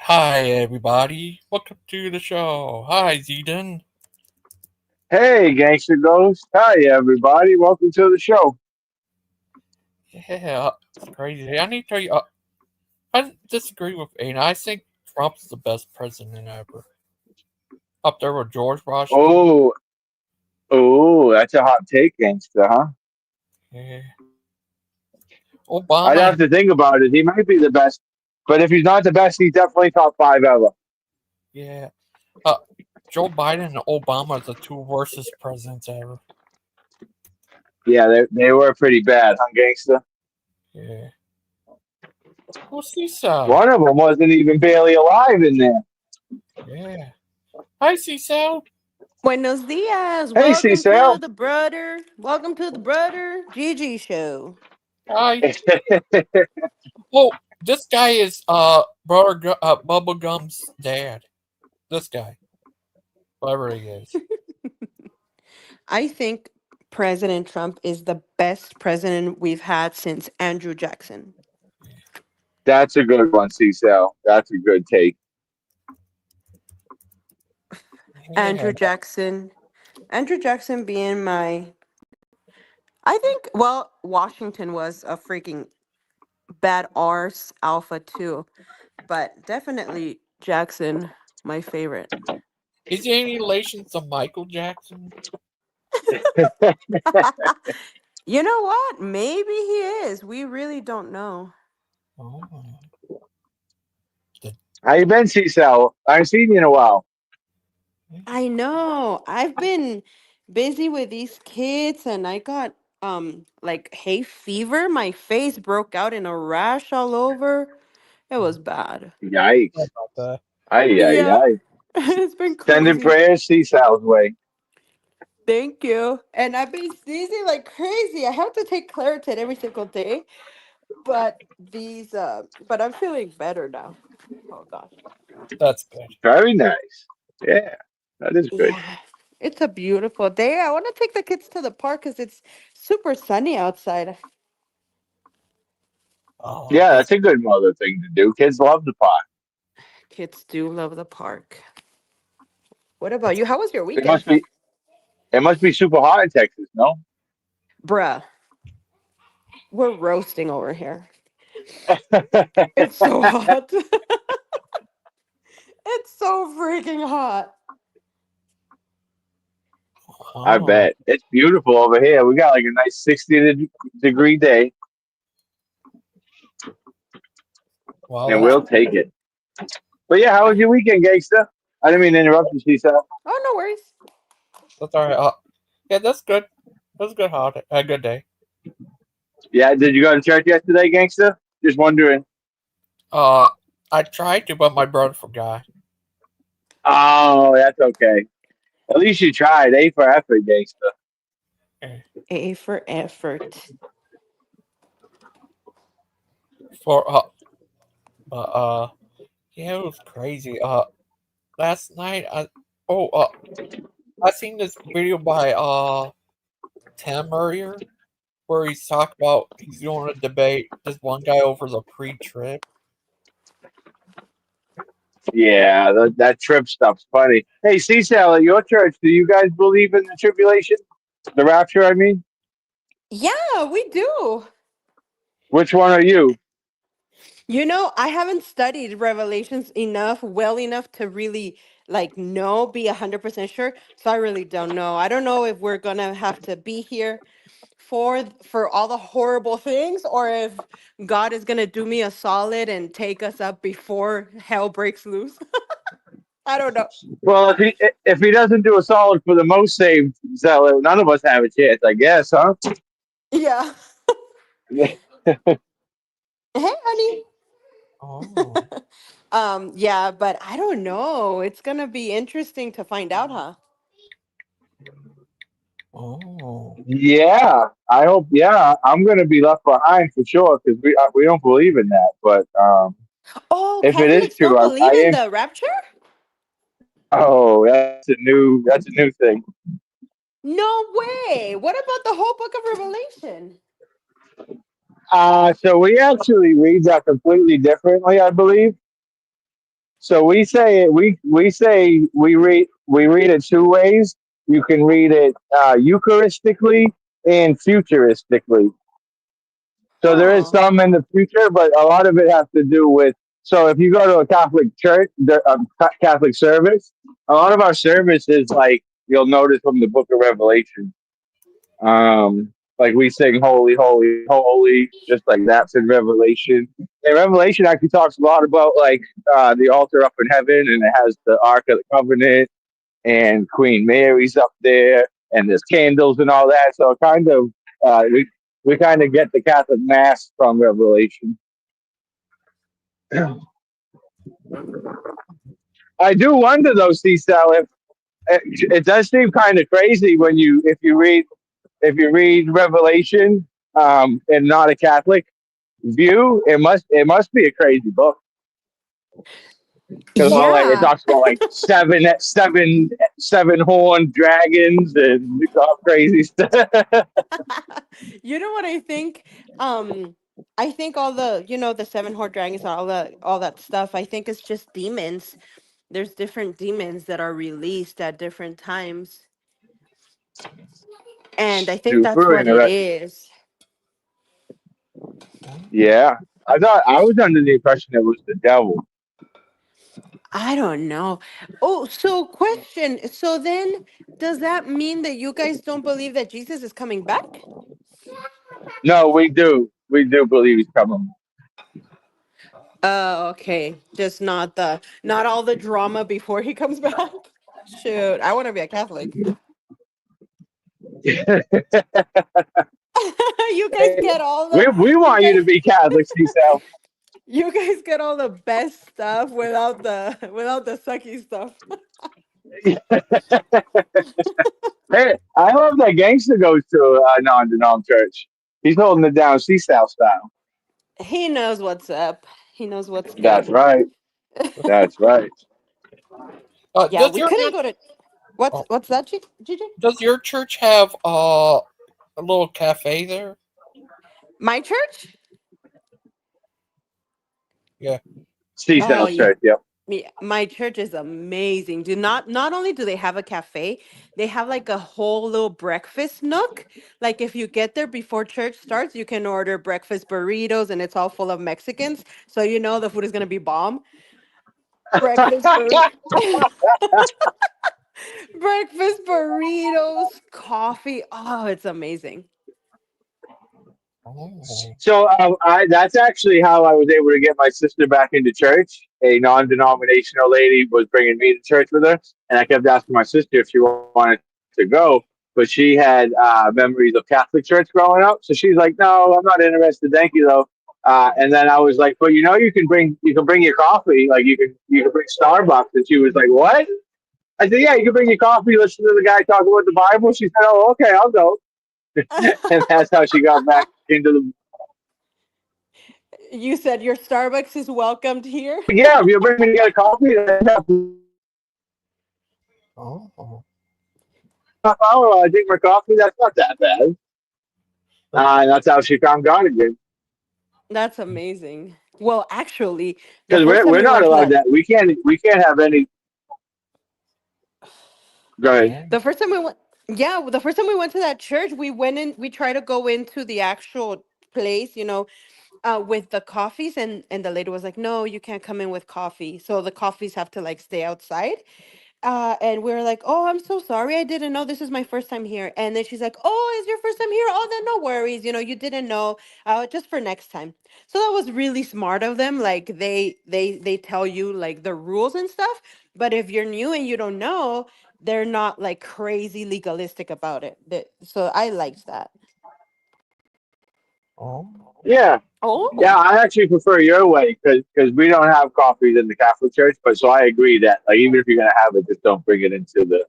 Hi, everybody. Welcome to the show. Hi, Zeden. Hey, Gangster Ghost. Hi, everybody. Welcome to the show. Yeah, it's crazy. I need to tell you, I disagree with Aiden. I think Trump's the best president ever. Up there with George Washington. Oh, that's a hot take, Gangster, huh? Yeah. Obama. I'd have to think about it. He might be the best, but if he's not the best, he's definitely top 5 ever. Yeah. Joe Biden and Obama are the two worstest presidents ever. Yeah, they were pretty bad, huh, Gangster? Yeah. Well, Cecil. One of them wasn't even barely alive in there. Yeah. Hi, Cecil. Buenos dias. Hey, Welcome Cecil. to the brother. Welcome to the brother Gigi show. Hi. Oh, this guy is Brother Bubblegum's dad. This guy. Whatever he is. I think President Trump is the best president we've had since Andrew Jackson. That's a good one, Cecil. That's a good take. Yeah. Andrew Jackson being my... I think, well, Washington was a freaking bad arse alpha too. But definitely Jackson, my favorite. Is he any relation to Michael Jackson? You know what? Maybe he is. We really don't know. Oh. How you been, Cecil? I haven't seen you in a while. I know. I've been busy with these kids and I got like hay fever. My face broke out in a rash all over. It was bad. Yikes. About Yeah. Aye. It's been Sending crazy. prayers Cecil's way. Thank you. And I've been sneezing like crazy. I have to take Claritin every single day. But but I'm feeling better now. Oh gosh. That's good. Very nice. Yeah, that is good. Yeah. It's a beautiful day. I want to take the kids to the park because it's super sunny outside. Oh, Yeah, that's a good mother thing to do. Kids love the pot. Kids do love the park. What about you? How was your It weekend? must be super hot in Texas, no? Bruh, we're roasting over here. It's so hot. It's so freaking hot. I bet. It's beautiful over here. We got like a nice 60-degree day. Well, And we'll take it. But yeah, how was your weekend, Gangster? I didn't mean to interrupt you, Cecil. Oh, no worries. That's all right. Yeah, that's good. That's a good holiday. A good day. Yeah, did you go to church yesterday, Gangster? Just wondering. I tried to, but my brother forgot. Oh, that's okay. At least you tried. A for effort, gangster. Eh, A for effort. For but yeah, it was crazy. Last night oh I seen this video by Tim Murrier where he's talking about he's doing a debate this one guy over the pre-trib. Yeah, that trip stuff's funny. Hey, C-Cell, at your church, do you guys believe in the tribulation? The rapture, I mean? Yeah, we do. Which one are you? You know, I haven't studied Revelations well enough to really be 100% sure. So I really don't know. I don't know if we're gonna have to be here for all the horrible things, or if God is gonna do me a solid and take us up before hell breaks loose. I don't know. Well, if he doesn't do a solid for the most saved zealot, none of us have a chance, I guess, huh? Yeah. Hey, honey. Oh. Yeah, but I don't know. It's gonna be interesting to find out, huh? Oh. Yeah, I hope. Yeah, I'm gonna be left behind for sure because we don't believe in that. But Oh, if it is Catholics true, don't I believe in am. the rapture? Oh, that's a new thing. No way. What about the whole book of Revelation? So we actually read that completely differently, I believe. So we read it two ways. You can read it Eucharistically and futuristically. So there is Huh. some in the future, but a lot of it has to do with. So if you go to a Catholic church, Catholic service, a lot of our service is like you'll notice from the Book of Revelation. Like we sing "Holy, Holy, Holy," just like that's in Revelation. And Revelation actually talks a lot about like the altar up in heaven, and it has the Ark of the Covenant, and Queen Mary's up there, and there's candles and all that. So kind of we kind of get the Catholic Mass from Revelation. I do wonder though, C-Cell, if it does seem kind of crazy when if you read Revelation and not a Catholic view, it must be a crazy book because all that it Yeah. talks about like seven horned dragons and all crazy stuff. You know what I think? I think the seven horned dragons and all that stuff, I think it's just demons. There's different demons that are released at different times. And I think that's Super what it interesting. is. Yeah, I was under the impression it was the devil. I don't know. Oh, so question. So then does that mean that you guys don't believe that Jesus is coming back? No, we do believe he's coming. Oh, okay. Just not all the drama before he comes back. Shoot, I want to be a Catholic. You guys get all we the we you want you guys to be Catholic, C-Cell. you guys get all the best stuff without the sucky stuff. Hey, I love that Gangster goes to a non-denom church. He's holding it down C-Style style. He knows what's up. He knows what's That's good. right. That's right. Yeah, Does we your couldn't go to what's oh, what's that, Gigi? does your church have a little cafe there? My church? Yeah. Oh C-Style yeah. church, yep. Yeah, my church is amazing. Do not only do they have a cafe, they have like a whole little breakfast nook. Like if you get there before church starts, you can order breakfast burritos and it's all full of Mexicans. So you know the food is gonna be bomb. Breakfast burrito. Breakfast burritos, coffee. Oh, it's amazing. Oh. So that's actually how I was able to get my sister back into church. A non-denominational lady was bringing me to church with her, and I kept asking my sister if she wanted to go, but she had memories of Catholic church growing up, so she's like, "No, I'm not interested. Thank you, though." And then I was like, "But you can bring your coffee, like you can bring Starbucks," and she was like, "What?" I said, yeah, you can bring your coffee, listen to the guy talk about the Bible. She said, oh, okay, I'll go. And that's how she got back into the. You said your Starbucks is welcomed here. Yeah, if you bring me to get a coffee, then Oh, half hour while I drink my coffee. That's not that bad. And that's how she found God again. That's amazing. Well, actually, the Because first time we're we not went to allowed that, that. We can't have any. Go ahead. yeah. the first time we went, yeah, the first time we went to that church, we went in, we tried to go into the actual place, with the coffees, and the lady was like, "No, you can't come in with coffee. So the coffees have to like stay outside." And we were like, "Oh, I'm so sorry. I didn't know. This is my first time here." And then she's like, "Oh, it's your first time here? Oh, then no worries. You didn't know. Just for next time." So that was really smart of them. Like they tell you like the rules and stuff. But if you're new and you don't know, they're not like crazy legalistic about it. So I liked that. Oh, Yeah, yeah. Oh, I actually prefer your way because we don't have coffees in the Catholic Church. But so I agree that like even if you're gonna have it, just don't bring it into the.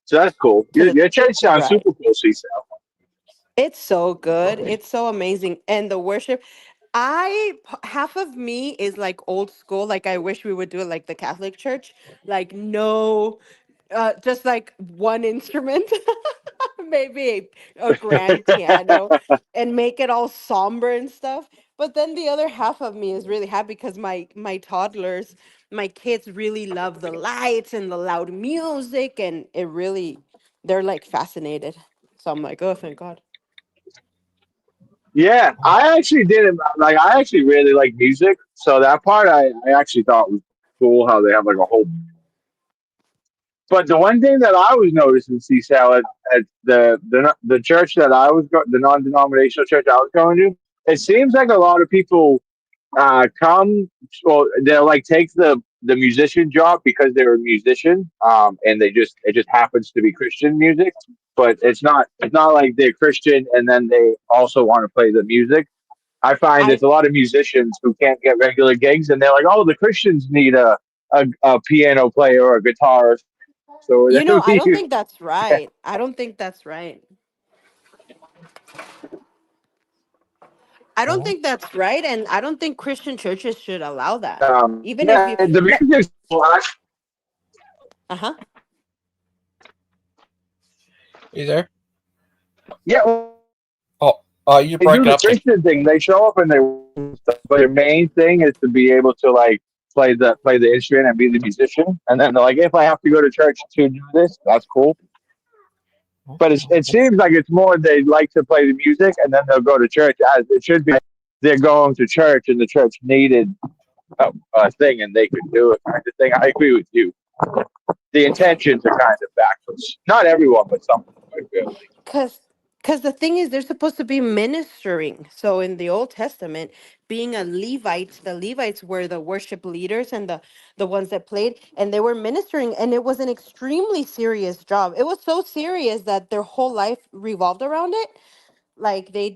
So that's cool. to the Your church sounds right. super cool, Cecil. It's so good. It's so amazing. And the worship, half of me is like old school. Like I wish we would do it like the Catholic Church. Like no, just like one instrument, maybe a grand piano, and make it all somber and stuff. But then the other half of me is really happy because my toddlers, my kids really love the lights and the loud music, and they're like fascinated. So I'm like, oh, thank God. Yeah, I actually didn't like. I actually really like music, so that part I actually thought was cool. How they have like a whole. But the one thing that I was noticing, Cecil, at the church that the non-denominational church I was going to, it seems like a lot of people come. Well, they'll like take the musician job because they're a musician, and it just happens to be Christian music, but it's not like they're Christian and then they also want to play the music. I find I, there's a lot of musicians who can't get regular gigs, and they're like, "Oh, the Christians need a piano player or a guitarist." So I don't you, think that's right. I don't think that's right. I don't oh, think that's right, and I don't think Christian churches should allow that. Even if yeah, you, the no, music's uh-huh. you there? yeah. Oh, you They break do the up. Christian thing. They show up and they stuff, but their main thing is to be able to like play the instrument and be the musician. And then they're like, if I have to go to church to do this, that's cool. But it Oh, seems like it's more they like to play the music and then they'll go to church. As it should be, they're going to church and the church needed a thing and they could do it kind of thing. I agree with you. The intentions are kind of backwards. Not everyone, but some. I feel like. Because the thing is, they're supposed to be ministering. So in the Old Testament, being a Levite, the Levites were the worship leaders and the ones that played, and they were ministering, and it was an extremely serious job. It was so serious that their whole life revolved around it. Like they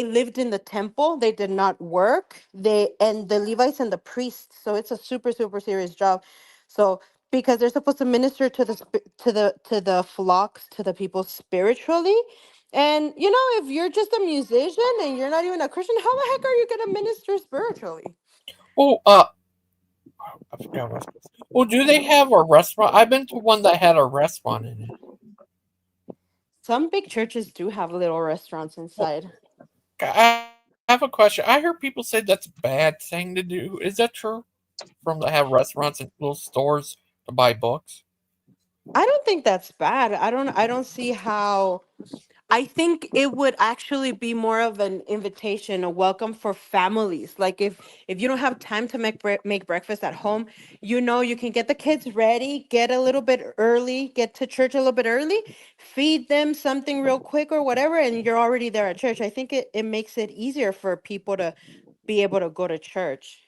lived in the temple, they did not work, and the Levites and the priests, so it's a super super serious job. So because they're supposed to minister to the flocks, to the people spiritually. And if you're just a musician and you're not even a Christian, how the heck are you going to minister spiritually? oh, I forgot what I was supposed to. Oh, do they have a restaurant? I've been to one that had a restaurant in it. Some big churches do have little restaurants Oh, inside. I have a question. I heard people say that's a bad thing to do. Is that true? From to have restaurants and little stores to buy books. I don't think that's bad. I don't see how. I think it would actually be more of an invitation, a welcome for families. Like if you don't have time to make breakfast at home, you can get the kids ready, get a little bit early, get to church a little bit early, feed them something real quick or whatever, and you're already there at church. I think it makes it easier for people to be able to go to church.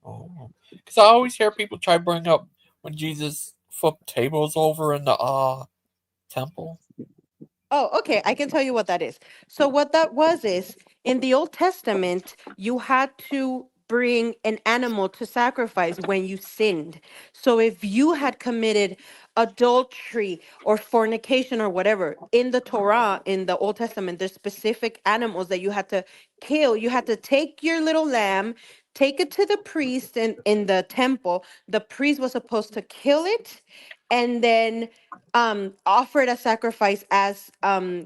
Oh, because I always hear people try to bring up when Jesus flipped tables over in the temple. Oh, okay. I can tell you what that is. So what that was is in the Old Testament, you had to. bring an animal to sacrifice when you sinned. So if you had committed adultery or fornication or whatever, in the Torah, in the Old Testament, there's specific animals that you had to kill. You had to take your little lamb, take it to the priest in the temple. The priest was supposed to kill it and then offer it as sacrifice as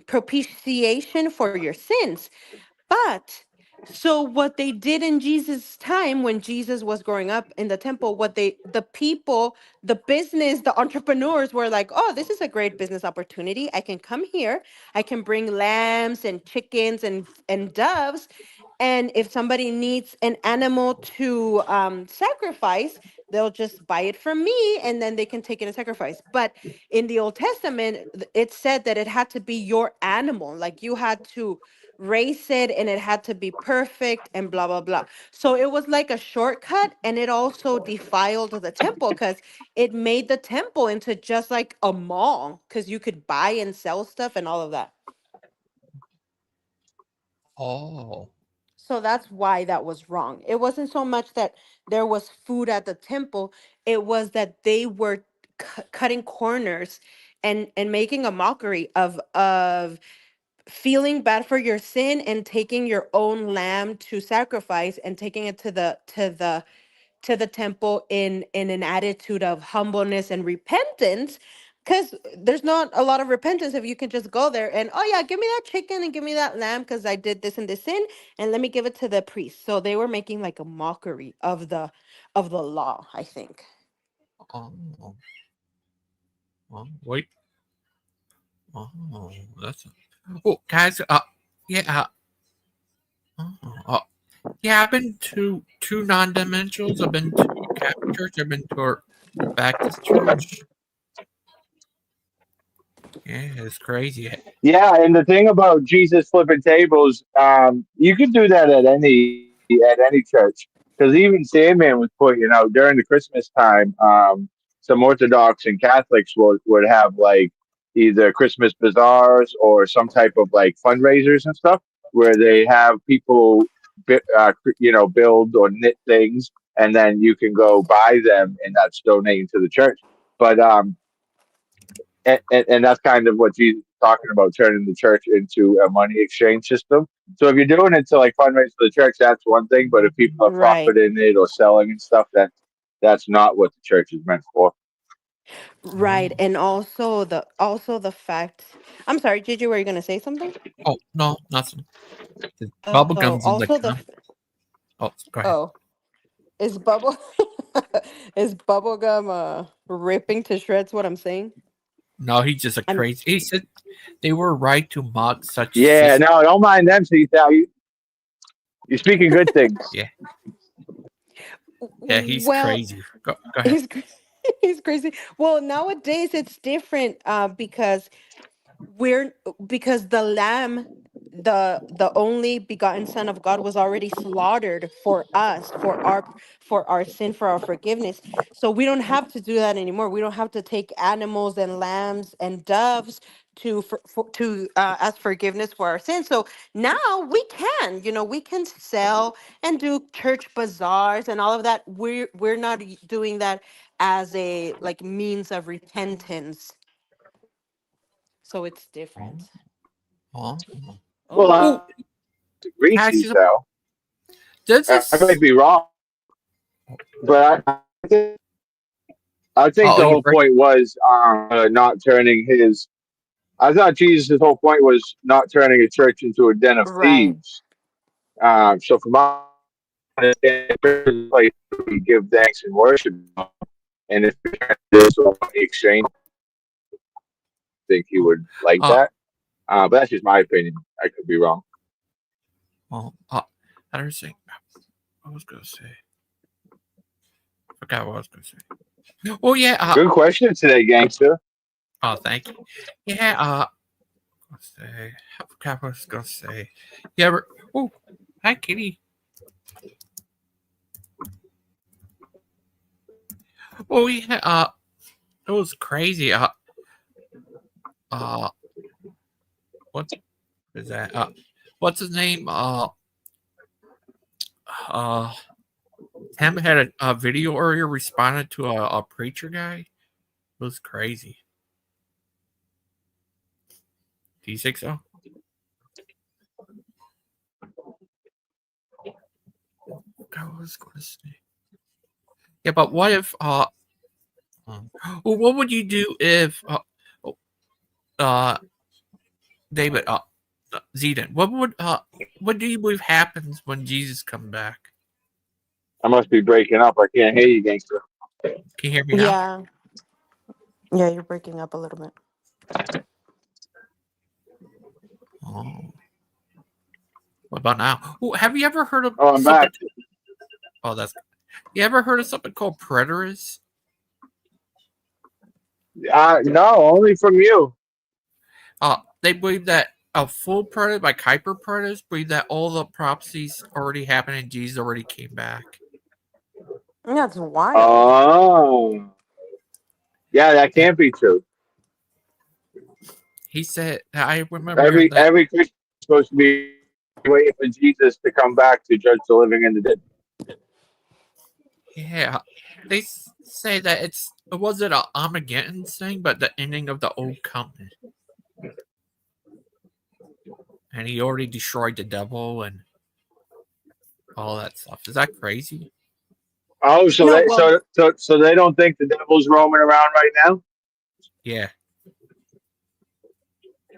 propitiation for your sins. But so what they did in Jesus' time when Jesus was growing up in the temple, the people, the business, the entrepreneurs were like, "Oh, this is a great business opportunity. I can come here. I can bring lambs and chickens and doves, and if somebody needs an animal to sacrifice, they'll just buy it from me and then they can take it as sacrifice." But in the Old Testament, it said that it had to be your animal. Like you had to race it and it had to be perfect and blah, blah, blah. So it was like a shortcut, and it also defiled the temple because it made the temple into just like a mall because you could buy and sell stuff and all of that. Oh. So that's why that was wrong. It wasn't so much that there was food at the temple, it was that they were cutting corners and making a mockery of feeling bad for your sin and taking your own lamb to sacrifice and taking it to the temple in an attitude of humbleness and repentance, because there's not a lot of repentance if you can just go there and, oh yeah, give me that chicken and give me that lamb because I did this and this sin, and let me give it to the priest. So they were making like a mockery of the law, I think. Oh. Wait. Oh, that's. Oh, guys. Yeah. Oh, yeah. I've been to two non-dimensionals. I've been to a Catholic church. I've been to our Baptist church. Yeah, it's crazy. Yeah, and the thing about Jesus flipping tables, you could do that at any church, because even Sandman was pointing out during the Christmas time, some Orthodox and Catholics would have like either Christmas bazaars or some type of like fundraisers and stuff where they have people, build or knit things, and then you can go buy them, and that's donating to the church. But and that's kind of what Jesus is talking about, turning the church into a money exchange system. So if you're doing it to like fundraise for the church, that's one thing. But if people are Right. profiting it or selling and stuff, that's not what the church is meant for. Right. Oh, And also the fact, I'm sorry, Gigi, were you gonna say something? oh no, nothing. The bubble Oh, gums in the also con. Oh, go ahead. oh, is bubble is bubblegum ripping to shreds what I'm saying? No, he's just a I'm crazy. He said they were right to mock such Yeah, system. no, don't mind them. So you're speaking good things. Yeah, yeah, he's well, crazy. Go ahead. he's he's crazy. Well, nowadays it's different we're because the lamb, the only begotten son of God, was already slaughtered for us, for our sin, for our forgiveness. So we don't have to do that anymore. We don't have to take animals and lambs and doves to as forgiveness for our sins. So now we can, we can sell and do church bazaars and all of that. We're not doing that as a like means of repentance, so it's Oh, different. oh, Well, Oh, oh, I agree, Cash is. Cecil. This I might is. be wrong, but I think Oh, the you whole break. point was not turning his. I thought Jesus' whole point was not turning a church into a den of right. thieves. So from my understanding, church is a place where we give thanks and worship. And if we turn this on exchange, I think he would like Uh, that. But that's just my opinion. I could be wrong. well, I don't think. I was gonna say. Forgot what I was gonna say. Oh yeah. Good question today, gangster. Oh, thank you. Yeah. Let's say. I forgot what I was gonna say. Yeah. Oh, hi, Kitty. Oh yeah. It was crazy. Uh, what is that? What's his name? Uh, Tim had a video earlier responded to a preacher guy. It was crazy. Do you think so? I was going to say. Yeah, but what if well, what would you do if uh David Zedon, what do you believe happens when Jesus comes back? I must be breaking up. I can't hear you, gangster. Can you hear me now? Yeah. Yeah, you're breaking up a little bit. Oh. What about now? Oh, have you ever heard of Oh, I'm something? back. Oh, that's. You ever heard of something called preterists? No, only from you. They believe that a full preterist, like hyper preterists, believe that all the prophecies already happened and Jesus already came back. That's wild. Oh, yeah, that And can't be true. he said, I remember hearing Every that. every Christian is supposed to be waiting for Jesus to come back to judge the living and the dead. Yeah, they say that it wasn't an Armageddon thing, but the ending of the old covenant. And he already destroyed the devil and all that stuff. Is that crazy? Oh, so No, they well, so they don't think the devil's roaming around right now? Yeah.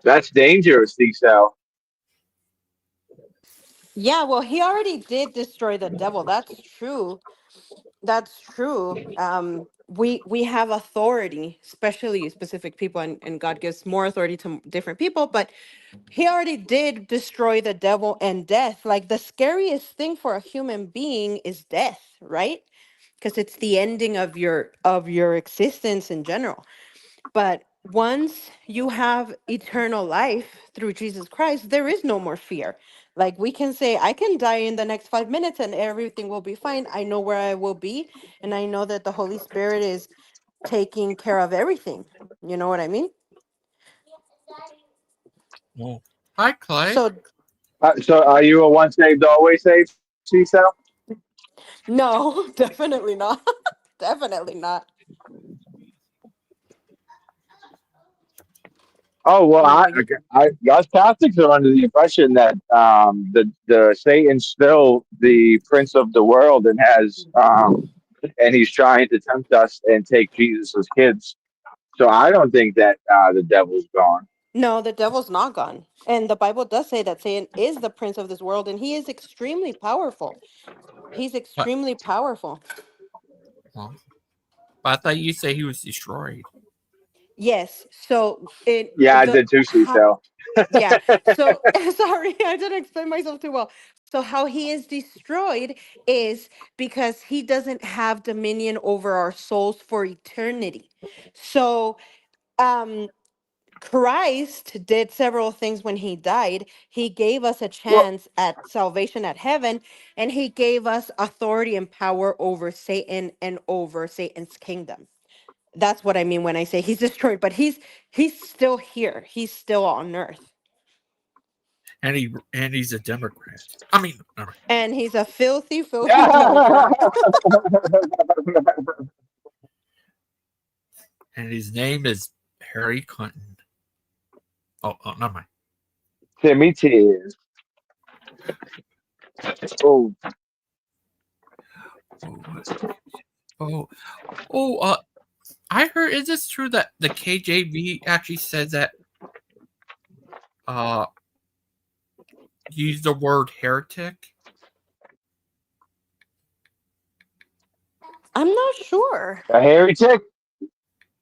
That's dangerous, Sal. yeah, well, he already did destroy the devil. That's true. That's true. We have authority, especially specific people, and God gives more authority to different people. But he already did destroy the devil and death. Like the scariest thing for a human being is death, right? Because it's the ending of your existence in general. But once you have eternal life through Jesus Christ, there is no more fear. Like we can say, I can die in the next 5 minutes and everything will be fine. I know where I will be. And I know that the Holy Spirit is taking care of everything. You know what I mean? Well, hi, Clay. So, So are you a once saved, always saved, Sal? no, definitely not. Definitely not. Oh well, No, you. us Catholics are under the impression that the Satan's still the prince of the world and has and he's trying to tempt us and take Jesus as kids. So I don't think that the devil's gone. No, the devil's not gone. And the Bible does say that Satan is the prince of this world and he is extremely powerful. He's But, extremely powerful. well, but I thought you say he was destroyed. Yes. So it Yeah, I the did too, how Sal. yeah. So sorry, I didn't explain myself too well. So how he is destroyed is because he doesn't have dominion over our souls for eternity. So um Christ did several things when he died. He gave us a Well, chance at salvation at heaven, and he gave us authority and power over Satan and over Satan's kingdom. That's what I mean when I say he's destroyed, but he's still here. He's still on earth. And he's a Democrat. I mean, And he's a filthy, filthy yeah. Democrat. and his name is Harry Clinton. Oh, never mind. Timmy tears. Oh, Oh, oh, oh. I heard. Is this true that the KJV actually says that uh use the word heretic? I'm not sure. a hairy tick?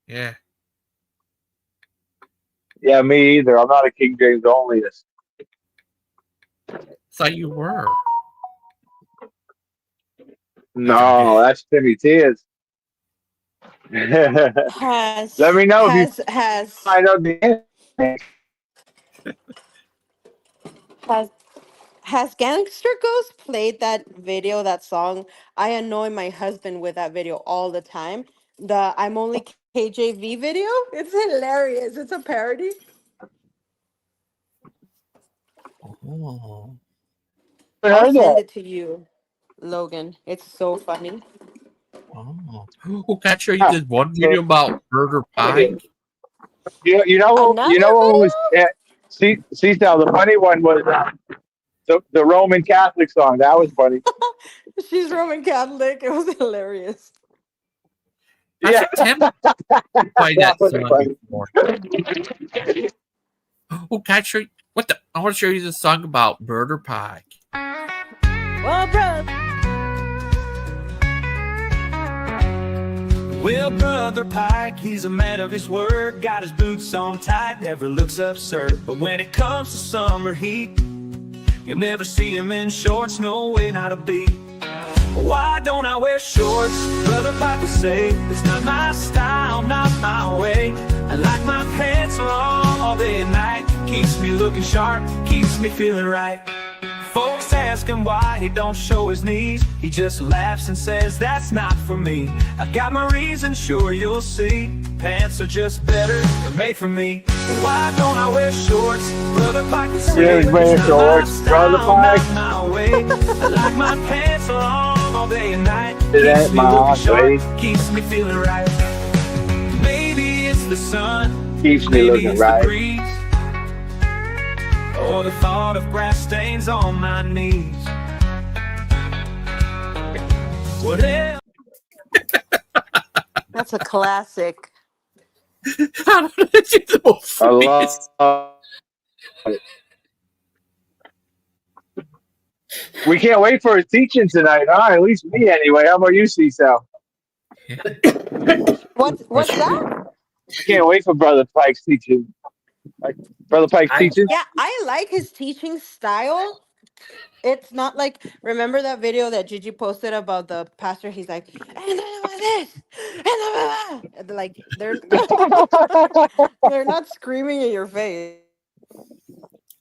Yeah. Yeah, me either. I'm not a King James onlyist. Thought you were. That's okay. No, that's Timmy tears. Let Has me know if you has has find out the answer. has Has Gangster Ghost played that video, that song? I annoy my husband with that video all the time. The I'm only KJV video. It's hilarious. It's a parody. Oh. I'll I heard send that. it to you. Logan. It's so funny. Oh, oh, can I show you Ah, this one so, video about Brother Pike? you Another know what was video? see now the funny one was the Roman Catholic song. That was funny. She's Roman Catholic. It was hilarious. Pastor Yeah, Tim played that that was song funny. before. Oh, can I show you? What the? I want to show you the song about Brother Pike. Well, bro. Well, Brother Pike, he's a man of his word. Got his boots on tight, never looks absurd. But when it comes to summer heat, you'll never see him in shorts, no way, not a beat. Why don't I wear shorts? Brother Pike would say, it's not my style, not my way. I like my pants long all day and night. Keeps me looking sharp, keeps me feeling right. Folks ask him why he don't show his knees. He just laughs and says, that's not for me. I got my reasons, sure you'll see. Pants are just better, they're made for me. Why don't I wear shorts? Brother Pike would say, Really wear it's not my shorts, Brother style, Pike. not my way. I like my pants long all day and night. It Keeps ain't me my looking sharp, way. keeps me feeling right. Maybe it's the sun, Keeps me maybe looking it's right. the breeze, or the thought of grass stains on my knees. Whatever. That's a classic. How did I do the most I funniest? love it. We can't wait for his teaching tonight, huh? At least me, anyway. How about you, C-Sal? What's that? I can't wait for Brother Pike's teaching. Like Brother Pike's I teaching. Yeah, I like his teaching style. It's not like, remember that video that Gigi posted about the pastor? He's like, and then it was this, and blah, blah, blah." And like they're not screaming in your face.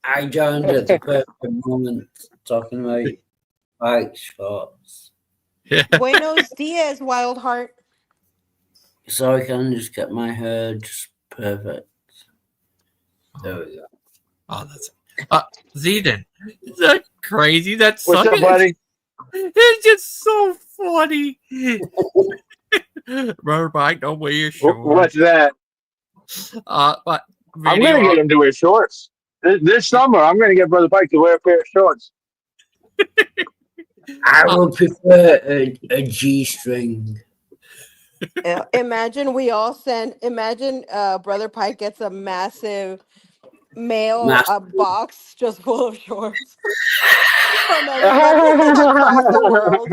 I joined at the perfect moment talking about bike sports. Yeah. Buenos dias, Wild Heart. So I can just get my hair just perfect. There we go. Oh, that's Zedon. Is that crazy? That What's song up, buddy? It's just so funny. Brother Pike, don't wear your shorts. What's that? But I'm gonna get him to wear shorts this summer. I'm gonna get Brother Pike to wear a pair of shorts. I would prefer a G-string. Imagine Brother Pike gets a massive mail Massive. box just full of shorts from everybody across the world.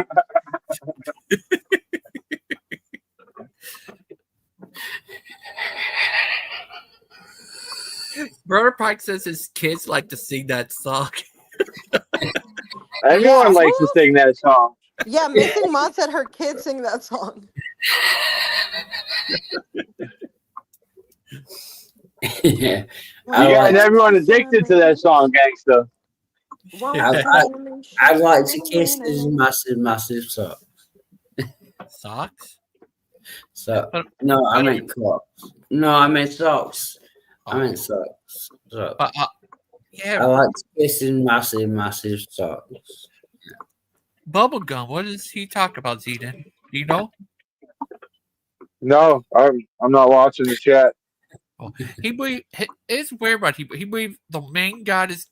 Brother Pike says his kids like to sing that song. Everyone likes to sing that song. Yeah, Missing Mom said her kids sing that song. Yeah. And everyone addicted to that song, Gangster. I'd like to kiss his massive, massive socks. Socks? So no, I meant clocks. No, I meant socks. I meant socks. Yeah. I like to kiss his massive, massive socks. Bubblegum. What does he talk about, Zedon? Do you know? No, I'm not watching the chat. Oh, he believe it's weird, but he believes the main god is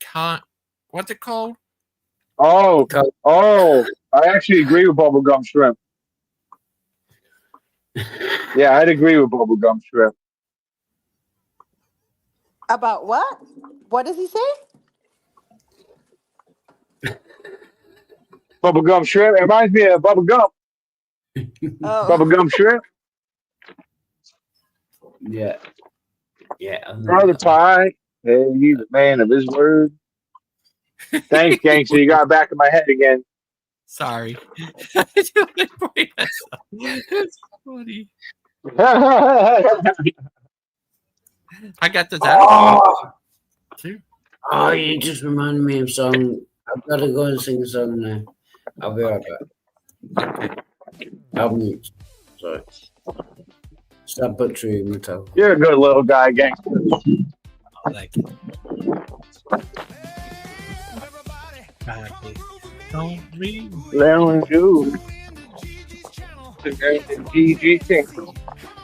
what's it called? Oh, I actually agree with Bubblegum Shrimp. Yeah, I'd agree with Bubblegum Shrimp. About what? What does he say? Bubblegum Shrimp. It reminds me of Bubblegum. Oh. Bubblegum Shrimp. Yeah. Yeah. Brother Pike. Hey, he's a man of his word. Thanks, Gangster. You got back in my head again. Sorry. That's funny. I got this out too. Oh, you just reminded me of a song. I've got to go and sing a song now. I'll be right back. I'll mute. Sorry. Stop butchering the title. You're a good little guy, Gangster. Oh, thank you. Don't leave. Leon Jew. The GG thing.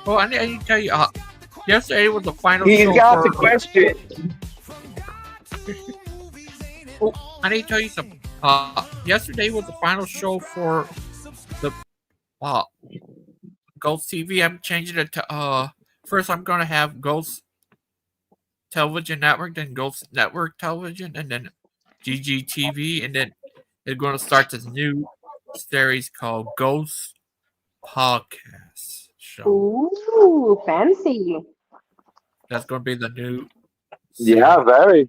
Well, I need to tell you, yesterday was the final He's show got for. the question. Oh, I need to tell you something. Yesterday was the final show for the Ghost TV. I'm changing it to first I'm gonna have Ghost Television Network, then Ghost Network Television, and then GGTV, and then it's gonna start this new series called Ghost Podcast Show. Ooh, fancy. That's gonna be the new Yeah, series. very.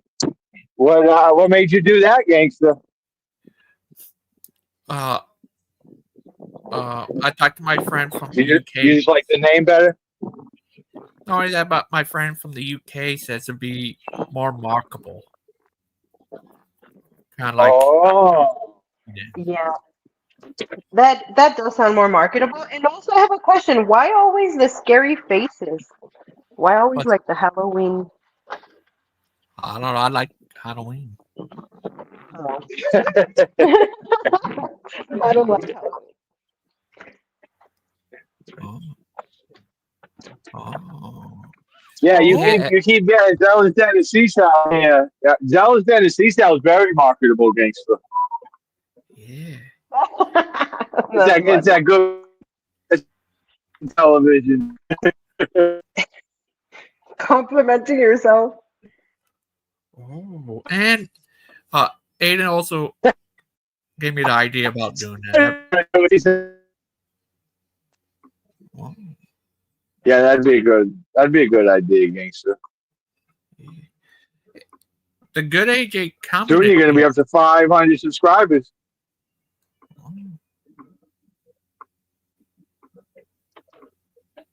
What made you do that, gangster? I talked to my friend from the You UK. just like the name better? Not only that, but my friend from the UK says it'd be more marketable. Kind of like. Oh. Yeah. That does sound more marketable. And also I have a question. Why always the scary faces? Why always What? like the Halloween? I don't know. I like Halloween. Oh. I don't like Halloween. Oh. Oh. Yeah, you Yeah. keep getting Zealous Tennessee style. Yeah, Zealous Tennessee style is very marketable, gangster. Yeah. It's that good television. Complimenting yourself. Oh. And Aiden also gave me the idea about doing that. Oh. Yeah, that'd be a good idea, gangster. The Good AJ Soon commented. you're gonna be up to 500 subscribers.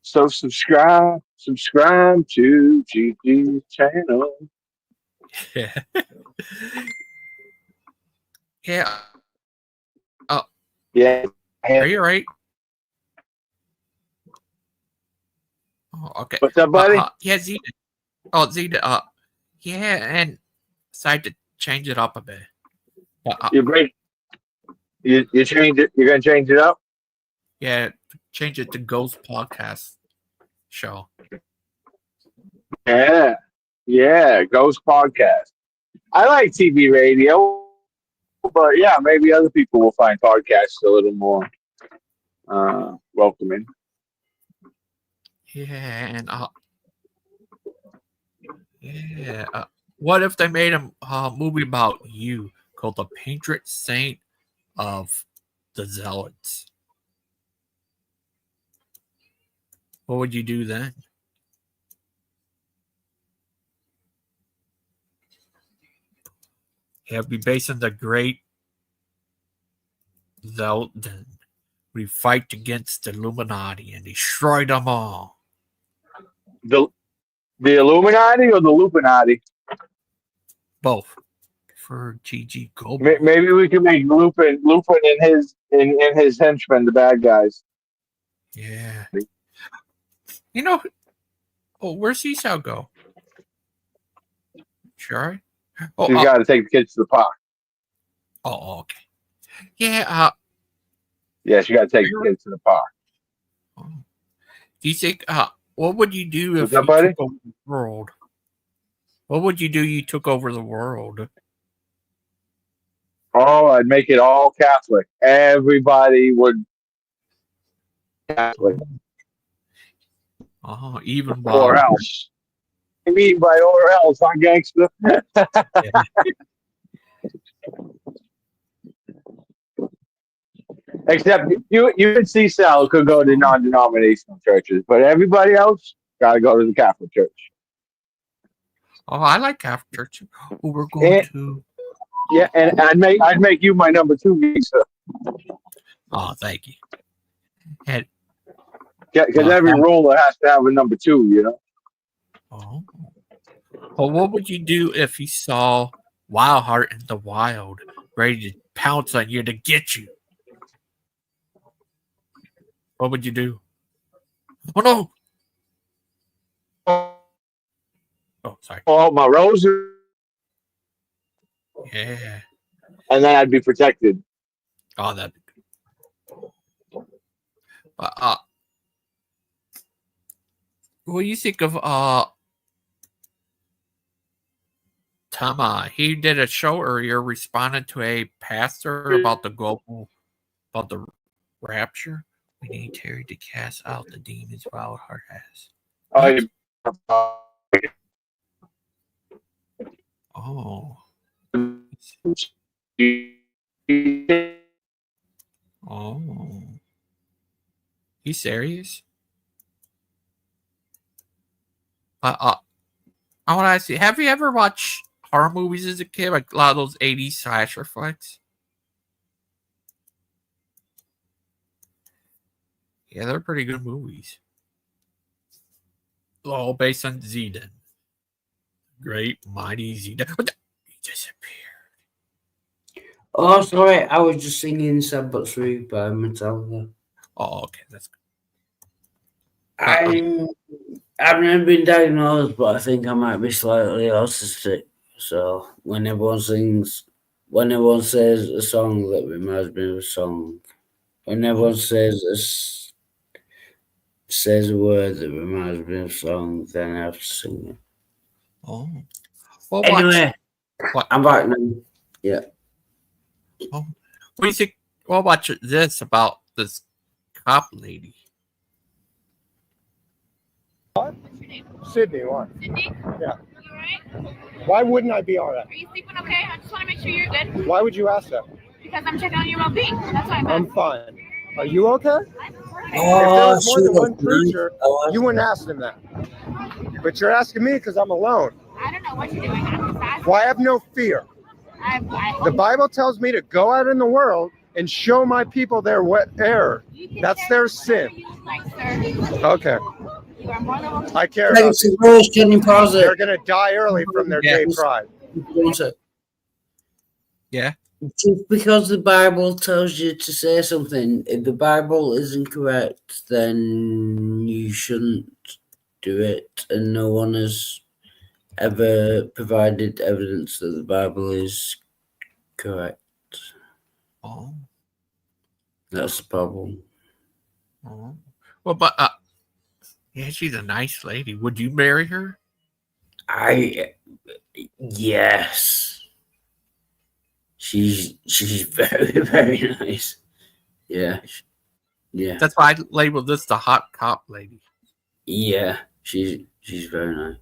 So subscribe to GG's channel. Yeah. Yeah. Yeah. Are you right? Oh, okay. What's up, buddy? Yeah, Zeta. Oh, Zeta. Yeah, and decided to change it up a bit. You change it. You're gonna change it up. Yeah, change it to Ghost Podcast Show. Yeah, Ghost Podcast. I like TV radio, but yeah, maybe other people will find podcasts a little more welcoming. Yeah, and what if they made a movie about you called The Patron Saint of the Zealots? What would you do then? It'd be based on the great Zealot. We fight against the Illuminati and destroy them all. The Illuminati or the Lupinati? Both. For GG Gold. Maybe we can make Lupin and his henchmen the bad guys. Yeah. You know, where's Seesaw go? Sure. You got to take the kids to the park. Oh, okay. Yeah. Yes, you got to take the kids to the park. Do you think? What would you do if What's up, you buddy? took over the world? What would you do? You took over the world. Oh, I'd make it all Catholic. Everybody would Catholic. Oh, even Or else. I mean by or else, huh, gangster? Yeah. Except you and C-Sal could go to non-denominational churches, but everybody else got to go to the Catholic Church. Oh, I like Catholic Church. Oh, we're going to. Yeah, and I'd make you my number 2 gangster. Oh, thank you. And because every ruler has to have a number 2, you know. Oh. Well, what would you do if you saw Wildheart in the wild, ready to pounce on you to get you? What would you do? Oh no! Oh, sorry. Oh, my rosary. Yeah. And then I'd be protected. Oh, that'd be good. What do you think of Tom? He did a show earlier, responded to a pastor about the rapture. We need Terry to cast out the demons while heart has. Oh. Oh. He's serious? I want to ask you, have you ever watched horror movies as a kid? Like a lot of those 80s slasher flicks? Yeah, they're pretty good movies. All based on Zedon. Great, mighty Zedon. He disappeared. Oh, sorry, I was just singing Sad But True by Metallica. Oh, okay, that's good. I've never been diagnosed, but I think I might be slightly autistic. So when everyone says a song that reminds me of a song, when everyone says a word that reminds me of a song, then I have to sing it. Oh. Well, Anyway, what? I'm back now. Yeah. Oh. What do you think? Well, watch this about this cop lady. What? What's your name? Sydney, what? Sydney? Yeah. You alright? Why wouldn't I be all right? Are you sleeping okay? I just want to make sure you're good. Why would you ask that? Because I'm checking on your well-being. That's why I'm I'm fine. Are you okay? I'm perfect. If there was more than one nice. preacher, you wouldn't ask them that. But you're asking me because I'm alone. I don't know what you're doing. I'm just asking. Well, I have no fear. The Bible tells me to go out in the world and show my people their error. That's their sin. Like, sir, Okay. you are more than welcome. I care about Legacy Rose, can you pause They're it? going to die early from their gay pride. Yeah. Just because the Bible tells you to say something, if the Bible isn't correct, then you shouldn't do it. And no one has ever provided evidence that the Bible is correct. Oh. That's the problem. Oh. Well, but yeah, she's a nice lady. Would you marry her? Yes. She's very, very nice. Yeah. Yeah. That's why I labeled this the hot cop lady. Yeah. She's very nice.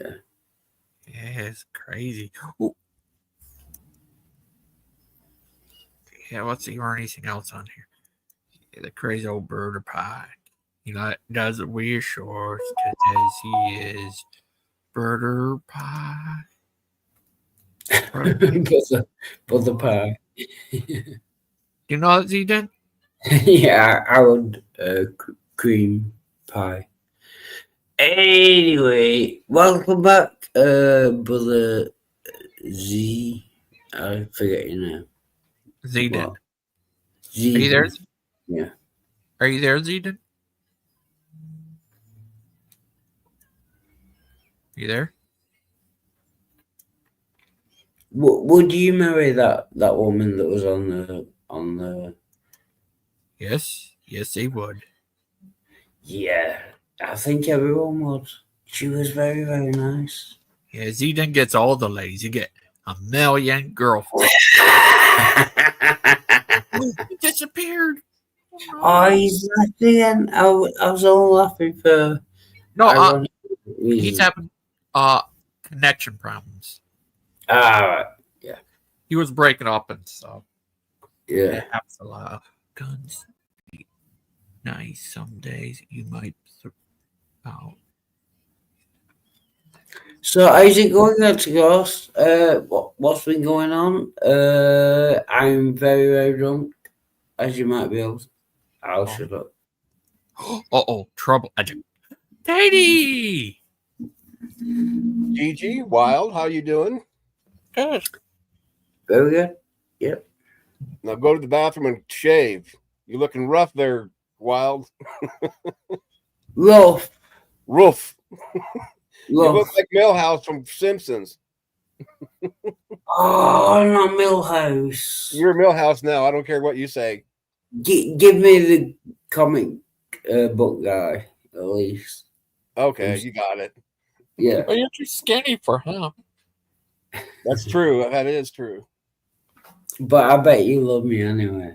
Yeah. Yeah, it's crazy. Ooh. Yeah, let's see or anything else on here. Yeah, the crazy old Brother Pike. You know, does it wear shorts because he is Brother Pike. Brother Pie. You know what he did? Yeah, I would cream pie. Anyway, welcome back, Brother Z. I forget your name. Zedon. Z. Are you there? Yeah. Are you there, Zedon? You there? Would you marry that woman that was on the? Yes, they would. Yeah, I think everyone would. She was very, very nice. Yeah, Zedon gets all the ladies. You get a million girlfriends. He disappeared. Oh, he's laughing again. I was all laughing for. No, he's having connection problems. Right. Yeah. He was breaking up and stuff. Yeah. It happens a lot. Guns. Nice. Some days you might. Oh. So how's it going at Ghost? What's been going on? I'm very, very drunk, as you might be able to. I'll shut up. Trouble. Katie! Gigi, Wild, how you doing? Good. Very good. Yep. Now go to the bathroom and shave. You're looking rough there, Wild. Rough. You look like Millhouse from Simpsons. Oh, not Millhouse. You're Millhouse now. I don't care what you say. Give me the comic book guy, at least. Okay, you got it. Yeah. Well, you're too skinny for him. That's true. That is true. But I bet you love me anyway.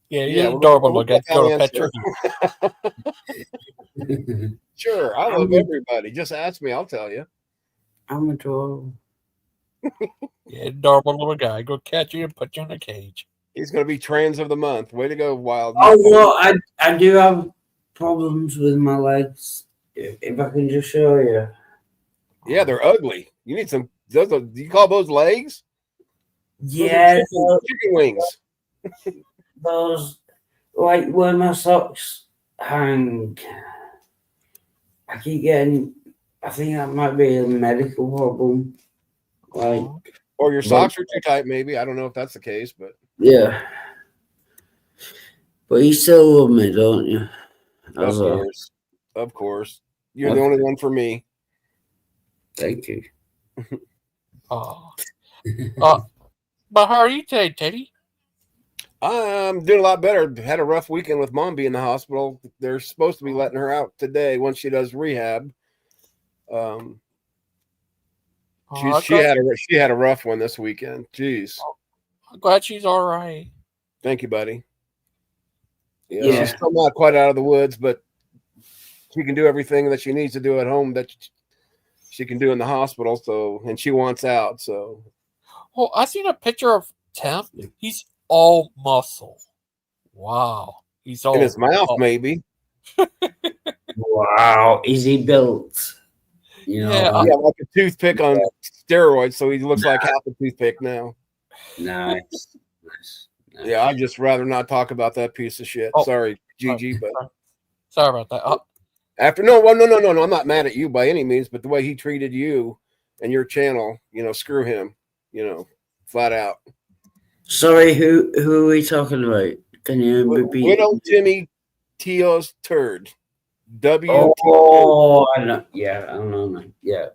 Yeah, Yeah, you're adorable we'll looking. get Go to that picture. Sure, I love everybody. Just ask me, I'll tell you. I'm adorable. Yeah, adorable little guy. Go catch you and put you in a cage. He's going to be trans of the month. Way to go, Wild. Oh, well, I do have problems with my legs. If I can just show you. Yeah, they're ugly. You need some. Do you call those legs? Yeah, chicken wings. Those, like where my socks hang. I keep getting. I think that might be a medical problem. Like, or your socks are too tight. Maybe I don't know if that's the case, but yeah. But you still love me, don't you? Of course. Of course. You're the only one for me. Thank you. But how are you today, Teddy? I'm doing a lot better. Had a rough weekend with Mom being in the hospital. They're supposed to be letting her out today once she does rehab. She had a rough one this weekend. Jeez. I'm glad she's all right. Thank you, buddy. Yeah, she's still not quite out of the woods, but she can do everything that she needs to do at home that she can do in the hospital. So, and she wants out. So, well, I seen a picture of Tim. He's all muscle. Wow, he's all in his mouth, maybe. Wow, is he built? You know, yeah, like a toothpick on steroids. So he looks like half a toothpick now. Nice. Yeah, I'd just rather not talk about that piece of shit. Sorry, Gigi, but sorry about that. No, I'm not mad at you by any means, but the way he treated you and your channel, screw him, flat out. Sorry, who are we talking about? Can you repeat? Widow Timmy Tio's turd. Oh, I know. Yeah, I don't know. Yeah.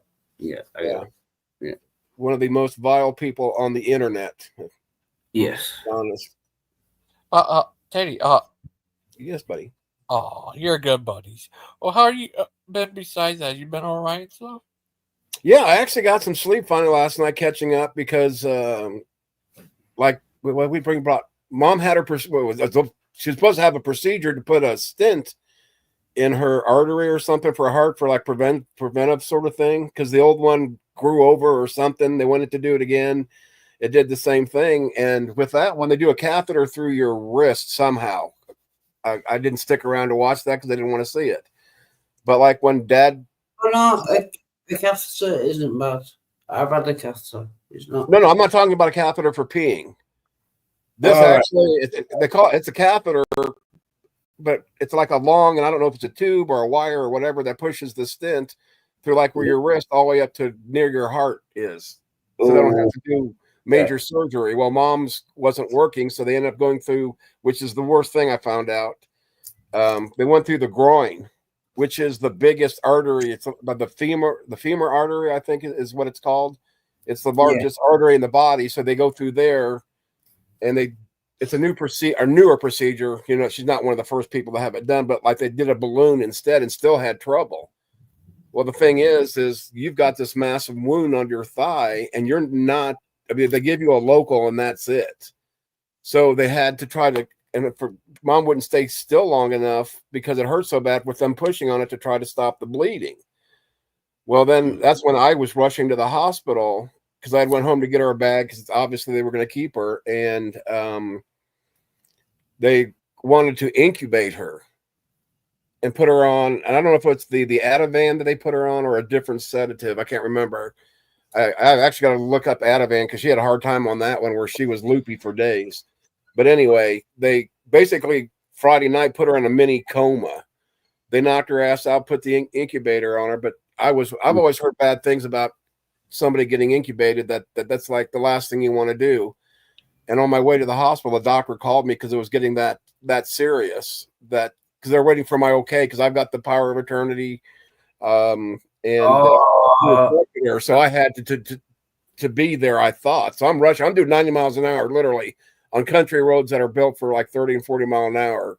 One of the most vile people on the internet. Yes. Honest. Teddy. Yes, buddy. Oh, you're good buddies. Well, how are you been besides that? You been all right, so? Yeah, I actually got some sleep finally last night, catching up because, like, we brought Mom had her. She was supposed to have a procedure to put a stent in her artery or something for a heart for like preventive sort of thing, because the old one grew over or something. They wanted to do it again. It did the same thing, and with that one, they do a catheter through your wrist somehow. I didn't stick around to watch that because I didn't want to see it. But like when Dad, the catheter isn't bad. I've had a catheter. It's not. No, I'm not talking about a catheter for peeing. This actually, it's a catheter, but it's like a long, and I don't know if it's a tube or a wire or whatever that pushes the stent through like where your wrist all the way up to near your heart is. So they don't have to do major surgery. Well, Mom's wasn't working, so they ended up going through, which is the worst thing I found out. They went through the groin, which is the biggest artery. It's about the femur artery, I think is what it's called. It's the largest artery in the body. So they go through there, and it's a newer procedure. She's not one of the first people to have it done, but like they did a balloon instead and still had trouble. Well, the thing is you've got this massive wound on your thigh, and you're not. I mean, they give you a local, and that's it. So they had to try to, and Mom wouldn't stay still long enough because it hurt so bad with them pushing on it to try to stop the bleeding. Well, then that's when I was rushing to the hospital because I went home to get her a bag because obviously they were going to keep her, and they wanted to incubate her and put her on. And I don't know if it's the Ativan that they put her on or a different sedative. I can't remember. I actually got to look up Ativan because she had a hard time on that one where she was loopy for days. But anyway, they basically Friday night put her in a mini coma. They knocked her ass out, put the incubator on her. But I've always heard bad things about somebody getting incubated. That's like the last thing you want to do. And on my way to the hospital, the doctor called me because it was getting that serious. Because they're waiting for my okay because I've got the power of attorney. So I had to to be there, I thought. So I'm rushing. I'm doing 90 miles an hour, literally, on country roads that are built for like 30 and 40 mile an hour,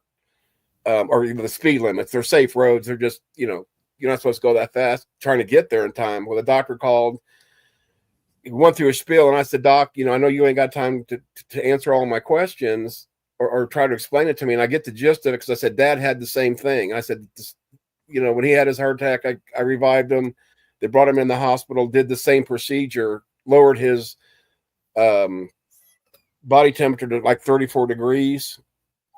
or even the speed limits. They're safe roads. They're just, you're not supposed to go that fast, trying to get there in time. Well, the doctor called. He went through a spiel, and I said, Doc, I know you ain't got time to answer all my questions or try to explain it to me. And I get the gist of it because I said, Dad had the same thing. I said, when he had his heart attack, I revived him. They brought him in the hospital, did the same procedure, lowered his body temperature to like 34 degrees.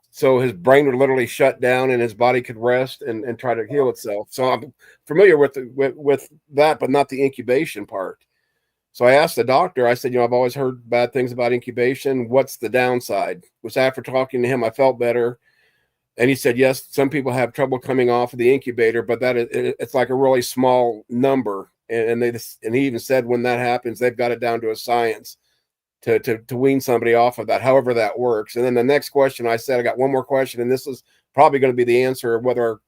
So his brain would literally shut down and his body could rest and try to heal itself. So I'm familiar with that, but not the incubation part. So I asked the doctor, I said, I've always heard bad things about incubation. What's the downside? Which after talking to him, I felt better. And he said, yes, some people have trouble coming off of the incubator, but it's like a really small number. And he even said when that happens, they've got it down to a science to wean somebody off of that, however that works. And then the next question, I said, I got one more question, and this is probably going to be the answer of whether,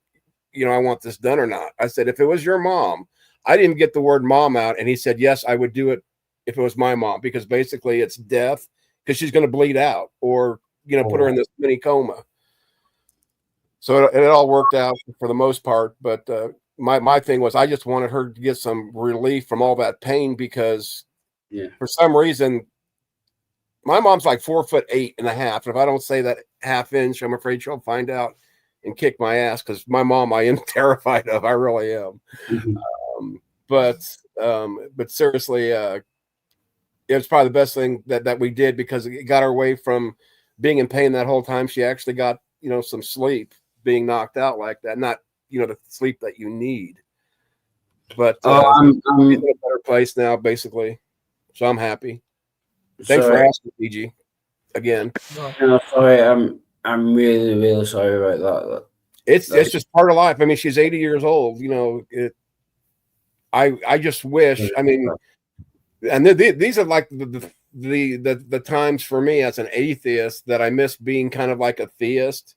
I want this done or not. I said, if it was your mom, I didn't get the word mom out. And he said, yes, I would do it if it was my mom, because basically it's death because she's going to bleed out or, put her in this mini coma. So it all worked out for the most part. But my thing was I just wanted her to get some relief from all that pain because for some reason, my mom's like 4'8.5". And if I don't say that half inch, I'm afraid she'll find out and kick my ass because my mom I am terrified of. I really am. But seriously, it was probably the best thing that we did because it got her away from being in pain that whole time. She actually got, some sleep being knocked out like that. Not, the sleep that you need. But I'm in a better place now, basically. So I'm happy. Thanks for asking, PG. Again. No, sorry, I'm really, really sorry about that. It's just part of life. I mean, she's 80 years old. I just wish. I mean, and these are like the times for me as an atheist that I miss being kind of like a theist.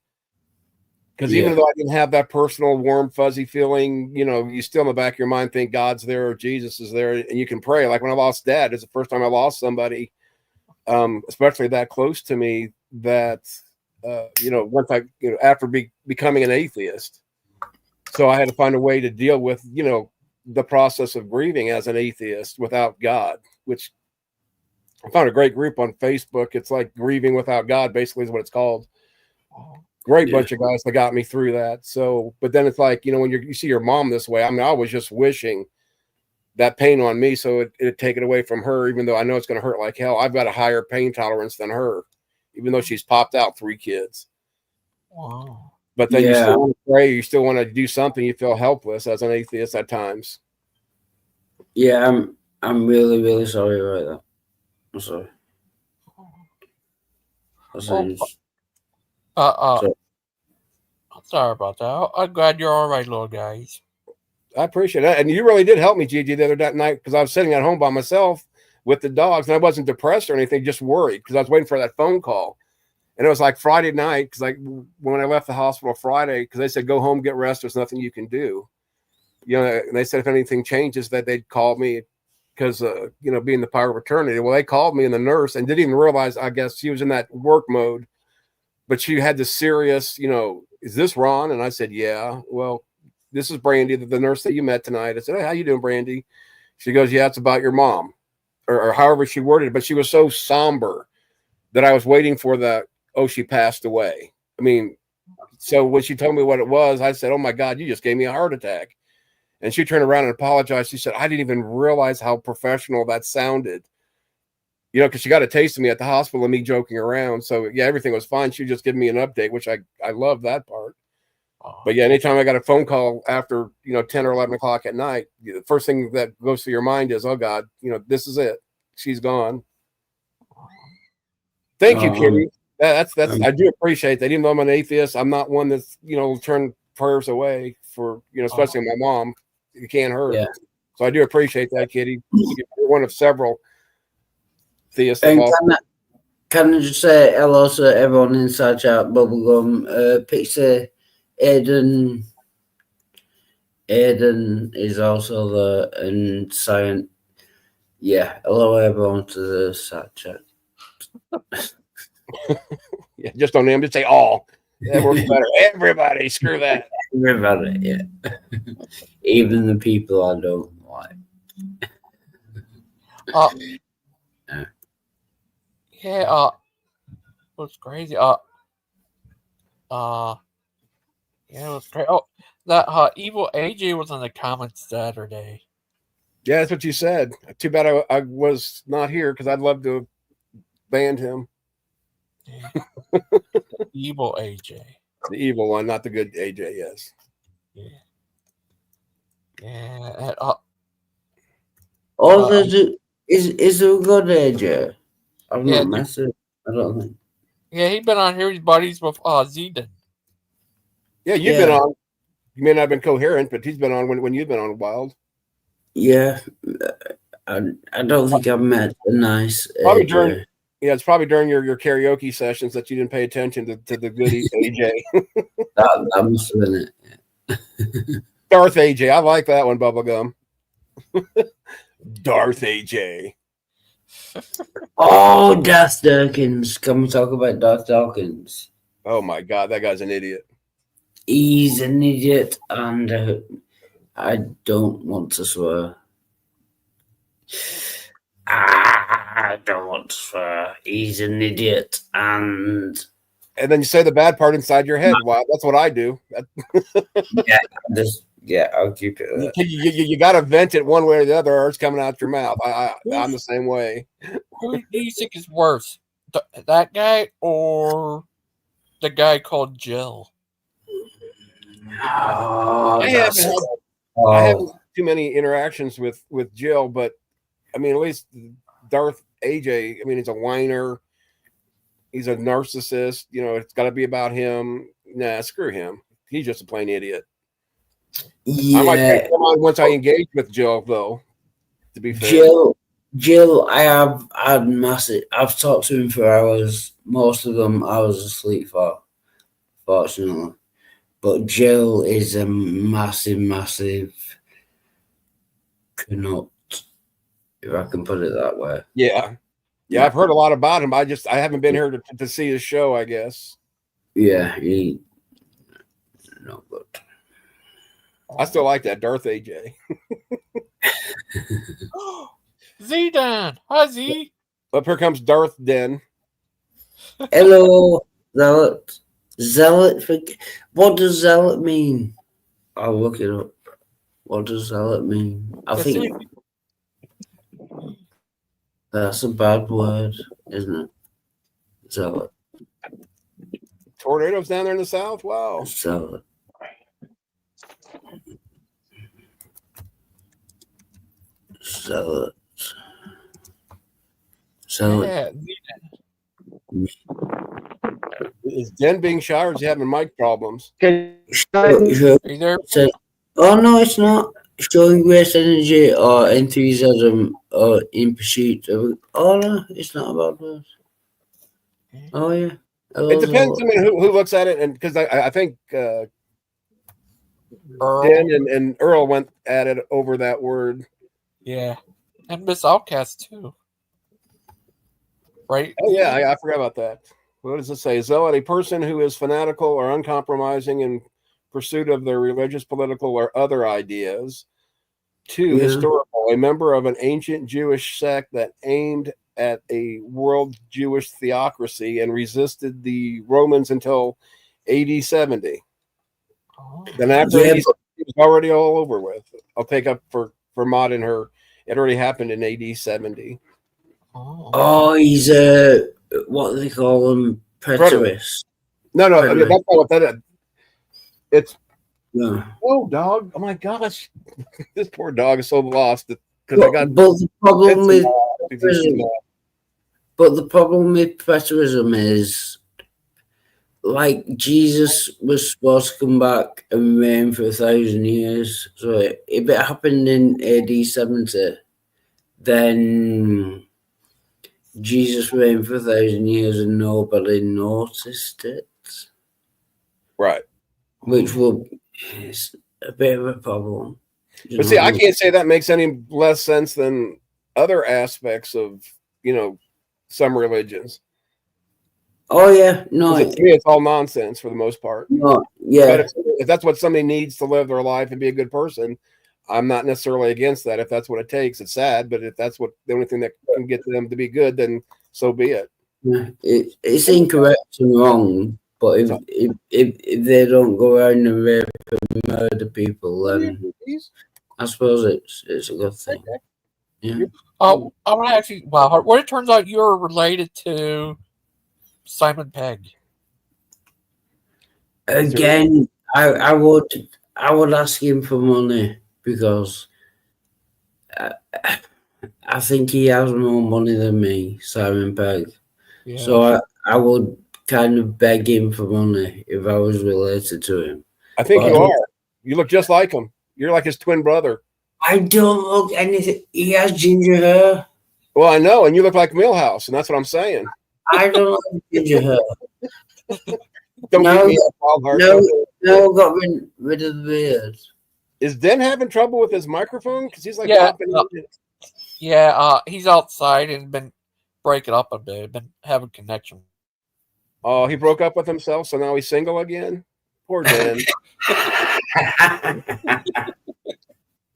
Because even though I didn't have that personal, warm, fuzzy feeling, you still in the back of your mind think God's there or Jesus is there, and you can pray. Like when I lost Dad, it's the first time I lost somebody, especially that close to me. That once I, after becoming an atheist, so I had to find a way to deal with, the process of grieving as an atheist without God, which I found a great group on Facebook. It's like Grieving Without God, basically is what it's called. Great bunch of guys that got me through that. So, but then it's like, when you see your mom this way, I mean, I was just wishing that pain on me so it'd take it away from her, even though I know it's going to hurt like hell. I've got a higher pain tolerance than her, even though she's popped out 3 kids. Wow. But then you still want to pray, you still want to do something, you feel helpless as an atheist at times. Yeah, I'm really, really sorry about that. I'm sorry. I'm sorry about that. I'm glad you're all right, little guys. I appreciate that. And you really did help me, Gigi, the other night because I was sitting at home by myself with the dogs and I wasn't depressed or anything, just worried because I was waiting for that phone call. And it was like Friday night because when I left the hospital Friday, because they said, go home, get rest. There's nothing you can do. And they said if anything changes that they'd call me because, being the power of attorney. Well, they called me and the nurse and didn't even realize, I guess she was in that work mode. But she had this serious, is this Ron? And I said, yeah. Well, this is Brandy, the nurse that you met tonight. I said, hey, how you doing, Brandy? She goes, yeah, it's about your mom. Or however she worded it. But she was so somber that I was waiting for she passed away. I mean, so when she told me what it was, I said, oh, my God, you just gave me a heart attack. And she turned around and apologized. She said, I didn't even realize how professional that sounded. Because she got a taste of me at the hospital and me joking around. So, yeah, everything was fine. She just gave me an update, which I love that part. But, yeah, anytime I got a phone call after, 10 or 11 o'clock at night, the first thing that goes through your mind is, oh, God, this is it. She's gone. Thank you, Kitty. That's I do appreciate that. Even though I'm an atheist, I'm not one that's, turn prayers away for, especially my mom. You can't hurt. Yeah. So I do appreciate that, Kitty. You're one of several theists. And can I just say hello to everyone inside chat, Bubblegum, Pixie, Aiden is also there, and Science. Yeah, hello everyone to the sat chat. Yeah, just don't name, just say all. That works better. Everybody, screw that. Everybody, yeah. Even the people I don't like. Yeah, it was crazy. Yeah, it was great. Oh, that evil AJ was in the comments Saturday. Yeah, that's what you said. Too bad I was not here because I'd love to have banned him. Yeah. Evil AJ. The evil one, not the good AJ, yes. Yeah. Yeah. Is there a good AJ? I've Yeah, not met him. I don't think. Yeah, he's been on here. He's buddies with Zedon. Yeah, you've been on. You may not have been coherent, but he's been on when you've been on Wild. Yeah, I don't think I've met a nice Probably AJ. during, it's probably during your karaoke sessions that you didn't pay attention to the good AJ. that must have been it. Darth AJ, I like that one, Bubblegum. Darth AJ. Oh, Darth Dawkins. Can we talk about Darth Dawkins? Oh my God, that guy's an idiot. He's an idiot, and I don't want to swear. I don't want to swear. He's an idiot, and then you say the bad part inside your head. Wow, that's what I do. I'll keep it. You got to vent it one way or the other, or it's coming out your mouth. I'm the same way. Who do you think is worse, that guy or the guy called Jill? I haven't too many interactions with Jill, but I mean, at least Darth AJ. I mean, he's a whiner. He's a narcissist. You know, it's got to be about him. Nah, screw him. He's just a plain idiot. Yeah. I might come on once I engage with Jill, though. To be fair, Jill, I have had massive. I've talked to him for hours. Most of them I was asleep for, fortunately. But Jill is a massive nut, if I can put it that way. Yeah, I've heard a lot about him. I haven't been here to see his show, I guess. Yeah, he no good. I still like that Darth AJ. Zedon, hi Z. Up here comes Darth Den. Hello, Zealot. What does zealot mean? I'll look it up. What does zealot mean? I think that's a bad word, isn't it? Zealot. Tornadoes down there in the south? Wow. Zealot. Yeah, Is Den being shy or is he having mic problems? Oh no, it's not. Showing great energy or enthusiasm or in pursuit of. Oh no, it's not about those. Oh yeah. It depends on who looks at it, and because I think Den and Earl went at it over that word. Yeah, and Miss Outcast too. Right? Oh yeah, I forgot about that. What does it say? Zealot, a person who is fanatical or uncompromising in pursuit of their religious, political, or other ideas. 2, historical, a member of an ancient Jewish sect that aimed at a world Jewish theocracy and resisted the Romans until AD 70. Then after AD 70, it was already all over with. I'll take up for Maud and her. It already happened in AD 70. Oh, he's a what do they call him? Preterist. No, I mean, that's not what that is. It's oh dog. Oh my gosh. This poor dog is so lost because I got but the problem with preterism is like Jesus was supposed to come back and reign for 1,000 years. So if it happened in AD 70, then Jesus reigned for 1,000 years and nobody noticed it. Right. Which will is a bit of a problem. But see, I can't say that makes any less sense than other aspects of, some religions. Oh yeah, no, To me, it's all nonsense for the most part. no, yeah. But if that's what somebody needs to live their life and be a good person, I'm not necessarily against that. If that's what it takes, it's sad. But if that's what the only thing that can get them to be good, then so be it. Yeah, it's incorrect and wrong, but if they don't go around and rape and murder people, then I suppose it's a good thing. Yeah. Oh, I want to ask you, wow, what it turns out you're related to Simon Pegg. Again, I would ask him for money because I think he has more money than me, Simon Pegg. Yeah. So I would kind of beg him for money if I was related to him. I think you are. You look just like him. You're like his twin brother. I don't look anything. He has ginger hair. Well, I know, and you look like Millhouse, and that's what I'm saying. I don't like ginger hair. Don't No, beat me up, Wildheart. no, got rid of the beard. Is Den having trouble with his microphone? Because he's like, he's outside and been breaking up a bit. Been having connection. Oh, he broke up with himself, so now he's single again. Poor Den.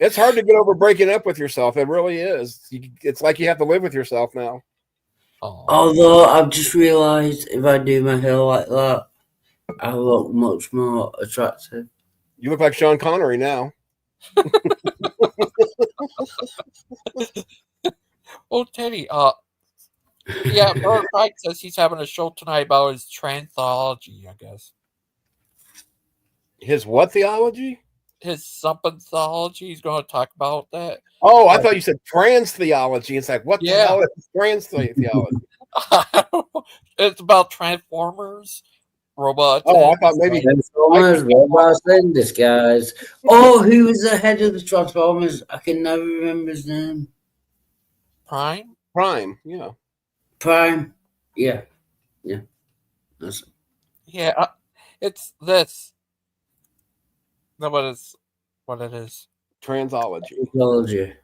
It's hard to get over breaking up with yourself. It really is. It's like you have to live with yourself now. Although I've just realised if I do my hair like that, I look much more attractive. You look like Sean Connery now. Oh, Teddy, Brother Pike says he's having a show tonight about his transology, I guess. His what theology? His something theology. He's going to talk about that. Oh, I thought you said trans theology. It's like, what the hell is trans theology? It's about Transformers, robots. Oh, I thought maybe Transformers, robots in disguise. Oh, who was the head of the Transformers? I can never remember his name. Prime, yeah. Prime, yeah. That's it. Yeah, it's this. No, what it is. Transology. Transology.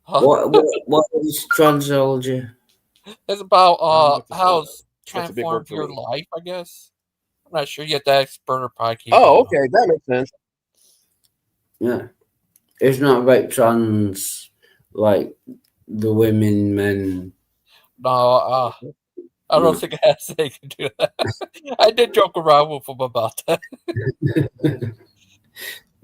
What is transology? It's about how it's transformed your life, I guess. I'm not sure. You have to ask Brother Pike. Oh, okay, that makes sense. Yeah, it's not about trans like the women, men. No, I don't think it has anything to do with that. I did joke around with him about that.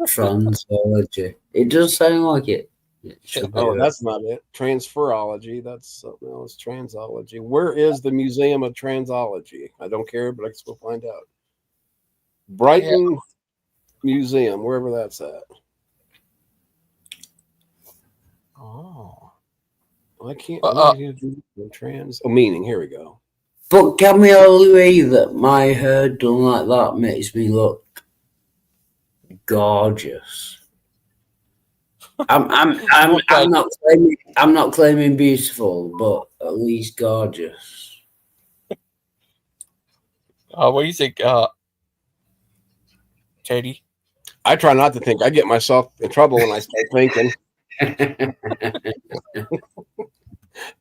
Transology. It does sound like it. That's not it. Transferology. That's something else. Transology. Where is the Museum of Transology? I don't care, but I guess we'll find out. Brighton Museum, wherever that's at. Oh. I can't. Trans. Oh, meaning. Here we go. But can we all agree that my hair done like that makes me look gorgeous? I'm not claiming beautiful, but at least gorgeous. What do you think, Teddy? I try not to think. I get myself in trouble when I start thinking.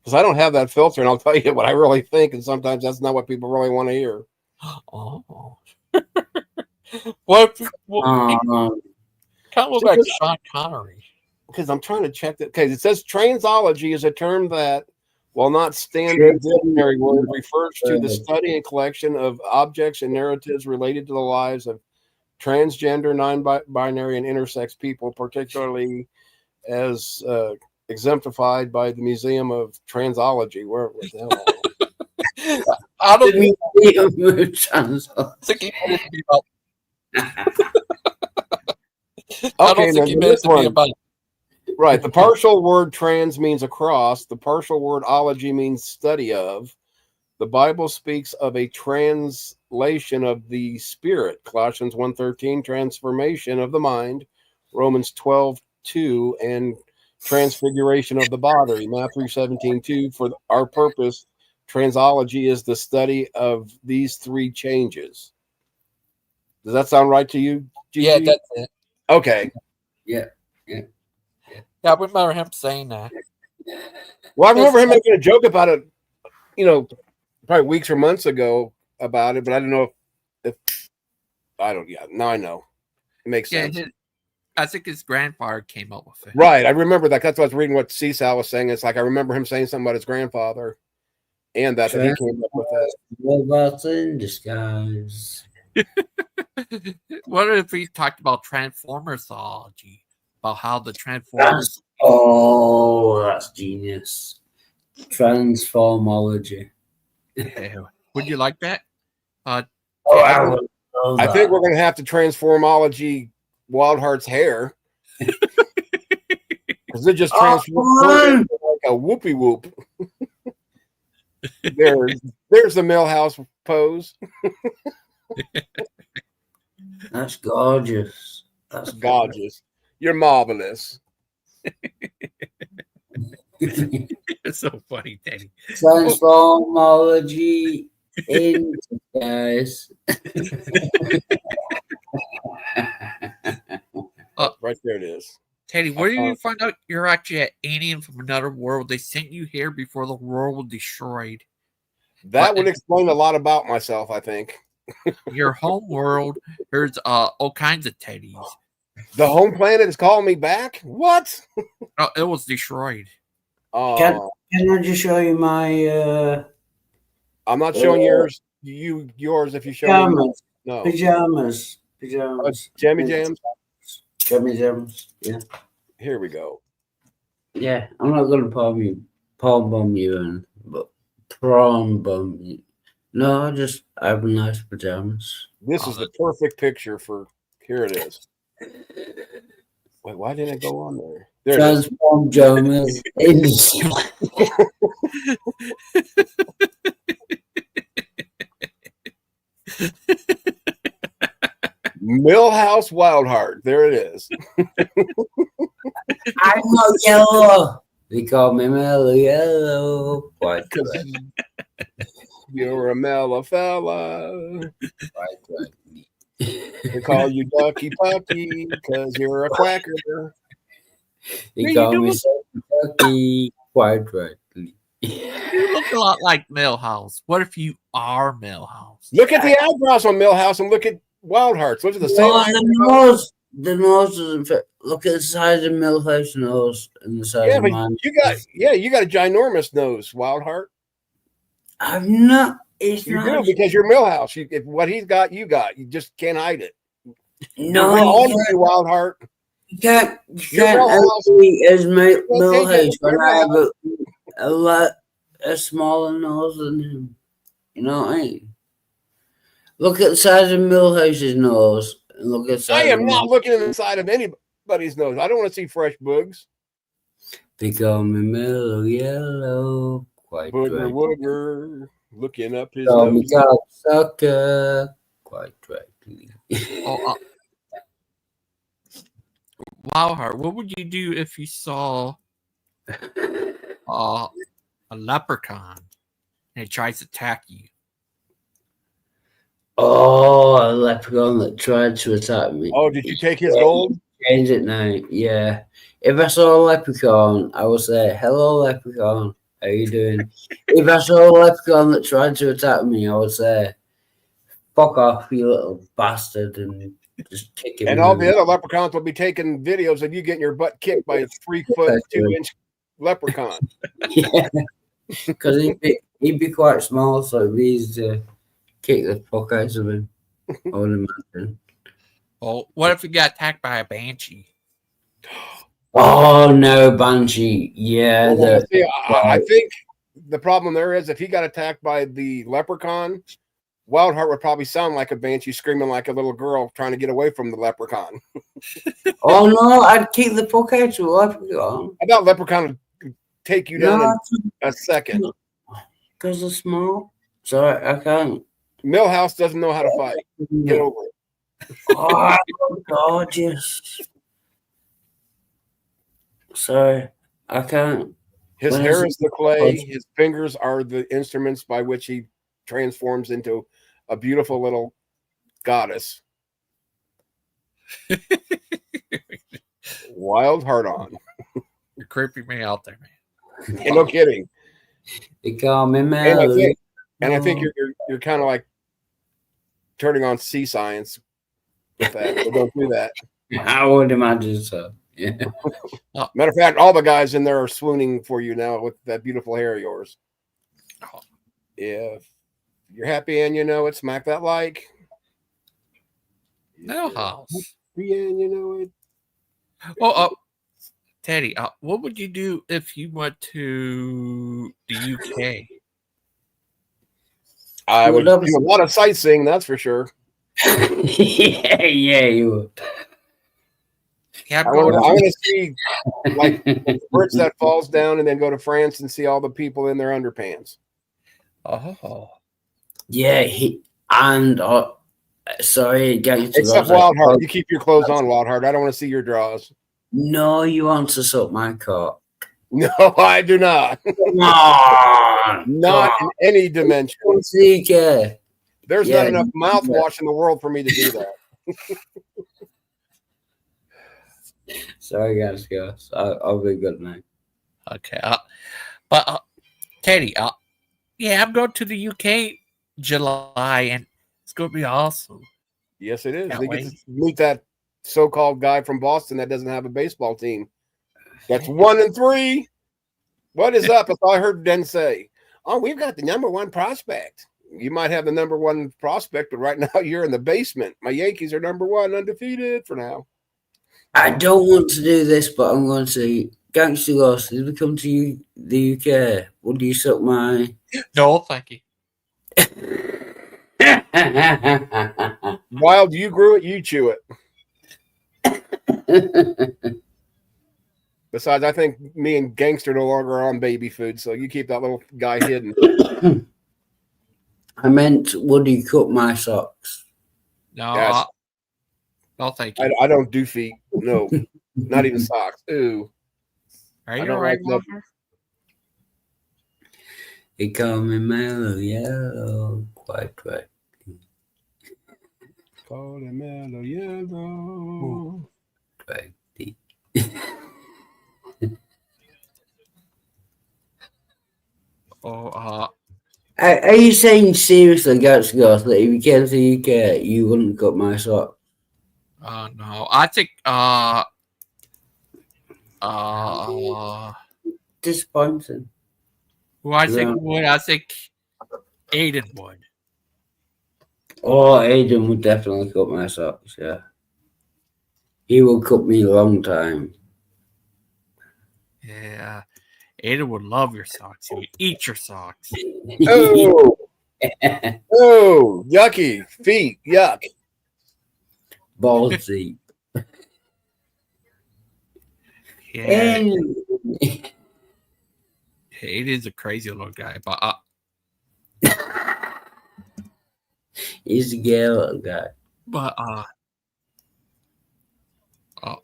Because I don't have that filter, and I'll tell you what I really think, and sometimes that's not what people really want to hear. Oh. What? Kind of look like Sean Connery. Because I'm trying to check that. Okay, it says transology is a term that, while not standard dictionary word, refers to the study and collection of objects and narratives related to the lives of transgender, non-binary, and intersex people, particularly as exemplified by the Museum of Transology. Where was that? I don't think he meant to be about. Right. The partial word trans means across. The partial word ology means study of. The Bible speaks of a translation of the spirit. Colossians 1:13, transformation of the mind. Romans 12:2, and transfiguration of the body. Matthew 17:2. For our purpose, transology is the study of these three changes. Does that sound right to you, Gigi? Yeah, that's it. Okay. Yeah. Yeah, I remember him saying that. Well, I remember him making a joke about it, probably weeks or months ago about it, but I don't know if I don't. Yeah, now I know. It makes sense. I think his grandfather came up with it. Right. I remember that. That's what I was reading what Cecil was saying. It's like I remember him saying something about his grandfather and that he came up with that. Robots in disguise. What if we talked about Transformersology? About how the Transformers. That's genius. Transformology. Would you like that? I think we're going to have to transformology Wildheart's hair. Because it just transformed like a whoopee whoop. There's the Millhouse pose. That's gorgeous. That's gorgeous. You're marvelous. It's so funny, Teddy. Transformology in guys. Right there it is. Teddy, where did you find out you're actually an alien from another world? They sent you here before the world was destroyed. That would explain a lot about myself, I think. Your home world, there's all kinds of Teddies. The home planet is calling me back? What? Oh, it was destroyed. Can I just show you my I'm not showing yours if you show pajamas. me. No. Pajamas. Jammy jams? Jammy jams, yeah. Here we go. Yeah, I'm not gonna palm bomb you but prom bomb you. No, I just have nice pajamas. This is the perfect picture for here it is. Wait, why didn't it go on there? There Transform pajamas. Millhouse Wildheart. There it is. I'm not yellow. They call me Mellow Yellow. Quite You're a mellow fella. They call you Ducky Pucky because you're a quacker. They call me Ducky quite rightly. You look a lot like Millhouse. What if you are Millhouse? Look at the eyebrows on Millhouse and look at Wildhearts. Those are the same. The nose doesn't fit. Look at the size of Millhouse nose and the size of mine. You got a ginormous nose, Wildheart. I'm not. You do because you're Millhouse. If what he's got, you got. You just can't hide it. No, you Wildheart. You can't be as Millhouse when I have a smaller nose than him. You know what I mean? Look at the size of Millhouse's nose. And look at the size I am not looking inside of anybody's nose. I don't want to see fresh boogs. They call me Mellow Yellow. Quite Booger Wooger. Looking up his call nose. Me Sucker. Quite rightly. Wildheart, what would you do if you saw a leprechaun and it tries to attack you? Oh, a leprechaun that tried to attack me. Oh, did you take his gold? Change it now. Yeah. If I saw a leprechaun, I would say, "Hello, leprechaun. How you doing?" If I saw a leprechaun that tried to attack me, I would say, "Fuck off, you little bastard," and just kick him. And all the other leprechauns will be taking videos of you getting your butt kicked by a 3 foot 2 inch leprechaun. Yeah, because he'd be quite small, so it'd be easy to kick the fuck out of him. I would imagine. Well, what if you got attacked by a banshee? Oh no, banshee! Yeah, well, I think the problem there is if he got attacked by the leprechaun, Wildheart would probably sound like a banshee screaming like a little girl trying to get away from the leprechaun. Oh no, I'd kick the fuck out of a leprechaun. I thought leprechaun would take you down in a second. Because they're small. So I can't. Millhouse doesn't know how to fight. Get over it. Oh, gorgeous. Sorry, I can't. His hair is the clay. His fingers are the instruments by which he transforms into a beautiful little goddess. Wild heart on. You're creeping me out there, man. Yeah, no kidding. They call me And Melody. I think you're kind of like turning on sea science with that. So don't do that. I would imagine so. Yeah. Matter of fact, all the guys in there are swooning for you now with that beautiful hair of yours. If you're happy and you know it, smack that like. No house. Yeah, and you know it. Oh, Teddy, what would you do if you went to the UK? I would do a lot of sightseeing, that's for sure. yeah, you would. Yeah, I want to see like the bridge that falls down, and then go to France and see all the people in their underpants. Oh, yeah. Sorry, Gangster. Except Wildheart, you keep your clothes on, Wildheart. I don't want to see your drawers. No, you want to suck my cock? No, I do not. Come on, not in any dimension. CK. There's not enough mouthwash in the world for me to do that. Sorry, guys. I'll be good now. Okay, but Teddy, yeah, I'm going to the UK July, and it's going to be awesome. Yes, it is. Can't They get wait. to meet that so-called guy from Boston that doesn't have a baseball team. That's 1-3. What is up? That's all I heard Den say. Oh, we've got the number one prospect. You might have the number one prospect, but right now you're in the basement. My Yankees are number one, undefeated for now. I don't want to do this, but I'm going to. Gangster Ghost, as we come to the UK, would you suck my... No, thank you. Wild, you grew it, you chew it. Besides, I think me and Gangster no longer are on baby food, so you keep that little guy hidden. I meant, would you cut my socks? No, Yes. no, thank you. I don't do feet. No, not even socks. Ooh. Are I you don't all right, like that. Walker? They call me mellow, yellow, quite right. Call it mellow yellow. Right. Oh, Are you saying seriously, Gangster Ghost, that if you came to the UK, you wouldn't cut my socks? no, I think, Disappointing. who I think Yeah. would, I think Aiden would. Oh, Aiden would definitely cut my socks, yeah. He will cut me a long time. Yeah, Aiden would love your socks. He would eat your socks. Oh, oh, yucky feet, yuck. Balls deep. Yeah, And Aiden's a crazy little guy, but he's a gay little guy. But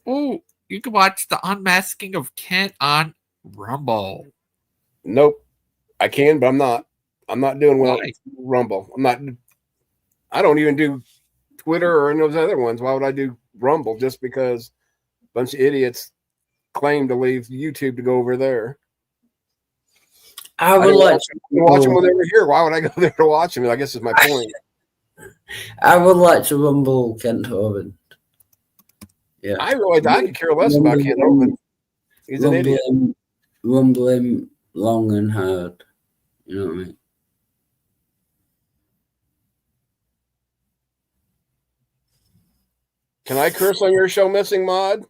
oh, you can watch the unmasking of Kent on Rumble. Nope. I can, but I'm not. I'm not doing well. Why? Rumble. I don't even do Twitter or any of those other ones. Why would I do Rumble? Just because a bunch of idiots claim to leave YouTube to go over there. I would like to watch them when they were here. Why would I go there to watch them? I guess is my point. I would like to rumble Kent Hovind. Yeah. I could care less about Kent Hovind. He's an idiot. Rumble him long and hard. You know what I mean? Can I curse on your show, Missing Mod?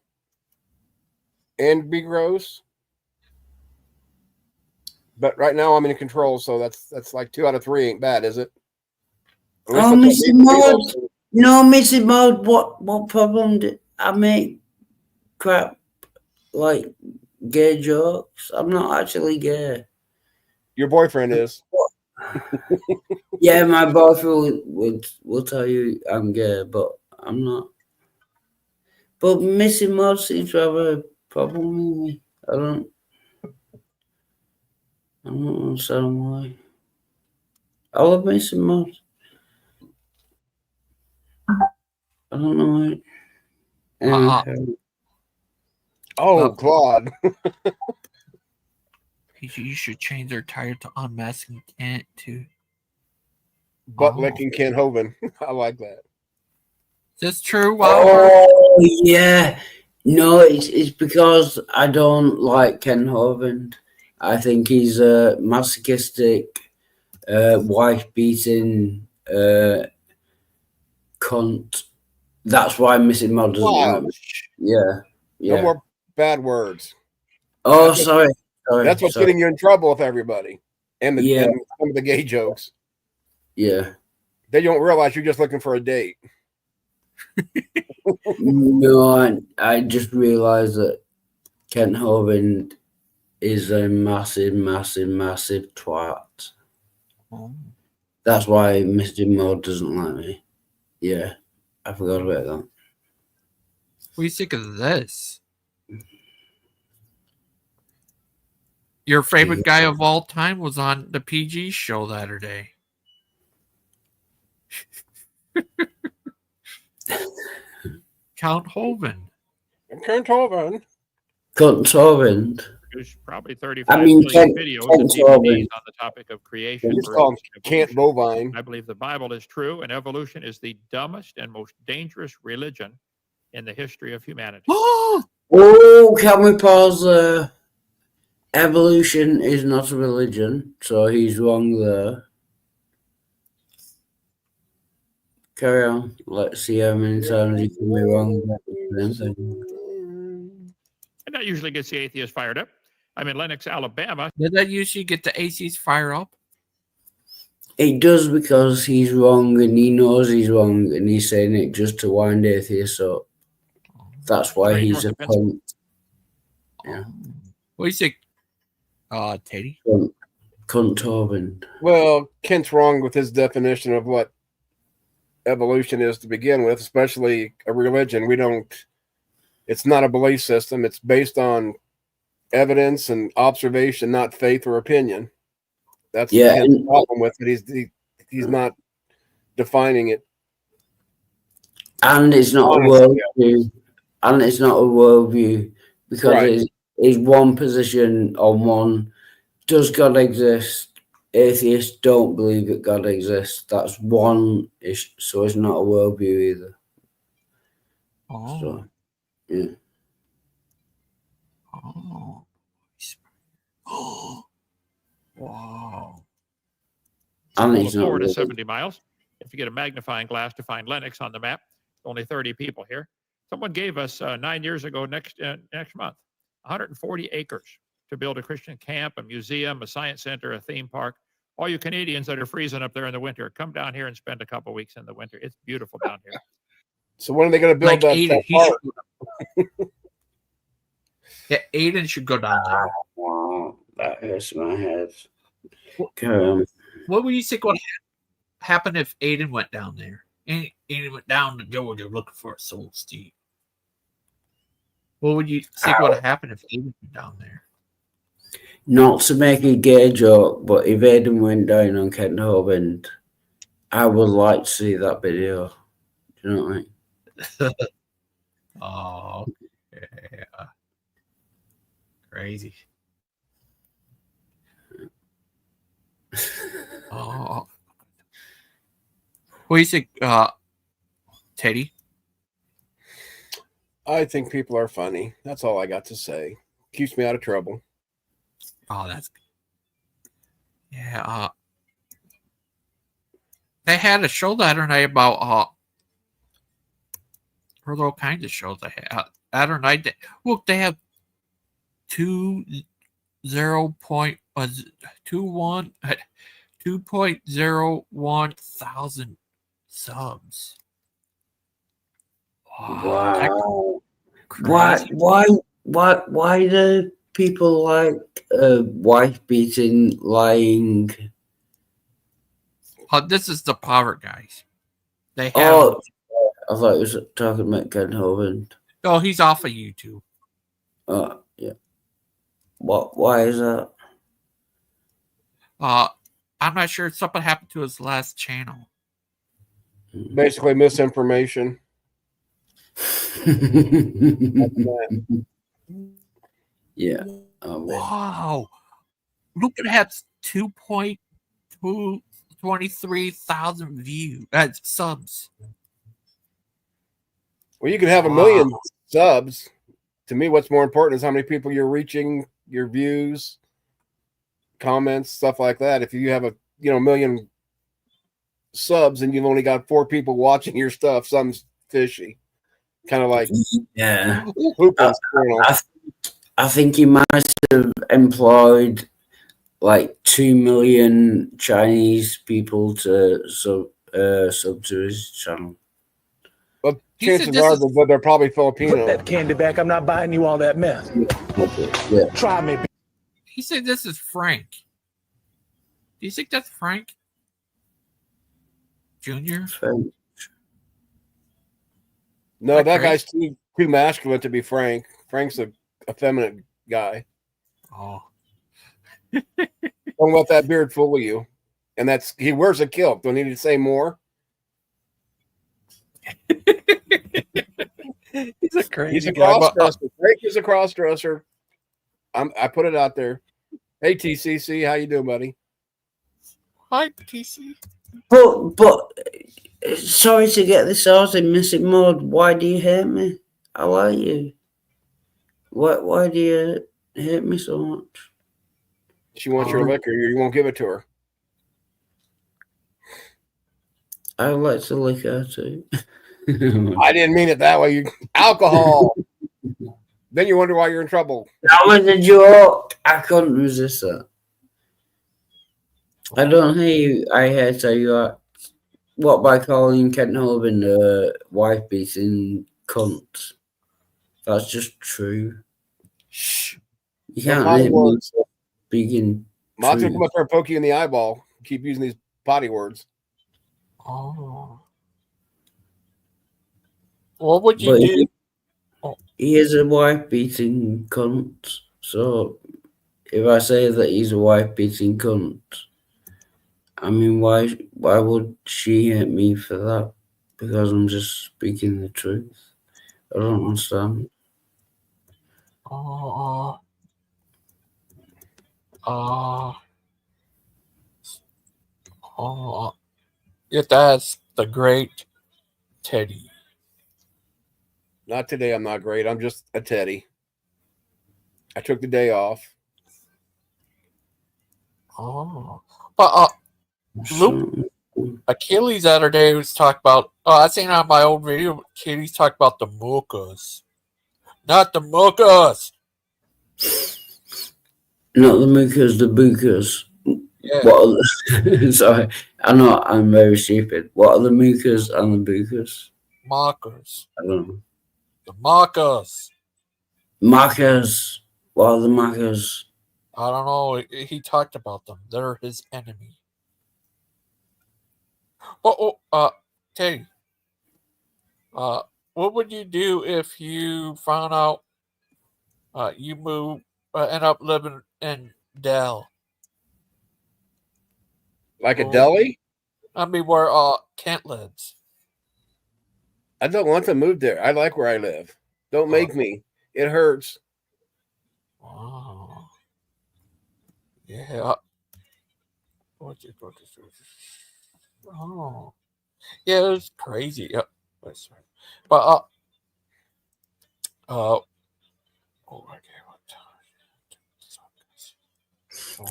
And be gross? But right now I'm in control, so that's like 2 out of 3 ain't bad, is it? Oh, Mr. Mod. No, Mr. Mod, what problem did I make? Crap, like gay jokes. I'm not actually gay. Your boyfriend is. Yeah, my boyfriend will tell you I'm gay, but I'm not. But Mr. Mod seems to have a problem with me. I don't understand why. I love Mr. Mod. I don't know why. Oh, Claude. PG should change their title to Unmasking Kent to Butt licking Ken Hovind. I like that. Is this true, Wilder? Oh yeah. No, it's because I don't like Ken Hovind. I think he's a masochistic, wife-beating cunt. That's why Missing Mod doesn't like me. Yeah. No more bad words. Oh, sorry. That's what's getting you in trouble with everybody. And, and some of the gay jokes. Yeah. They don't realize you're just looking for a date. No, I just realized that Kent Hovind is a massive, massive, massive twat. Oh. That's why Mr. Mod doesn't like me. Yeah, I forgot about that. What do you think of this? Your favorite guy of all time was on the PG show the other day. Count Hovind. Count Hovind. Count Hovind. There's probably 35 million videos and DVDs on the topic of creation. Can't bovine. I believe the Bible is true, and evolution is the dumbest and most dangerous religion in the history of humanity. Oh, can we pause there? Evolution is not a religion, so he's wrong there. Carry on. Let's see how many times you can be wrong about the same thing. And that usually gets the atheists fired up. I'm in Lenox, Alabama. Did that usually get the atheists fired up? It does, because he's wrong and he knows he's wrong and he's saying it just to wind atheists up. That's why he's a cunt. Yeah. What do you think, Teddy? Cunt Hovind. Well, Kent's wrong with his definition of what evolution is to begin with, especially a religion. It's not a belief system. It's based on evidence and observation, not faith or opinion. That's the problem with it. He's not defining it. And it's not a worldview. And it's not a worldview, because it's one position on one. Does God exist? Atheists don't believe that God exists. That's one issue. So it's not a worldview either. Oh. So, yeah. Oh. Wow. And it's not Florida, really. 70 miles. If you get a magnifying glass to find Lenox on the map, only 30 people here. Someone gave us 9 years ago next month 140 acres to build a Christian camp, a museum, a science center, a theme park. All you Canadians that are freezing up there in the winter, come down here and spend a couple weeks in the winter. It's beautiful down here. So when are they going to build that park? Yeah, Aiden should go down there. Wow, that hurts my head. What would you think would happen if Aiden went down there? Aiden went down to Georgia looking for a soul, Steve. What would you think would happen if Aiden went down there? Not to make a gay joke, but if Aiden went down on Kent Hovind, I would like to see that video. Do you know what I mean? Oh, yeah. Crazy. Oh. What do you think, Teddy? I think people are funny. That's all I got to say. Keeps me out of trouble. Oh, that's good. Yeah. They had a show the other night about or all kinds of shows they had. Other night, look, they have 2.01 thousand subs. Wow. Why do people like wife beating, lying? This is the power guys. They have. Oh, I thought it was talking about Ken Hovind. Oh, he's off of YouTube. Yeah. Why is that? I'm not sure. Something happened to his last channel. Basically, misinformation. Yeah. Wow. look at has 2,223,000 views subs. Well, you could have 1 million subs. To me, what's more important is how many people you're reaching, your views, comments, stuff like that. If you have a 1 million subs and you've only got 4 people watching your stuff, something's fishy. Kind of like I think he might have employed like 2 million Chinese people to sub to his channel. Well, chances are that they're probably Filipino. Put that candy back. I'm not buying you all that mess. Yeah. Try me. He said this is Frank. Do you think that's Frank Junior? Frank. No, that guy's too masculine to be Frank. Frank's a effeminate guy. Oh. Don't let that beard fool you. And he wears a kilt. Do I need to say more? He's a crazy He's a guy. cross-dresser. Frank is a cross-dresser. I put it out there. Hey, TCC, how you doing, buddy? Hi, TC. But sorry to get this out in Mystic Mode. Why do you hate me? I like you. Why do you hate me so much? She wants your liquor. You won't give it to her. I like to lick her too. I didn't mean it that way. Alcohol. Then you wonder why you're in trouble. That was a joke. I couldn't resist that. I don't hear you. I hate how you act. What, by calling Kent Hovind a wife-beating cunt? That's just true. Shh. You can't hate me speaking Mom's true. gonna come up there and poke you in the eyeball. Keep using these potty words. Oh. What would you do? He is a wife-beating cunt. So if I say that he's a wife-beating cunt, I mean, why would she hate me for that? Because I'm just speaking the truth. I don't understand. Yeah, that's the great Teddy. Not today. I'm not great. I'm just a Teddy. I took the day off. Oh, but Luke, Achilles the other day was talking about. I seen on my old video. Achilles talked about the mucus, not the mucus. Not the mucus, the bucas. Yeah. What are the, sorry, I know I'm very stupid. What are the mucus and the bucas? Markers. I don't know. The markers. Markers. What are the markers? I don't know. He talked about them. They're his enemy. Teddy. What would you do if you found out you end up living in Dell? Like a deli? I mean, where Kent lives. I don't want to move there. I like where I live. Don't make me. It hurts. Wow. Yeah. Oh. Yeah, it was crazy. Yep. But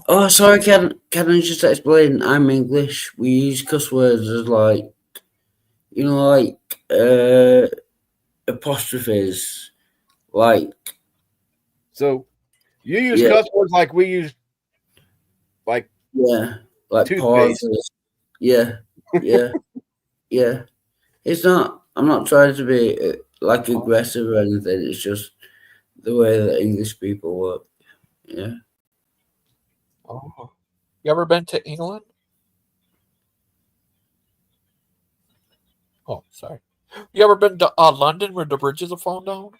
Oh, sorry, can I just explain? I'm English. We use cuss words as like, you know, like apostrophes, like. So, you use cuss words like we use, like like pauses. Yeah. Yeah. It's not. I'm not trying to be like aggressive or anything. It's just the way that English people work. Yeah. Oh. You ever been to England? Oh, sorry. You ever been to London where the bridges are falling down?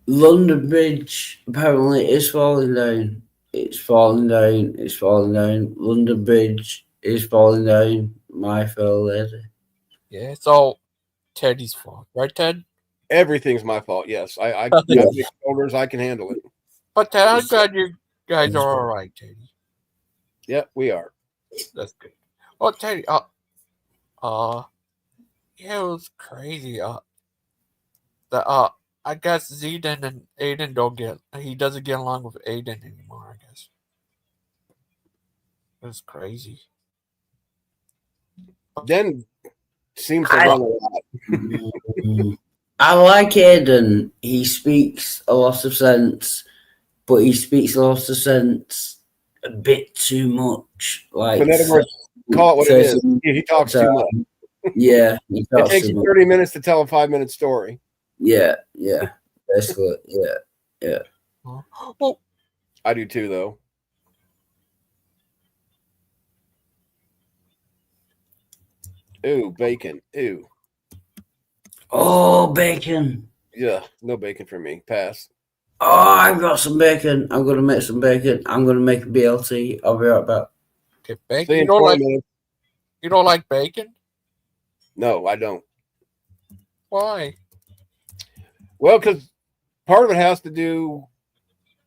London Bridge apparently is falling down. It's falling down. It's falling down. London Bridge is falling down. My fair lady. Yeah, it's all Teddy's fault, right, Ted? Everything's my fault. Yes, I have big shoulders. I can handle it. But Ted, I'm glad guys are all right, Teddy. Yep, we are. That's good. Oh, Teddy. Yeah, it was crazy. I guess Zeden and Aiden don't get. He doesn't get along with Aiden anymore. I guess. It's crazy. Den seems to run a lot. I like Aiden. He speaks a lot of sense, but he speaks a lot of sense a bit too much. Like, in other words, call it what it is. He talks too much. Yeah, he it takes you 30 minutes to tell a 5-minute story. Yeah, basically, yeah. Well, I do too, though. Ooh, bacon. Ooh. Oh, bacon. Yeah, no bacon for me. Pass. Oh, I've got some bacon. I'm going to make some bacon. I'm going to make a BLT. I'll be right back. Okay, bacon. You don't like bacon? No, I don't. Why? Well, because part of it has to do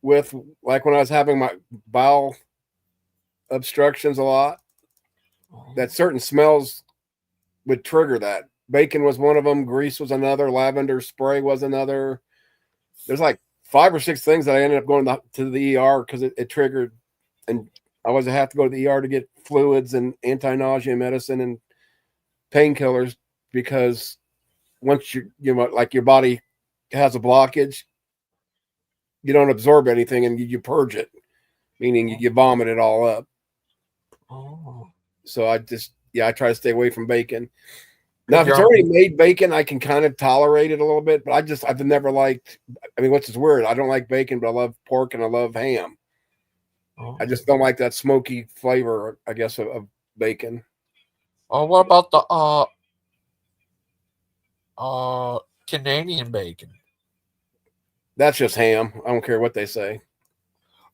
with, like, when I was having my bowel obstructions a lot, that certain smells would trigger that. Bacon was one of them. Grease was another. Lavender spray was another. There's like 5 or 6 things that I ended up going to the ER because it triggered, and I was have to go to the ER to get fluids and anti-nausea medicine and painkillers, because once like your body has a blockage, you don't absorb anything and you purge it, meaning you vomit it all up. So I try to stay away from bacon. Now, if it's already made bacon, I can kind of tolerate it a little bit, but I've never liked, what's this word? I don't like bacon, but I love pork and I love ham. I just don't like that smoky flavor, I guess, of bacon. Oh, what about the Canadian bacon? That's just ham. I don't care what they say.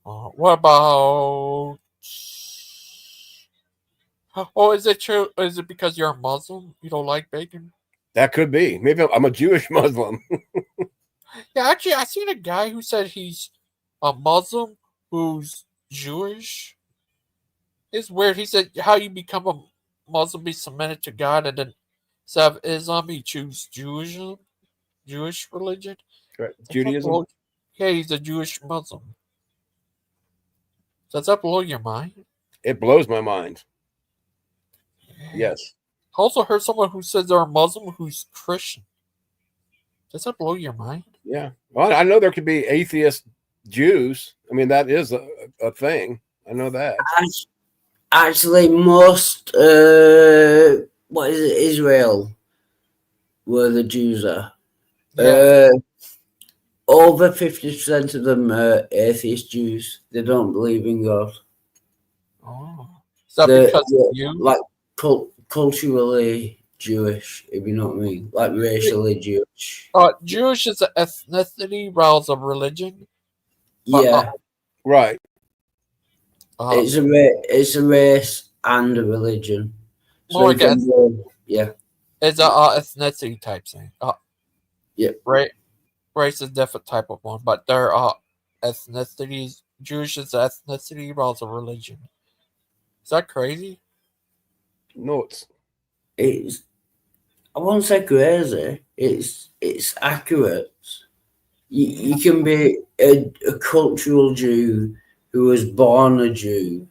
What about? Oh, is it true? Is it because you're a Muslim? You don't like bacon? That could be. Maybe I'm a Jewish Muslim. Yeah, actually, I seen a guy who said he's a Muslim who's Jewish. It's weird. He said how you become a Muslim, be submitted to God, and then instead of Islam, you choose Jewish religion. Right. Judaism? Yeah, he's a Jewish Muslim. Does that blow your mind? It blows my mind. Yes. I also heard someone who says they're a Muslim who's Christian. Does that blow your mind? Yeah. Well, I know there could be atheist Jews. That is a thing. I know that. Actually, most, what is it, Israel, where the Jews are. Yeah. Over 50% of them are atheist Jews. They don't believe in God. Oh. Is that because of you? Like, culturally Jewish, if you know what I mean. Like, racially Jewish. Jewish is an ethnicity rather than religion. Yeah. Right. It's a race and a religion. So yeah. It's an ethnicity type thing. Yeah. Right. Race is a different type of one, but there are ethnicities. Jewish is an ethnicity rather than religion. Is that crazy? No, it's. I won't say crazy. It's accurate. You can be a cultural Jew who was born a Jew,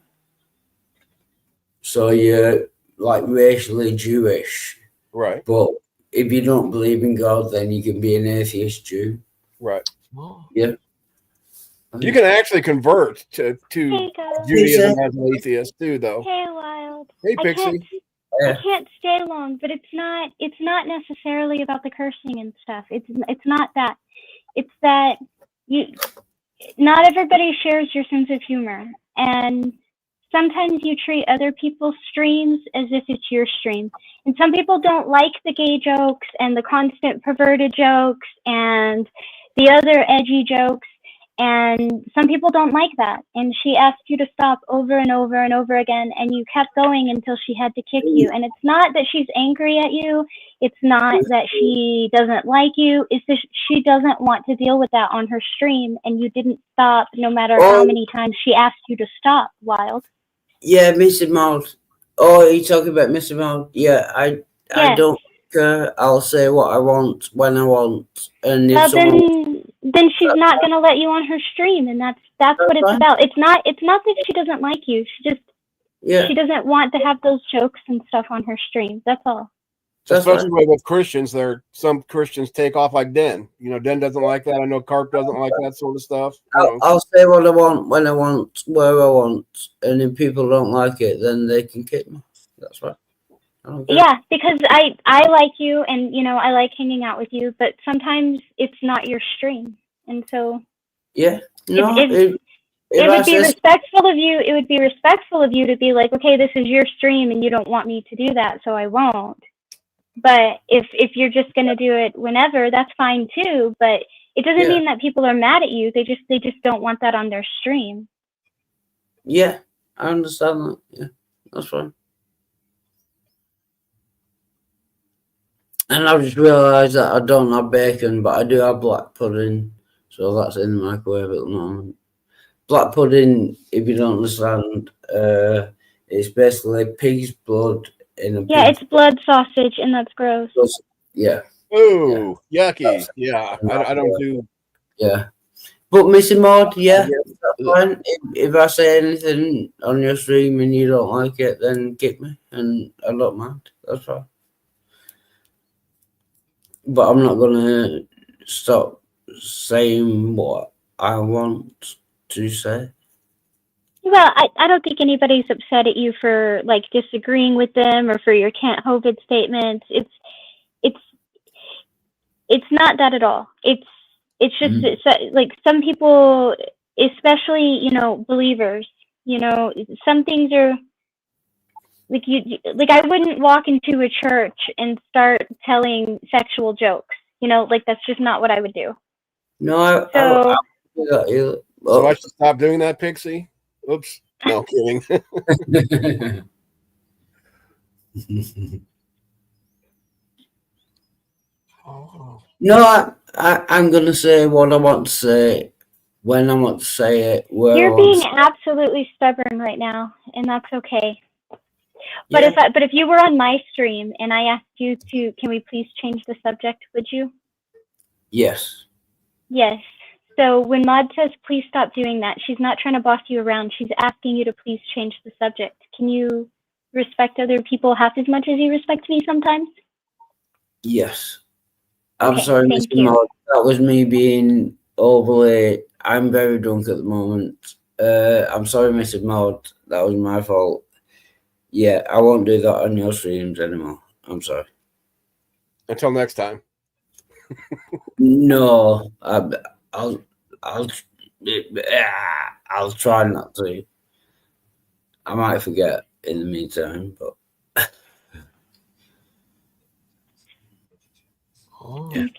so you're like racially Jewish, right? But if you don't believe in God, then you can be an atheist Jew, right? Yeah. You can actually convert to Judaism as an atheist too, though. Hey, Wild. Hey, Pixie. I can't stay long, but it's not necessarily about the cursing and stuff. It's not that. It's that not everybody shares your sense of humor, and sometimes you treat other people's streams as if it's your stream. And some people don't like the gay jokes and the constant perverted jokes and the other edgy jokes. And some people don't like that. And she asked you to stop over and over and over again, and you kept going until she had to kick you. And it's not that she's angry at you. It's not that she doesn't like you. It's that she doesn't want to deal with that on her stream, and you didn't stop no matter how many times she asked you to stop, Wild. Yeah, Mr. Maud. Oh, are you talking about Mr. Maud? Yeah, I don't care. I'll say what I want when I want. And if then she's not going to let you on her stream, and that's what it's about. It's not that she doesn't like you. She doesn't want to have those jokes and stuff on her stream. That's all. Especially with Christians, some Christians take off like Den. Den doesn't like that. I know Carp doesn't like that sort of stuff. I'll say what I want when I want, where I want, and if people don't like it, then they can kick me. That's right. Yeah, because I like you, and I like hanging out with you, but sometimes it's not your stream, and so it would be respectful of you. It would be respectful of you to be like, okay, this is your stream, and you don't want me to do that, so I won't. But if you're just gonna do it whenever, that's fine too. But it doesn't mean that people are mad at you. They just don't want that on their stream. Yeah, I understand that. Yeah, that's fine. And I've just realised that I don't have bacon, but I do have black pudding. So that's in the microwave at the moment. Black pudding, if you don't understand, it's basically pig's blood in a it's blood sausage, and that's gross. Yeah. Ooh, yucky. Yeah, I don't do. Yeah. But Mr. Maud, that's fine. If I say anything on your stream and you don't like it, then kick me, and I don't mind. That's fine. But I'm not gonna stop saying what I want to say. Well, I don't think anybody's upset at you for disagreeing with them or for your can't COVID statements. It's not that at all. It's just some people, especially believers. Some things are I wouldn't walk into a church and start telling sexual jokes. That's just not what I would do. No, I do that either. So I should stop doing that, Pixie? Oops. No, kidding. No, I'm going to say what I want to say when I want to say it. You're being absolutely stubborn right now, and that's okay. But if you were on my stream and I asked you to, can we please change the subject, would you? Yes. Yes. So when Maud says, please stop doing that, she's not trying to boss you around. She's asking you to please change the subject. Can you respect other people half as much as you respect me sometimes? Yes. I'm sorry, Mr. Maud. That was me being overly... I'm very drunk at the moment. I'm sorry, Mr. Maud. That was my fault. Yeah, I won't do that on your streams anymore. I'm sorry. Until next time. No, I'll try not to. I might forget in the meantime, but okay.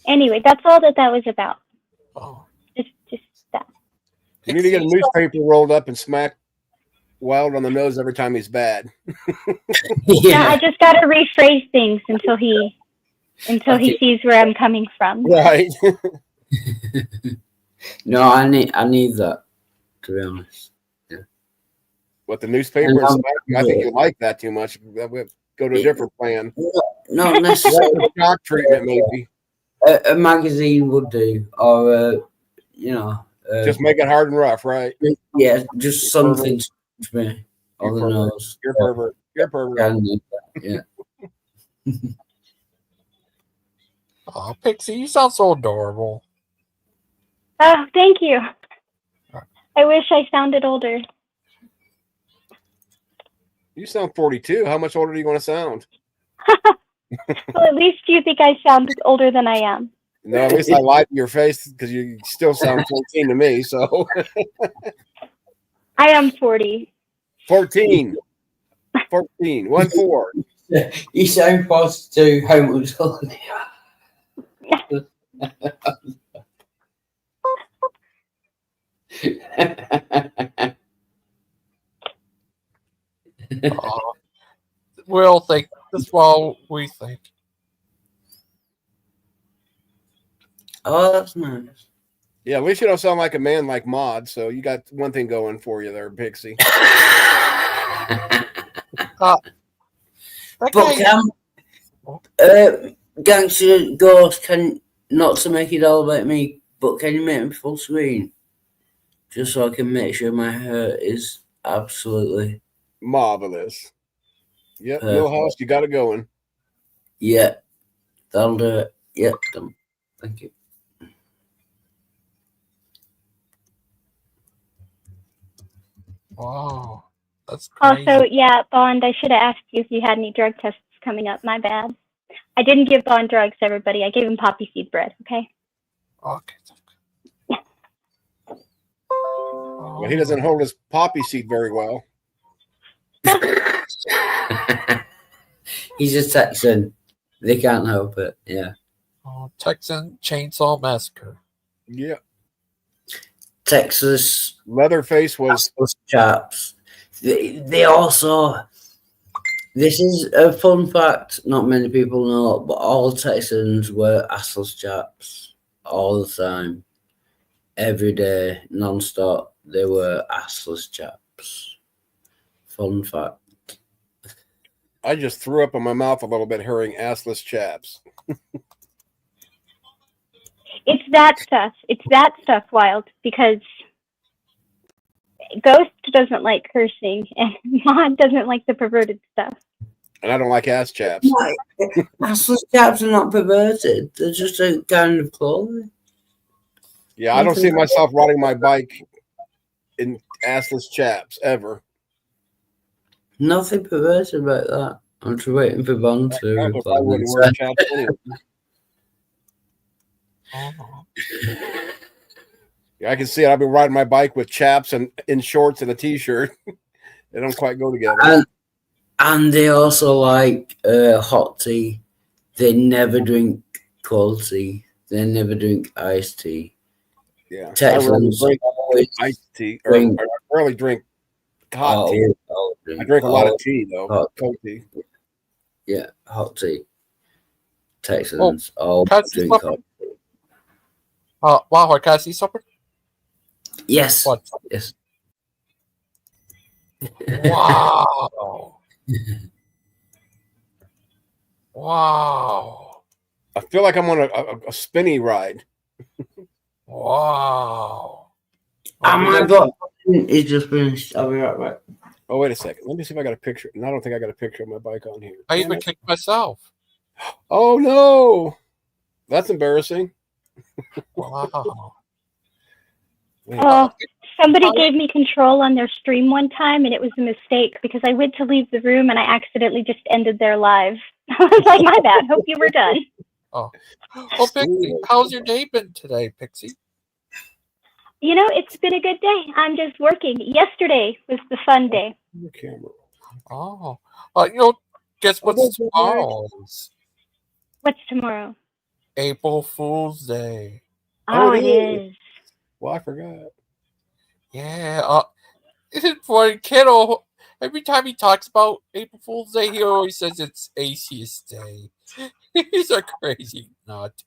Anyway, that's all that was about. Just that. You need to get a newspaper rolled up and smack Wild on the nose every time he's bad. Yeah, I just got to rephrase things until he sees where I'm coming from. Right. No, I need that, to be honest. Yeah. What, the newspaper? I think you like that too much. That would go to a different plan. Not necessarily. Shock treatment, maybe. A magazine would do, or just make it hard and rough, right? Yeah, just something to me on the nose. You're pervert. You're pervert. Yeah. Oh, Pixie, you sound so adorable. Oh, thank you. I wish I sounded older. You sound 42. How much older do you want to sound? Well, at least you think I sound older than I am. No, at least I lied to your face because you still sound 14 to me. So I am 40. 14. 14. 1-4. You sound 42. How much older? We'll think. That's what we think. Oh, that's nice. Yeah, at least you don't sound like a man like Maud, so you got one thing going for you there, Pixie. But Gangster Ghost, can not to make it all about me, but can you make me full screen? Just so I can make sure my hair is absolutely marvelous. Yep, perfect. Millhouse, you got it going. Yeah, that'll do it. Yep, done. Thank you. Wow, that's crazy. Also, yeah, Bond, I should have asked you if you had any drug tests coming up. My bad. I didn't give Bond drugs, everybody. I gave him poppy seed bread, okay? Okay. Well, he doesn't hold his poppy seed very well. He's a Texan. They can't help it. Yeah. Oh, Texan Chainsaw Massacre. Yeah. Texas Leatherface was chaps. They also. This is a fun fact. Not many people know, but all Texans were assless chaps all the time, every day, non-stop. They were assless chaps. Fun fact. I just threw up in my mouth a little bit hearing assless chaps. It's that stuff. It's that stuff, Wild, because Ghost doesn't like cursing, and Maud doesn't like the perverted stuff. And I don't like ass chaps. Assless chaps are not perverted. They're just a kind of clothing. Yeah, I don't see myself riding my bike in assless chaps ever. Nothing perverted about that. I'm just waiting for Bond to reply. I wouldn't wear chaps anyway. Yeah, I can see it. I've been riding my bike with chaps and in shorts and a t-shirt. They don't quite go together. And they also like hot tea. They never drink cold tea. They never drink iced tea. Yeah, Texans I rarely drink iced tea, or I rarely drink hot tea. I drink a lot of tea though, cold tea. Yeah, hot tea. Texans all drink hot tea. Wow, can I see something? Yes. What? Yes. Wow. Wow. I feel like I'm on a spinny ride. Wow. My button is just finished. I'll be right back. Oh, wait a second. Let me see if I got a picture. And I don't think I got a picture of my bike on here. I even kicked myself. Oh, no. That's embarrassing. Wow. Oh, somebody gave me control on their stream one time, and it was a mistake because I went to leave the room and I accidentally just ended their live. I was like, my bad. Hope you were done. Oh, well, Pixie, how's your day been today, Pixie? You know, it's been a good day. I'm just working. Yesterday was the fun day. Your camera. Oh, guess what's tomorrow? What's tomorrow? April Fool's Day. Oh, it is. Well, I forgot. Yeah. For a kiddo, every time he talks about April Fool's Day, he always says it's Atheist Day. He's a crazy nut.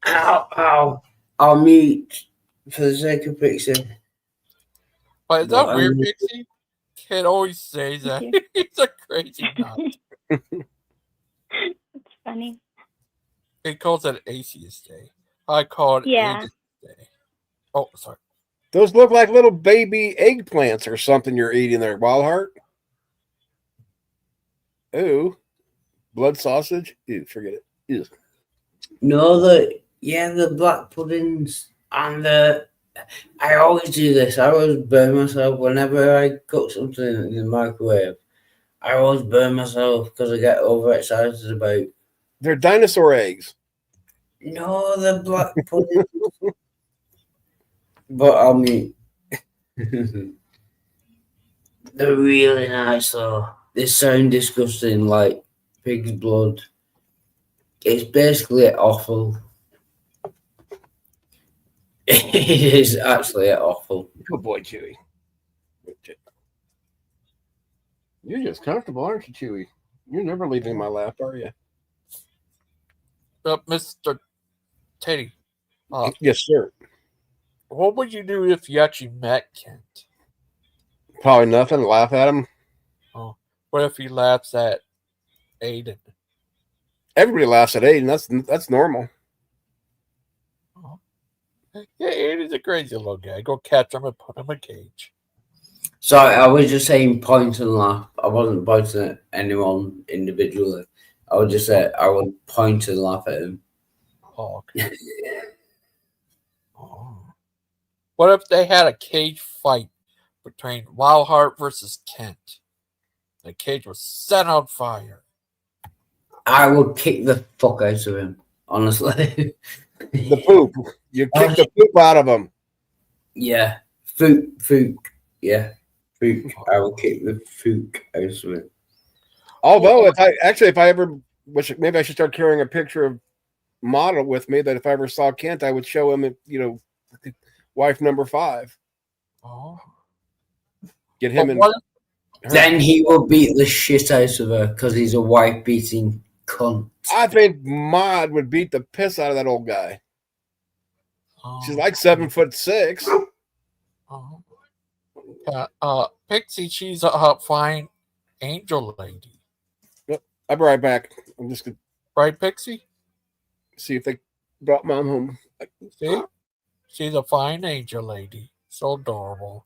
Ow. I'll mute for the sake of Pixie. But is that weird, Pixie? Kid always says that. He's a crazy nut. It's funny. He calls it Atheist Day. I call it Atheist Day. Oh, sorry. Those look like little baby eggplants or something you're eating there, Wildheart. Ooh. Blood sausage? Ew, forget it. Ew. No, the black puddings and I always do this. I always burn myself whenever I cook something in the microwave. I always burn myself because I get overexcited about. They're dinosaur eggs. No, the black puddings. But I mean, they're really nice though. They sound disgusting, like pig's blood. It's basically awful. It is actually awful. Good boy, Chewy. You're just comfortable, aren't you, Chewy? You're never leaving my lap, are you? Mr. Teddy, Yes, sir. what would you do if you actually met Kent? Probably nothing. Laugh at him. Oh, what if he laughs at Aiden? Everybody laughs at Aiden. That's normal. Oh. Yeah, Aiden's a crazy little guy. Go catch him and put him in a cage. Sorry, I was just saying point and laugh. I wasn't pointing at anyone individually. I would just say I would point and laugh at him. Oh, okay. Oh. What if they had a cage fight between Wildheart versus Kent? The cage was set on fire. I would kick the fuck out of him, honestly. The poop. You kick the poop out of him. Yeah. Fook. Yeah. Fook. I will kick the fook out of him. Although, if I ever, which maybe I should start carrying a picture of model with me, that if I ever saw Kent, I would show him, wife number 5. Oh. Get him in. Then he will beat the shit out of her because he's a wife beating cunt. I think Maud would beat the piss out of that old guy. Oh. She's like 7'6". Oh. Pixie, she's a fine angel lady. Yep. I'll be right back. I'm just gonna right, Pixie. See if they brought Mom home. See, she's a fine angel lady. So adorable.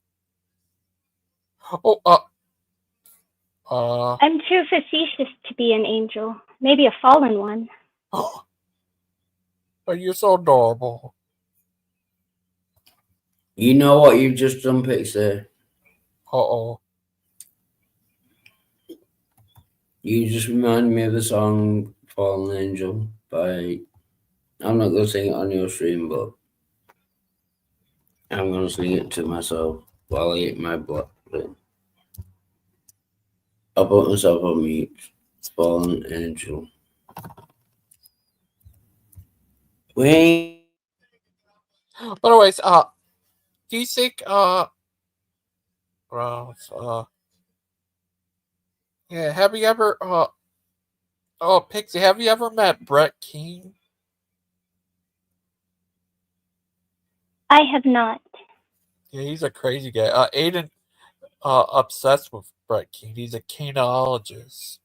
I'm too facetious to be an angel. Maybe a fallen one. But you're so adorable. You know what you've just done, Pixie? Uh-oh. You just reminded me of the song Fallen Angel by... I'm not going to sing it on your stream, but I'm going to sing it to myself while I eat my blood. I'll put myself on mute. Fallen Angel. Wait. But anyways, do you think, yeah, have you ever, Pixie, have you ever met Brett Keane? I have not. Yeah, he's a crazy guy. Aiden, obsessed with Brett Keane. He's a canologist.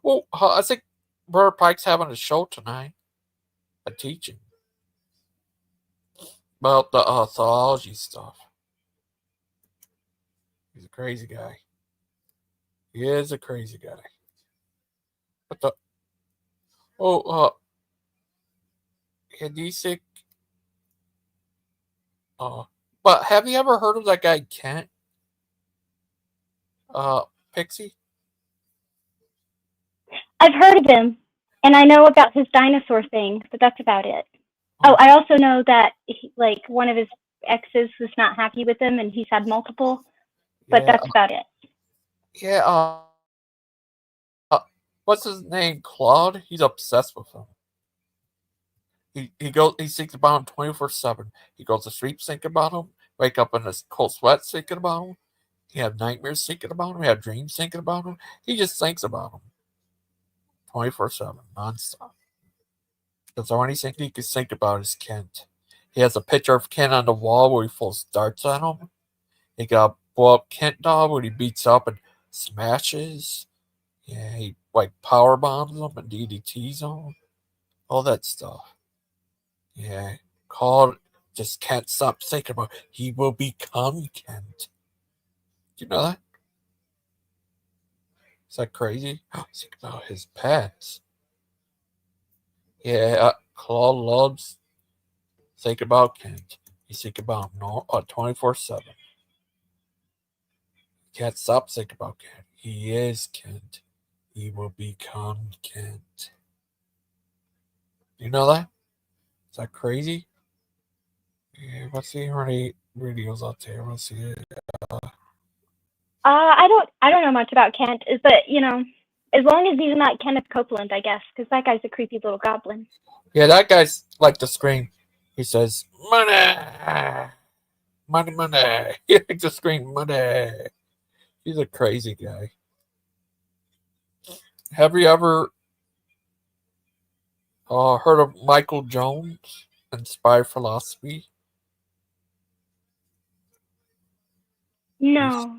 Oh, I think Brother Pike's having a show tonight. A teaching. About the theology stuff. He's a crazy guy. He is a crazy guy. But do you think, but have you ever heard of that guy Kent? Pixie? I've heard of him, and I know about his dinosaur thing, but that's about it. Oh, I also know that one of his exes was not happy with him, and he's had multiple, but that's about it. Yeah, what's his name? Claude? He's obsessed with him. He thinks about him 24/7. He goes to sleep thinking about him, wake up in his cold sweat thinking about him. He have nightmares thinking about him. He have dreams thinking about him. He just thinks about him 24/7, nonstop. Because the only thing he can think about is Kent. He has a picture of Kent on the wall where he throws darts at him. He got a blow up Kent doll where he beats up and smashes. Yeah, he power bombs them and DDTs them. All that stuff. Yeah, Claude just can't stop thinking about it. He will become Kent. Do you know that? Is that crazy? Think about his pets. Yeah, Claude loves think about Kent. He's thinking about him 24/7. Can't stop thinking about Kent. He is Kent. He will become Kent. Do you know that? Is that crazy? Yeah, let's see how many videos out there. Let's see. I don't know much about Kent, but as long as he's not Kenneth Copeland, I guess, because that guy's a creepy little goblin. Yeah, that guy's like to scream. He says, money, money, money. He just scream money. He's a crazy guy. Have you ever heard of Michael Jones and spy philosophy? No.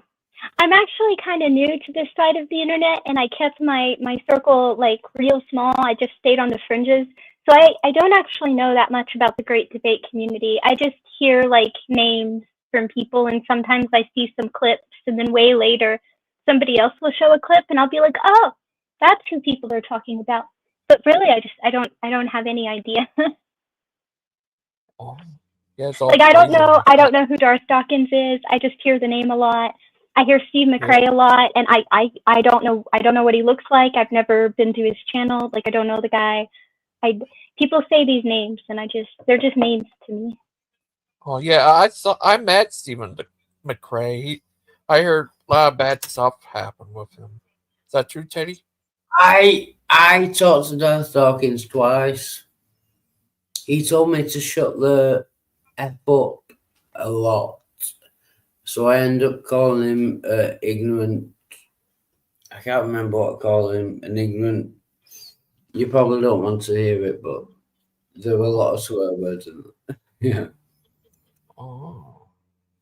I'm actually kind of new to this side of the internet, and I kept my circle like real small. I just stayed on the fringes. So I don't actually know that much about the great debate community. I just hear like names from people, and sometimes I see some clips, and then way later somebody else will show a clip, and I'll be like, oh, that's who people are talking about. But really, I don't have any idea. Oh, yeah, it's all Like crazy. I don't know who Darth Dawkins is. I just hear the name a lot. I hear Steve McRae a lot, and I don't know what he looks like. I've never been to his channel. Like, I don't know the guy. People say these names, and they're just names to me. Oh yeah, I met Stephen McRae. I heard a lot of bad stuff happen with him. Is that true, Teddy? I talked to Darth Dawkins twice. He told me to shut the F up a lot. So I end up calling him ignorant. I can't remember what I called him. An ignorant. You probably don't want to hear it, but there were a lot of swear words in it. Yeah. Oh.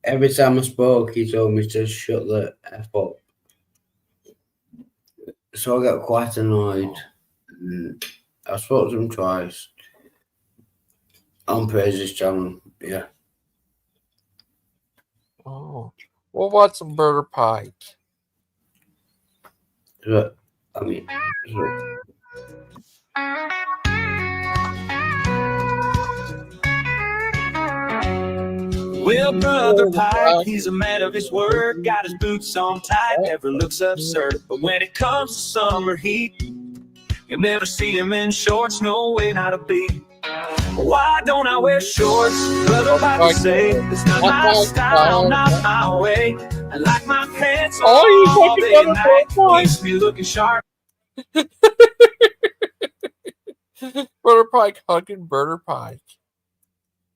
Every time I spoke, he told me to shut the F up. So I got quite annoyed. And I spoke to him twice on Praise's channel. Yeah. Oh. What about some Brother Pike? But, I mean, Well, Brother Pike, he's a man of his word. Got his boots on tight, never looks absurd. But when it comes to summer heat, you'll never see him in shorts, no way, not a beat. Why don't I wear shorts? Brother Pike say, it's not my style, not my way. I like my pants all day and night. Keeps me looking sharp. Brother Pike hugging Brother Pike.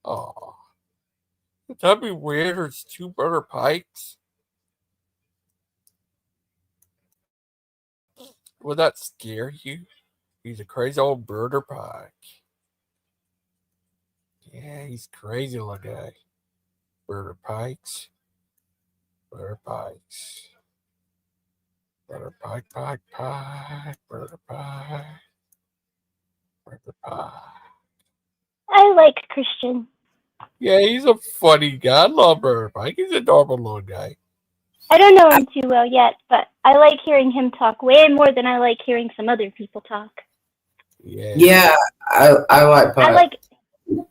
Oh. That'd be weird. There's two Brother Pikes. Would that scare you? He's a crazy old Brother Pike. Yeah, he's crazy little guy. Brother Pikes. Brother Pikes. Brother Pike, Pike, Pike. Brother Pike. Brother Pike. I like Christian. Yeah, he's a funny guy. I love Brother Pike. He's a normal little guy. I don't know him too well yet, but I like hearing him talk way more than I like hearing some other people talk. Yeah, I like Pike.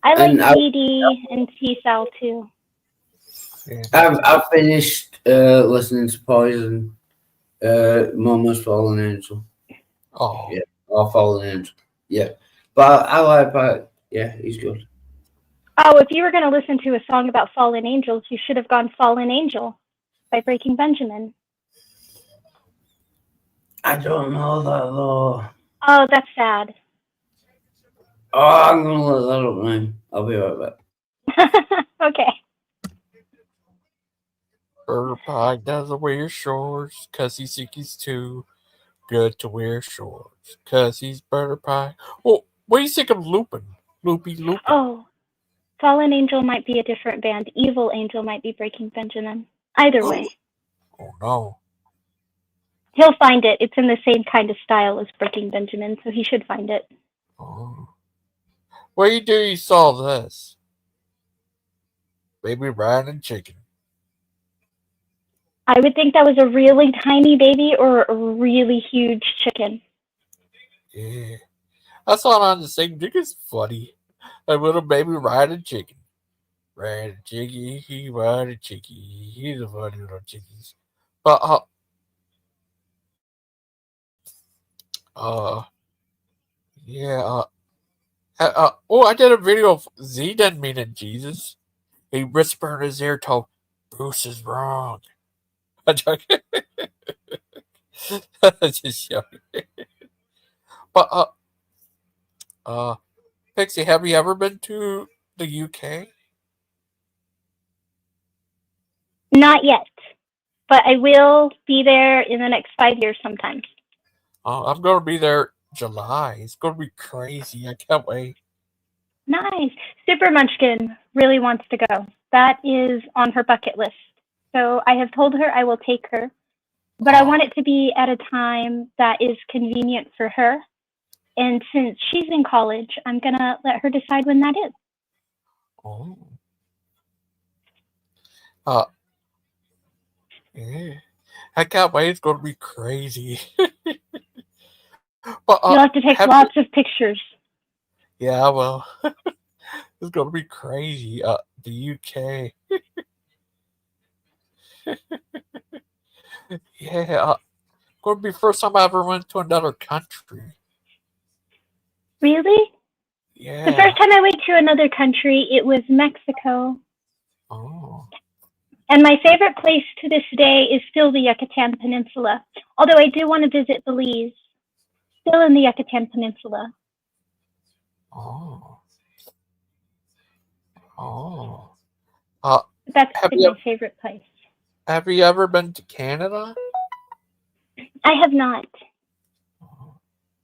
I like DD and T-Sal too. I've finished listening to Poison, Mama's Fallen Angel. Oh. Yeah, or Fallen Angel. Yeah. But I like Pike. Yeah, he's good. Oh, if you were going to listen to a song about fallen angels, you should have gone Fallen Angel by Breaking Benjamin. I don't know that though. Oh, that's sad. Oh, I'm going to look that up now. I'll be right back. Okay. Brother Pike doesn't wear shorts because he thinks he's too good to wear shorts because he's Brother Pike. Well, what do you think of Lupin? Lupin. Oh, Fallen Angel might be a different band. Evil Angel might be Breaking Benjamin. Either way. Oh, no. He'll find it. It's in the same kind of style as Breaking Benjamin, so he should find it. Oh. What do you saw this? Baby Ryan and Chicken. I would think that was a really tiny baby or a really huge chicken. Yeah. I saw it on the same thing. It's funny. A little baby Ryan and Chicken. Ryan and Chicky, Ryan and Chicky. He's a funny little chickies. But, yeah, I did a video of Z didn't mean it, Jesus. He whispered in his ear, told Bruce is wrong. I'm joking. Just joking. But, Pixie, have you ever been to the UK? Not yet, but I will be there in the next 5 years sometime. I'm going to be there July. It's going to be crazy. I can't wait. Nice. Super Munchkin really wants to go. That is on her bucket list. So I have told her I will take her, but I want it to be at a time that is convenient for her. And since she's in college, I'm going to let her decide when that is. Oh. Yeah. I can't wait. It's going to be crazy. But, You'll have to take lots of pictures. Yeah, well, it's going to be crazy. The UK. Yeah. Going to be the first time I ever went to another country. Really? Yeah. The first time I went to another country, it was Mexico. Oh. And my favorite place to this day is still the Yucatan Peninsula. Although I do want to visit Belize. Still in the Yucatan Peninsula. Oh. Oh. That's been my favorite place. Have you ever been to Canada? I have not.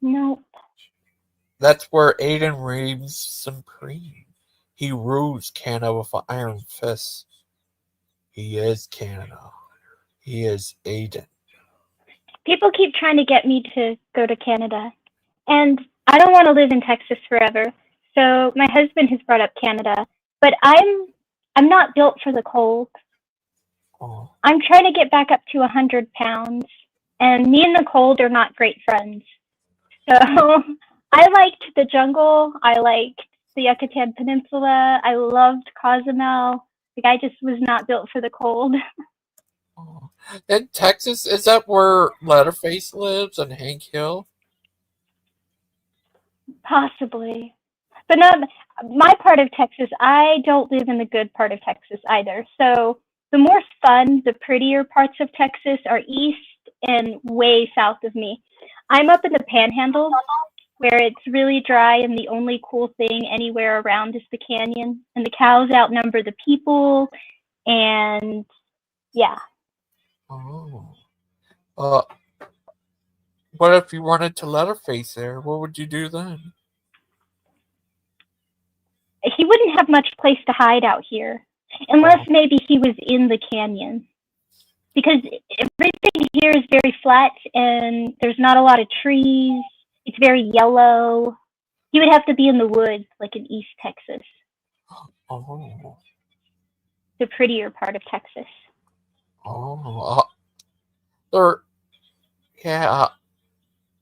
Nope. That's where Aiden reigns supreme. He rules Canada with an iron fist. He is Canada. He is Aiden. People keep trying to get me to go to Canada. And I don't want to live in Texas forever. So my husband has brought up Canada. But I'm not built for the cold. Oh. I'm trying to get back up to 100 pounds. And me and the cold are not great friends. So I liked the jungle. I liked the Yucatan Peninsula. I loved Cozumel. The guy just was not built for the cold. Oh. In Texas, is that where Leatherface lives and Hank Hill? Possibly. But no, my part of Texas, I don't live in the good part of Texas either. So the more fun, the prettier parts of Texas are east and way south of me. I'm up in the Panhandle, where it's really dry and the only cool thing anywhere around is the canyon. And the cows outnumber the people. And yeah. Oh. What if you wanted to Leatherface there? What would you do then? He wouldn't have much place to hide out here. Unless maybe he was in the canyon. Because everything here is very flat and there's not a lot of trees. It's very yellow. He would have to be in the woods, like in East Texas. Oh. The prettier part of Texas. Oh.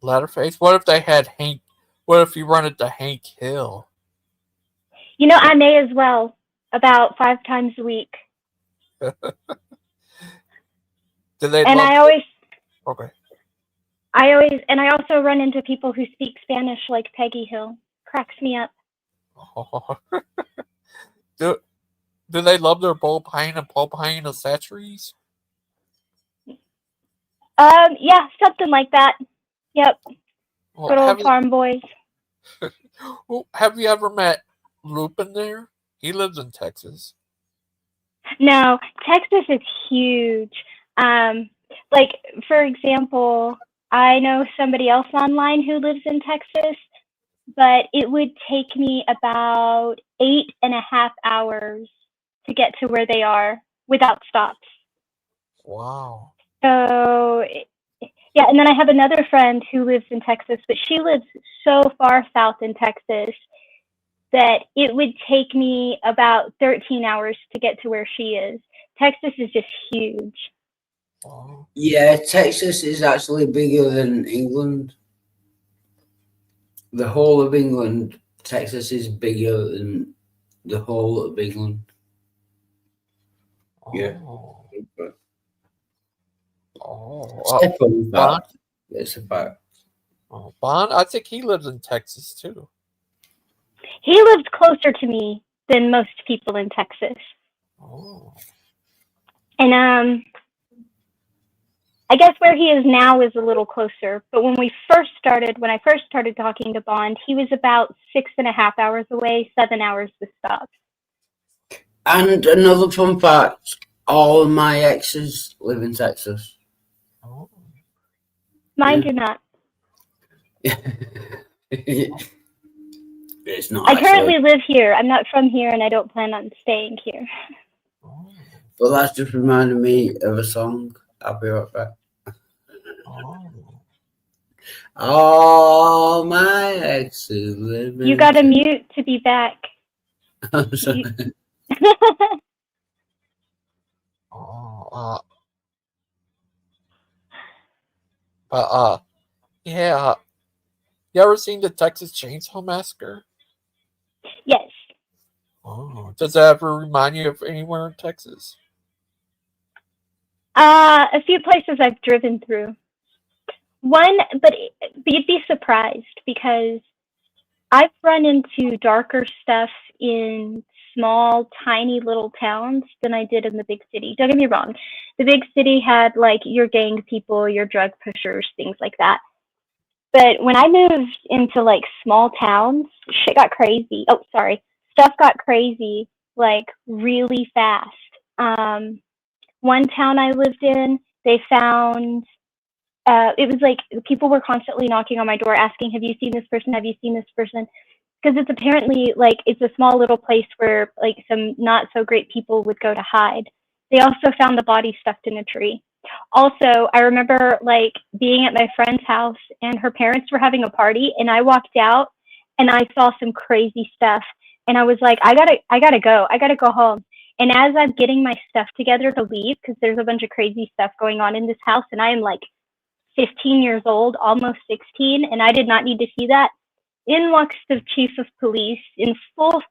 Leatherface. What if they had Hank? What if you run into Hank Hill? You know, I may as well. About 5 times a week. Do they? And I always. Okay. I also run into people who speak Spanish, like Peggy Hill. Cracks me up. Oh. Do they love their Pine accessories? Yeah, something like that. Yep. Well, good old farm boys. Well, have you ever met Lupin there? He lives in Texas. No, Texas is huge. Like, for example, I know somebody else online who lives in Texas, but it would take me about 8.5 hours to get to where they are without stops. Wow. So, yeah, and then I have another friend who lives in Texas, but she lives so far south in Texas that it would take me about 13 hours to get to where she is. Texas is just huge. Wow. Yeah, Texas is actually bigger than England. The whole of England, Texas is bigger than the whole of England. Yeah. Bon? It's a fact. Oh, Bon? I think he lives in Texas too. He lives closer to me than most people in Texas. Oh. And I guess where he is now is a little closer. But when I first started talking to Bond, he was about 6.5 hours away, 7 hours to stop. And another fun fact, all of my exes live in Texas. Oh. Mine Yeah. do not. It's not I actually. currently live here. I'm not from here, and I don't plan on staying here. Oh. But that's just reminded me of a song. I'll be right back. Oh. All my exes live in You got to mute to be back. I'm sorry. Oh. Yeah. You ever seen the Texas Chainsaw Massacre? Yes. Oh. Does that ever remind you of anywhere in Texas? A few places I've driven through. One, but you'd be surprised because I've run into darker stuff in small, tiny little towns than I did in the big city. Don't get me wrong. The big city had like your gang people, your drug pushers, things like that. But when I moved into like small towns, shit got crazy. Oh, sorry. Stuff got crazy like really fast. One town I lived in, they found it was like people were constantly knocking on my door asking, have you seen this person? Have you seen this person? Because it's apparently like it's a small little place where like some not so great people would go to hide. They also found the body stuffed in a tree. Also, I remember like being at my friend's house and her parents were having a party and I walked out and I saw some crazy stuff and I was like, I gotta go home. And as I'm getting my stuff together to leave, because there's a bunch of crazy stuff going on in this house and I am like 15 years old, almost 16, and I did not need to see that. In walks the chief of police in full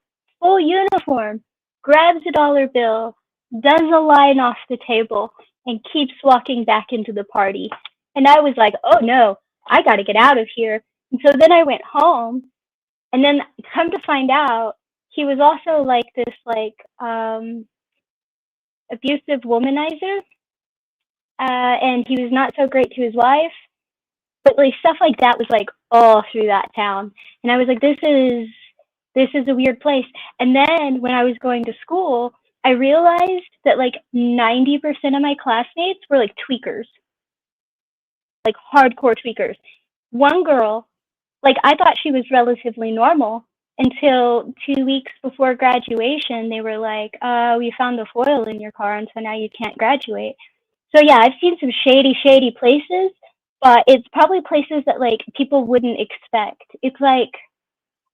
uniform, grabs a dollar bill, does a line off the table, and keeps walking back into the party. And I was like, oh no, I got to get out of here. And so then I went home, and then come to find out, he was also like this like abusive womanizer, and he was not so great to his wife. But like stuff like that was like all through that town, and I was like, this is a weird place. And then when I was going to school, I realized that like 90% of my classmates were like tweakers, like hardcore tweakers. One girl, like I thought she was relatively normal until 2 weeks before graduation. They were like, we found the foil in your car, and so now you can't graduate. So yeah, I've seen some shady places, but it's probably places that like people wouldn't expect. It's like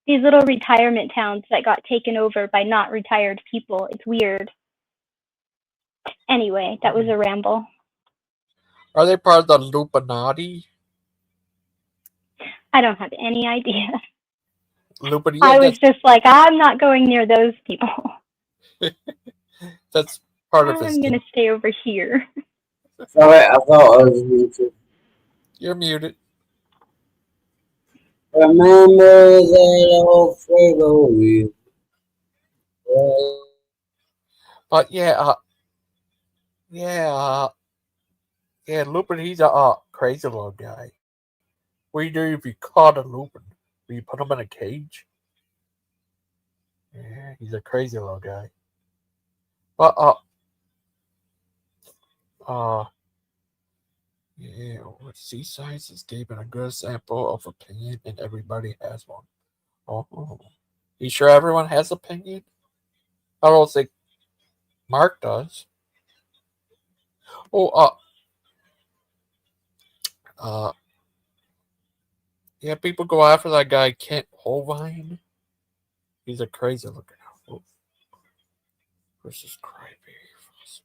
these little retirement towns that got taken over by not retired people. It's weird. Anyway, that was a ramble. Are they part of the Illuminati? I don't have any idea. Illuminati. I was just like, I'm not going near those people. That's part of I'm going to stay over here. Sorry, I thought I was muted. You're muted. Remember that old Fuego you. But yeah, Lupin, he's a crazy little guy. What do you do if you caught a Lupin? Do you put him in a cage? Yeah, he's a crazy little guy. But C Sciences gave a good sample of opinion, and everybody has one. Oh, you sure everyone has opinion? I don't think Mark does. Yeah, people go after that guy Kent Holbein. He's a crazy looking. Oh. Versus Crybaby.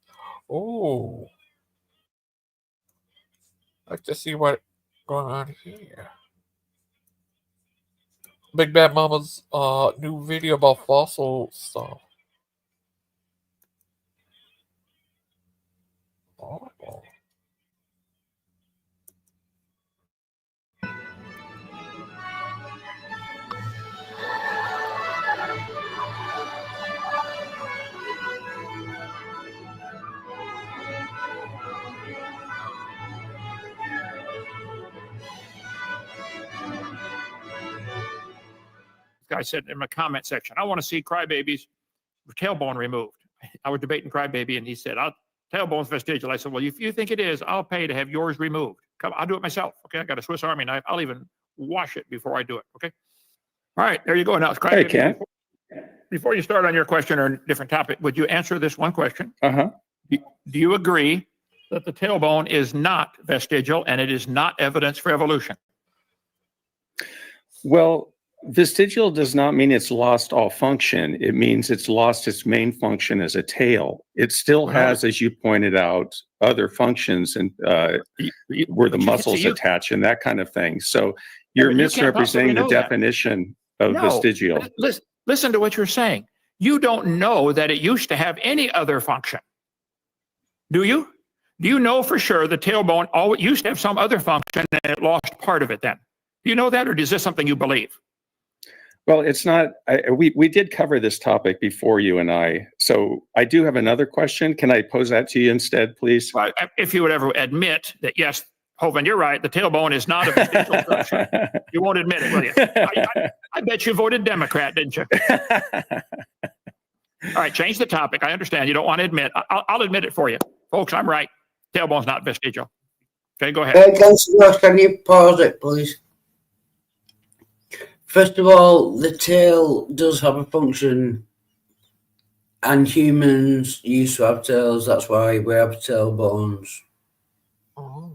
Oh, I'd like to see what's going on here. Big Bad Mama's new video about fossil stuff. Oh. Guy said in my comment section, I want to see Crybaby's tailbone removed. I was debating Crybaby, and he said, tailbone's vestigial. I said, well, if you think it is, I'll pay to have yours removed. Come, I'll do it myself. Okay, I got a Swiss Army knife. I'll even wash it before I do it. Okay. All right, there you go. Now, Hey, Ken. Before you start on your question or a different topic, would you answer this one question? Uh-huh. Do you agree that the tailbone is not vestigial and it is not evidence for evolution? Well, vestigial does not mean it's lost all function. It means it's lost its main function as a tail. It still has, as you pointed out, other functions and where the muscles attach and that kind of thing. So you're misrepresenting the definition of vestigial. Listen to what you're saying. You don't know that it used to have any other function. Do you? Do you know for sure the tailbone always used to have some other function and it lost part of it then? Do you know that, or is this something you believe? Well, it's not. We did cover this topic before, you and I. So I do have another question. Can I pose that to you instead, please? Well, if you would ever admit that, yes, Hovind, you're right. The tailbone is not a vestigial structure. You won't admit it, will you? I bet you voted Democrat, didn't you? All right, change the topic. I understand you don't want to admit. I'll admit it for you. Folks, I'm right. Tailbone's not vestigial. Okay, go ahead. Can you pause it, please? First of all, the tail does have a function, and humans used to have tails. That's why we have tailbones. Oh.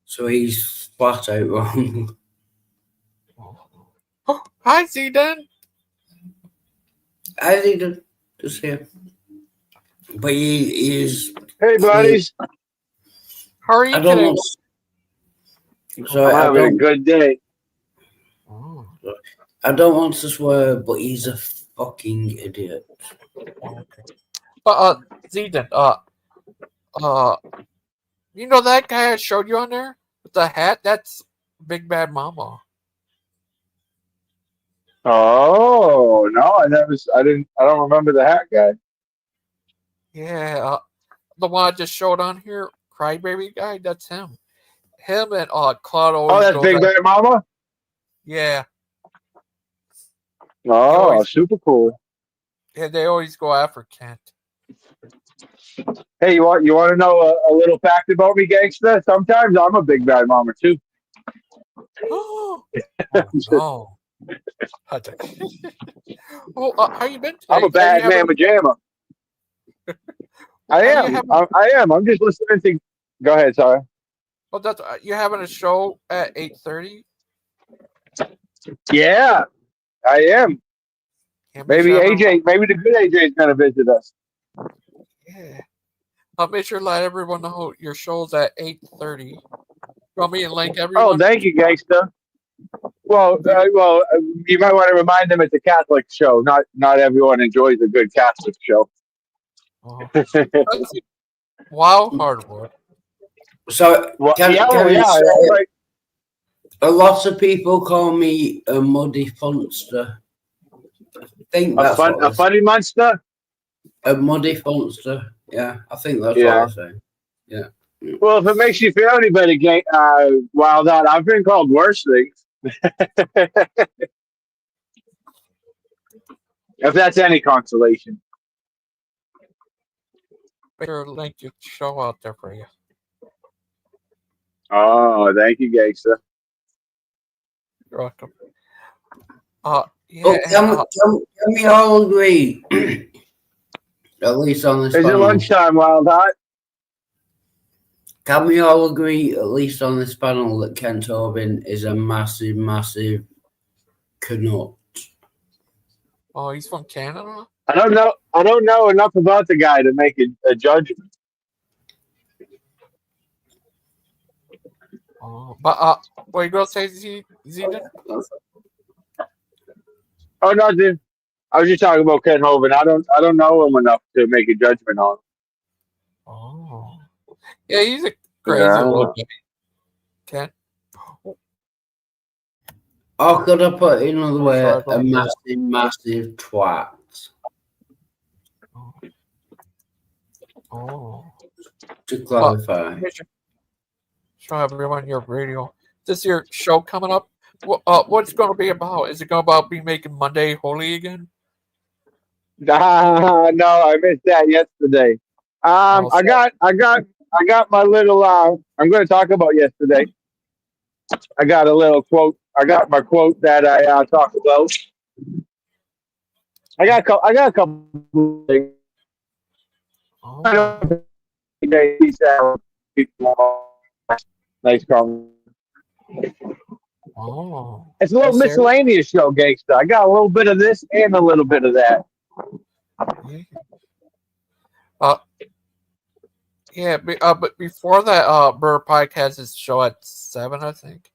So he's flat out wrong. Oh, hi, Zidane. I think just here. But he is. Hey, buddies. How are you today? So I'm having a good day. Oh. I don't want to swear, but he's a fucking idiot. Okay. But Zidane, you know that guy I showed you on there with the hat? That's Big Bad Mama. Oh no, I don't remember the hat guy. Yeah, the one I just showed on here, Crybaby guy. That's him. Him and Claude. Oh, that's Big Bad Mama. Yeah. Oh, super cool. Yeah, they always go after Kent. Hey, you want to know a little fact about me, gangster? Sometimes I'm a Big Bad Mama too. Oh no. Oh, how you been today? I'm a bad man pajama. I am. I'm just listening to. Go ahead, sorry. Oh, that's you're having a show at 8:30. Yeah, I am. Maybe AJ, maybe the good AJ is going to visit us. Yeah. I'll make sure to let everyone know your show's at 8:30. You want me to link everyone? Oh, thank you, gangster. Well, you might want to remind them it's a Catholic show. Not everyone enjoys a good Catholic show. Oh. Wow, hardwood. So, right. A lot of people call me a muddy funster. I think that's a funny monster. A muddy funster. Yeah, I think that's what I say. Yeah. Well, if it makes you feel any better, Wild Out, I've been called worse things. If that's any consolation. Better link your show out there for you. Oh, thank you, gangster. You're welcome. Can we all agree? At least on this. Is it lunchtime, Wild Hot? Can we all agree, at least on this panel, that Ken Tobin is a massive, massive canut? Oh, he's from Canada? I don't know enough about the guy to make a judgment. Oh, but what you gonna say, Zidane? Oh no, dude. I was just talking about Ken Hovind. I don't know him enough to make a judgment on him. Oh. Yeah, he's a crazy little guy. Ken. Or could I put it another way? A massive, massive twat. Oh. To clarify. Show everyone your radio. Is this your show coming up? What's going to be about? Is it going to be making Monday holy again? No, I missed that yesterday. Oh, I got my little. I'm going to talk about yesterday. I got a little quote. I got my quote that I talk about. I got a couple things. I oh, don't think peace out. Nice comment. oh. It's a little Is there? miscellaneous show, gangster. I got a little bit of this and a little bit of that. Yeah. Uh, yeah. But before that, Brother Pike has his show at 7, I think.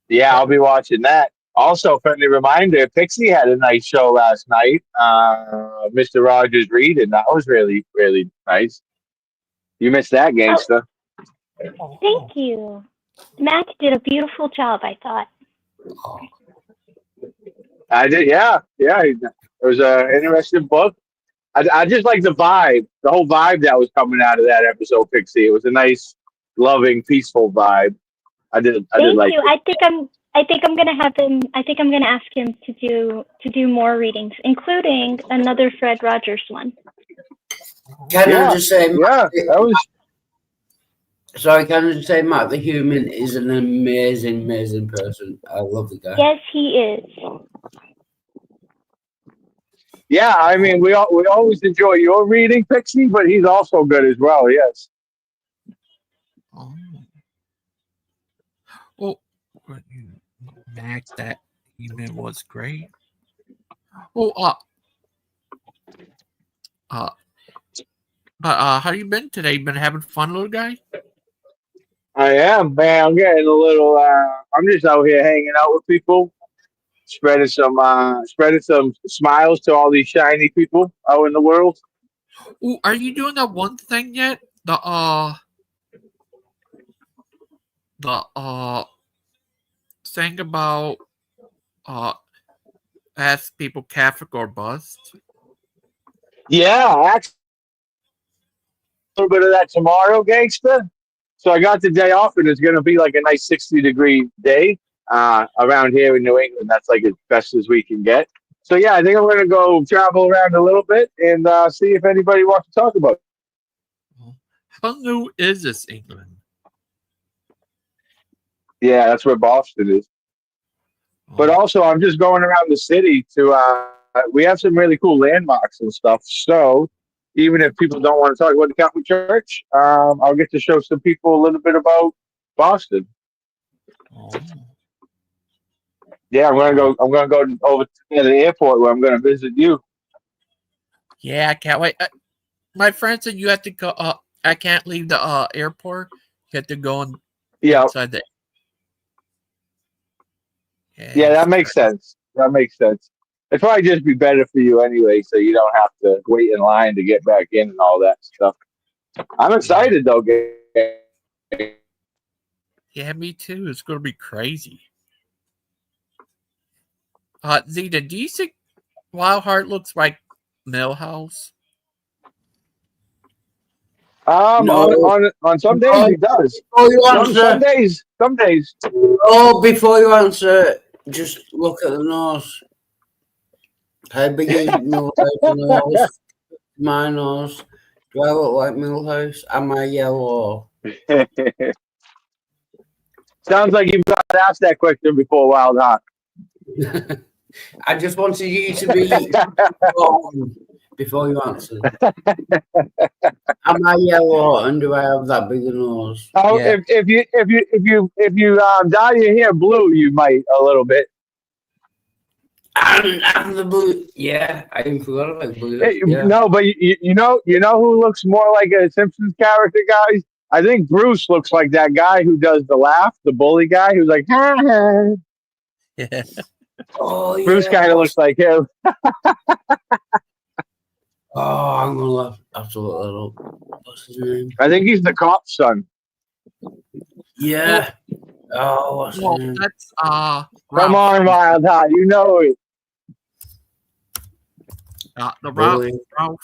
Yeah, I'll be watching that. Also, friendly reminder: Pixie had a nice show last night. Mr. Rogers read, and that was really, really nice. You missed that, Oh, gangster. thank you. Matt did a beautiful job, I thought. Oh, I did, yeah, yeah. It was an interesting book. I just like the vibe, the whole vibe that was coming out of that episode, Pixie. It was a nice, loving, peaceful vibe. I did Thank like you. it. I think I'm gonna have him. I think I'm gonna ask him to do more readings, including another Fred Rogers one. Can I Yeah, just say, yeah, that was. sorry, can I just say, Matt the Human is an amazing, amazing person. I love the guy. Yes, he is. Yeah, I mean, we always enjoy your reading, Pixie, but he's also good as well. Yes. oh. Well, Max, that even was great. Well, uh, how you been today? You been having fun, little guy? I am, man. I'm getting a little. I'm just out here hanging out with people, spreading some smiles to all these shiny people out in the world. Ooh, are you doing that one thing yet? The thing about ask people Catholic or bust? Yeah, actually, a little bit of that tomorrow, gangster. So I got the day off, and it's going to be like a nice 60-degree day around here in New England. That's like as best as we can get. So yeah, I think I'm going to go travel around a little bit and see if anybody wants to talk about it. How new is this England? Yeah, that's where Boston is. But also, I'm just going around the city to. We have some really cool landmarks and stuff. So even if people don't want to talk about the Catholic Church, I'll get to show some people a little bit about Boston. Oh. Yeah, I'm gonna go over to the airport where I'm gonna visit you. Yeah, I can't wait. My friend said you have to go. I can't leave the airport. You have to go inside the. Yeah, that makes sense. That makes sense. It'd probably just be better for you anyway, so you don't have to wait in line to get back in and all that stuff. I'm excited though. Yeah, me too. It's gonna be crazy. Zeta, do you think Wildheart looks like Millhouse? No. On some days he does. Before you answer, some days. Oh, before you answer, just look at the nose. How big is Millhouse's nose? My nose. Do I look like Millhouse? Am I yellow? Sounds like you've got asked that question before, Wild Heart. I just wanted you to be wrong before you answer. Am I yellow and do I have that big a nose? Oh, yeah. if you dye your hair blue, you might a little bit. And the blue, yeah, I didn't forget about blue. Yeah. No, but you know who looks more like a Simpsons character, guys? I think Bruce looks like that guy who does the laugh, the bully guy who's like, ha ha. Yeah. Oh, Bruce kind of looks like him. Oh, I'm gonna laugh absolutely. What's his name? I think he's the cop's son. Yeah. Oh, what's his name? That's Come on, Wild Heart, you know it. The Ralph.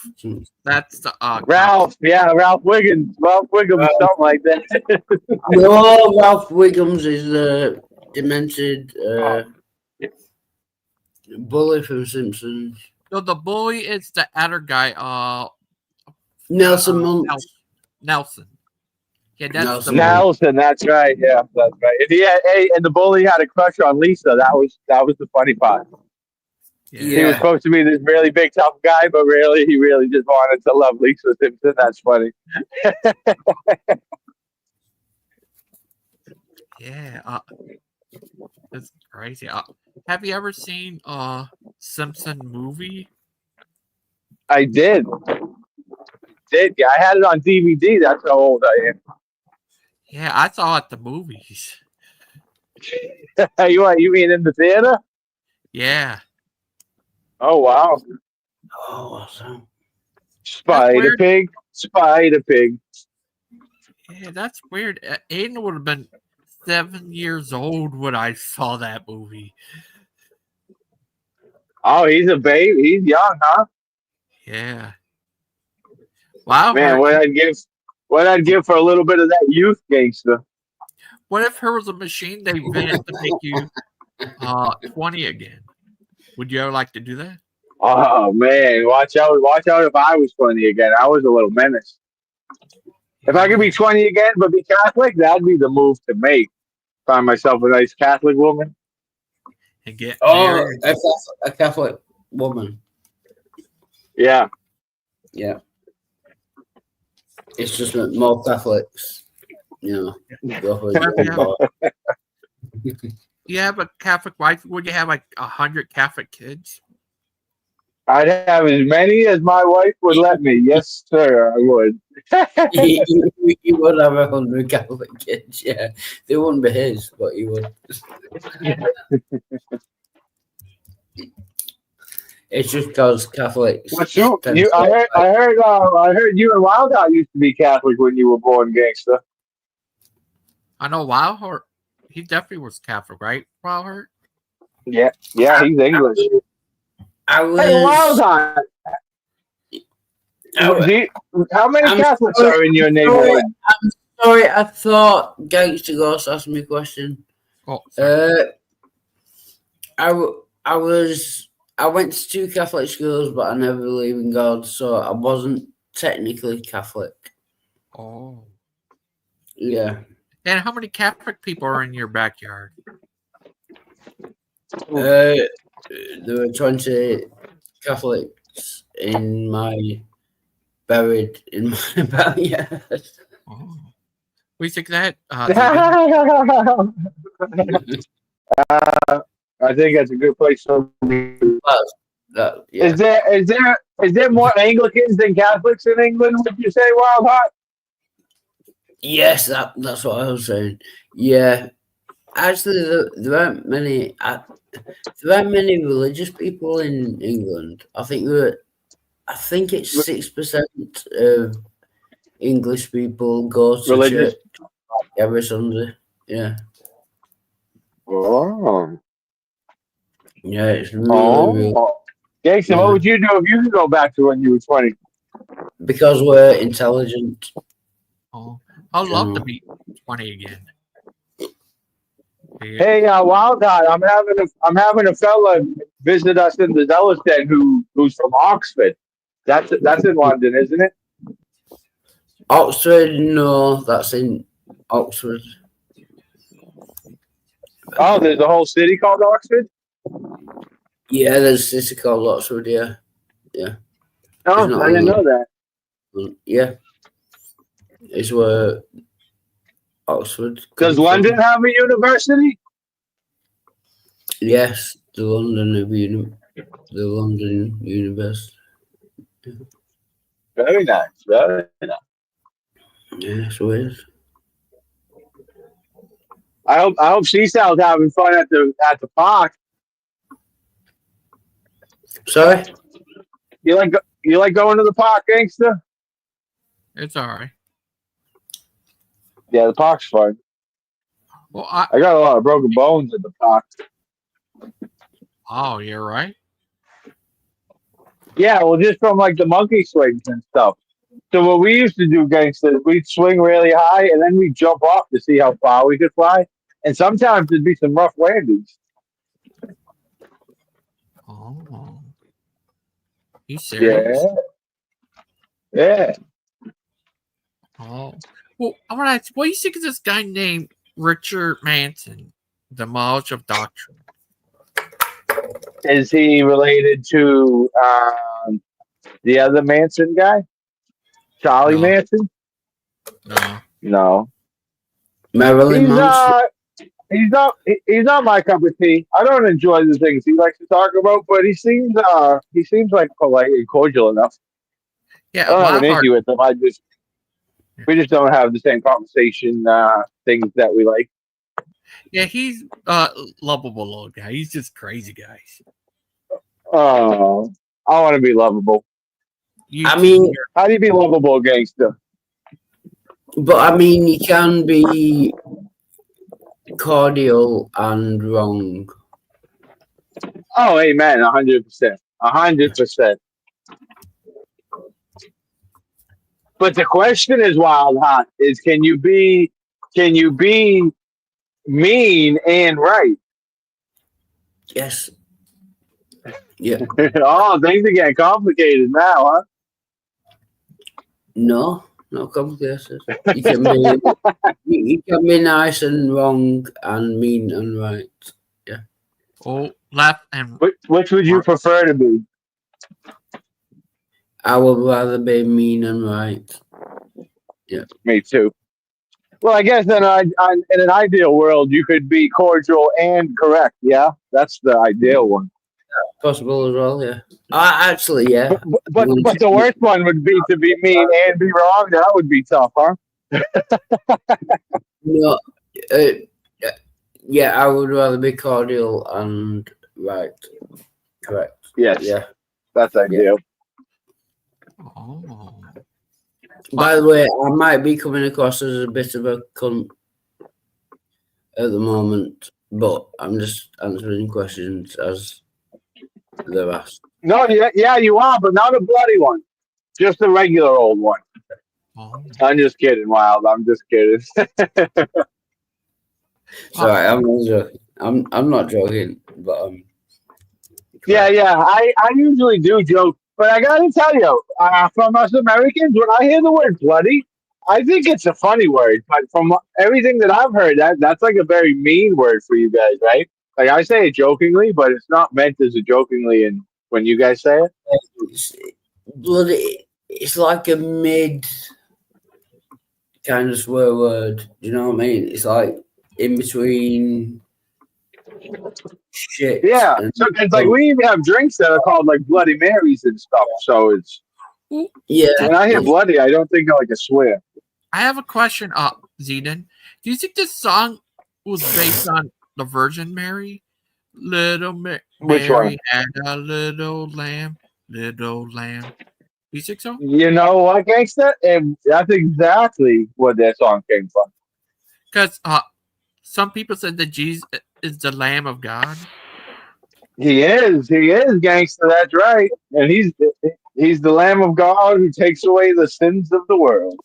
That's the Ralph. Yeah, Ralph Wiggins. Ralph Wiggins, something like that. No, Ralph Wiggins is the demented bully from Simpsons. No, the bully is the other guy. Nelson Muntz. Nelson. Yeah, that's Nelson the bully. Nelson, that's right. Yeah, that's right. And and the bully had a crush on Lisa. That was the funny part. Yeah. He was supposed to be this really big tough guy, but really he really just wanted to love Lisa Simpson. That's funny. Yeah. It's crazy. Have you ever seen Simpson movie? I did. Yeah, I had it on DVD. That's how old I am. Yeah, I saw it at the movies. You mean in the theater? Yeah. Oh wow. Oh, awesome. Spider Pig. Yeah, that's weird. Aiden would have been 7 years old when I saw that movie. Oh, he's a baby. He's young, huh? Yeah. Wow. Man, what I'd give for a little bit of that youth gangster. What if there was a machine they invented to make you 20 again? Would you ever like to do that? Oh man, watch out if I was 20 again. I was a little menace. If I could be 20 again but be Catholic, that'd be the move to make. Find myself a nice Catholic woman. And get married. A Catholic woman. Yeah. Yeah. It's just that more Catholics, go for it. You have a Catholic wife? Would you have like 100 Catholic kids? I'd have as many as my wife would let me. Yes, sir, I would. You would have 100 Catholic kids, yeah. They wouldn't be his, but he would. It's just because Catholics. I heard you and Wild Out used to be Catholic when you were born, Gangster. I know Wildheart. He definitely was Catholic, right? Wildheart. Yeah, he's English. I was. Hey, Wildheart. How many Catholics are in your neighborhood? I'm sorry, I thought Gangster Ghost asked me a question. Oh, I went to 2 Catholic schools, but I never believed in God, so I wasn't technically Catholic. Oh. Yeah. And how many Catholic people are in your backyard? There were 20 Catholics buried in my backyard. Oh. We think that. I think that's a good place to be. Yeah. Is there more Anglicans than Catholics in England? Would you say, Wildheart? Yes, that's what I was saying. Yeah, actually, there aren't many. There aren't many religious people in England. I think it's 6% of English people go to religious church every Sunday. Yeah. Oh. Yeah, it's really. Jason, what would you do if you could go back to when you were 20? Because we're intelligent. Oh, I'd love to be 20 again. Yeah. Hey, Wildheart, I'm having a fella visit us in the Zealous Den who's from Oxford. That's in London, isn't it? Oxford, no, that's in Oxford. Oh, there's a whole city called Oxford? Yeah, there's a city called Oxford, yeah. Yeah. Oh, I didn't know that. Yeah. It's where Oxford. Does London have a university? Yes, the London University. Very nice, very nice. Yeah, so it is. I hope Seasell's having fun at the park. Sorry? You like going to the park, Gangster? It's all right. Yeah, the park's fun. Well, I got a lot of broken bones in the park. Oh, you're right. Yeah, well, just from like the monkey swings and stuff. So what we used to do, Gangster, we'd swing really high and then we'd jump off to see how far we could fly. And sometimes there'd be some rough landings. Oh. You serious? Yeah. Oh. Well, I want to ask, what do you think of this guy named Richard Manson, the Knowledge of Doctrine? Is he related to the other Manson guy? Charlie Manson? No. No. Marilyn Manson. He's not my cup of tea. I don't enjoy the things he likes to talk about, but he seems like polite and cordial enough. Yeah, I don't have an issue with him. We just don't have the same conversation things that we like. Yeah, he's lovable little guy. He's just crazy guys. Oh, I want to be lovable. I mean, how do you be lovable, gangster? But I mean, you can be cordial and wrong. Oh, amen. 100%. 100%. But the question is, Wild Hot, is can you be mean and right? Yes. Yeah. Oh, things are getting complicated now, huh? No, not complicated. You can be nice and wrong and mean and right. Yeah. Oh, left and which would you prefer to be? I would rather be mean and right. Yeah. Me too. Well, I guess in an ideal world, you could be cordial and correct. Yeah, that's the ideal one. Possible as well. Yeah. Actually, yeah. But the worst one would be to be mean and be wrong. That would be tough, huh? No. Yeah, I would rather be cordial and right. Correct. Yes. Yeah. That's ideal. Oh. By the way, I might be coming across as a bit of a cunt at the moment, but I'm just answering questions as they're asked. No, yeah, you are, but not a bloody one. Just a regular old one. Oh. I'm just kidding, Wild. I'm just kidding. Sorry, I'm not joking. I'm not joking, but Yeah. I usually do joke, but I gotta tell you, from us Americans, when I hear the word bloody, I think it's a funny word. But from everything that I've heard, that's like a very mean word for you guys, right? Like I say it jokingly, but it's not meant as a jokingly. And when you guys say it, bloody, it's like a mid kind of swear word. Do you know what I mean? It's like in between shit. Yeah, so it's like we even have drinks that are called like Bloody Marys and stuff. So it's When I hear bloody, I don't think of like a swear. I have a question, Zedon. Do you think this song was based on the Virgin Mary? Little Which Mary one? had a little lamb, little lamb. Do you think so? You know what, gangster? And that's exactly where that song came from. Because some people said that Jesus is the Lamb of God. He is, gangster. That's right. And he's the Lamb of God who takes away the sins of the world.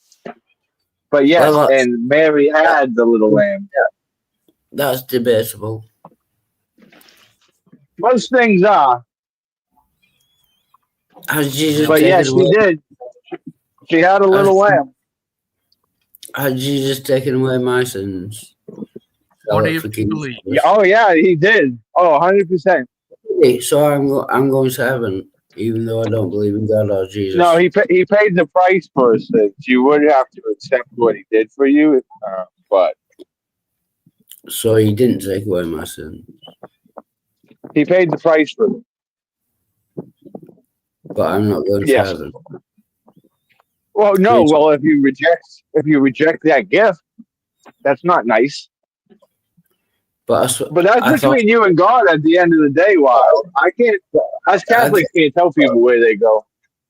But yes, and Mary had the little lamb. That's debatable. Most things are. Has Jesus But yes, she did. She had a little lamb. Has Jesus taken away my sins? Only if you believe. Oh yeah, he did. Oh, 100%. So I'm going to heaven, even though I don't believe in God or Jesus. No, he paid the price for his sins. You would have to accept what he did for you, but so he didn't take away my sins. He paid the price for them. But I'm not going to heaven. Well, no. Well, if you reject that gift, that's not nice. But that's between you and God at the end of the day. I can't. Us Catholics can't tell people where they go.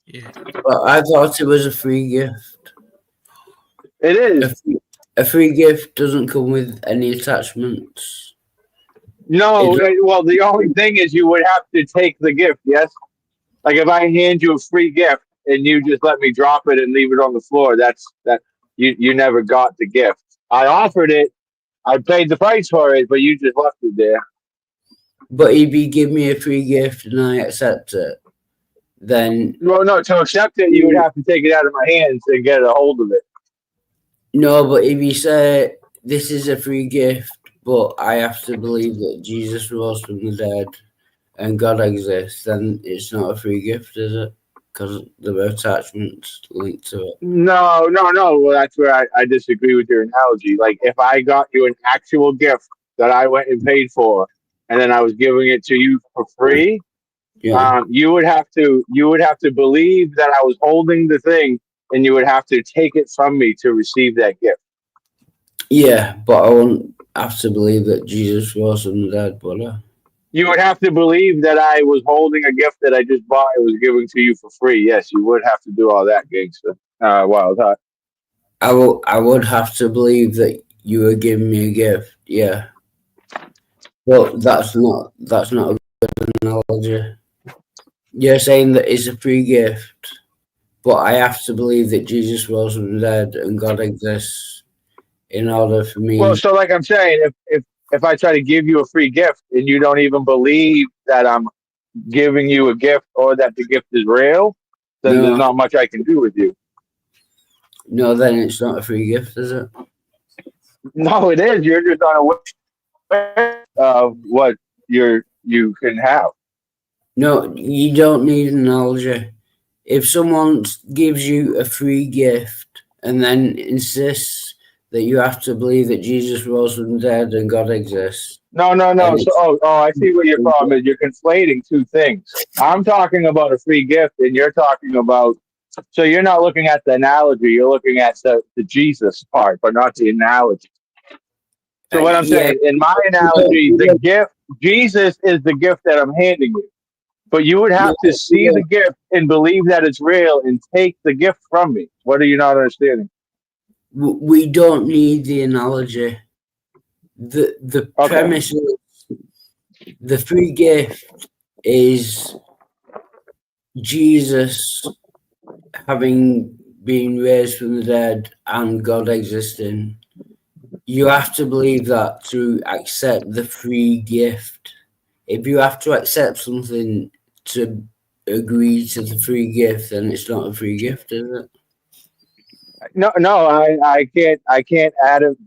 Yeah. But I thought it was a free gift. It is. A free gift doesn't come with any attachments. No. Well, the only thing is you would have to take the gift. Yes. Like if I hand you a free gift and you just let me drop it and leave it on the floor, that you never got the gift. I offered it. I paid the price for it, but you just left it there. But if you give me a free gift and I accept it, then Well, no, to accept it, you would have to take it out of my hands and get a hold of it. no. But if you say this is a free gift, but I have to believe that Jesus rose from the dead and God exists, then it's not a free gift, is it? Because there are attachments linked to it. No. Well, that's where I disagree with your analogy. Like, if I got you an actual gift that I went and paid for, and then I was giving it to you for free, you would have to believe that I was holding the thing, and you would have to take it from me to receive that gift. Yeah, but I won't have to believe that Jesus rose from the dead, would I? You would have to believe that I was holding a gift that I just bought and was giving to you for free. Yes, you would have to do all that, gangster. Wild Hot. I would have to believe that you were giving me a gift. Yeah, but that's not a good analogy. You're saying that it's a free gift, but I have to believe that Jesus rose from the dead and God exists in order for me. Well, so like I'm saying, if I try to give you a free gift and you don't even believe that I'm giving you a gift or that the gift is real, then there's not much I can do with you. No, then it's not a free gift, is it? No, it is. You're just on a way of what you can have. No, you don't need an analogy. If someone gives you a free gift and then insists that you have to believe that Jesus rose from the dead and God exists. No. So, I see what your problem is. You're conflating two things. I'm talking about a free gift, and you're talking about. So you're not looking at the analogy. You're looking at the Jesus part, but not the analogy. So what I'm saying, in my analogy, the gift, Jesus is the gift that I'm handing you. But you would have to see the gift and believe that it's real and take the gift from me. What are you not understanding? We don't need the analogy. The premise is the free gift is Jesus having been raised from the dead and God existing. You have to believe that to accept the free gift. If you have to accept something to agree to the free gift, then it's not a free gift, is it? No, I can't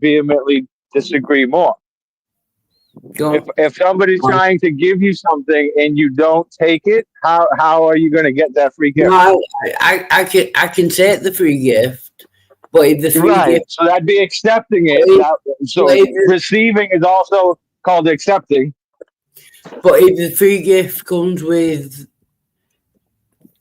vehemently disagree more. If somebody's trying to give you something and you don't take it, how are you going to get that free gift? No, I can take the free gift, but if the free gift, so that'd be accepting it. Receiving is also called accepting. But if the free gift comes with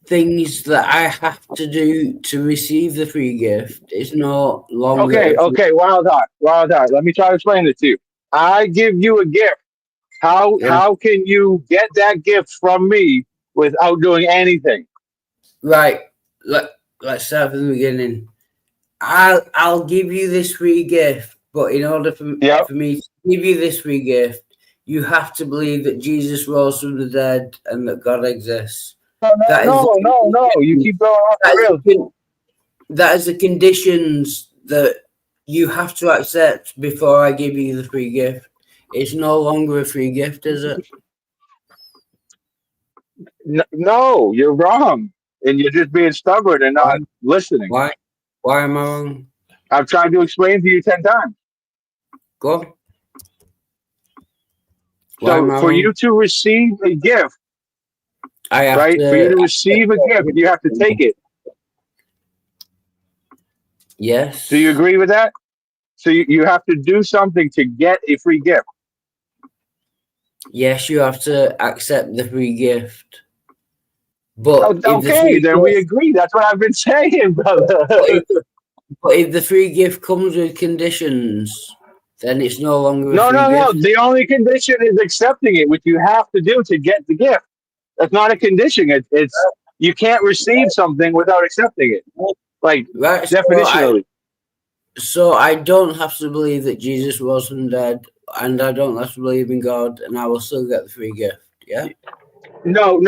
things that I have to do to receive the free gift, it's no longer. Okay, Wild Heart. Let me try to explain it to you. I give you a gift. How can you get that gift from me without doing anything? Right. Let's start from the beginning. I'll give you this free gift, but in order for me to give you this free gift, you have to believe that Jesus rose from the dead and that God exists. No. You keep going off the rails. That is the conditions that you have to accept before I give you the free gift. It's no longer a free gift, is it? No, you're wrong. And you're just being stubborn and not listening. Why? Why am I wrong? I've tried to explain to you 10 times. Go. So for you to receive a gift, for you to receive a gift, you have to take it. Yes. Do you agree with that? So you have to do something to get a free gift. Yes, you have to accept the free gift. But okay, then we agree. That's what I've been saying, brother. But if the free gift comes with conditions, then it's no longer a free gift. No. The only condition is accepting it, which you have to do to get the gift. That's not a condition. It's you can't receive something without accepting it. Like definitionally. So I don't have to believe that Jesus wasn't dead, and I don't have to believe in God, and I will still get the free gift. Yeah. No.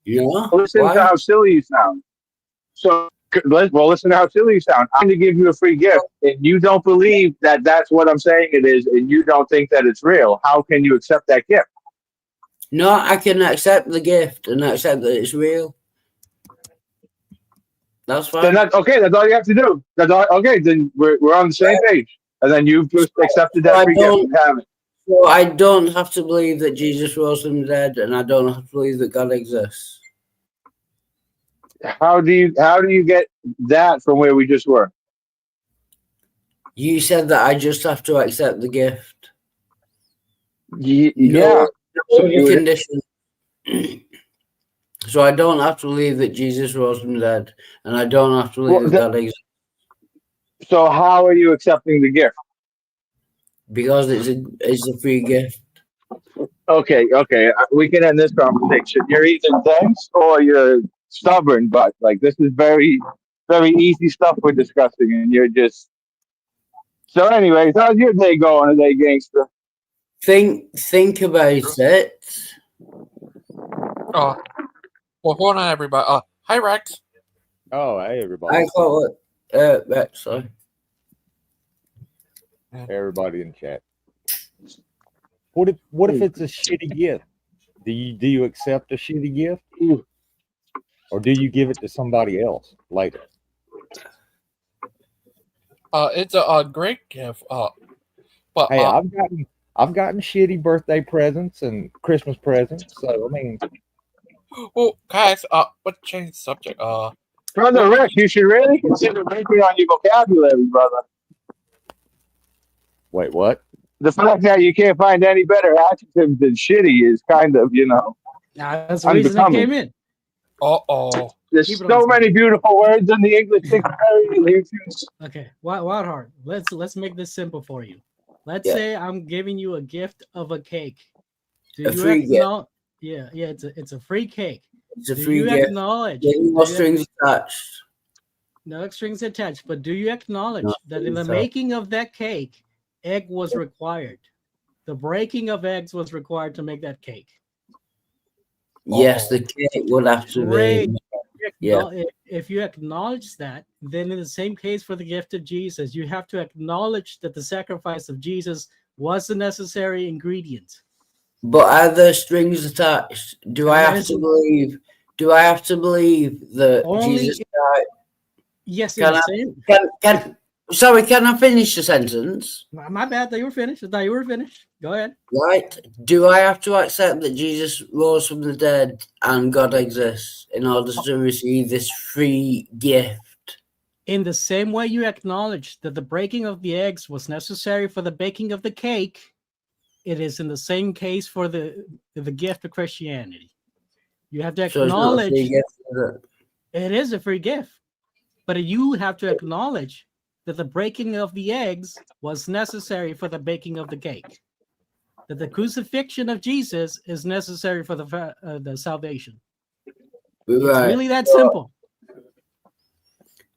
Yeah. Listen to how silly you sound. So, listen to how silly you sound. I'm going to give you a free gift, and you don't believe that that's what I'm saying it is, and you don't think that it's real. How can you accept that gift? No, I can accept the gift and accept that it's real. That's fine. Then that's all you have to do. That's all. Okay, then we're on the same page. And then you've just accepted that free gift. You have it. So I don't have to believe that Jesus rose from the dead, and I don't have to believe that God exists. How do you get that from where we just were? You said that I just have to accept the gift. Yeah. No condition. So I don't have to believe that Jesus rose from the dead, and I don't have to believe that God exists. So how are you accepting the gift? Because it's a free gift. Okay. We can end this conversation. You're either dense or you're stubborn, but like this is very, very easy stuff we're discussing, and you're just. So, anyways, how's your day going today, Gangster? Think about it. Well, hold on, everybody. Hi, Rex. Oh, hey, everybody. I call it Rex. Sorry. Hey, everybody in chat. What if it's a shitty gift? Do you accept a shitty gift, or do you give it to somebody else later? It's a great gift. But hey, I've gotten shitty birthday presents and Christmas presents. So I mean, well, guys, let's change the subject. Brother Rex, you should really consider working on your vocabulary, brother. Wait, what? The fact that you can't find any better adjectives than shitty is kind of, that's the reason I came in. There's so many beautiful words in the English dictionary. Okay, Wildheart, let's make this simple for you. Let's say I'm giving you a gift of a cake. A free gift. Yeah, it's a free cake. It's a free gift. Acknowledge? No strings attached. No strings attached. But do you acknowledge that in the making of that cake, egg was required? The breaking of eggs was required to make that cake. Yes, the cake would have to be. Yeah. If you acknowledge that, then in the same case for the gift of Jesus, you have to acknowledge that the sacrifice of Jesus was the necessary ingredient. But are there strings attached? Do I have to believe? Do I have to believe that Jesus died? Yes. Sorry, can I finish the sentence? My bad. That you were finished. I thought you were finished. Go ahead. Right. Do I have to accept that Jesus rose from the dead and God exists in order to receive this free gift? In the same way you acknowledge that the breaking of the eggs was necessary for the baking of the cake, it is in the same case for the gift of Christianity. You have to acknowledge it is a free gift, but you have to acknowledge that the breaking of the eggs was necessary for the baking of the cake. That the crucifixion of Jesus is necessary for the salvation. It's really that simple.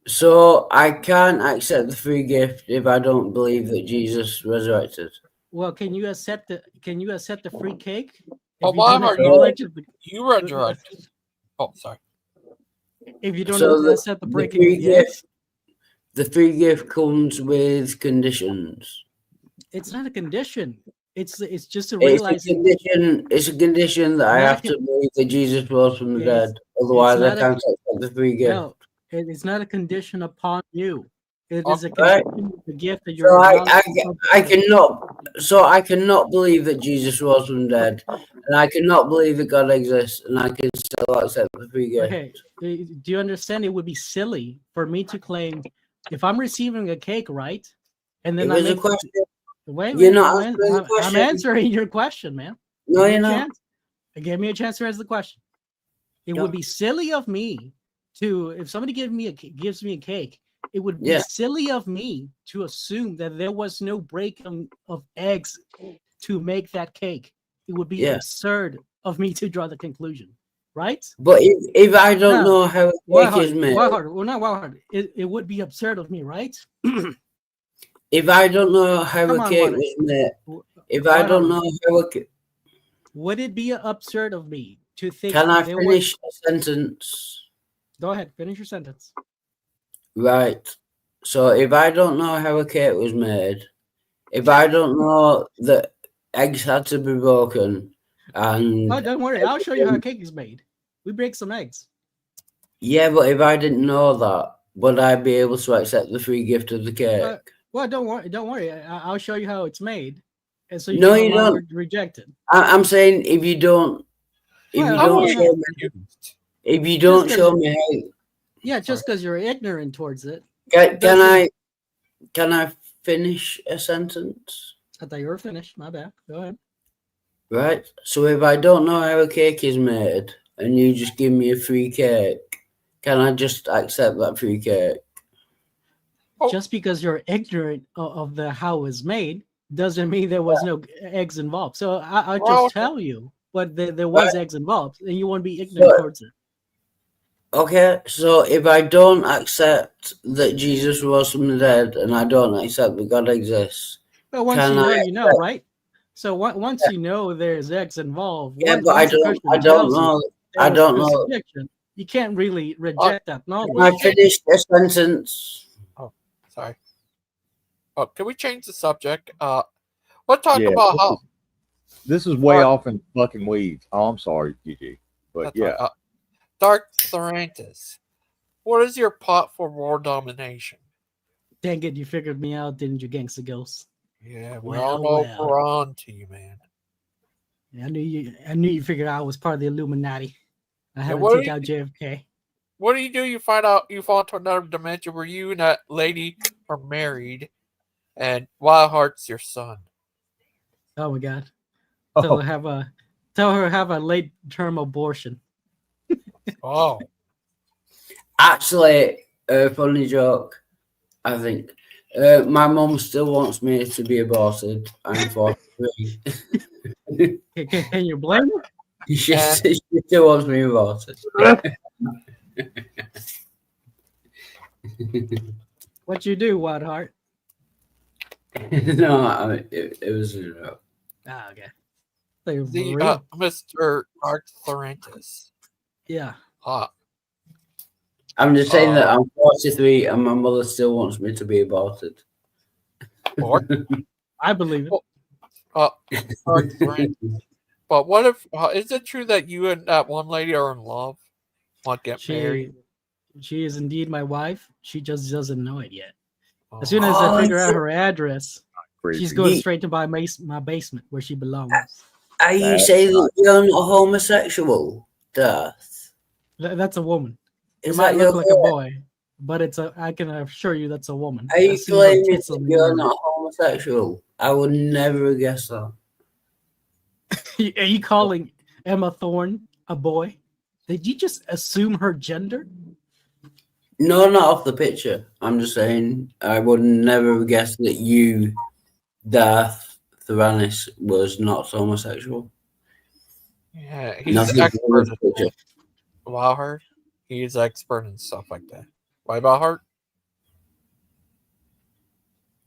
So I can't accept the free gift if I don't believe that Jesus resurrected. Well, can you accept the free cake? You resurrected. Oh, sorry. If you don't accept the breaking of the eggs. The free gift comes with conditions. It's not a condition. It's just a realization. It's a condition that I have to believe that Jesus rose from the dead. Otherwise, I can't accept the free gift. No, it's not a condition upon you. It is a condition of the gift that you're. So I cannot believe that Jesus rose from the dead, and I cannot believe that God exists, and I can still accept the free gift. Okay, do you understand? It would be silly for me to claim. If I'm receiving a cake, right? And then I'm answering your question, man. No, you're not. Give me a chance to answer the question. It would be silly of me if somebody gives me a cake, it would be silly of me to assume that there was no breaking of eggs to make that cake. It would be absurd of me to draw the conclusion. Right? But if I don't know how a cake is made, it would be absurd of me, right? If I don't know how a cake was made, if I don't know how a cake, would it be absurd of me to think? Can I finish the sentence? Go ahead, finish your sentence. Right. So if I don't know how a cake was made, if I don't know that eggs had to be broken, And Oh, don't worry. I'll show you how a cake is made. We break some eggs. yeah, but if I didn't know that, would I be able to accept the free gift of the cake? Well, don't worry. Don't worry. I'll show you how it's made, and so you No, can you no longer don't. reject it. I'm saying if you don't, if you don't show me how. Yeah, just because you're ignorant towards it. Can I finish a sentence? I thought you were finished. My bad. Go ahead. Right. So if I don't know how a cake is made and you just give me a free cake, can I just accept that free cake? Just because you're ignorant of the how it's made doesn't mean there was no eggs involved. So I'll just tell you, but there was eggs involved, and you won't be ignorant towards it. Okay, so if I don't accept that Jesus rose from the dead and I don't accept that God exists, Well, once you know, you know, right? So once you know there's eggs involved, yeah, once, but I once a don't Christian know. tells you I there was don't know. crucifixion, you can't really reject that knowledge. Can I finish the sentence? Oh, sorry. Oh, can we change the subject? We'll talk Yeah, about how. This is way off in fucking weeds. Oh, I'm sorry, GG. But That's yeah. right. Dark Therantis, what is your plot for world domination? Dang it, you figured me out, didn't you, Gangster Ghost? Yeah, we're on to you, man. Yeah, I knew you figured out I was part of the Illuminati. I had Yeah, to take out JFK. What do? You find out you fall into another dimension where you and that lady are married, and Lighthearted's your son. Oh my god! Tell her have a late term abortion. Oh, actually, funny joke. I think my mum still wants me to be aborted. I'm 43. Can you blame her? She still wants me aborted. What you do, Whiteheart? No, I mean, it was a joke. Ah, okay. Mr. Dark Therantis. Yeah. I'm just saying that I'm 43 and my mother still wants me to be aborted. I believe it. Dark Therantis. But what if, is it true that you and that one lady are in love? Want to get married? She is indeed my wife. She just doesn't know it yet. As soon as I figure out her address, she's going straight to my basement where she belongs. Are you saying that you're not homosexual, Darth? That's a woman. Is it might that look like a boy, but I can assure you that's a woman. Are you claiming that you're not homosexual? I would never have guessed that. Are you calling Emma Thorne a boy? Did you just assume her gender? No, not off the picture. I'm just saying I would never have guessed that you, Darth Theranis, was not homosexual. Yeah, he's expert. Lighthearted, he's expert in stuff like that. Why Lighthearted?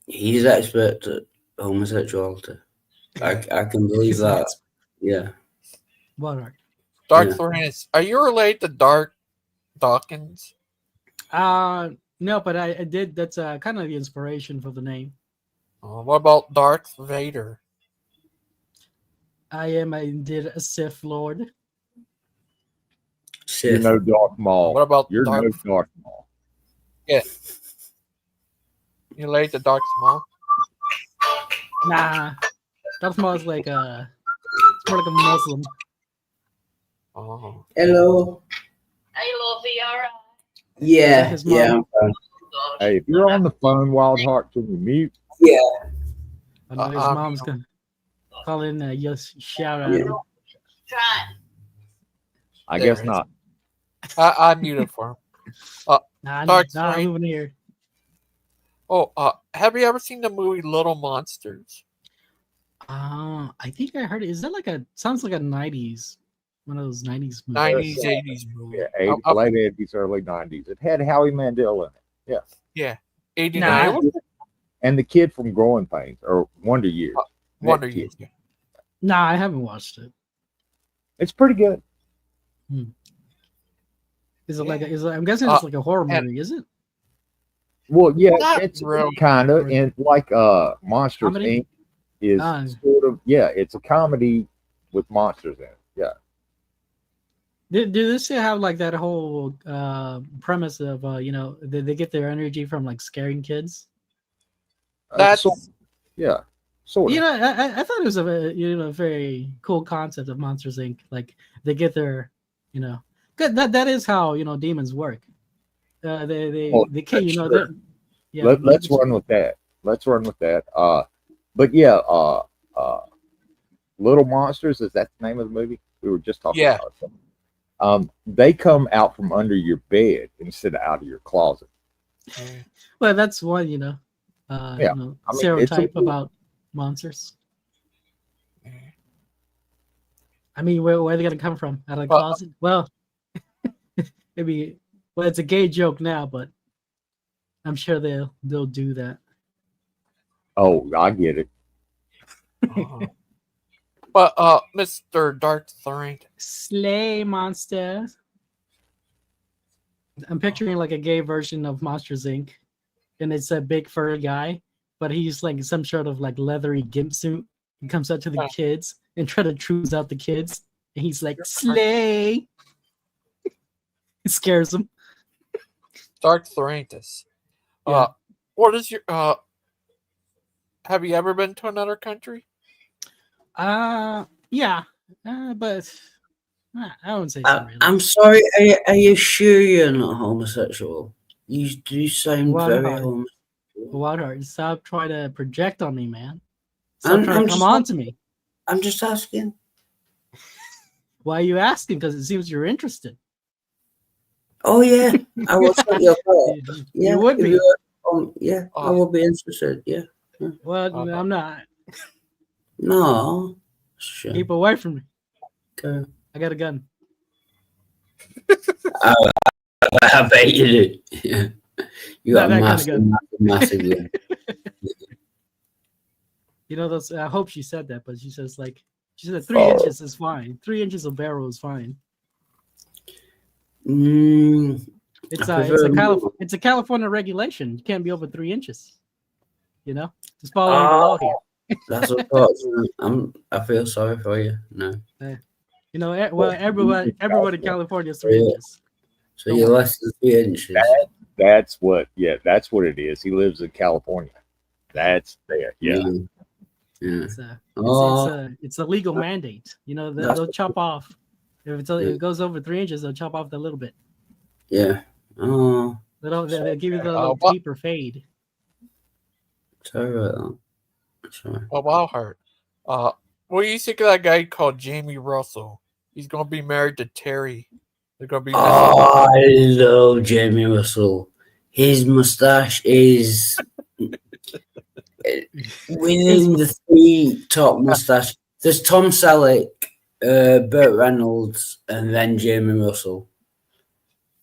He's expert at homosexuality. I can believe that. Yeah. What? Dark Theranis. Are you related to Dark Dawkins? No, but I did. That's kind of the inspiration for the name. What about Darth Vader? I am indeed a Sith Lord. You're no Darth Maul. What about no Darth Maul? Yeah. You related to Darth Maul? Nah, Darth Maul is like it's more like a Muslim. Oh. Hello. Hello, VR. Yeah, yeah. I'm fine. Hey, if you're on the phone, Wildheart, can you mute? Yeah. I know his mom's gonna call in just shout at him. I guess not. I muted for him. Nah, I'm moving here. Oh, have you ever seen the movie Little Monsters? I think I heard it. Is that like sounds like a 90s, one of those 90s movies? 90s, 80s movie. Yeah, late 80s, early 90s. It had Howie Mandel in it. Yeah. Yeah. 89. And the kid from Growing Pains, or Wonder Years. Wonder Years. Nah, I haven't watched it. It's pretty good. Is it I'm guessing it's like a horror movie, is it? Well, yeah, Not it's really. kind of, and like Monsters Comedy? Inc. is sort of, yeah, it's a comedy with monsters in it. Yeah. Do they still have like that whole premise of they get their energy from like scaring kids? That's yeah, sort of. I thought it was a very cool concept of Monsters Inc. Like they get their that is how demons work. They can yeah. Let's run with that. Let's run with that. But yeah, Little Monsters, is that the name of the movie? We were just talking about it. They come out from under your bed instead of out of your closet. Well, that's one, stereotype about monsters. I mean, where are they going to come from? Out of the closet? Well, maybe. Well, it's a gay joke now, but I'm sure they'll do that. Oh, I get it. But Mr. Dark Thornton. Slay monsters. I'm picturing like a gay version of Monsters Inc. And it's a big furry guy, but he's like some sort of like leathery gimp suit. He comes up to the kids and try to choose out the kids. And he's like, slay. It scares them. Dark Thorntus. What is your have you ever been to another country? Yeah. But I wouldn't say so. Really. I'm sorry. Are you sure you're not homosexual? You do sound very homosexual. Lighthearted, stop trying to project on me, man. Stop trying to come on to me. I'm just asking. Why are you asking? Because it seems you're interested. Oh yeah, I will take your call. Yeah, you would be. Yeah, I will be interested. Yeah. Well, I'm not. No. Sure. Keep away from me. Okay. I got a gun. I bet you do. Yeah. You got a massive gun. Those. I hope she said that, but she says she said 3 inches is fine. 3 inches of barrel is fine. It's a California regulation. You can't be over 3 inches. Just following the law here. That's what I feel sorry for you. No. Everyone in California is 3 inches. So you're less than 3 inches. That's what it is. He lives in California. That's there. Yeah. Yeah. It's a legal mandate. They'll chop off. If it goes over 3 inches, they'll chop off a little bit. Yeah. Oh. They'll give you the little taper fade. Sorry about that. Sorry. Oh, wow, Hart. What do you think of that guy called Jamie Russell? He's going to be married to Terry. They're going to be. Oh, I love Jamie Russell. His mustache is within the 3 top mustache. There's Tom Selleck, Burt Reynolds, and then Jamie Russell.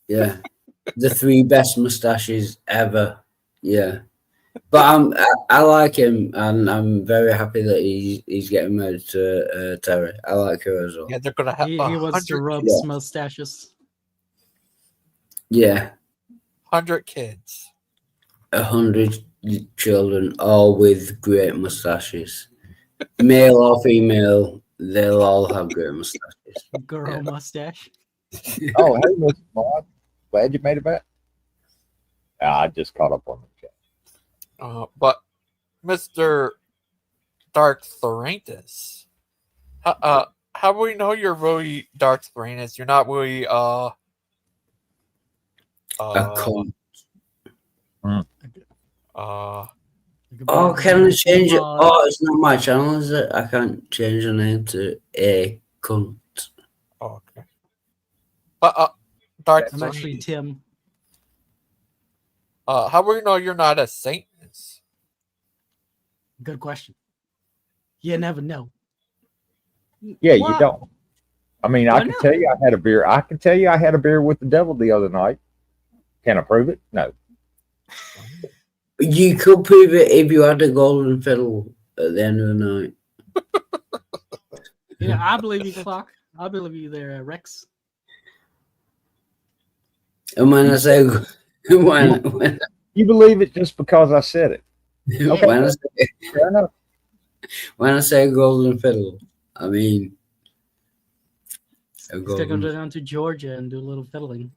Yeah, the 3 best mustaches ever. Yeah, but I like him, and I'm very happy that he's getting married to Terry. I like her as well. Yeah, they're gonna have. He wants to rub mustaches. Yeah, 100 kids. 100 children, all with great mustaches, male or female. They'll all have great mustaches. Girl mustache. Oh, hey, Mr. Maud. Glad you made it back. I just caught up on the chat. But Mr. Dark Thorntus, how do we know you're really Dark Thorntus? You're not really a cunt. Can I change it? Oh, it's not my channel, is it? I can't change the name to a cunt. Okay. But Dark I'm actually Tim. How do we know you're not a Satanist? Good question. You never know. Yeah, you don't. I mean, I can tell you I had a beer. I can tell you I had a beer with the devil the other night. Can I prove it? No. You could prove it if you had a golden fiddle at the end of the night. I believe you, Clock. I believe you there, Rex. And when I say when you believe it just because I said it. Okay. When I say golden fiddle, I mean I'll He's gonna go. go down to Georgia and do a little fiddling.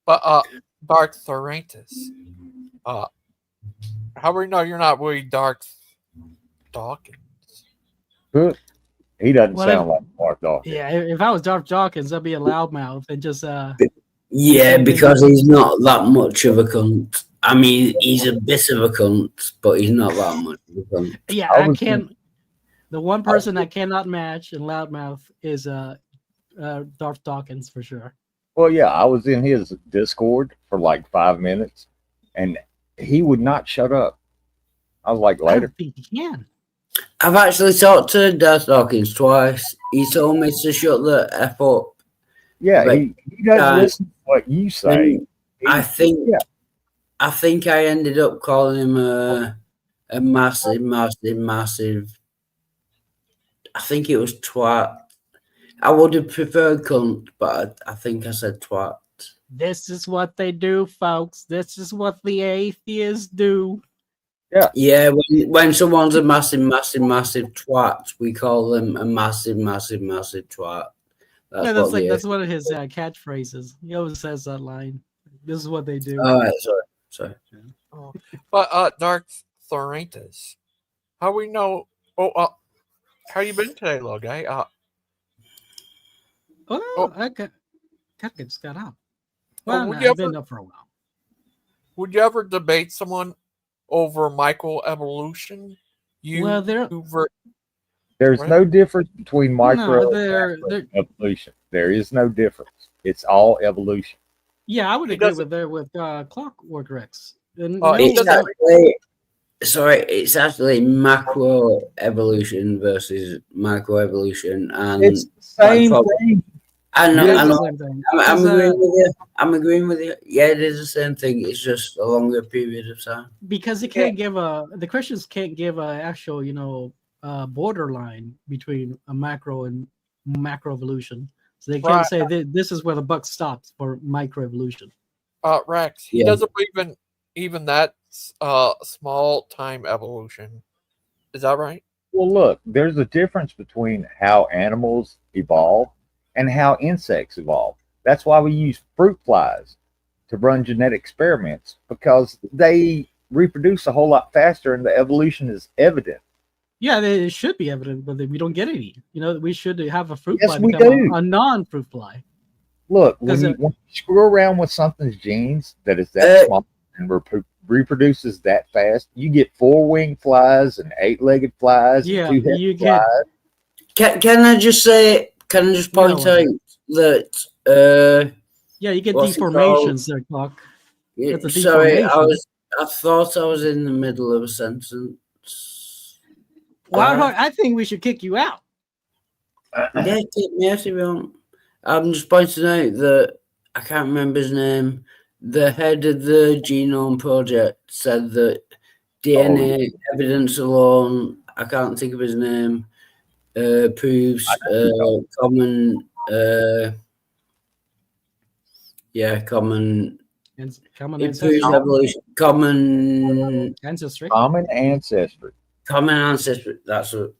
But Darth Thorantis, how do we know you're not really Darth Dawkins? Good. He doesn't Well, sound like Mark Dawkins. Yeah, if I was Darth Dawkins, I'd be a loudmouth and just Yeah, because he's not that much of a cunt. I mean, he's a bit of a cunt, but he's not that much of a cunt. Yeah, I can't. The one person I cannot match in loudmouth is Darth Dawkins for sure. Well, yeah, I was in his Discord for like 5 minutes, and he would not shut up. I was like, I later. don't think he can. I've actually talked to Darth Dawkins twice. He told me to shut the F up. Yeah, he doesn't listen to what you say. I think I ended up calling him a massive. I think it was twat. I would have preferred cunt, but I think I said twat. This is what they do, folks. This is what the atheists do. Yeah. When someone's a massive twat, we call them a massive twat. That's one of his catchphrases. He always says that line. This is what they do. All right, sorry. But Darth Thorantis, how we know? How you been today, little guy? I just got up. Well, would no, you I've been ever- up for a while. Would you ever debate someone over microevolution? Well, There's no difference between micro they're- and evolution. There is no difference. It's all evolution. Yeah, I would agree with Clockwork Rex. And It's actually macro evolution versus micro evolution, and It's the same thing. I know. I'm Because, agreeing with you. Yeah, it is the same thing. It's just a longer period of time. because it can't give the Christians can't give a actual borderline between a macro and macroevolution, so they can't say this is where the buck stops for microevolution. Rex, he doesn't believe in even that small time evolution. Is that right? Well, look, there's a difference between how animals evolve and how insects evolve. That's why we use fruit flies to run genetic experiments, because they reproduce a whole lot faster and the evolution is evident. Yeah, it should be evident, but we don't get any. We should have a fruit Yes, fly we become do. a non-fruit fly. Look, when you screw around with something's genes that is that small and reproduces that fast, you get 4-winged flies and 8-legged flies. Yeah, and 2-headed you get. flies. Can I just point out that? Yeah, you get what's it deformations there, Clock. Yeah, That's a sorry, deformation. I thought I was in the middle of a sentence. Wildheart, I think we should kick you out. Yeah, kick me out if you want. I'm just pointing out that I can't remember his name. The head of the Genome Project said that DNA evidence alone, I can't think of his name, proves common. Common. Common It ancestry. proves evolution. Common ancestry. Common ancestry. Common ancestry. That's it.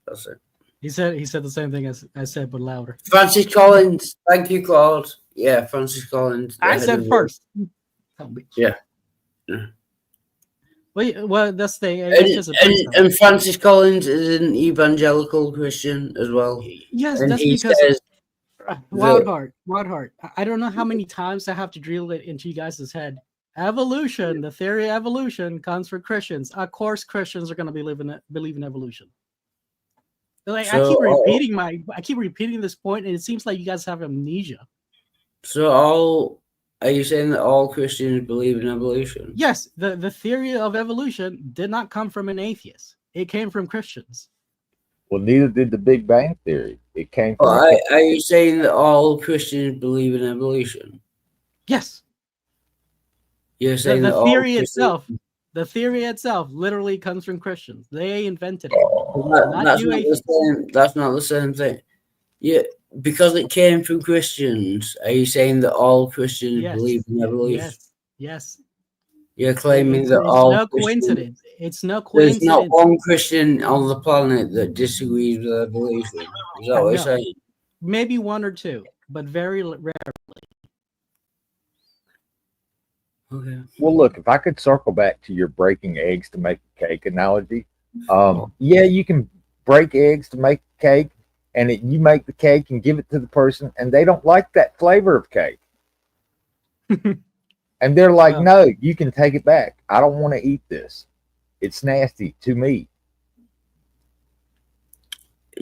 That's it. He said the same thing as I said, but louder. Francis Collins. Thank you, Claude. Yeah, Francis Collins. I said first. Yeah. Well, that's the and Francis Collins is an evangelical Christian as well. Yes, and that's because Wildheart. I don't know how many times I have to drill it into you guys' head. Evolution, the theory of evolution, comes from Christians. Of course, Christians are going to believe in evolution. Like I keep repeating this point, and it seems like you guys have amnesia. So are you saying that all Christians believe in evolution? Yes, the theory of evolution did not come from an atheist. It came from Christians. Well, neither did the Big Bang Theory. It came from. Are you saying that all Christians believe in evolution? Yes. You're saying the theory itself. The theory itself literally comes from Christians. They invented it. That's not the same thing. Yeah, because it came from Christians. Are you saying that all Christians believe in evolution? Yes. You're claiming it's that all no Christians... coincidence. It's no There's not coincidence. one Christian on the planet that disagrees with evolution. Is that what you're No. saying? Maybe one or two, but very rarely. Okay. Well, look, if I could circle back to your breaking eggs to make a cake analogy, yeah, you can break eggs to make cake, and you make the cake and give it to the person, and they don't like that flavor of cake. And they're like, no, you can take it back. I don't want to eat this. It's nasty to me.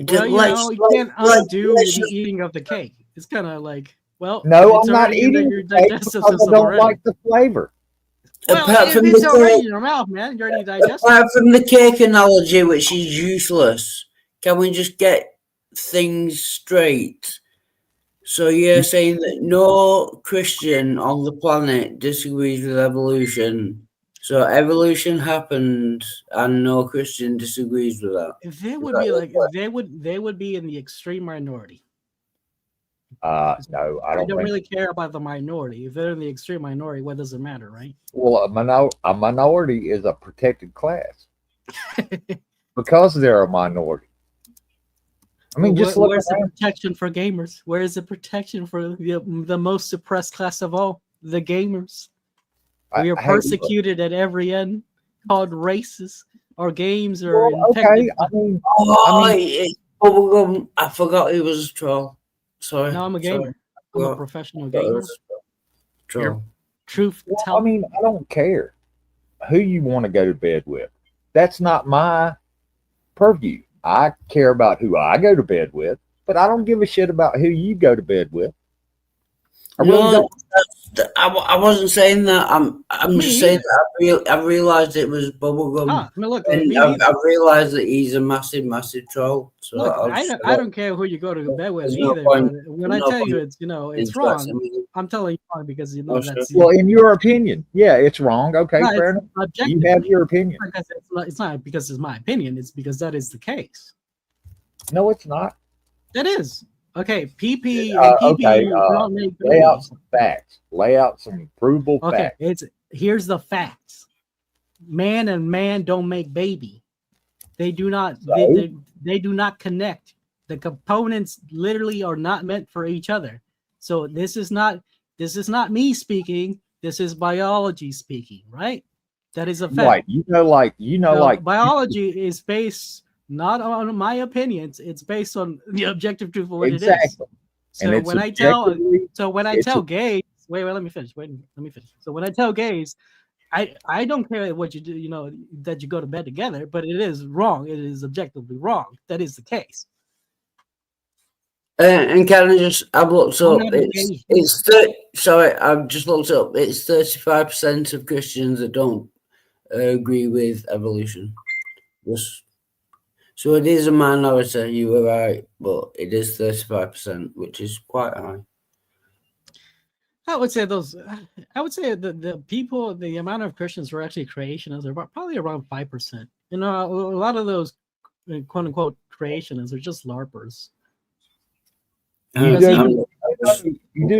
Well, you can't undo the eating of the cake. It's kind of like, well, no, it's I'm not already in eating your the cake digestive because I system don't already. like the flavor. Well, Apart from it's the already cake, in your mouth, man. You're already digesting. apart from the cake analogy, which is useless, can we just get things straight? So you're saying that no Christian on the planet disagrees with evolution. So evolution happened, and no Christian disagrees with that. They would be like they would be in the extreme minority. No, I I don't don't think. really care about the minority. If they're in the extreme minority, what does it matter, right? Well, a minority is a protected class because they're a minority. I mean, just look where's the around. protection for gamers? Where is the protection for the most suppressed class of all, the gamers? We are persecuted at every end, called races. Our games are infected. Okay, I forgot he was a troll. Sorry. No, I'm a gamer. I'm a professional gamer. Troll. Truth Well, tell. I mean, I don't care who you want to go to bed with. That's not my purview. I care about who I go to bed with, but I don't give a shit about who you go to bed with. I really don't. I wasn't saying that. I'm just saying that I realized it was bubblegum. I mean, look, and I realized that he's a massive troll. So look, I don't care who you go to bed with There's no either. point- But when there's I no tell you point it's in wrong, flexing me. I'm telling you wrong because Oh, that's Well, in your opinion, yeah, it's wrong. Okay, No, fair it's enough. objective. You have your opinion. Because it's not because it's my opinion. It's because that is the case. No, it's not. That is. Okay, PP and PP Okay, don't make lay out babies. some facts. Lay out some provable Okay, facts. here's the facts. Man and man don't make baby. They do not. They do not connect. The components literally are not meant for each other. So this is not me speaking. This is biology speaking, right? That is a fact. Right. So biology is based not on my opinions. It's based on the objective truth of what it is. Exactly. So And when I tell gays, wait, let me finish. So when I tell gays, I don't care what you do, that you go to bed together, but it is wrong. It is objectively wrong. That is the case. And can I just? I've looked up. I've just looked up. It's 35% of Christians that don't agree with evolution. So it is a minority. You were right, but it is 35%, which is quite high. I would say the people, the amount of Christians who are actually creationists are probably around 5%. A lot of those quote unquote creationists are just LARPers. You do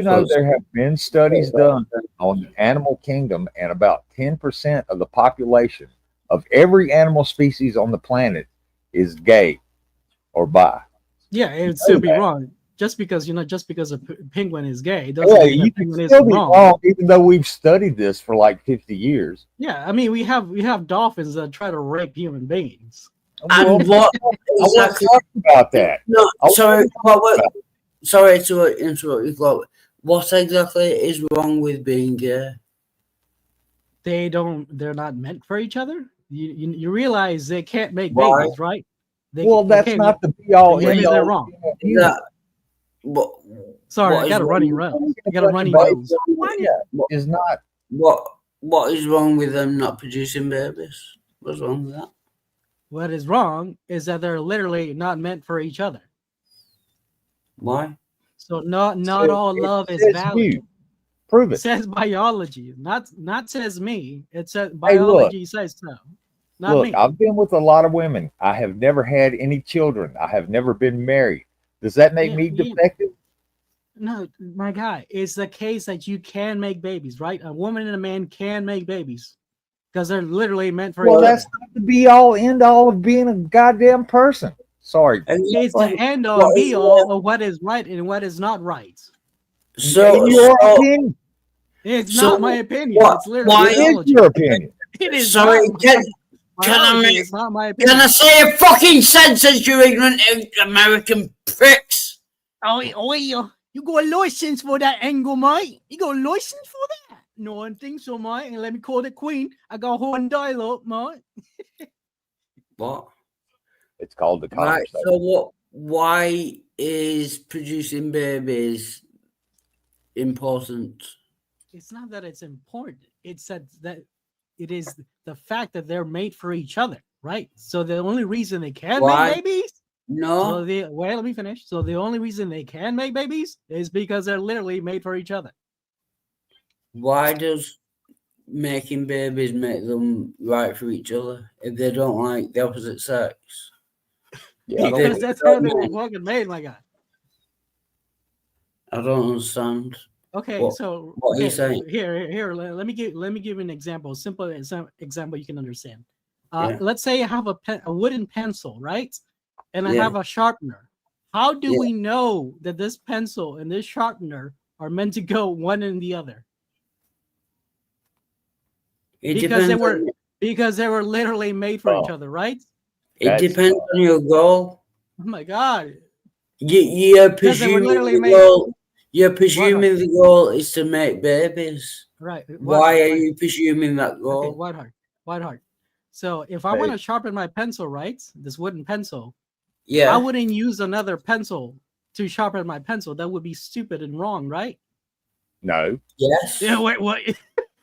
know there have been studies done on the animal kingdom, and about 10% of the population of every animal species on the planet is gay or bi. Yeah, it would still be wrong. Just because a penguin is gay doesn't Yeah, mean you that can penguin still is be wrong. wrong, even though we've studied this for like 50 years. Yeah, I mean we have dolphins that try to rape human beings. And what exactly about that? No, sorry to interrupt you, Chloe. What exactly is wrong with being gay? They're not meant for each other. You realize they can't make Why? babies, right? That's not the be all end all. They're wrong. Sorry, I got a running nose. I got a running nose. Is not what is wrong with them not producing babies? What's wrong with that? What is wrong is that they're literally not meant for each other. Why? So not all love is valid. Prove it. It says biology, not says me. It says biology says so. Not me. I've been with a lot of women. I have never had any children. I have never been married. Does that make me defective? No, my guy, it's the case that you can make babies, right? A woman and a man can make babies. because they're literally meant for Well, each that's other. not the be all end all of being a goddamn person. Sorry. It's the end all and be all of what is right and what is not right. In your opinion. It's So not my opinion. It's literally why- It is theology. your opinion. It is Sorry, not can I biology. make, It's not my opinion. can I say a fucking sentence, you ignorant American pricks? Oh, you got a license for that angle, mate? You got a license for that? No one thinks so, mate. And let me call the queen. I got horn dialogue, mate. What? It's called the Right, conversation. so what? Why is producing babies important? It's not that it's important. It's that it is the fact that they're made for each other, right? So the only reason they can Why? make babies. No. So let me finish. So the only reason they can make babies is because they're literally made for each other. Why does making babies make them right for each other if they don't like the opposite sex? Yeah, Because that's how they were fucking made, my guy. I don't understand. Okay, what okay, he's saying. Here. Let me give an example. Simple example you can understand. Yeah. Let's say I have a wooden pencil, right? And I Yeah. have a sharpener. How do Yeah. we know that this pencil and this sharpener are meant to go one and the other? Because they were literally made for each other, right? It depends on your goal. Oh my god. You're Because they were presuming literally the made. goal. You're presuming the goal is to make babies. Right. Why are you presuming that goal? Okay, Whiteheart. So if I want to sharpen my pencil, right? This wooden pencil. Yeah. I wouldn't use another pencil to sharpen my pencil. That would be stupid and wrong, right? No. Yes. Yeah, wait, what?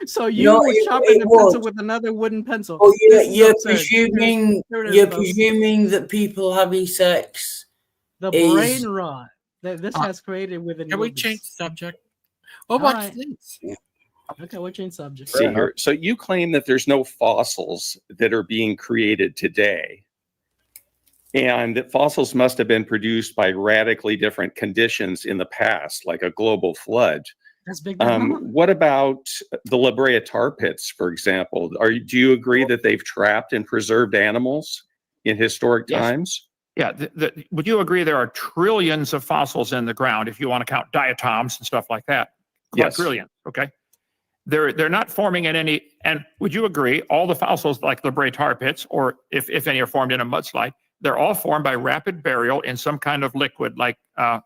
So you would sharpen the pencil with another wooden pencil. Oh, This is you're absurd. presuming Here it is, you're folks. presuming that people having sex The is brain rot that this has created within. Can we movies. change the subject? What All about right. this? Okay, we'll change subject. See here. So you claim that there's no fossils that are being created today, and that fossils must have been produced by radically different conditions in the past, like a global flood. That's big. Mama. What about the La Brea tar pits, for example? Do you agree that they've trapped and preserved animals in historic times? Yeah. Would you agree there are trillions of fossils in the ground if you want to count diatoms and stuff like that? Yes. Quadrillion. Okay. They're not forming in any. And would you agree all the fossils like La Brea tar pits, or if any are formed in a mudslide, they're all formed by rapid burial in some kind of liquid like La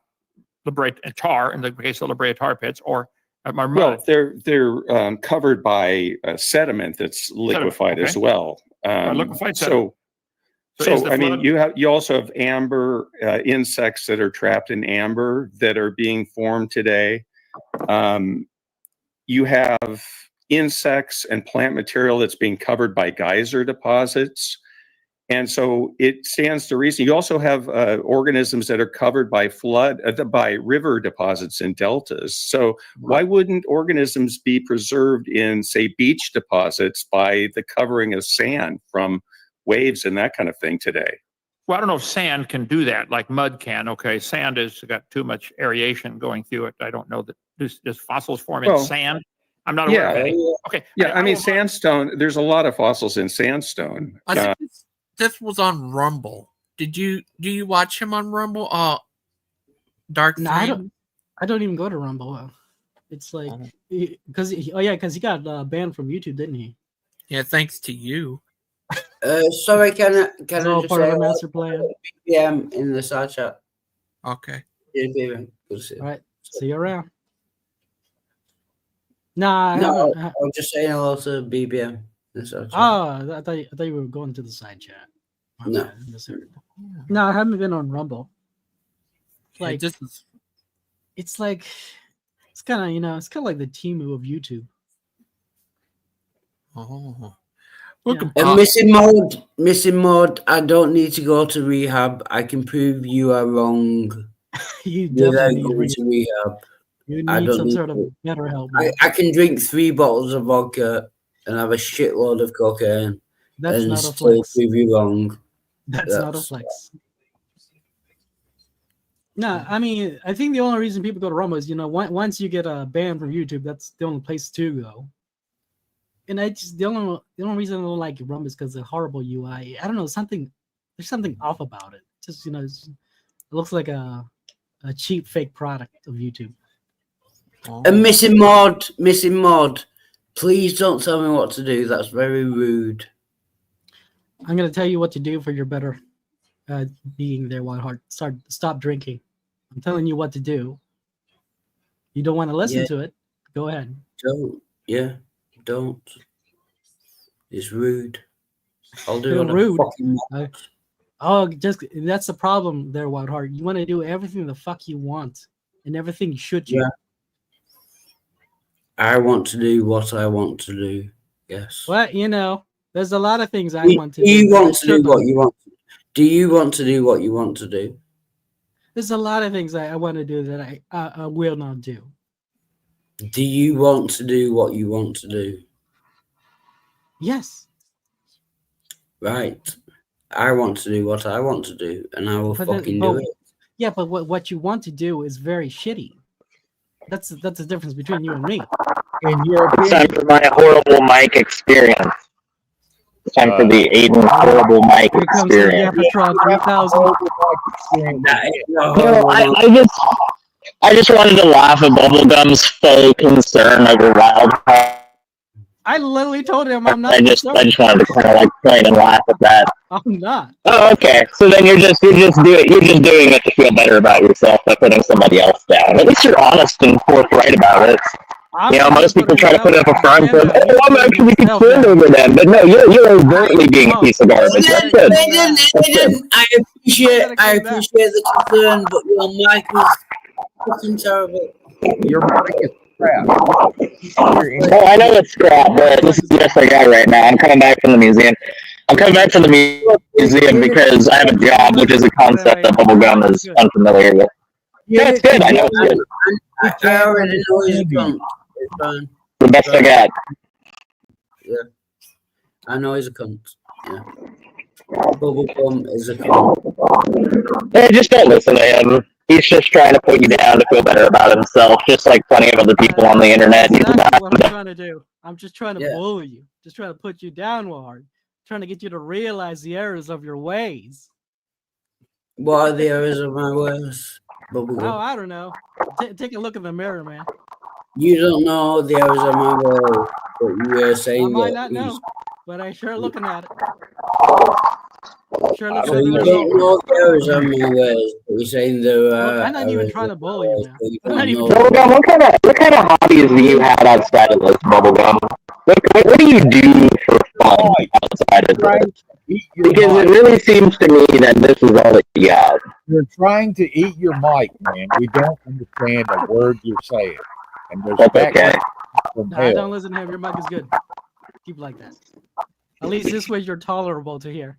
Brea tar in the case of La Brea tar pits, or mud. Well, they're covered by sediment that's liquefied as well. Liquefied sediment. So I mean, you also have amber insects that are trapped in amber that are being formed today. You have insects and plant material that's being covered by geyser deposits. And so it stands to reason. You also have organisms that are covered by by river deposits and deltas. So why wouldn't organisms be preserved in, say, beach deposits by the covering of sand from waves and that kind of thing today? Well, I don't know if sand can do that like mud can. Okay, sand has got too much aeration going through it. I don't know that does fossils form in sand. I'm not aware of any. Okay. Yeah, I mean, sandstone, there's a lot of fossils in sandstone. I think this was on Rumble. Do you watch him on Rumble? Dark Flame? I don't even go to Rumble. It's like because he got banned from YouTube, didn't he? Yeah, thanks to you. Sorry, can I It's all just part say of the master plan. BBM in the side chat? Okay. Yeah, BBM. Good to see you. All right, see you around. Nah, No, I was just saying hello to BBM. In the side chat. Oh, I thought you were going to the side chat. No. No, I haven't been on Rumble. Like it's like it's kind of it's kind of like the Temu of YouTube. Oh. And missing mode. I don't need to go to rehab. I can prove you are wrong. You without definitely going to rehab. You I need don't some need sort of to. better help. I can drink 3 bottles of vodka and have a shitload of cocaine. That's and not a still flex. prove you wrong. That's not a flex. No, I mean, I think the only reason people go to Rumble is, once you get a ban from YouTube, that's the only place to go. And I just the only reason I don't like Rumble is because of horrible UI. I don't know, there's something off about it. Just it looks like a cheap fake product of YouTube. And missing mod. Please don't tell me what to do. That's very rude. I'm gonna tell you what to do for your better being there, Wild Stop drinking. I'm telling you what to do. You don't want to listen to it. Go ahead. Don't. It's rude. I'll do Feel what rude. Just That's the problem there, Wild Heart. You want to do everything the fuck you want, and everything should you. Yeah. I want to do what I want to do. Yes. Well, there's a lot of things I want to do. Do you want to do what you want? Do you want to do what you want to do? There's a lot of things I want to do that I will not do. Do you want to do what you want to do? Yes. Right. I want to do what I want to do, and I will do it. Yeah, but what you want to do is very shitty. That's the difference between you and me. In your It's opinion, time for my horrible mic experience. It's time for the Aiden horrible mic Here comes the experience. Yapatron 3000. I just wanted to laugh at Bubblegum's faux concern over Wildheart. I literally told him I'm not. I just wanted to kind of like point and laugh at that. I'm not. Oh, okay. So then you're just doing it to feel better about yourself by putting somebody else down. At least you're honest and forthright about it. Most people try to put up a front of, oh, I'm actually concerned over them. But no, you're overtly being a piece of garbage. That's good. I appreciate the concern, but your mic is fucking terrible. your mic is crap. Oh, I know it's crap, but this is the best I got right now. I'm coming back from the museum. Because I have a job, which is a concept that Bubblegum is unfamiliar with. Yeah, it's good. I know it's good. I already know he's a cunt. It's fine. The best I got. Yeah. I know he's a cunt. Yeah. Bubblegum is a cunt. Hey, just don't listen to him. He's just trying to put you down to feel better about himself, just like plenty of other people on the internet. That's exactly what I'm trying to do. I'm just trying to bully you. Just trying to put you down hard. Trying to get you to realize the errors of your ways. What are the errors of my ways? Bubblegum? Oh, I don't know. Take a look in the mirror, man. You don't know the errors of my ways, but you are saying I might that not know, but I sure looking at it. Sure looks so at the you result. don't know the errors of my ways, but you're saying there are. I'm not even trying to bully you now. I'm not even Bubblegum, what kind of hobbies do you have outside of this, Bubblegum? What do you do for fun outside of this? Because it really seems to me that this is all that you got. You're trying to eat your mic, man. We don't understand a word you're saying. And there's That's okay. Nah, don't listen to him. Your mic is good. Keep it like that. At least this way you're tolerable to hear.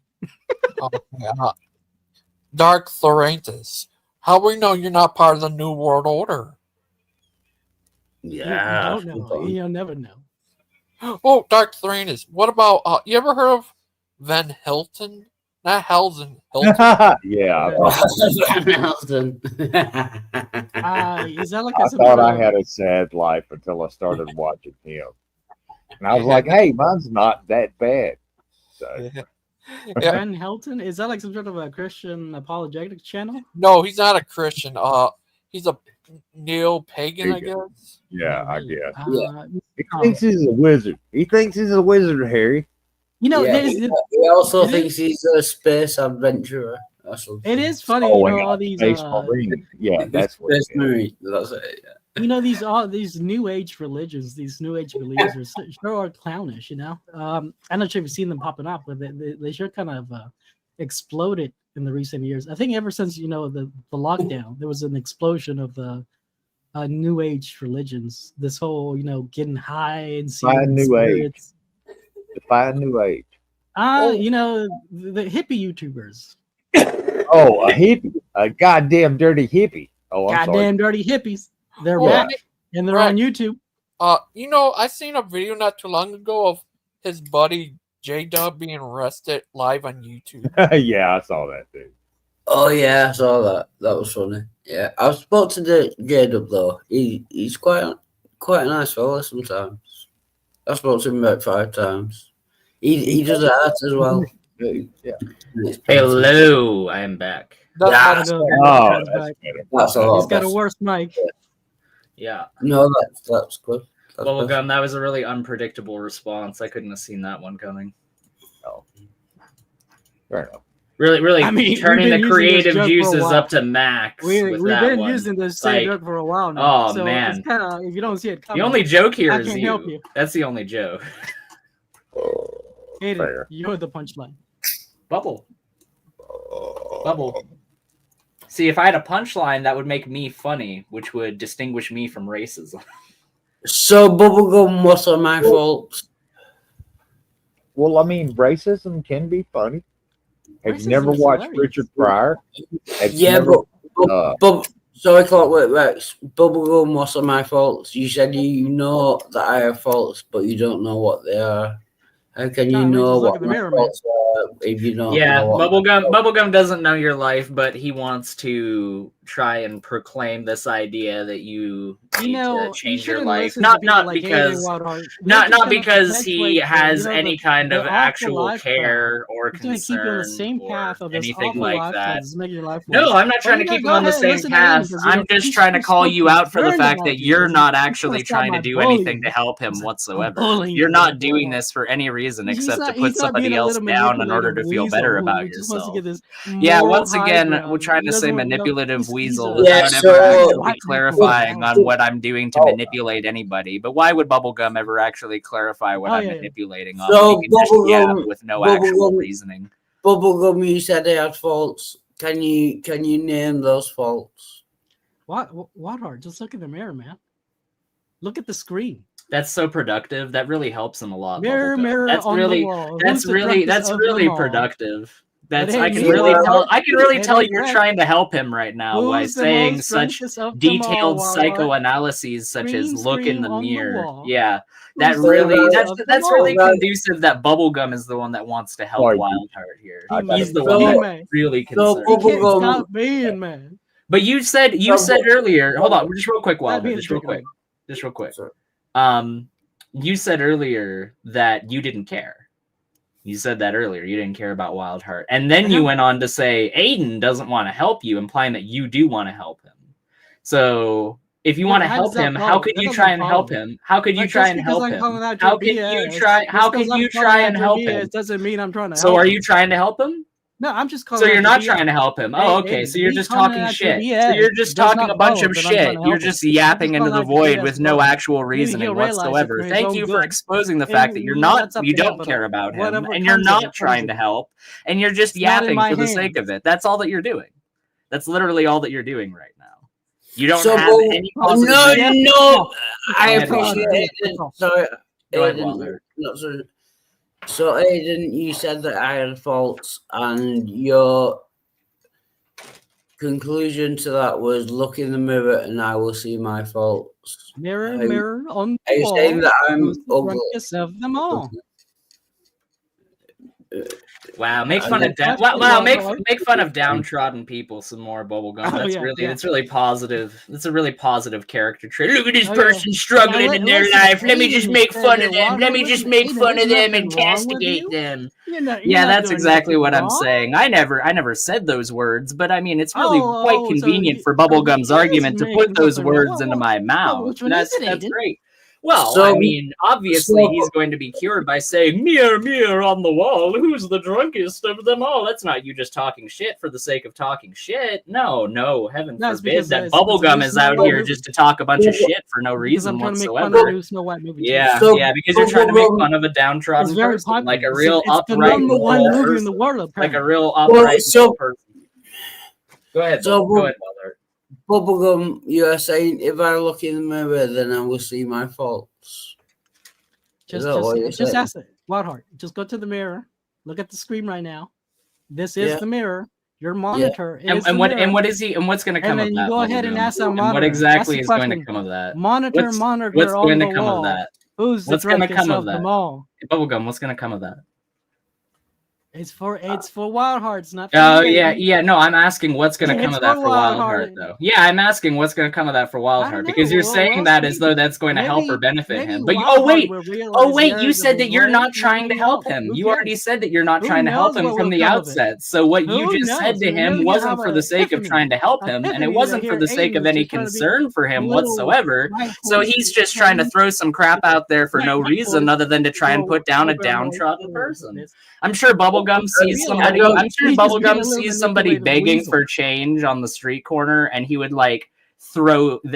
Dark Thorantus, how we know you're not part of the New World Order? Yeah. You don't know. You'll never know. Oh, Dark Thorantus, what about, you ever heard of Van Hilton? Not Helsen, Hilton. Yeah. Van Hilton. Is that like I thought I had a sad life until I started watching him. And I was like, hey, mine's not that bad. So. Van Helton? Is that like some sort of a Christian apologetics channel? No, he's not a Christian. He's a neo-pagan, I guess. Yeah, I guess. He thinks he's a wizard. He thinks he's a wizard, Harry. You know, he also thinks he's a space adventurer. It is funny, all these Marine. Yeah, that's what Space Marine. That's it. Yeah. You know, these new age religions, these new age believers sure are clownish. I'm not sure if you've seen them popping up, but they sure kind of exploded in the recent years. I think ever since the lockdown, there was an explosion of the new age religions. This whole getting high and seeing new spirits. Define new age. The hippie YouTubers. Oh, a hippie, a goddamn dirty hippie. Oh, I'm goddamn dirty hippies. They're back and they're on YouTube. I seen a video not too long ago of his buddy J-Dub being arrested live on YouTube. Yeah, I saw that, dude. Oh yeah, I saw that. That was funny. Yeah, I've spoken to J-Dub though. He's quite a nice fella sometimes. I spoke to him about 5 times. He does art as well. Yeah. Hello, I am back. That's Oh, a lot. He's got a worse mic. Yeah. No, that's good. That's Bubblegum, perfect. that was a really unpredictable response. I couldn't have seen that one coming. Oh. Fair enough. Really, I mean, turning we've the been using this creative joke for a juices while. up to max with We've that been one. using the same joke for a while now. Oh, so man. it's kind of, if you don't see it The coming, only joke here I is can't you. help you. That's the only joke. Aiden, you're the punchline. Bubble. See, if I had a punchline, that would make me funny, which would distinguish me from racism. So, Bubblegum, what are my faults? Well, I mean, racism can be funny. Have you never Racism is watched hilarious. Richard Pryor? Have you Yeah, never- but sorry, Clockwork Rex. Bubblegum, what are my faults? You said you know that I have faults, but you don't know what they are. How can you John, know just look what at the my mirror, man. faults are if you don't Yeah, know what Bubblegum doesn't know your life, but he wants to try and proclaim this idea that you need to change your life. Not because not because he has any kind of actual care or concern or anything like that. No, I'm not trying to keep him on the same path. I'm just trying to call you out for the fact that you're not actually trying to do anything to help him whatsoever. You're not doing this for any reason except to put somebody else down in order to feel better about yourself. Yeah, once again, we're trying to say manipulative weasel without ever actually clarifying on what I'm doing to manipulate anybody. But why would Bubblegum ever actually clarify what I'm manipulating on? So, He can just yap with no actual reasoning. Bubblegum, you said they had faults. Can you name those faults? What hard? Just look in the mirror, man. Look at the screen. That's so productive. That really helps him a lot. Mirror, Bubblegum. mirror That's on really the wall. that's Who's the really drunkest that's of really them all? productive. That's It I ain't can me, really Wild. It tell ain't you're Rex. trying to help him right now by Who's the saying most such drunkest of them all, detailed Wild? psychoanalyses such as look in Scream the on the mirror. wall. Yeah. That Who's the really drunkest of them that's really all? conducive that Bubblegum is the one that wants to help Sorry, Wildheart here. He He's the man. one He that's man. really So, concerned. He can't Bubblegum, stop being man. But you said earlier, hold on, just real quick, Stop Wildheart, being just real triggered. quick. You said earlier that you didn't care. You said that earlier. You didn't care about Wildheart. And then you went on to say Aiden doesn't want to help you, implying that you do want to help him. So if you want to help him, how could you try and help him? How could you try and help him? How can you try and help him? Doesn't mean I'm trying to So help are him. you trying to help him? No, I'm just calling So you're out not the trying to BS. help him. Hey, Oh, okay. Aiden, So you're me just calling talking out your shit. BS So you're just does talking not a bunch follow of that I'm trying shit. to You're help him. just I'm yapping just into calling the out your void BS, with no bro. actual reasoning He'll realize it whatsoever. for his Thank own you for good. exposing the fact that That's up you to him, don't but care about him whatever and you're comes of not it, trying comes to of it. help and you're just It's not in yapping my for the sake hands. of it. That's all that you're doing. That's literally all that you're doing right now. You don't So, have any no, positive. I Go ahead, appreciate Walter. it. Sorry, Go ahead, Aiden, Walter. not so. So, Aiden, you said that I had faults, and your conclusion to that was look in the mirror and I will see my faults. Mirror, mirror on Are the you wall. saying that I'm Who's the ugly? drunkest of them all? Wow, make fun of make fun of downtrodden people some more, Bubblegum. That's really positive. That's a really positive character trait. Look at this person struggling in their life. Let me just make fun of them. Let me just make fun of them and castigate them. Yeah, that's exactly what I'm saying. I never said those words, but I mean it's really quite convenient for Bubblegum's argument to put those words into my mouth. That's great. Well, I mean, obviously he's going to be cured by saying, mirror, mirror on the wall, who's the drunkest of them all? That's not you just talking shit for the sake of talking shit. No, heaven forbid that Bubblegum is out here just to talk a bunch of shit for no reason whatsoever. Yeah, because you're trying to make fun of a downtrodden person, like a real upright person. Like a real upright person. Go ahead, Walter. Bubblegum, you are saying if I look in the mirror, then I will see my faults. Just ask it. Wildheart, just go to the mirror. Look at the screen right now. This is the mirror. Your monitor is and what is he? And what's going to come of that? And then you go ahead and ask that monitor. And what exactly is going to come of that? Monitor what's going to come of that? Who's the drunkest of them all? Bubblegum, what's going to come of that? It's for Wild Hearts, not for Oh you, yeah, Aiden. yeah. No, I'm asking what's going to come It's of that for for Wild Wild Heart, Heart. though. Yeah, I'm asking what's going to come of that for Wild I Heart don't because know. you're saying Well, that as though that's going to help or maybe benefit him. But Wild oh Heart wait, will oh realize wait, the you errors of said his that you're not ways, and trying to then help who him. You already cares? said that you're not Who trying to help knows him what from will the come of it? outset. So what you Who just said knows? to Maybe him we can wasn't have for an the sake of trying to help him, and it epiphany that wasn't for here the sake Aiden of is any just trying to be concern for him little whatsoever. white So horse he's just trying to throw some crap out there for no reason horse, other than to try and little put down a program like downtrodden person. I'm sure Well, Bubblegum sees realize somebody. I'm sure he's just being Bubblegum a little sees somebody manipulated begging weasel. for change on the street corner, and he would like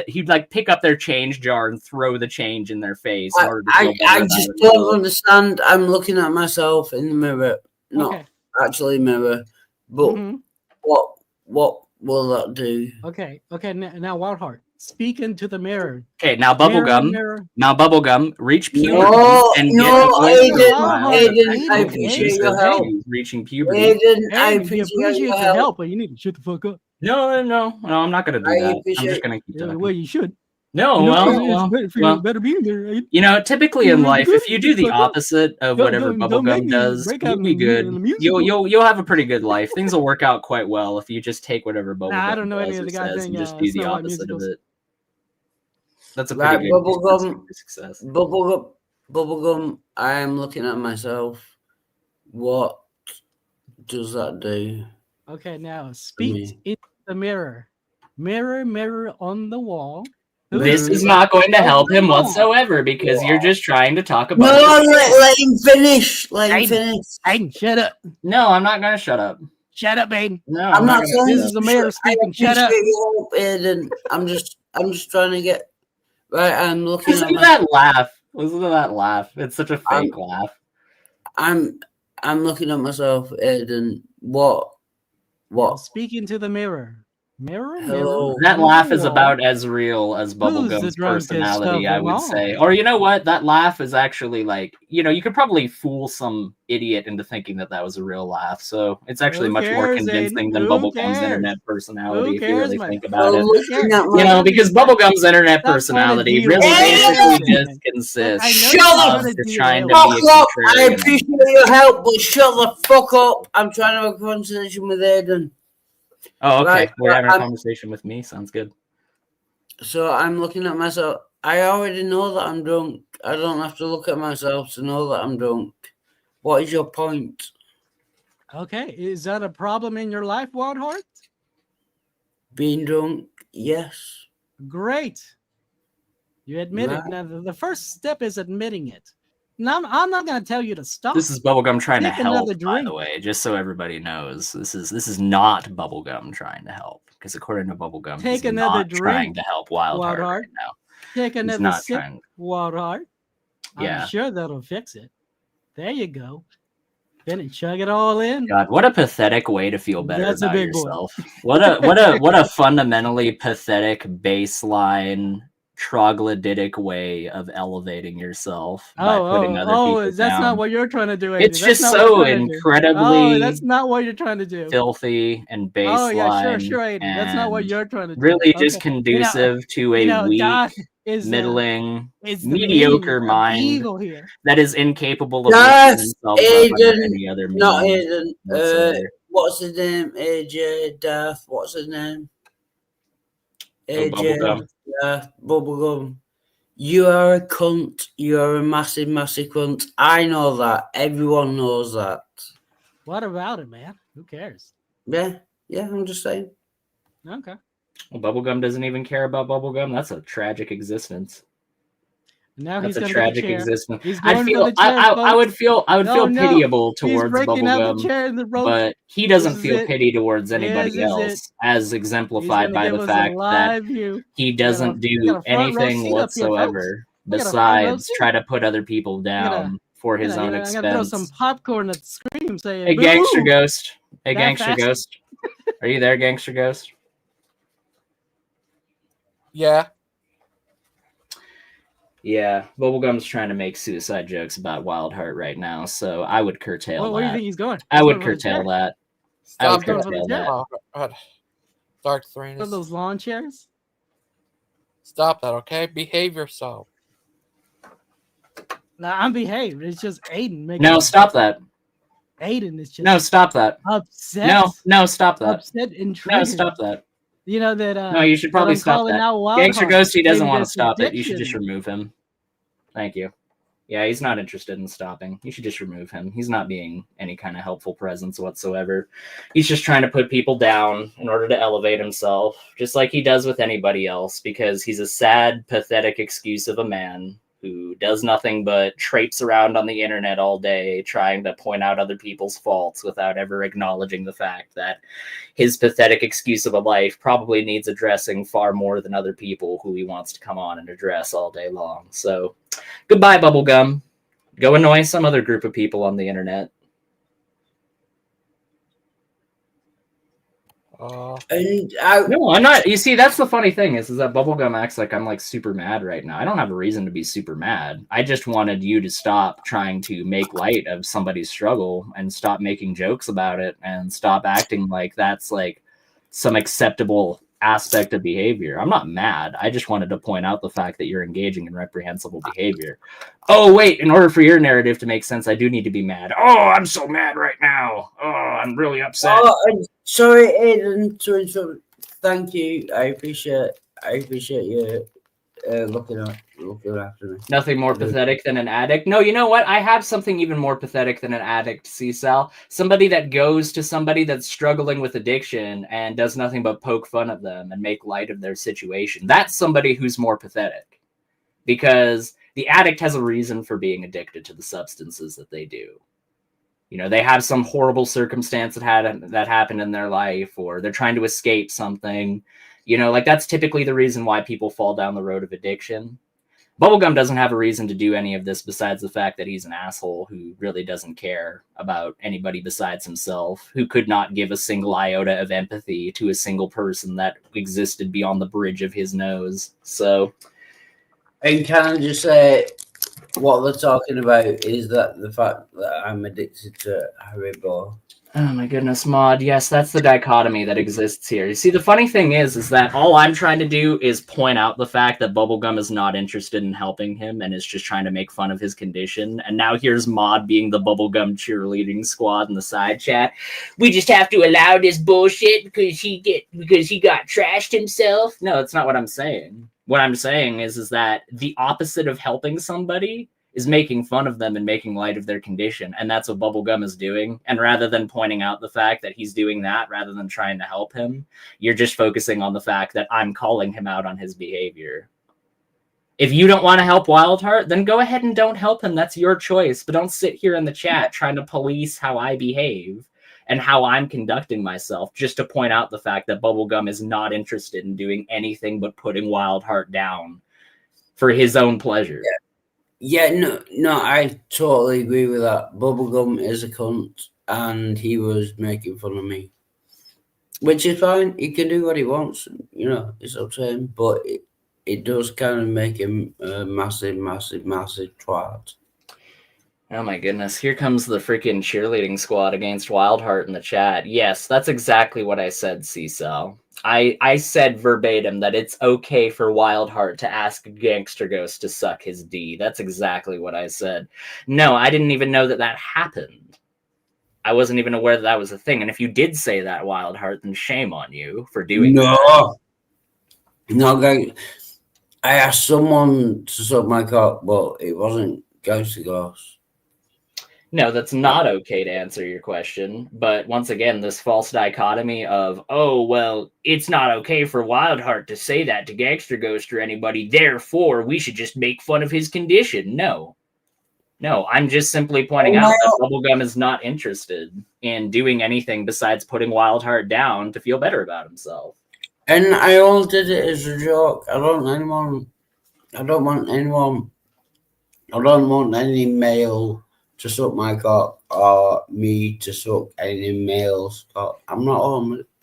he'd like pick up their change jar and throw the change in their face in order to feel better I about just himself. don't understand. I'm looking at myself in the mirror, not actually mirror, but what will that do? Okay. Now Wild Heart, speak into the mirror. Okay, now Mirror, Bubblegum. mirror. Now Bubblegum, reach puberty No, and no, get a voice profile that Aiden, I actually appreciate conducive your help. to reaching puberty. Aiden, I He appreciate appreciates your your help. help, but you need to shut the fuck up. No, I'm not gonna do I that. I'm appreciate- just gonna keep talking. Well, you should. No, You know, well, it's better for well, you better be in there. Aiden. you know, typically You in really life, good. if you do the Fuck up. opposite of Don't- whatever don't make Bubblegum me does, break out you'll be in the good. musical. You'll have a pretty good life. Things will work out quite well if you just take whatever Bubblegum Nah, I don't know any does of or the says goddamn and just do the Snow White opposite of musicals. it. That's a Right, pretty good recipe Bubblegum, for success. Bubblegum, I am looking at myself. What does that do? Okay, now speak in the mirror. Mirror, mirror on the wall. This is not going to help him whatsoever because you're just trying to talk about. No, let him finish. Let him Aiden, finish. Aiden, shut up. No, I'm not going to shut up. Shut up, Aiden. No, I'm not saying This is the mayor speaking. Shut up. Aiden. I'm just trying to get right. I'm looking Listen at to my. that laugh. Listen to that laugh. It's such a fake laugh. I'm looking at myself, Aiden. What? Speak into the mirror. Mirror, Hello. mirror. That on laugh the is wall. about as real as Who's the Bubblegum's drunkest personality, of I them would all? say. Or you know what? That laugh is actually like, you know, you could probably fool some idiot into thinking that that was a real laugh. So it's actually Who much more cares, convincing Aiden? than Who Bubblegum's cares? internet personality, Who if you cares, really my think friend? about it. Who cares? You know, because Bubblegum's internet Stop trying to personality derail really it. basically Aiden. just consists I know Shut you're up! trying to just trying to derail be it. a Fuck up! I contrarian. appreciate your help, but shut the fuck up. I'm trying to have a conversation with Aiden. Oh, okay. Right, We're having a I'm- conversation with me. Sounds good. So I'm looking at myself. I already know that I'm drunk. I don't have to look at myself to know that I'm drunk. What is your point? Okay, is that a problem in your life, Wild Heart? Being drunk? Yes. Great. You admit it. Right. Now, the first step is admitting it. Now, I'm not going to tell you to stop. This is Bubblegum trying to Take help, another by drink. the way, just so everybody knows. This is not Bubblegum trying to help, because according to Bubblegum, Take he's another not trying drink, to help Wild Heart right now. Take He's another not sip, trying. Wild Heart. Yeah. I'm sure that'll fix it. There you go. Then chug it all in. God, what a pathetic way to feel better That's a about big boy. yourself. What a fundamentally pathetic baseline troglodytic way of elevating yourself by putting other people that's down. not what you're trying to do, Aiden. It's That's just not what so you're trying to do. incredibly that's not what you're trying to do. filthy and baseline. Oh yeah, sure, Aiden. That's not what and you're trying to do. really Okay. just conducive to a weak, Doc is middling, is the mediocre meaning of mind evil here. that is incapable of Yes, lifting themselves up under Aiden. any other Not means Aiden. whatsoever. What's his name? AJ Darth. What's his name? AJ Bubblegum. Darth Bubblegum. You are a cunt. You are a massive, massive cunt. I know that. Everyone knows that. What about it, man? Who cares? Yeah, I'm just saying. Okay. Well, Bubblegum doesn't even care about Bubblegum. That's a tragic existence. Now That's he's a going tragic to the chair. existence. He's I going feel for the chair, I would feel No, pitiable he's towards breaking out the Bubblegum, chair in the rope. but he This doesn't is feel it. pity towards anybody This is it. else, as He's exemplified gonna by give the us a fact that live view. he We got a- doesn't we got do a front row anything seat up here, folks. whatsoever We got a front row besides seat. try to put other people down for his own I'm gonna throw some expense. popcorn at the screen saying, Hey, Gangster "Boo!" Ghost. Hey, That Gangster fast? Ghost. Are you there, Gangster Ghost? Yeah. Yeah, Bubblegum's trying to make suicide jokes about Wild Heart right now, so I would curtail Well, that. where do you think he's going? I He's would going for the curtail chair. that. I would Stop going for the curtail chair. that. Dark For Threes. those lawn chairs? Stop that, okay? Behave yourself. Nah, I'm behaved. It's just Aiden making. No, stop that. Aiden is just No, stop that. upset. No, stop that. Upset and triggered. No, stop that. You know that. No, you should probably I'm stop calling that. out Wild Gangster Heart Ghosty doesn't in want to this stop it. You should just addiction. remove him. Thank you. Yeah, he's not interested in stopping. You should just remove him. He's not being any kind of helpful presence whatsoever. He's just trying to put people down in order to elevate himself, just like he does with anybody else, because he's a sad, pathetic excuse of a man who does nothing but traipse around on the internet all day trying to point out other people's faults without ever acknowledging the fact that his pathetic excuse of a life probably needs addressing far more than other people who he wants to come on and address all day long. So goodbye, Bubblegum. Go annoy some other group of people on the internet. No, I'm not. You see, that's the funny thing is that Bubblegum acts like I'm like super mad right now. I don't have a reason to be super mad. I just wanted you to stop trying to make light of somebody's struggle and stop making jokes about it and stop acting like that's like some acceptable aspect of behavior. I'm not mad. I just wanted to point out the fact that you're engaging in reprehensible behavior. Oh, wait, in order for your narrative to make sense, I do need to be mad. Oh, I'm so mad right now. Oh, I'm really upset. Oh, I'm sorry, Aiden, to interrupt. Thank you. I appreciate you looking after me. Nothing more pathetic than an addict. No, you know what? I have something even more pathetic than an addict, C-Sal. Somebody that goes to somebody that's struggling with addiction and does nothing but poke fun of them and make light of their situation. That's somebody who's more pathetic. Because the addict has a reason for being addicted to the substances that they do. You know, they have some horrible circumstance that happened in their life, or they're trying to escape something. You know, like that's typically the reason why people fall down the road of addiction. Bubblegum doesn't have a reason to do any of this besides the fact that he's an asshole who really doesn't care about anybody besides himself, who could not give a single iota of empathy to a single person that existed beyond the bridge of his nose. So, and can I just say, what they're talking about is that the fact that I'm addicted to Haribo. Oh my goodness, Maud. Yes, that's the dichotomy that exists here. You see, the funny thing is that all I'm trying to do is point out the fact that Bubblegum is not interested in helping him and is just trying to make fun of his condition. And now here's Maud being the Bubblegum cheerleading squad in the side chat. We just have to allow this bullshit because he got trashed himself. No, that's not what I'm saying. What I'm saying is that the opposite of helping somebody is making fun of them and making light of their condition. And that's what Bubblegum is doing. And rather than pointing out the fact that he's doing that, rather than trying to help him, you're just focusing on the fact that I'm calling him out on his behavior. If you don't want to help Wildheart, then go ahead and don't help him. That's your choice. But don't sit here in the chat trying to police how I behave and how I'm conducting myself just to point out the fact that Bubblegum is not interested in doing anything but putting Wildheart down for his own pleasure. Yeah, no, I totally agree with that. Bubblegum is a cunt, and he was making fun of me. Which is fine. He can do what he wants. You know, it's up to him. But it does kind of make him a massive, massive, massive twat. Oh my goodness, here comes the freaking cheerleading squad against Wildheart in the chat. Yes, that's exactly what I said, C-Cell. I said verbatim that it's okay for Wildheart to ask Gangster Ghost to suck his D. That's exactly what I said. No, I didn't even know that happened. I wasn't even aware that was a thing. And if you did say that, Wildheart, then shame on you for doing that. No, gang. I asked someone to suck my cock, but it wasn't Gangster Ghost. No, that's not okay to answer your question. But once again, this false dichotomy of, oh, well, it's not okay for Wildheart to say that to Gangster Ghost or anybody, therefore we should just make fun of his condition. No, I'm just simply pointing out that Bubblegum is not interested in doing anything besides putting Wildheart down to feel better about himself. And I all did it as a joke. I don't want any male to suck my cock or me to suck any male's cock. I'm not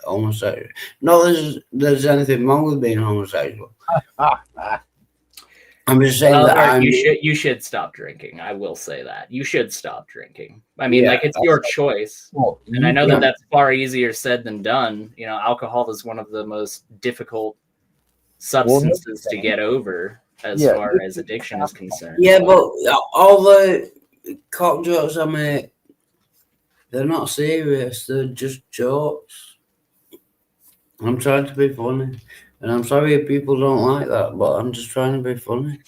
homosexual. No, there's anything wrong with being homosexual. I'm just saying that you should stop drinking. I will say that. You should stop drinking. I mean, it's your choice. And I know that that's far easier said than done. You know, alcohol is one of the most difficult substances to get over as far as addiction is concerned. Yeah, but all the cock jokes I make, They're not serious. They're just jokes. I'm trying to be funny. And I'm sorry if people don't like that, but I'm just trying to be funny.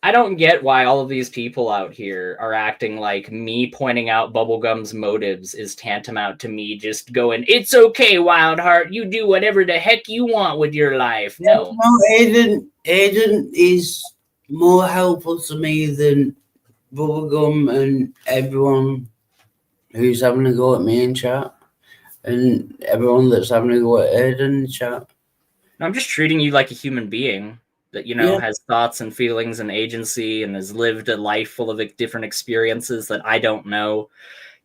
I don't get why all of these people out here are acting like me pointing out Bubblegum's motives is tantamount to me just going, it's okay, Wildheart, you do whatever the heck you want with your life. No. No, Aiden is more helpful to me than Bubblegum and everyone who's having a go at me in chat. And everyone that's having a go at Aiden in chat. I'm just treating you like a human being that, has thoughts and feelings and agency and has lived a life full of different experiences that I don't know.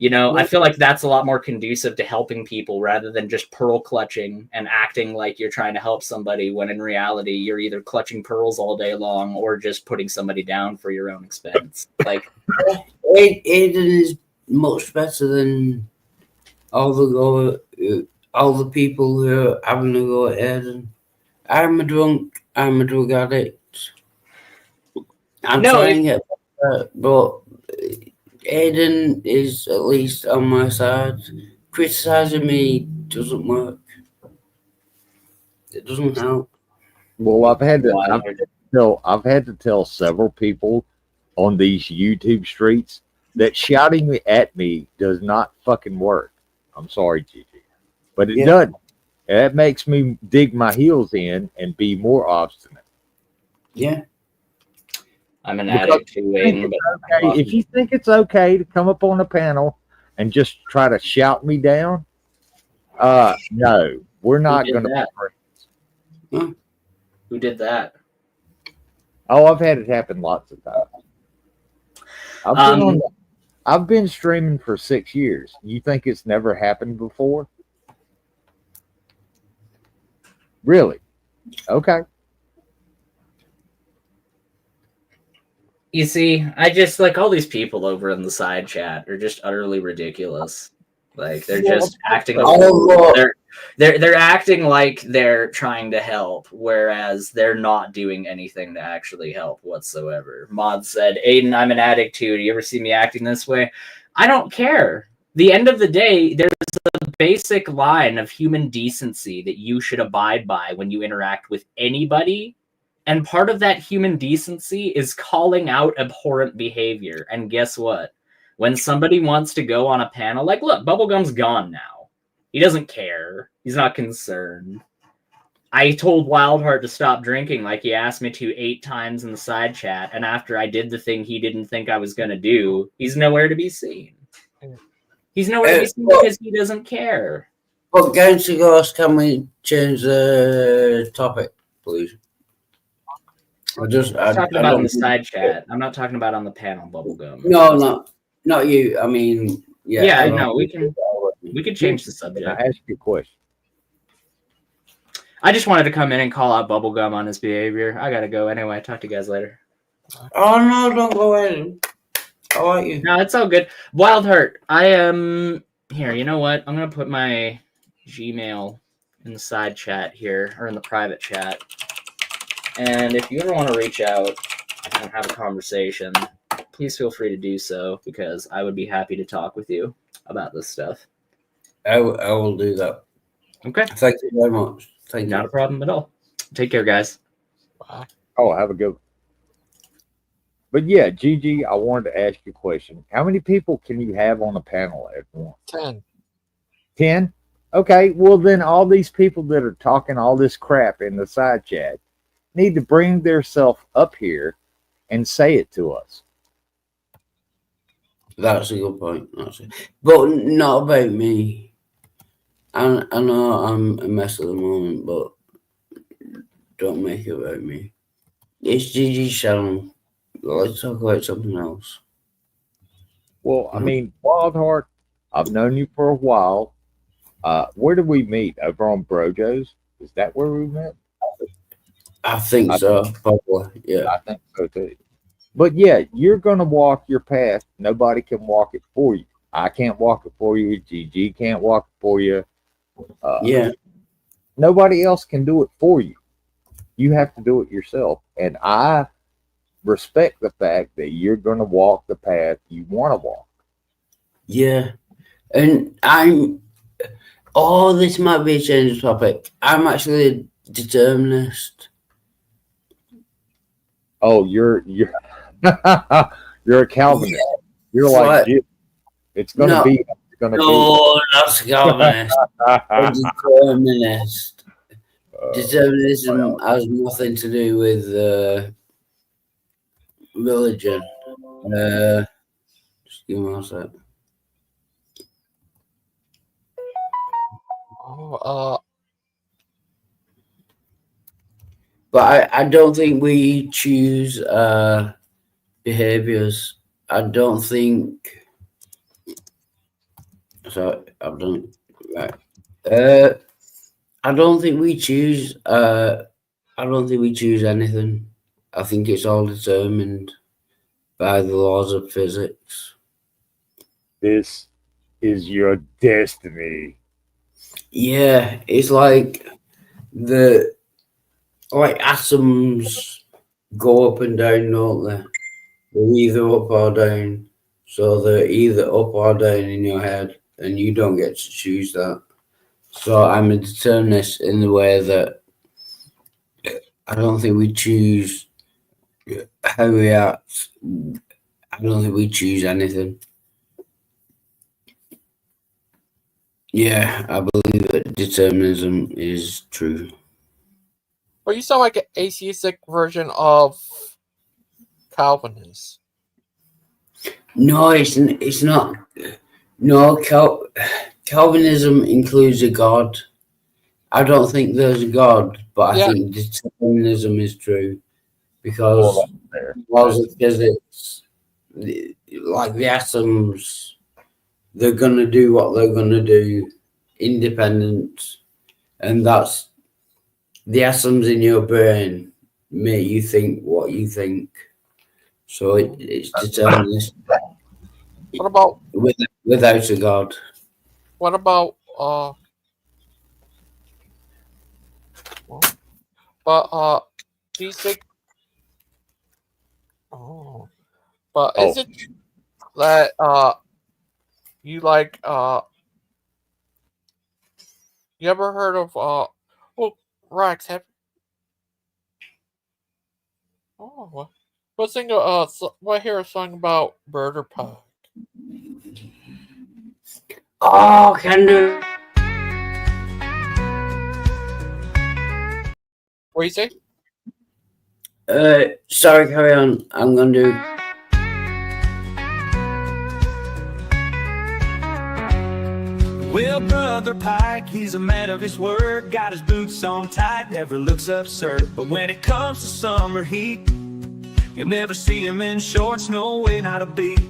I feel like that's a lot more conducive to helping people rather than just pearl clutching and acting like you're trying to help somebody when in reality you're either clutching pearls all day long or just putting somebody down for your own expense. Like Aiden is much better than all the people who are having a go at Aiden. I'm a drug addict. I'm trying to get better, but Aiden is at least on my side. Criticizing me doesn't work. It doesn't help. Well, I've had to tell several people on these YouTube streets that shouting at me does not fucking work. I'm sorry, Gigi, but it doesn't. That makes me dig my heels in and be more obstinate. Yeah. I'm an addict too, Aiden. Okay, if you think it's okay to come up on a panel and just try to shout me down, no, we're not going to be friends. Who did that? Oh, I've had it happen lots of times. I've been streaming for 6 years. You think it's never happened before? Really? Okay. You see, I just like all these people over in the side chat are just utterly ridiculous. Like they're just acting. They're acting like they're trying to help, whereas they're not doing anything to actually help whatsoever. Mod said, "Aiden, I'm an addict too. Do you ever see me acting this way? I don't care. The end of the day, there's a basic line of human decency that you should abide by when you interact with anybody." And part of that human decency is calling out abhorrent behavior. And guess what? When somebody wants to go on a panel, like, look, Bubblegum's gone now. He doesn't care. He's not concerned. I told Wildheart to stop drinking like he asked me to 8 times in the side chat. And after I did the thing he didn't think I was going to do, he's nowhere to be seen. He's nowhere to be seen because he doesn't care. But Gangster, can we change the topic, please? I'm talking about in the side chat. I'm not talking about on the panel, Bubblegum. No, not you. I mean, yeah. No, we can change the subject. Can I ask you a question? I just wanted to come in and call out Bubblegum on his behavior. I gotta go anyway. Talk to you guys later. Oh no, don't go in. I like you. No, it's all good. Wildheart, I am here. You know what? I'm gonna put my Gmail in the side chat here, or in the private chat. And if you ever want to reach out and have a conversation, please feel free to do so, because I would be happy to talk with you about this stuff. I will do that. Okay. Thank you very much. Thank you. Not a problem at all. Take care, guys. Bye. Oh, have a good one. But yeah, Gigi, I wanted to ask you a question. How many people can you have on a panel at once? 10. 10? Okay, well then all these people that are talking all this crap in the side chat need to bring theirself up here and say it to us. That's a good point. But not about me. I know I'm a mess at the moment, but don't make it about me. It's Gigi's channel. Let's talk about something else. Well, I mean, Wildheart, I've known you for a while. Where did we meet? Over on Brojo's? Is that where we met? I think so, probably. Yeah. I think so too. But yeah, you're going to walk your path. Nobody can walk it for you. I can't walk it for you. GG can't walk it for you. Nobody else can do it for you. You have to do it yourself. And I respect the fact that you're going to walk the path you want to walk. Yeah. And this might be a change of topic. I'm actually a determinist. Oh, you're a Calvinist. Yeah. You're like, it's going to be. It's going to be. No, not a Calvinist. A determinist. Determinism has nothing to do with religion. Just give me one sec. But I don't think we choose behaviors. I don't think. Sorry, I've done right. I don't think we choose. I don't think we choose anything. I think it's all determined by the laws of physics. This is your destiny. Yeah, it's like atoms go up and down, don't they? They're either up or down. So they're either up or down in your head, and you don't get to choose that. So I'm a determinist in the way that I don't think we choose how we act. I don't think we choose anything. Yeah, I believe that determinism is true. Well, you sound like an atheistic version of Calvinist. No, it's not. No, Calvinism includes a God. I don't think there's a God, but I think determinism is true because laws of physics, like the atoms, they're going to do what they're going to do, independent, and that's the atoms in your brain make you think what you think. So it's determinist. What about without a God? What about do you think? Is it that you like you ever heard of Rex? Let's sing what hear a song about Brother Pike. Oh, can do. What do you say? Sorry, carry on. I'm gonna do. Well, Brother Pike, he's a man of his word. Got his boots on tight, never looks absurd. But when it comes to summer heat, you'll never see him in shorts, no way, not a beat.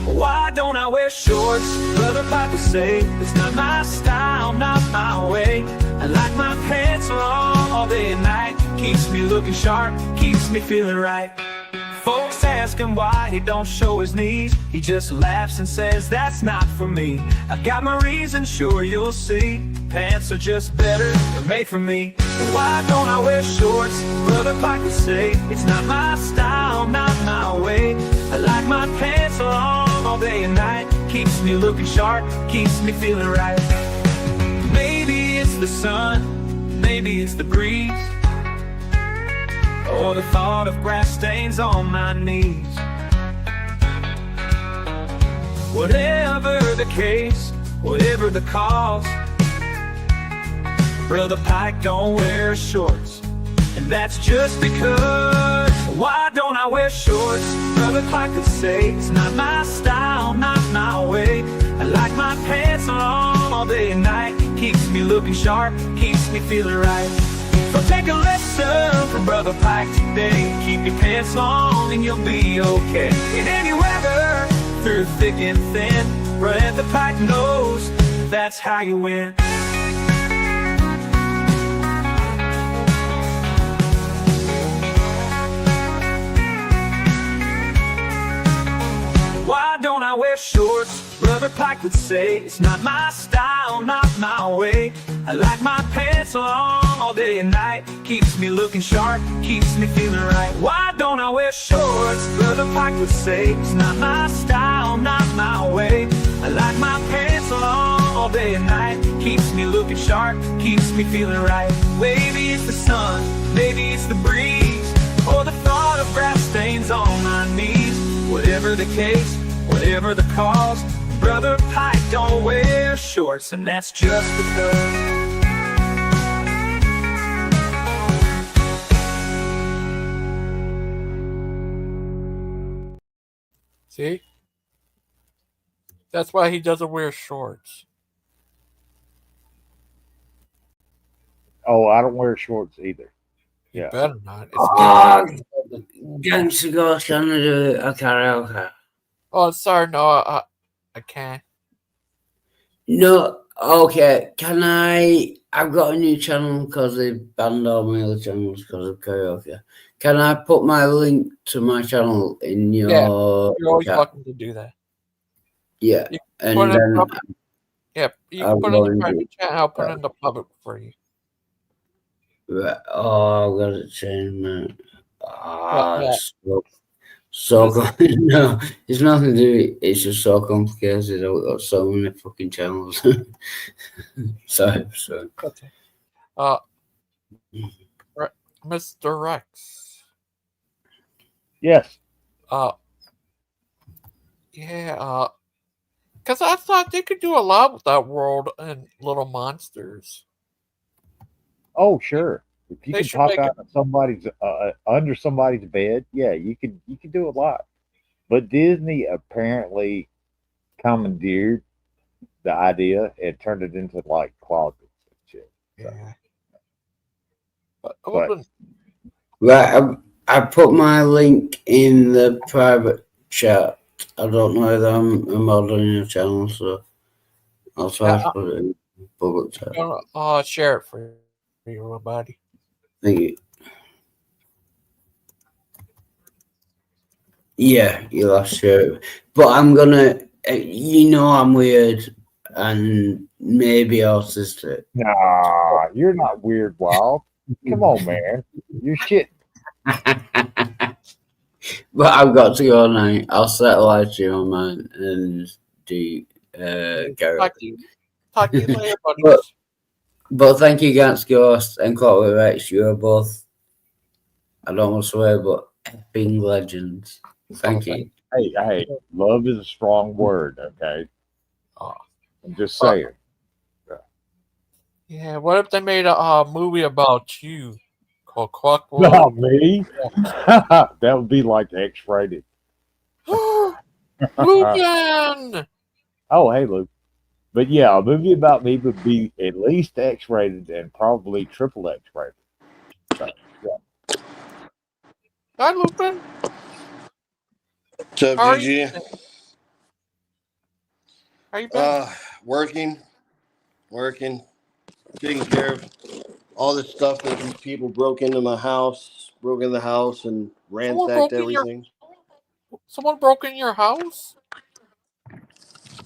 Why don't I wear shorts? Brother Pike would say, it's not my style, not my way. I like my pants long all day and night. Keeps me looking sharp, keeps me feeling right. Folks ask him why he don't show his knees. He just laughs and says, that's not for me. I got my reasons, sure you'll see. Pants are just better, they're made for me. Why don't I wear shorts? Brother Pike would say, it's not my style, not my way. I like my pants long all day and night. Keeps me looking sharp, keeps me feeling right. Maybe it's the sun, maybe it's the breeze, or the thought of grass stains on my knees. Whatever the case, whatever the cause, Brother Pike don't wear shorts, and that's just because. Why don't I wear shorts? Brother Pike could say, it's not my style, not my way. I like my pants long all day and night. Keeps me looking sharp, keeps me feeling right. So take a lesson from Brother Pike today. Keep your pants long and you'll be okay. In any weather, through thick and thin, Brother Pike knows that's how you win. Why don't I wear shorts? Brother Pike would say, it's not my style, not my way. I like my pants long all day and night. Keeps me looking sharp, keeps me feeling right. Why don't I wear shorts? Brother Pike would say, it's not my style, not my way. I like my pants all day and night. Keeps me looking sharp, keeps me feeling right. Maybe it's the sun, maybe it's the breeze, or the thought of grass stains on my knees. Whatever the case, whatever the cause, Brother Pike don't wear shorts, and that's just because. See? That's why he doesn't wear shorts. Oh, I don't wear shorts either. You Yeah. better not. Gangster Ghost, can I do a karaoke? Oh, sorry, no, I can't. No, okay. Can I? I've got a new channel because they banned all my other channels because of karaoke. Can I put my link to my channel in your? Yeah, you're always chat? welcome to do that. Yeah, You and put it in then public. Yeah, you I'll can put it go in the and private do- chat, and I'll put it in the public for you. Right. Oh, I've got to change my. Ah, yeah. so no, it's nothing to do. It's just so complicated. I've got so many fucking channels. Sorry. Okay. Mr. Rex. Yes. Yeah, because I thought they could do a lot with that world and Little Monsters. Oh, sure. If you They can should pop make out of somebody's under somebody's bed, yeah, you can do a lot. But Disney apparently commandeered the idea and turned it into like closets and shit. So. Yeah. But Right, I put my link in the private chat. I don't know whether I'm a mod on your channel, so I'll try to put it in the public chat. I'll share it for you, everybody. Thank you. Yeah, you'll have to share it. But I'm gonna, I'm weird and maybe autistic. Nah, you're not weird, Wild. Come on, man. You're shit. But I've got to go now. I'll set a live stream on mine and do Talk to you later, buddy. But thank you, Gantz Ghost and Clockwork Rex. You are both, I don't want to swear, but epping legends. Thank you. Hey, love is a strong word, okay? I'm just saying. Yeah, what if they made a movie about you called Clockwork? Not me? That would be like X-rated. Lucan! Oh, hey, Luke. But yeah, a movie about me would be at least X-rated and probably triple X-rated. So, yeah. Hi, Lupin. What's up, How are GG? you? How you been? Working, taking care of all this stuff that these people broke into the house and ransacked everything. Someone broke in your house?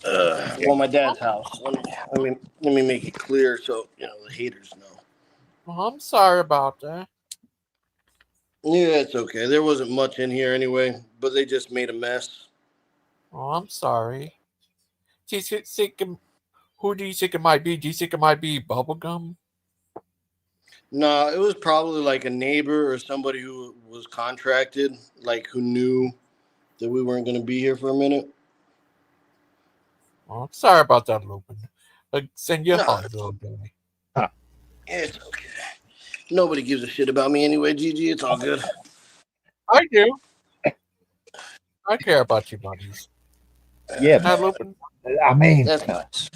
Well, my dad's house. Let me make it clear so the haters know. Well, I'm sorry about that. Yeah, it's okay. There wasn't much in here anyway, but they just made a mess. Oh, I'm sorry. Who do you think it might be? Do you think it might be Bubblegum? No, it was probably like a neighbor or somebody who was contracted, like who knew that we weren't going to be here for a minute. Oh, I'm sorry about that, Lupin. Send you a hug, little guy. It's okay. Nobody gives a shit about me anyway, GG. It's all good. I do. I care about you, buddies. Yeah, Lupin. I mean, that's nice.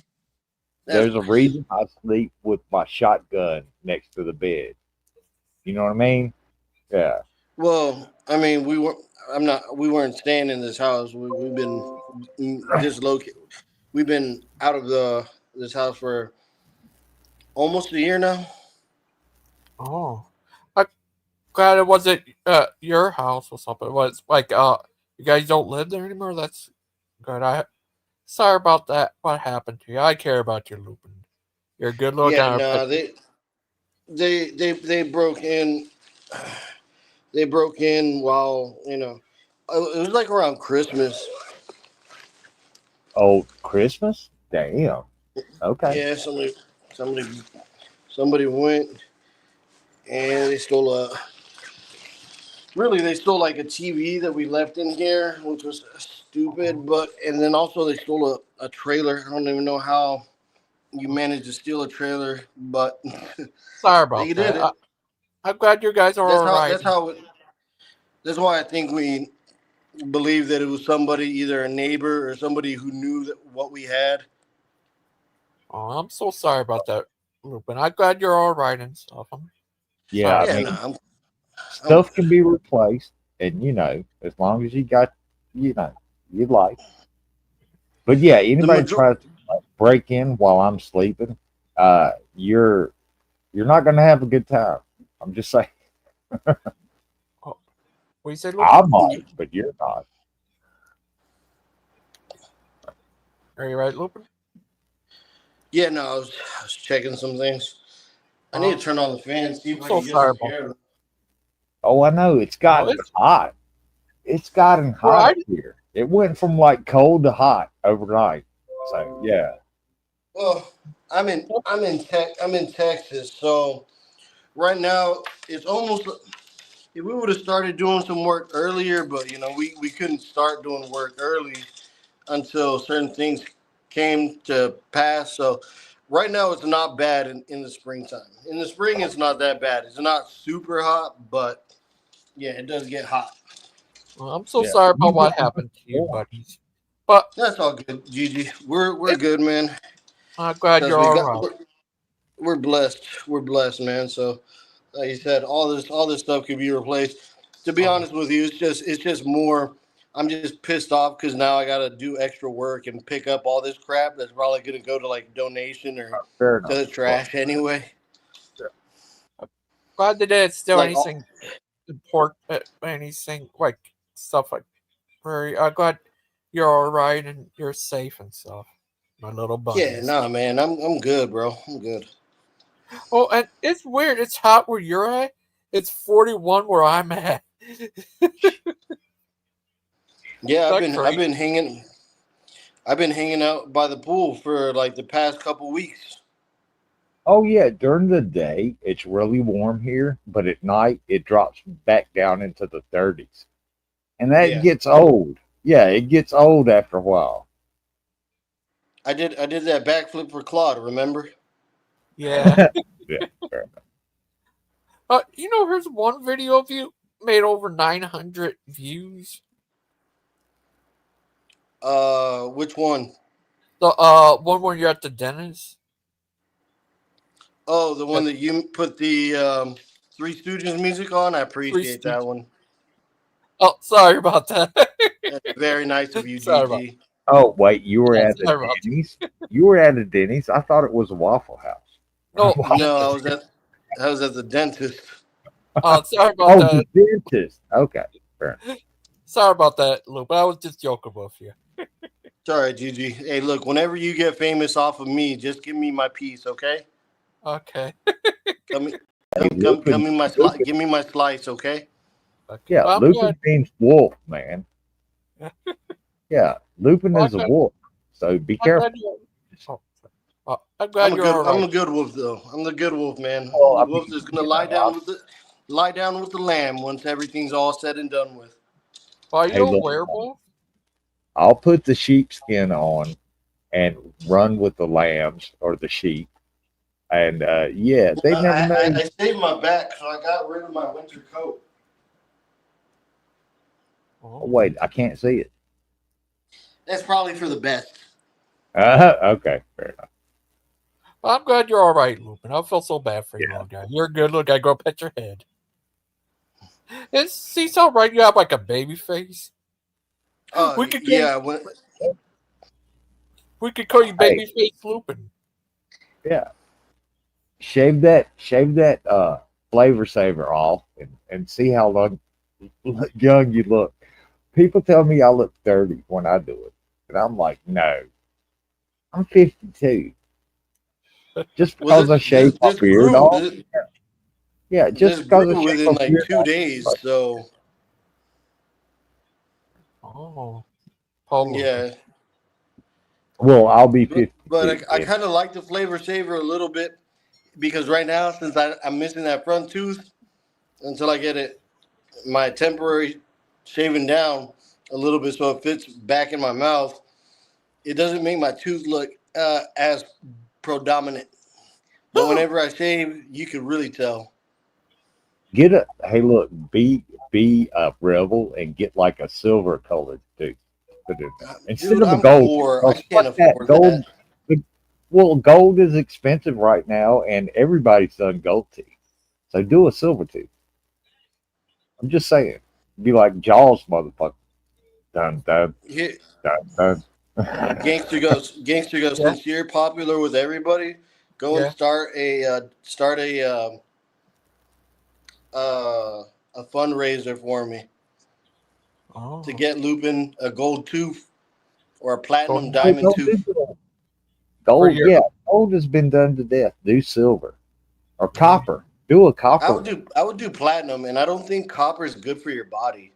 There's a reason I sleep with my shotgun next to the bed. You know what I mean? Yeah. Well, I mean, we weren't staying in this house. We've been dislocated. We've been out of this house for almost a year now. Oh, I'm glad it wasn't your house or something. It was like you guys don't live there anymore. That's good. Sorry about that. What happened to you? I care about you, Lupin. You're a good little guy. Yeah, no, they broke in. They broke in while it was like around Christmas. Oh, Christmas? Damn. Okay. Yeah, somebody went and they stole they stole like a TV that we left in here, which was stupid. And then also they stole a trailer. I don't even know how you managed to steal a trailer, but Sorry about they did that. it. I'm glad you guys are all right. That's why I think we believe that it was somebody, either a neighbor or somebody who knew what we had. Oh, I'm so sorry about that, Lupin. I'm glad you're all right and stuff. Yeah, I mean, stuff can be replaced, and as long as you got, your life. But yeah, anybody tries to break in while I'm sleeping, you're not going to have a good time. I'm just saying. What you said, I Lupin? might, but you're not. Are you right, Lupin? Yeah, no, I was checking some things. I need to turn on the fan, see if I can get some air. Oh, I know. It's gotten hot. It's gotten hot here. It went from like cold to hot overnight. So yeah. Well, I'm in Texas, so right now it's almost. If we would have started doing some work earlier, but we couldn't start doing work early until certain things came to pass. So right now it's not bad in the springtime. In the spring it's not that bad. It's not super hot, but yeah, it does get hot. Well, I'm so sorry about what happened to you, buddies. But that's all good, Gigi. We're good, man. I'm glad you're all right. We're blessed. We're blessed, man. So like you said, all this stuff could be replaced. To be honest with you, it's just more. I'm just pissed off because now I got to do extra work and pick up all this crap that's probably going to go to like donation or to the trash anyway. Glad that it's still anything important, anything like stuff like. Very glad you're all right and you're safe and stuff, my little buddies. Yeah, nah, man, I'm good, bro. I'm good. Oh, and it's weird. It's hot where you're at. It's 41 where I'm at. Yeah, I've been hanging out by the pool for like the past couple weeks. Oh yeah, during the day it's really warm here, but at night it drops back down into the 30s. And that gets old. Yeah, it gets old after a while. I did that backflip for Claude, remember? Yeah. Yeah. Here's one video of you made over 900 views. Which one? The one where you're at the dentist. Oh, the one that you put the Three Stooges music on? I appreciate that one. Oh, sorry about that. That's very nice of you, GG. Oh, wait, you were at a Denny's? You were at a Denny's? I thought it was a Waffle House. No, I was at the dentist. Sorry about that. The dentist. Okay, fair enough. Sorry about that, Lou, but I was just joking with you. It's all right, Gigi. Hey, look, whenever you get famous off of me, just give me my piece, okay? Okay. Give me my slice, okay? Yeah, Lupin means wolf, man. Yeah, Lupin is a wolf, so be careful. I'm a good wolf, though. I'm the good wolf, man. The wolf is gonna lie down with the lamb once everything's all said and done with. Are you a werewolf? I'll put the sheepskin on and run with the lambs or the sheep. And they never know. I saved my back, so I got rid of my winter coat. Oh, wait, I can't see it. That's probably for the best. Okay, fair enough. I'm glad you're all right, Lupin. I feel so bad for you, little guy. You're a good little guy. Go pet your head. See how right you have like a baby face? We could call you baby face Lupin. Yeah. Shave that flavor saver off and see how young you look. People tell me I look 30 when I do it. And I'm like, no. I'm 52. Just because I shaved my beard off. Yeah, just because I shaved within my like beard 2 days, so. Oh. Yeah. Well, I'll be 50. But I kind of like the flavor saver a little bit because right now, since I'm missing that front tooth, until I get it, my temporary shaving down a little bit so it fits back in my mouth, it doesn't make my tooth look as predominant. But whenever I shave, you can really tell. Hey, look, be a rebel and get like a silver colored tooth. Instead Dude, of a I'm gold. poor. I can't Fuck that. afford Gold. that. Well, gold is expensive right now, and everybody's done gold teeth. So do a silver tooth. I'm just saying. Be like Jaws, motherfucker. Dun dun Here, dun dun. Gangster goes. Yeah. Since you're popular with everybody, go and start a fundraiser for me to get Lupin a gold tooth or a platinum diamond tooth. Gold, yeah, gold has been done to death. Do silver or copper. Do a copper. I would do platinum, and I don't think copper is good for your body.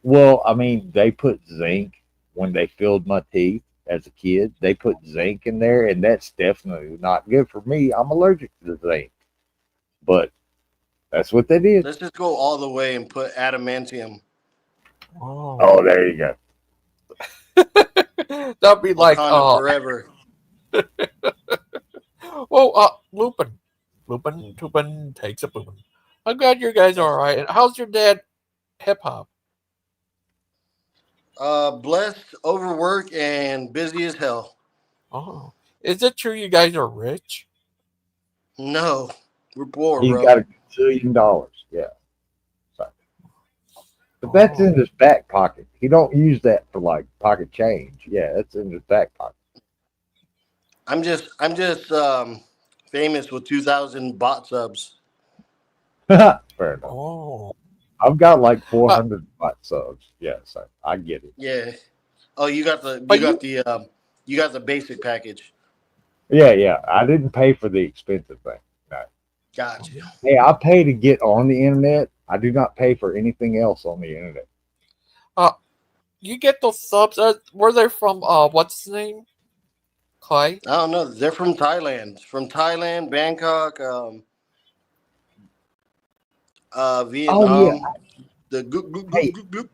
Well, I mean, they put zinc when they filled my teeth as a kid. They put zinc in there, and that's definitely not good for me. I'm allergic to the zinc, but that's what they did. Let's just go all the way and put adamantium. Oh, there you go. That'd be like forever. Well, Lupin takes a boopin'. I'm glad you guys are all right. And how's your dad? Hip hop. Blessed, overworked, and busy as hell. Oh, is it true you guys are rich? No, we're poor, He's bro. got $1 zillion. Yeah. So, but that's in his back pocket. He don't use that for like pocket change. Yeah, that's in his back pocket. I'm just famous with 2,000 bot subs. Fair enough. Oh. I've got like 400 bot subs. Yeah, so I get it. Yeah. Oh, you got the basic package. Yeah. I didn't pay for the expensive thing. No. Gotcha. Hey, I pay to get on the internet. I do not pay for anything else on the internet. You get those subs. Were they from what's his name? Clay? I don't know. They're from Thailand. From Thailand, Bangkok, Vietnam. Oh, yeah. The goop.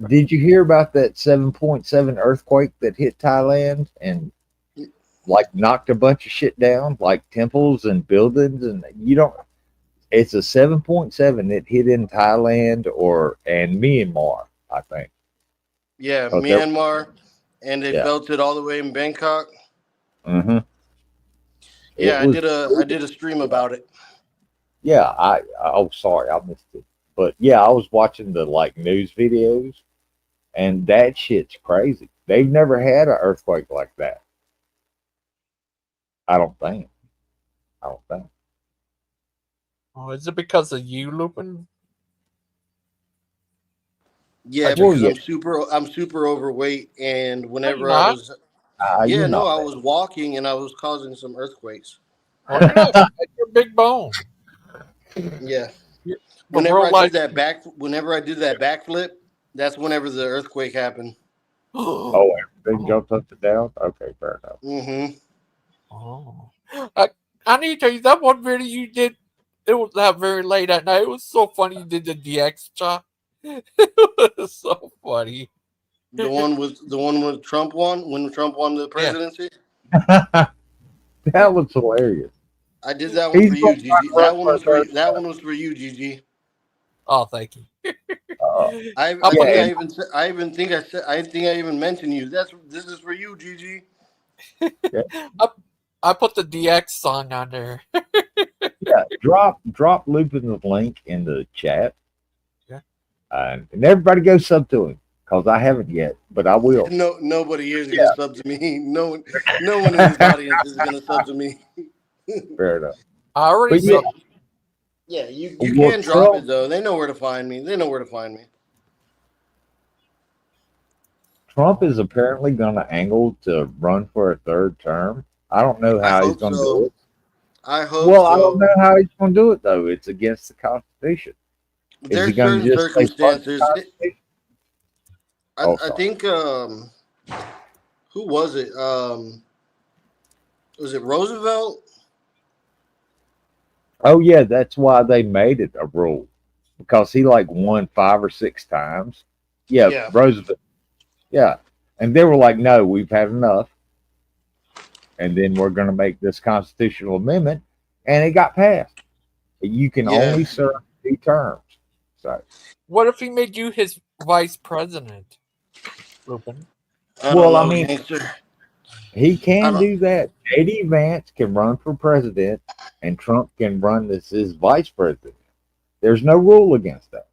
Did you hear about that 7.7 earthquake that hit Thailand and like knocked a bunch of shit down, like temples and buildings? And it's a 7.7 that hit in Thailand and Myanmar, I think. Yeah, Myanmar, and they felt it all the way in Bangkok. Mm-hmm. Yeah, I did a stream about it. Yeah, sorry, I missed it. But yeah, I was watching the like news videos, and that shit's crazy. They've never had an earthquake like that. I don't think. Oh, is it because of you, Lupin? Yeah, because I'm super overweight, and whenever I was, I was walking and I was causing some earthquakes. Oh, you're not your big bone. Yeah. Whenever I did that backflip, that's whenever the earthquake happened. Oh, everything jumped up and down? Okay, fair enough. Mm-hmm. Oh. I need to tell you, that one video you did, it was not very late at night. It was so funny you did the DX shot. It was so funny. The one with Trump won, when Trump won the presidency? That was hilarious. I did that one for you, Gigi. That one was for you, Gigi. Oh, thank you. I think I even mentioned you. This is for you, Gigi. I put the DX song on there. Yeah, drop Lupin's link in the chat. Yeah. And everybody go sub to him, because I haven't yet, but I will. No, nobody here is gonna sub to me. No one in this audience is gonna sub to me. Fair enough. I already subbed. Yeah, you can drop it though. They know where to find me. Trump is apparently going to angle to run for a third term. I don't know how he's going to do it. I hope. Well, I don't know how he's going to do it though. It's against the Constitution. There's certain circumstances. I think who was it? Was it Roosevelt? Oh yeah, that's why they made it a rule, because he like won 5 or 6 times. Yeah, Yeah. Roosevelt. Yeah, and they were like, "No, we've had enough," and then we're going to make this constitutional amendment, and it got passed. You can Yeah. only serve 2 terms. So, What if he made you his vice president, Lupin? I don't well, know, I mean, Gangster. he I can don't. do that. J.D. Vance can run for president, and Trump can run as his vice president. There's no rule against that.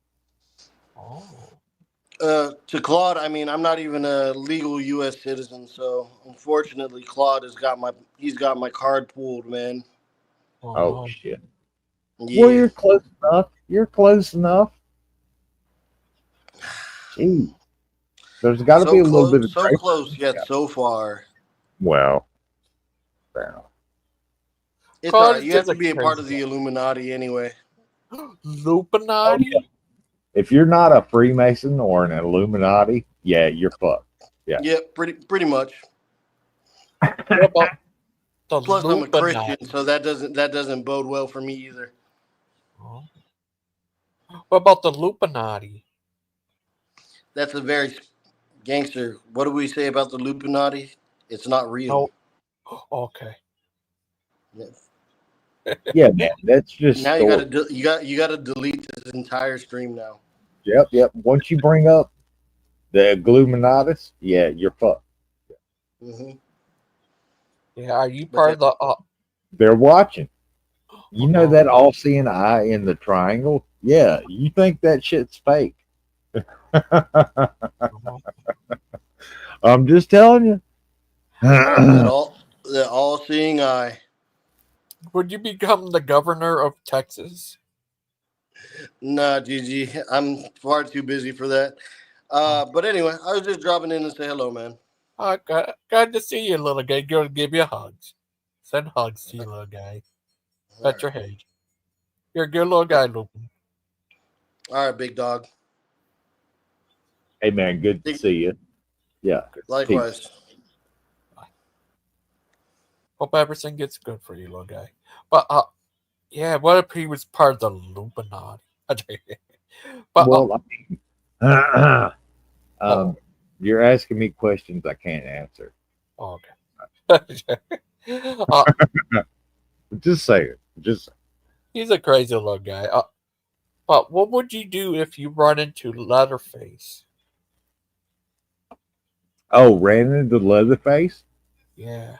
To Claude, I mean, I'm not even a legal U.S. citizen, so unfortunately, Claude he's got my card pulled, man. Oh shit. Yeah. Well, you're close enough. You're close enough. Gee, there's got to So be a little bit close, of so grace. close, yet so far. Well, fair enough. It's Claude all right. is You have just to a be a part of crazy the Illuminati anyway. Illuminati? If you're not a Freemason or an Illuminati, yeah, you're fucked. Yeah. Yeah, pretty much. What about the Plus, I'm a Illuminati? Christian, so that doesn't bode well for me either. What about the Illuminati? That's a very gangster. What do we say about the Illuminati? It's not real. Oh, okay. Yeah, man, that's just Now story. you gotta delete this entire stream now. Yep. Once you bring up the Illuminatis, yeah, you're fucked. Mm-hmm. Yeah, are you part of the? They're watching. You know that all-seeing eye in the triangle? Yeah, you think that shit's fake. I'm just telling you. that all-seeing eye. Would you become the governor of Texas? Nah, GG. I'm far too busy for that. But anyway, I was just dropping in to say hello, man. Glad to see you, little guy. Go give you hugs. Send hugs to you, little guy. Pet your head. You're a good little guy, Lupin. All right, big dog. Hey, man, good to see you. Yeah. Likewise. Peace. Hope everything gets good for you, little guy. But yeah, what if he was part of the Illuminati? But well, you're asking me questions I can't answer. Okay. Just say it. Just. He's a crazy little guy. But what would you do if you run into Leatherface? Oh, ran into Leatherface? Yeah.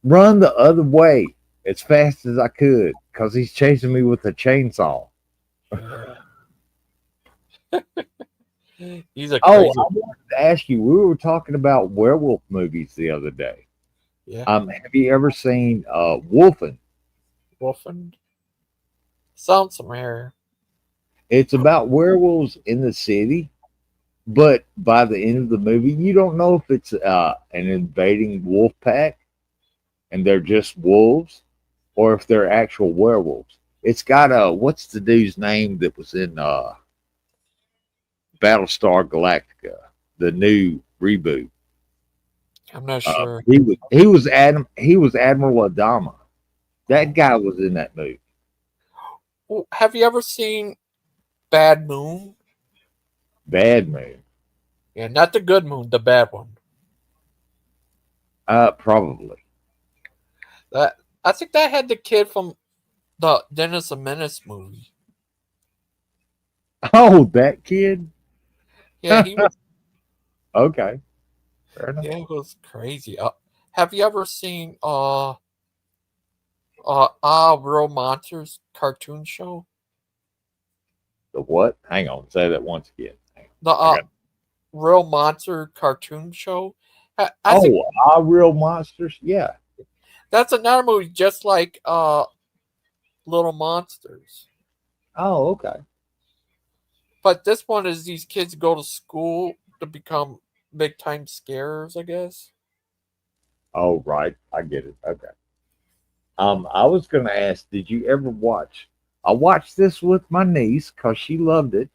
Run the other way as fast as I could, because he's chasing me with a chainsaw. He's a crazy. Oh, I wanted to ask you. We were talking about werewolf movies the other day. Yeah. Have you ever seen Wolfen? Wolfen? Sounds familiar. It's about werewolves in the city, but by the end of the movie, you don't know if it's an invading wolf pack and they're just wolves, or if they're actual werewolves. It's got what's the dude's name that was in Battlestar Galactica, the new reboot? I'm not sure. He was Admiral Adama. That guy was in that movie. Well, have you ever seen Bad Moon? Bad Moon. Yeah, not the good moon, the bad one. Probably. I think that had the kid from the Dennis the Menace movie. Oh, that kid? Yeah, he was. Okay. Fair enough. Yeah, it was crazy. Have you ever seen Real Monsters cartoon show? The what? Hang on, say that once again. The Real Monster cartoon show. Real Monsters? Yeah. That's another movie just like Little Monsters. Oh, okay. But this one is these kids go to school to become big time scarers, I guess. Oh, right. I get it. Okay. I was going to ask, did you ever watch? I watched this with my niece because she loved it.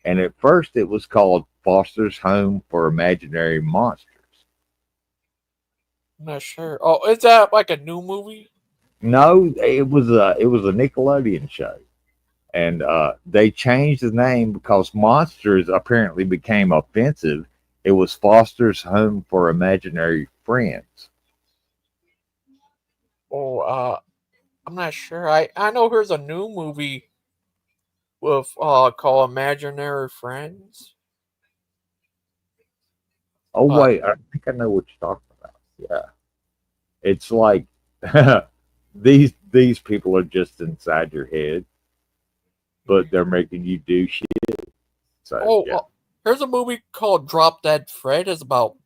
And at first it was called Foster's Home for Imaginary Monsters. I'm not sure. Oh, is that like a new movie? No, it was a Nickelodeon show, and they changed the name because monsters apparently became offensive. It was Foster's Home for Imaginary Friends. Oh, I'm not sure. I know there's a new movie with called Imaginary Friends. Oh But wait, I think I know what you're talking about. Yeah, it's like these people are just inside your head, but they're making you do shit. So yeah. there's a movie called Drop Dead Fred. It's about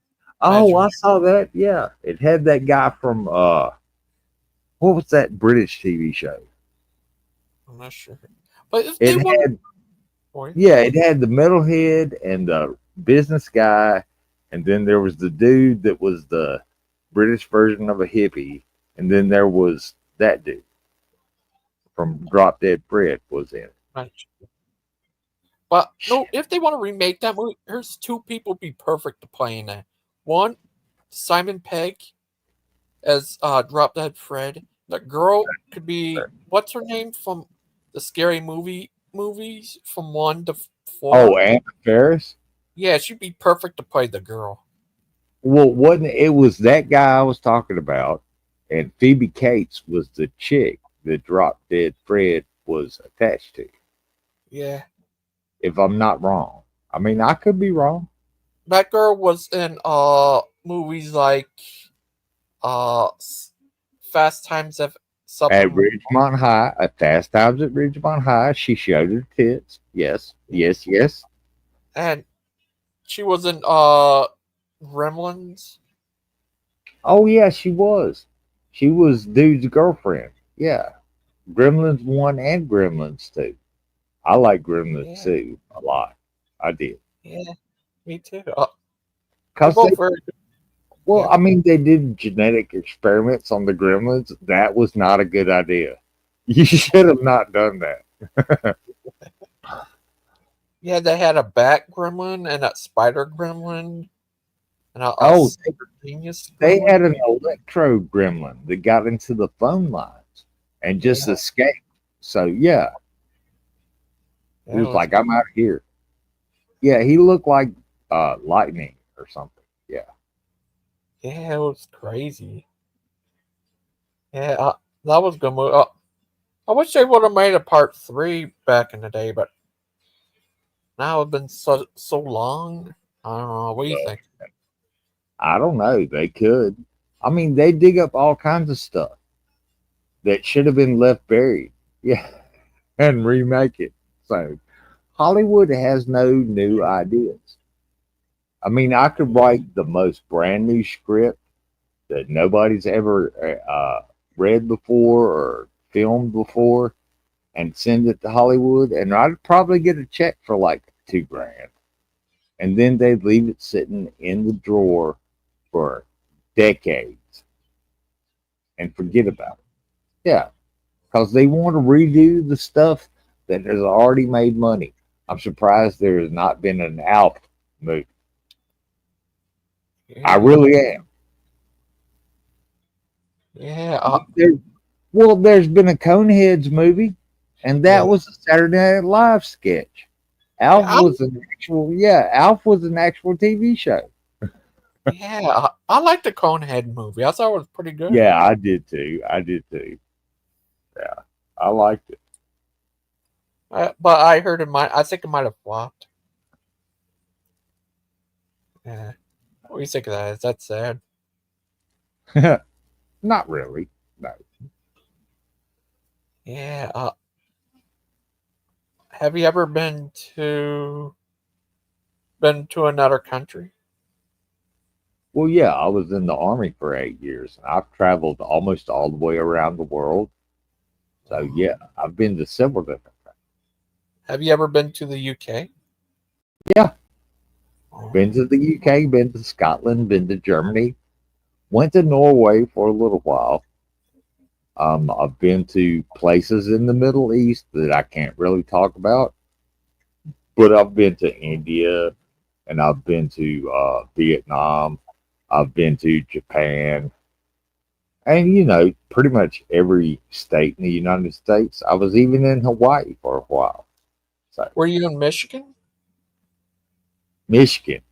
Oh, I saw that. Yeah, it had that guy from what was that British TV show? I'm not sure, but It they want. had yeah, it had the metalhead and the business guy, and then there was the dude that was the British version of a hippie, and then there was that dude from Drop Dead Fred was in it. But no, if they want to remake that movie, there's two people be perfect to play in that. One, Simon Pegg as Drop Dead Fred. The girl could be what's her name from the scary movies from 1 to 4. Oh, Anna Faris. Yeah, she'd be perfect to play the girl. Well, wasn't it was that guy I was talking about, and Phoebe Cates was the chick that Drop Dead Fred was attached to. Yeah. If I'm not wrong. I mean, I could be wrong. That girl was in movies like Fast Times at At Ridgemont High, at Fast Times at Ridgemont High, she showed her tits. Yes, yes, yes. And she was in Gremlins. Oh yeah, she was. She was dude's girlfriend. Yeah. Gremlins 1 and Gremlins 2. I like Gremlins 2 a lot. I did. Yeah, me too. Well, I mean, they did genetic experiments on the gremlins. That was not a good idea. You should have not done that. Yeah, they had a bat gremlin and a spider gremlin and a Oh, super genius they gremlin. had an electro gremlin that got into the phone lines and just escaped. So, yeah. He was like, I'm out of here. Yeah, he looked like lightning or something. Yeah. Yeah, it was crazy. Yeah, that was a good movie. I wish they would have made a part 3 back in the day, but now it's been so long. I don't know. What do you think? I don't know. They could. I mean, they dig up all kinds of stuff that should have been left buried. Yeah. And remake it. So Hollywood has no new ideas. I mean, I could write the most brand new script that nobody's ever read before or filmed before and send it to Hollywood, and I'd probably get a check for like $2,000. And then they'd leave it sitting in the drawer for decades and forget about it. Yeah, because they want to redo the stuff that has already made money. I'm surprised there has not been an Alf movie. I really am. Yeah. Well, there's been a Coneheads movie, and that was a Saturday Night Live sketch. Alf was an actual TV show. Yeah, I like the Conehead movie. I thought it was pretty good. Yeah, I did too. Yeah, I liked it. But I heard I think it might have flopped. Yeah. What do you think of that? Is that sad? Not really. No. Yeah. Have you ever been to another country? Well, yeah, I was in the Army for 8 years. I've traveled almost all the way around the world. So, yeah, I've been to several different countries. Have you ever been to the UK? Yeah. Been to the UK, been to Scotland, been to Germany. Went to Norway for a little while. I've been to places in the Middle East that I can't really talk about. But I've been to India, and I've been to Vietnam. I've been to Japan. And you know, pretty much every state in the United States. I was even in Hawaii for a while. So Were you in Michigan? Michigan.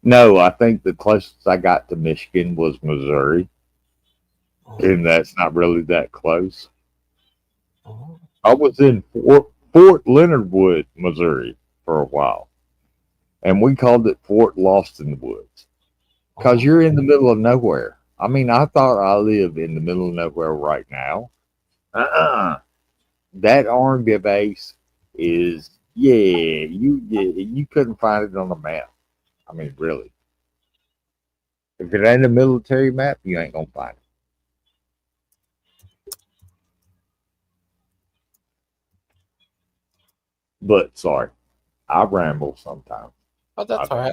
No, I think the closest I got to Michigan was Missouri, and that's not really that close. I was in Fort Leonard Wood, Missouri, for a while, and we called it Fort Lost in the Woods because you're in the middle of nowhere. I mean, I thought I live in the middle of nowhere right now. That R&B base is you couldn't find it on the map. I mean, really. If it ain't a military map, you ain't gonna find it. But sorry, I ramble sometimes. Oh, that's all right.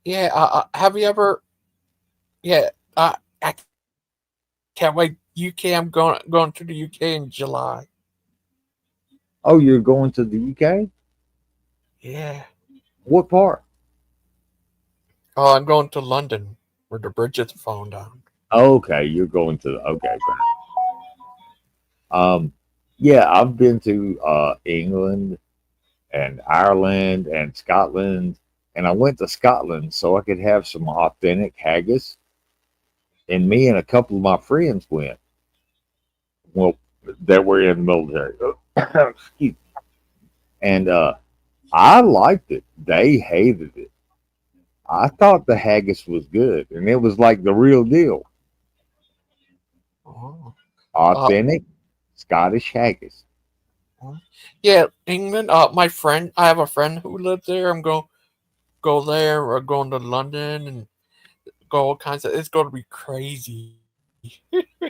Yeah. Have you ever? Yeah. I can't wait. UK. I'm going to the UK in July. Oh, you're going to the UK? Yeah. What part? Oh, I'm going to London, where the bridge is falling down. Okay, you're going to okay. Yeah, I've been to England and Ireland and Scotland, and I went to Scotland so I could have some authentic haggis. And me and a couple of my friends went. Well, that were in the military. Excuse me. And I liked it. They hated it. I thought the haggis was good, and it was like the real deal. Authentic Scottish haggis. Yeah, England. My friend. I have a friend who lives there. I'm going go there. We're going to London and go all kinds of. It's going to be crazy.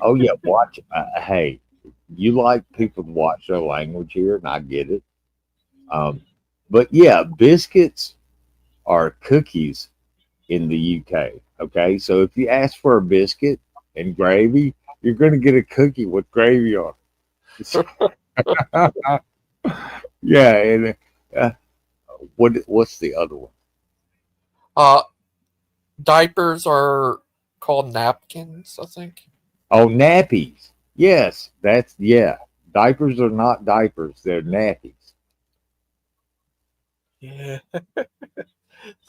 Oh yeah, watch. Hey, you like people to watch their language here, and I get it. But yeah, biscuits are cookies in the UK. Okay, so if you ask for a biscuit and gravy, you're going to get a cookie with gravy on it. Yeah, and what's the other one? Diapers are called napkins, I think. Oh, nappies. Yes, diapers are not diapers; they're nappies. Yeah.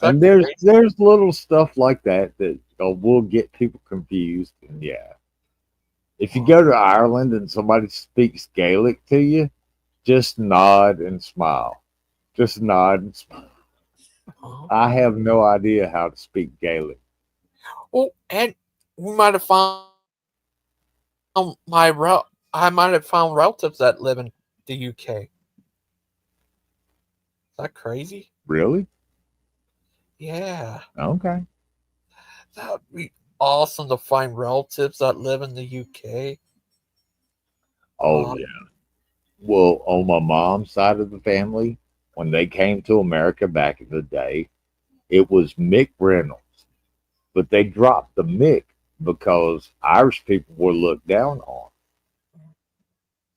And there's little stuff like that will get people confused. And yeah, if you go to Ireland and somebody speaks Gaelic to you, just nod and smile. Just nod and smile. I have no idea how to speak Gaelic. Oh, and we might have found I might have found relatives that live in the UK. Is that crazy? Really? Yeah. Okay. That would be awesome to find relatives that live in the UK. Oh yeah. Well, on my mom's side of the family, when they came to America back in the day, it was Mick Reynolds. But they dropped the Mick because Irish people were looked down on.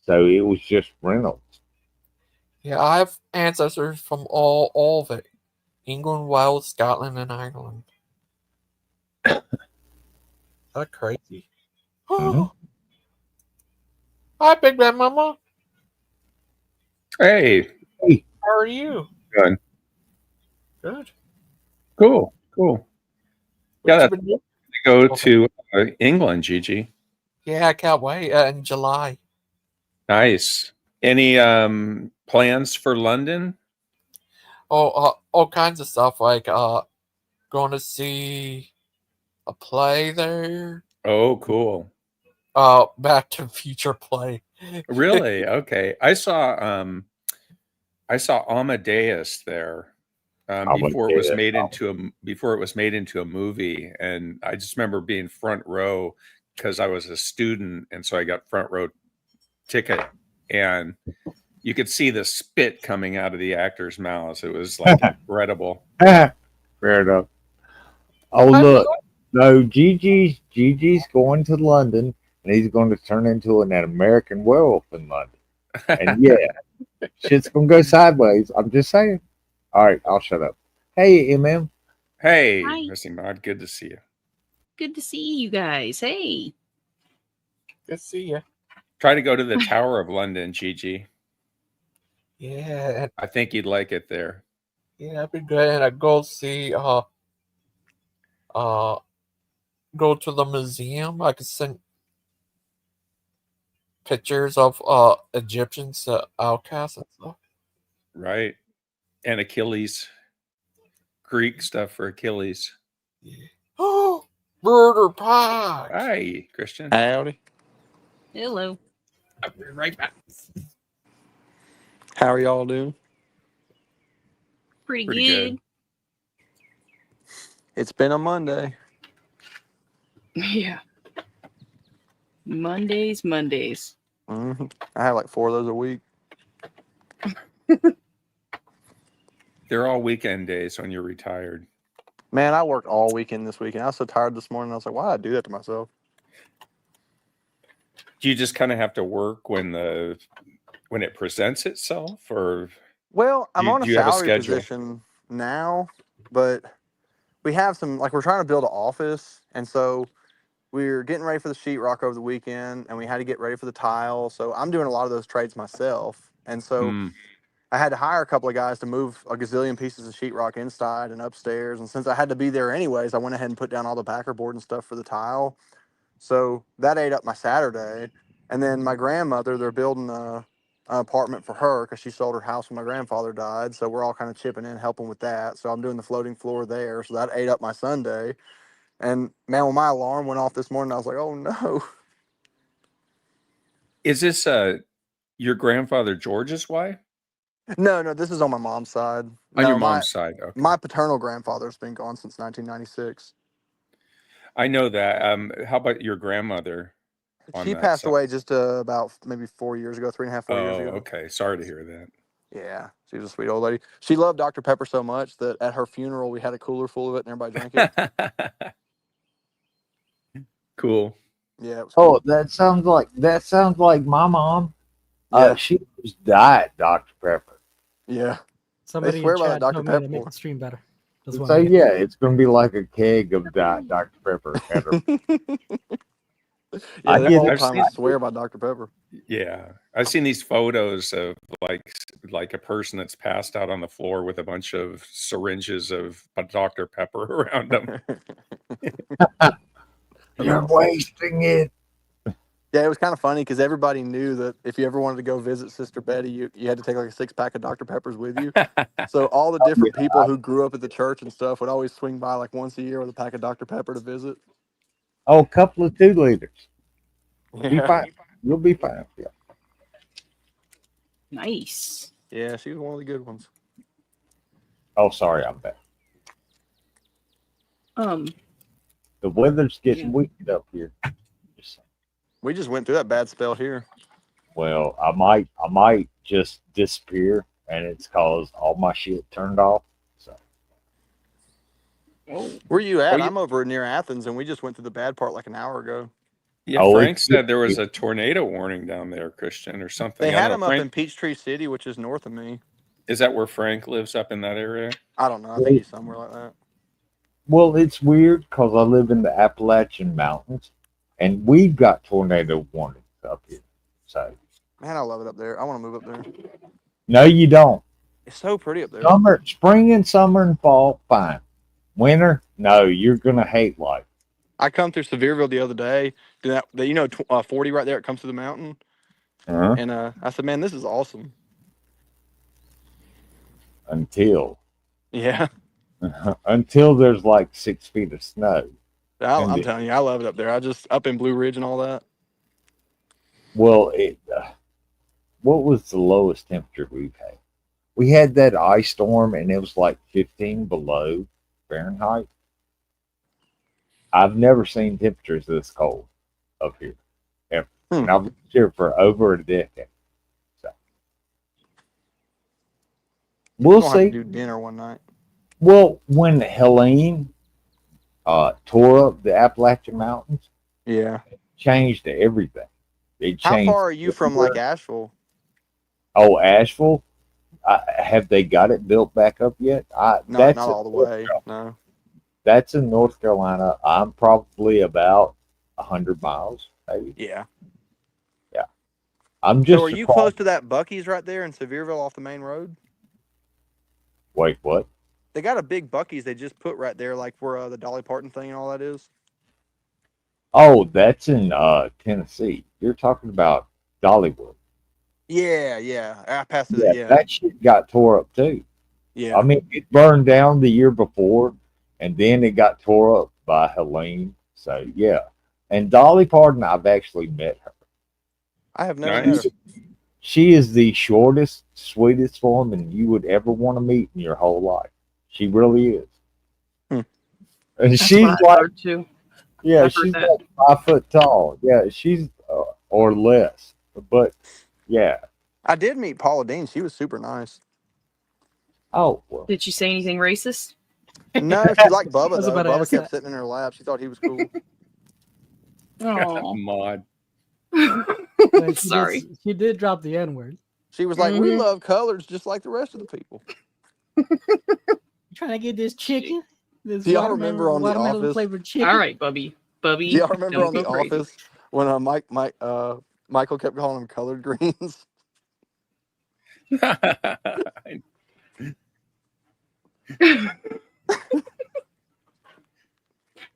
So it was just Reynolds. Yeah, I have ancestors from all of it. England, Wales, Scotland, and Ireland. Is that crazy? Mm-hmm. Hi, Big Bad Mama. Hey. How are you? Good. Good. Cool. Yeah, What that's you been doing? go to England, Gigi. Yeah, I can't wait. In July. Nice. Any plans for London? Oh, all kinds of stuff like going to see a play there. Oh, cool. Back to the Future play. Really? Okay. I saw Amadeus there before it was made into a movie, and I just remember being front row because I was a student, and so I got front row ticket, and you could see the spit coming out of the actors' mouths. It was like incredible. Fair enough. Oh look, no, Gigi's going to London, and he's going to turn into an American werewolf in London. And yeah, shit's gonna go sideways. I'm just saying. All right, I'll shut up. Hey, MM. Hey, Hi. Missing Mod, good to see you. Good to see you guys. Hey. Good to see you. Try to go to the Tower of London, Gigi. Yeah. I think you'd like it there. Yeah, that'd be good. And I go see go to the museum. I could send pictures of Egyptians outcasts and stuff. Right. And Achilles. Greek stuff for Achilles. Oh, Brother Pike. Hi, Christian. Howdy. Hello. I'll be right back. How are y'all doing? Pretty good. It's been a Monday. Yeah. Mondays. Mm-hmm. I have like 4 of those a week. They're all weekend days when you're retired. Man, I worked all weekend this weekend. I was so tired this morning. I was like, why did I do that to myself? Do you just kind of have to work when it presents itself, or Well, I'm on a do you have a salary schedule? position now, but we have some, like, we're trying to build an office, and so we're getting ready for the sheetrock over the weekend, and we had to get ready for the tile. So I'm doing a lot of those trades myself, and so I had to hire a couple of guys to move a gazillion pieces of sheetrock inside and upstairs. And since I had to be there anyways, I went ahead and put down all the backer board and stuff for the tile. So that ate up my Saturday. And then my grandmother, they're building an apartment for her because she sold her house when my grandfather died. So we're all kind of chipping in, helping with that. So I'm doing the floating floor there. So that ate up my Sunday. And man, when my alarm went off this morning, I was like, oh no. Is this your grandfather George's wife? No, this is on my mom's side. On your mom's side, okay. My paternal grandfather's been gone since 1996. I know that. How about your grandmother? She passed away just about maybe 4 years ago, 3.5, 4 years ago. Oh, okay. Sorry to hear that. Yeah, she was a sweet old lady. She loved Dr. Pepper so much that at her funeral we had a cooler full of it and everybody drank it. Cool. Yeah. It was cool. That sounds like my mom. Yeah. She was diet Dr. Pepper. Yeah. Somebody swear in by chat Dr. told me to Pepper. make the stream better. That's So yeah, it's gonna be like a keg of diet Dr. Pepper. Yeah, I whole time I swear by Dr. Pepper. Yeah, I've seen these photos of like a person that's passed out on the floor with a bunch of syringes of Dr. Pepper around them. You're wasting it. Yeah, it was kind of funny because everybody knew that if you ever wanted to go visit Sister Betty, you had to take like a 6-pack of Dr. Peppers with you. So all the different people who grew up at the church and stuff would always swing by like once a year with a pack of Dr. Pepper to visit. Oh, a couple of 2 liters. Be Yeah. fine. You'll be fine. Yeah. Nice. Yeah, she was one of the good ones. Oh, sorry, I'm back. The weather's getting wicked up here. We just went through that bad spell here. Well, I might just disappear, and it's cause all my shit turned off. So Where you at? I'm over near Athens, and we just went through the bad part like an hour ago. Yeah, Frank said there was a tornado warning down there, Christian, or something. They had them up in Peachtree City, which is north of me. Is that where Frank lives, up in that area? I don't know. I think he's somewhere like that. Well, it's weird because I live in the Appalachian Mountains, and we've got tornado warnings up here. So, man, I love it up there. I want to move up there. No, you don't. It's so pretty up there. Spring and summer and fall, fine. Winter, no, you're gonna hate life. I come through Sevierville the other day. 40 right there. It comes to the mountain, and I said, "Man, this is awesome." Until there's like 6 feet of snow. I'm telling you, I love it up there. I just up in Blue Ridge and all that. Well, what was the lowest temperature we've had? We had that ice storm, and it was like 15 below Fahrenheit. I've never seen temperatures this cold up here, ever. And I've been here for over a decade. So we'll see. Have to do dinner one night. Well, when Helene tore up the Appalachian Mountains, it changed everything. It How changed far are you from like Asheville? Oh, Asheville? Have they got it built back up yet? No, not all the way. No. That's in North Carolina. I'm probably about 100 miles, maybe. Yeah. Yeah. I'm So just are you across. close to that Bucky's right there in Sevierville off the main road? Wait, what? They got a big Bucky's they just put right there, like where the Dolly Parton thing and all that is. Oh, that's in Tennessee. You're talking about Dollywood. Yeah. I passed it. Yeah, Yeah. that shit got tore up too. Yeah. I mean, it burned down the year before, and then it got tore up by Helene. So yeah, and Dolly Parton, I've actually met her. I have never met her. She is the shortest, sweetest woman you would ever want to meet in your whole life. She really is. And That's she's what I've like, heard too. yeah, I've heard she's that. like 5 foot tall. Yeah, she's or less. But yeah. I did meet Paula Dean. She was super nice. Oh, well. Did she say anything racist? No, she liked Bubba was though. about to Bubba ask kept that. sitting in her lap. She thought he was cool. Oh, Mod. But sorry. She did drop the N word. She was like, "We love colors just like the rest of the people." Trying to get this chicken. This Do y'all remember on The watermelon Office? flavored chicken. All right, Bubby. Do y'all remember don't on The go crazy. Office when Michael kept calling them colored greens?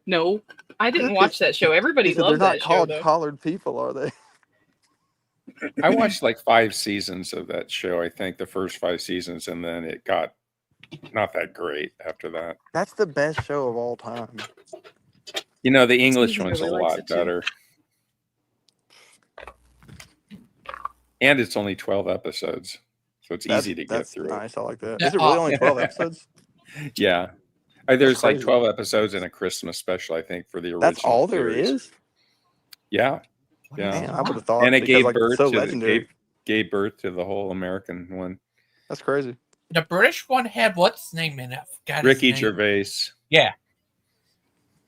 No, I didn't watch that show. Everybody He said, loved "They're not that show, called though. collared people, are they?" I watched like 5 seasons of that show. I think the first 5 seasons, and then it got not that great after that. That's the best show of all time. You know, the English Susan one's a really likes lot it, too. better. And it's only 12 episodes. So it's easy to get through. Nice. I like that. Is it really only 12 episodes? Yeah. There's like crazy. 12 episodes and a Christmas special, I think, for the original. That's all there series. is? Yeah. Yeah. Man, I would have thought. And it because, gave like, it's birth so to legendary. gave birth to the whole American one. That's crazy. The British one had what's his name in it? I forgot Ricky his name. Gervais. Yeah.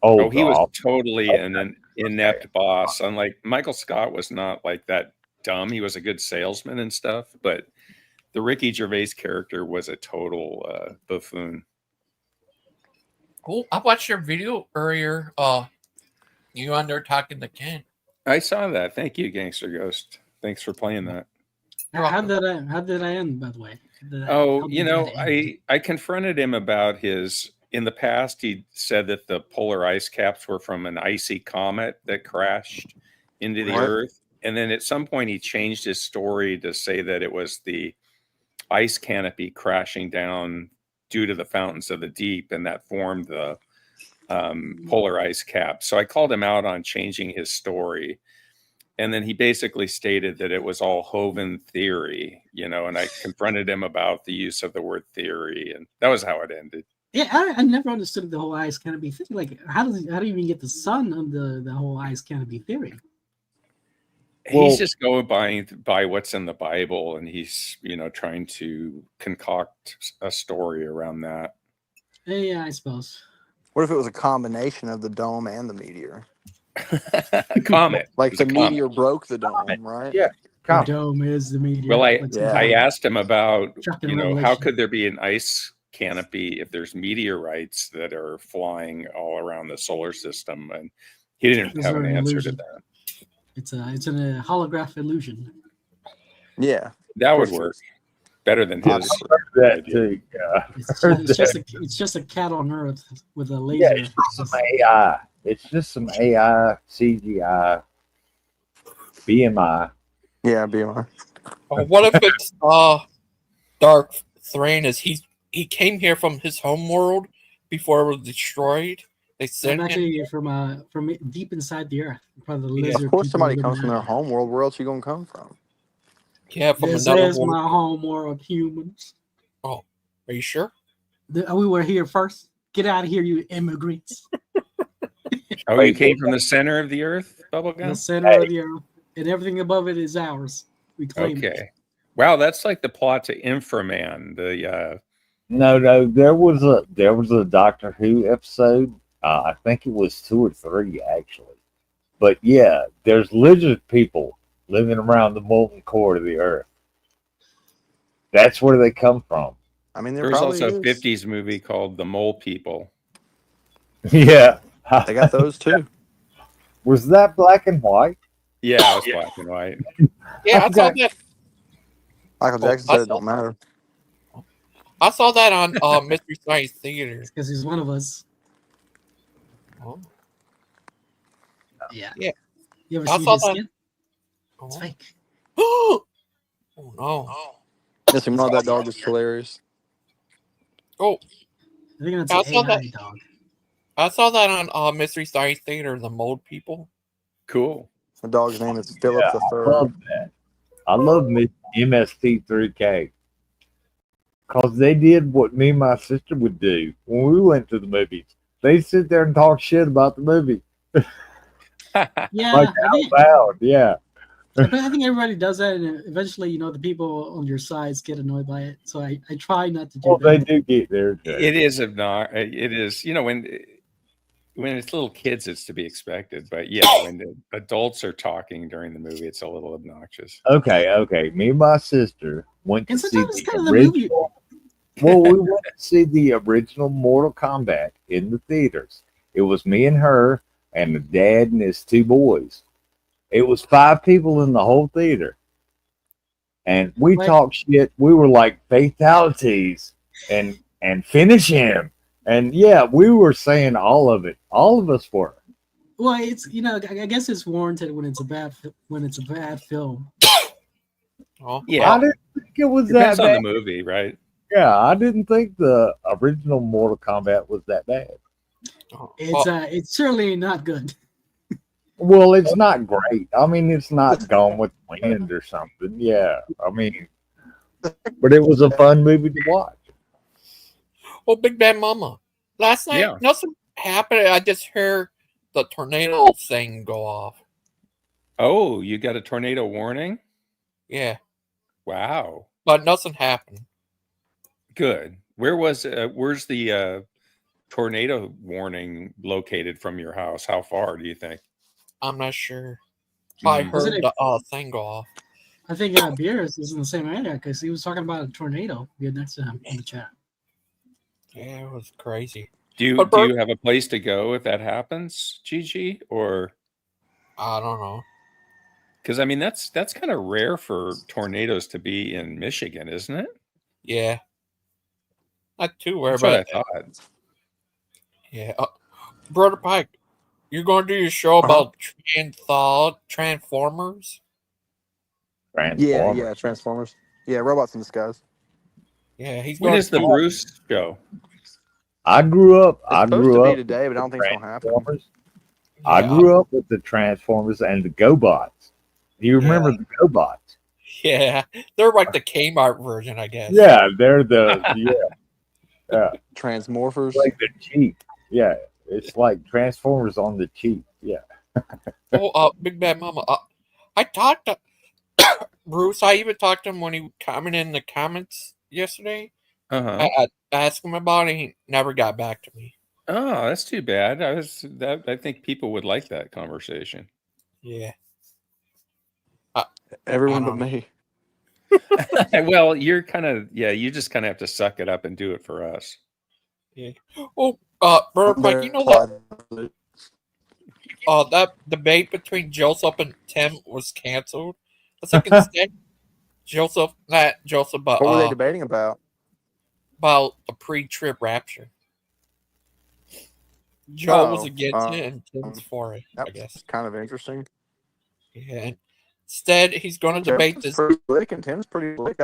Oh, he was God. totally an inept boss. Unlike Michael Scott was not like that dumb. He was a good salesman and stuff, but the Ricky Gervais character was a total buffoon. Cool. I watched your video earlier. You on there talking to Ken. I saw that. Thank you, Gangster Ghost. Thanks for playing that. How did I end, by the way? Oh, you know, I confronted him about his. In the past, he said that the polar ice caps were from an icy comet that crashed into the What? Earth. And then at some point, he changed his story to say that it was the ice canopy crashing down due to the fountains of the deep, and that formed the polar ice cap. So I called him out on changing his story. And then he basically stated that it was all Hovind theory, you know, and I confronted him about the use of the word theory, and that was how it ended. Yeah, I never understood the whole ice canopy thing. Like, how do you even get the sun on the whole ice canopy theory? He's just going by what's in the Bible, and he's, you know, trying to concoct a story around that. Yeah, I suppose. What if it was a combination of the dome and the meteor? A comet. Like It was the a comet. meteor broke the dome, right? Yeah. The dome is the meteor. Well, Like, I asked him about, Chuck in you know, how Revelation. could there be an ice canopy if there's meteorites that are flying all around the solar system? And he didn't Those have are an an answer illusion. to that. It's a holograph illusion. Yeah, that would work better than his. That too. Yeah. It's just a cat on Earth with a laser. Yeah, it's just some AI. It's just some AI, CGI, BMI. Yeah, BMI. What if it's Dark Thrain? Is he came here from his home world before it was destroyed? They I'm sent him. actually from deep inside the Earth. Probably the Yeah, lizard of course, people somebody living comes from their there. home world. Where else you gonna come from? Yeah, from This another is world. my home world, humans. Oh, are you sure? We were here first. Get out of here, you immigrants. Oh, you came from the center of the Earth, Bubblegum? The center of the Earth, and everything above it is ours. We claim it. Okay. Wow, that's like the plot to Inframan. No, there was a Doctor Who episode. I think it was 2 or 3 actually. But yeah, there's lizard people living around the molten core of the Earth. That's where they come from. I mean, there was also a 50s movie called The Mole People. Yeah. They got those too. Was that black and white? Yeah, it was black and white. Yeah, I saw Okay. that. Michael Jackson said it don't matter. I saw that on Mystery Science Theater. Because he's one of us. Oh. Yeah. Yeah. You ever I see saw his that. skin? It's Oh. fake. Oh no. Yes, and that dog is hilarious. Oh. I think that's I an saw that. AI dog. I saw that on Mystery Science Theater. The Mold People. Cool. The dog's name is Philip the I Third. love that. I love MST3K because they did what me and my sister would do when we went to the movies. They sit there and talk shit about the movie. Yeah, Like I out think, loud. Yeah. I think everybody does that, and eventually, the people on your sides get annoyed by it. So I try not to do Well, that. they do get there. It is obnoxious. It is, when it's little kids, it's to be expected. But yeah, when the adults are talking during the movie, it's a little obnoxious. Okay. Me and my sister went to And see sometimes it's the kind of the movie. original. Well, we went to see the original Mortal Kombat in the theaters. It was me and her and the dad and his two boys. It was 5 people in the whole theater. And we Like- talked shit. We were like fatalities and finish him. And yeah, we were saying all of it. All of us were. Well, it's I guess it's warranted when it's a bad film. Oh. Yeah. I didn't think it was Depends that on bad. the movie, right? Yeah, I didn't think the original Mortal Kombat was that bad. It's certainly not good. Well, it's not great. I mean, it's not Gone with the Wind or something. Yeah, I mean, but it was a fun movie to watch. Oh, Big Bad Mama. Last night, Yeah. nothing happened. I just heard the tornado thing go off. Oh, you got a tornado warning? Yeah, Wow. but nothing happened. Good. Where's the tornado warning located from your house? How far do you think? I'm not sure. I Hmm. heard the thing go off. I think Beers is in the same area because he was talking about a tornado next to him in the chat. Yeah, it was crazy. Do you have a place to go if that happens, Gigi? Or I don't know. because I mean that's kind of rare for tornadoes to be in Michigan, isn't it? Yeah. Not too rare, That's what I but thought. yeah. Brother Pike, you're going to do your show about Transformers? Yeah, Transformers. Yeah, robots in disguise. Yeah, he's When going is the to Bruce show? I grew up. It's supposed to be today, but I don't think it's gonna happen. I grew up with the Transformers and the GoBots. Do you remember the GoBots? Yeah, they're like the Kmart version, I guess. Yeah, they're the Transmorphers. like the cheap. Yeah, it's like Transformers on the cheap. Yeah. Big Bad Mama. I talked to Bruce. I even talked to him when he commented in the comments yesterday. Uh-huh. I asked him about it. He never got back to me. Oh, that's too bad. I think people would like that conversation. Yeah. Everyone but me. Well, you just kind of have to suck it up and do it for us. Yeah. Oh, Brother Pike, you know that that debate between Joseph and Tim was canceled. I think instead Joseph, but What were they debating about? About the pre-trib rapture. Joe was against it and Tim's for it, I guess. Kind of interesting. Yeah. Instead, he's going to debate this. Pretty slick, and Tim's pretty slick.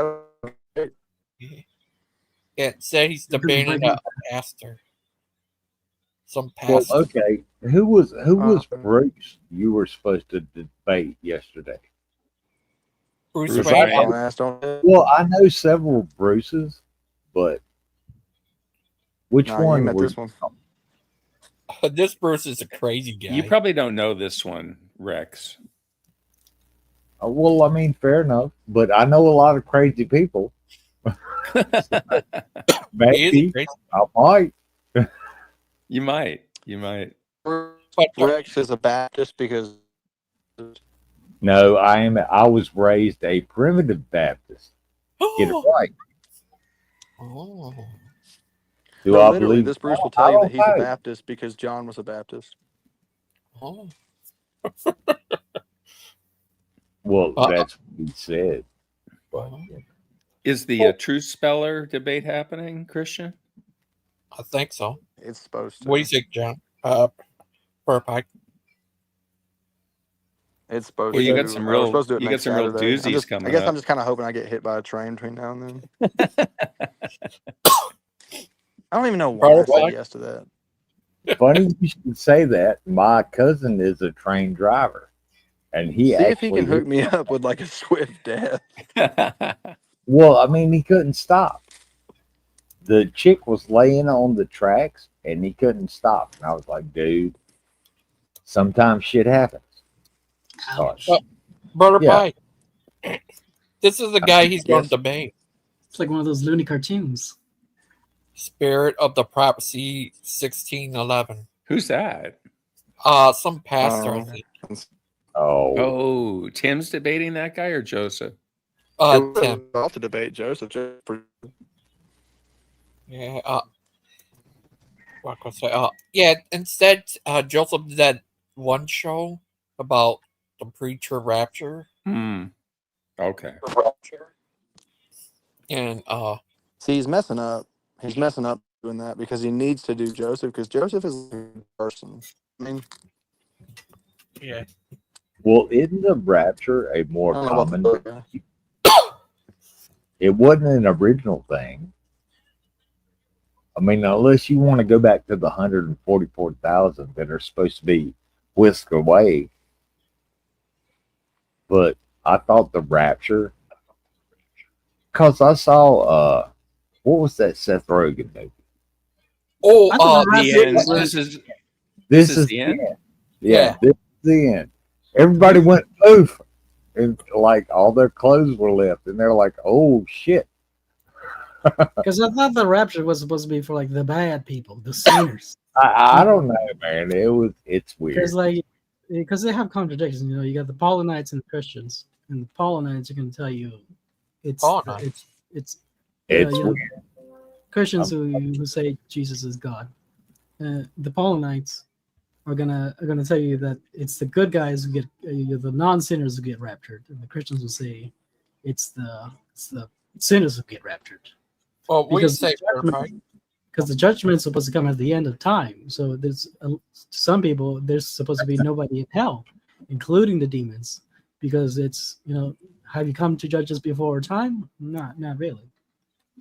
Yeah, instead he's debating a pastor. Some Well, pastor. okay. Who was Bruce you were supposed to debate yesterday? Bruce Wayne. Wayne. Well, I know several Bruces, but which one? Met this one. This Bruce is a crazy guy. You probably don't know this one, Rex. Well, I mean, fair enough, but I know a lot of crazy people. Maybe I might. You might. Rex is a Baptist because. No, I was raised a primitive Baptist. Get it right. Oh. Do No, I literally, believe? this Bruce will I tell you that don't he's a know. Baptist because John was a Baptist. Oh. Well, that's what he said. Is the truth speller debate happening, Christian? I think so. It's supposed to. What do you think, John? Brother Pike? It's supposed Well, you to. got some We're real, supposed to do it you got next some real Saturday. doozies coming I guess up. I'm just kind of hoping I get hit by a train between now and then. I don't even know why I said yes to that. Funny you should say that. My cousin is a trained driver, and he See actually. if he can hook me up with like a swift death. Well, I mean, he couldn't stop. The chick was laying on the tracks, and he couldn't stop. And I was like, dude, sometimes shit happens. Brother Yeah. Pike. This is the guy he's going to debate. It's like one of those loony cartoons. Spirit of the Prophecy 1611. Who's that? Some pastor, I think. Oh, Tim's debating that guy or Joseph? Tim. Off to debate Joseph. Yeah. What can I say? Yeah. Instead, Joseph did that one show about the preacher rapture. Okay. And see, he's messing up. He's messing up doing that because he needs to do Joseph because Joseph is a person. I mean, yeah. Well, isn't the rapture a more I don't know common? what the- It wasn't an original thing. I mean, unless you want to go back to the 144,000 that are supposed to be whisked away. But I thought the rapture, because I saw, what was that Seth Rogen movie? Oh, the end. This is the end? Yeah, this is the end. Everybody went poof, and like all their clothes were left, and they're like, "Oh shit!" Because I thought the rapture was supposed to be for like the bad people, the sinners. I don't know, man. It's weird. Because they have contradictions. You know, you got the Paulinites and the Christians, and the Paulinites are going to tell you it's weird. Christians who say Jesus is God. The Paulinites are gonna tell you that it's the good guys who get the non-sinners who get raptured, and the Christians will say it's the sinners who get raptured. Well, what do you say, Brother Pike? Because the judgment is supposed to come at the end of time. So there's some people, there's supposed to be nobody in hell, including the demons, because it's, have you come to judge us before time? Not really.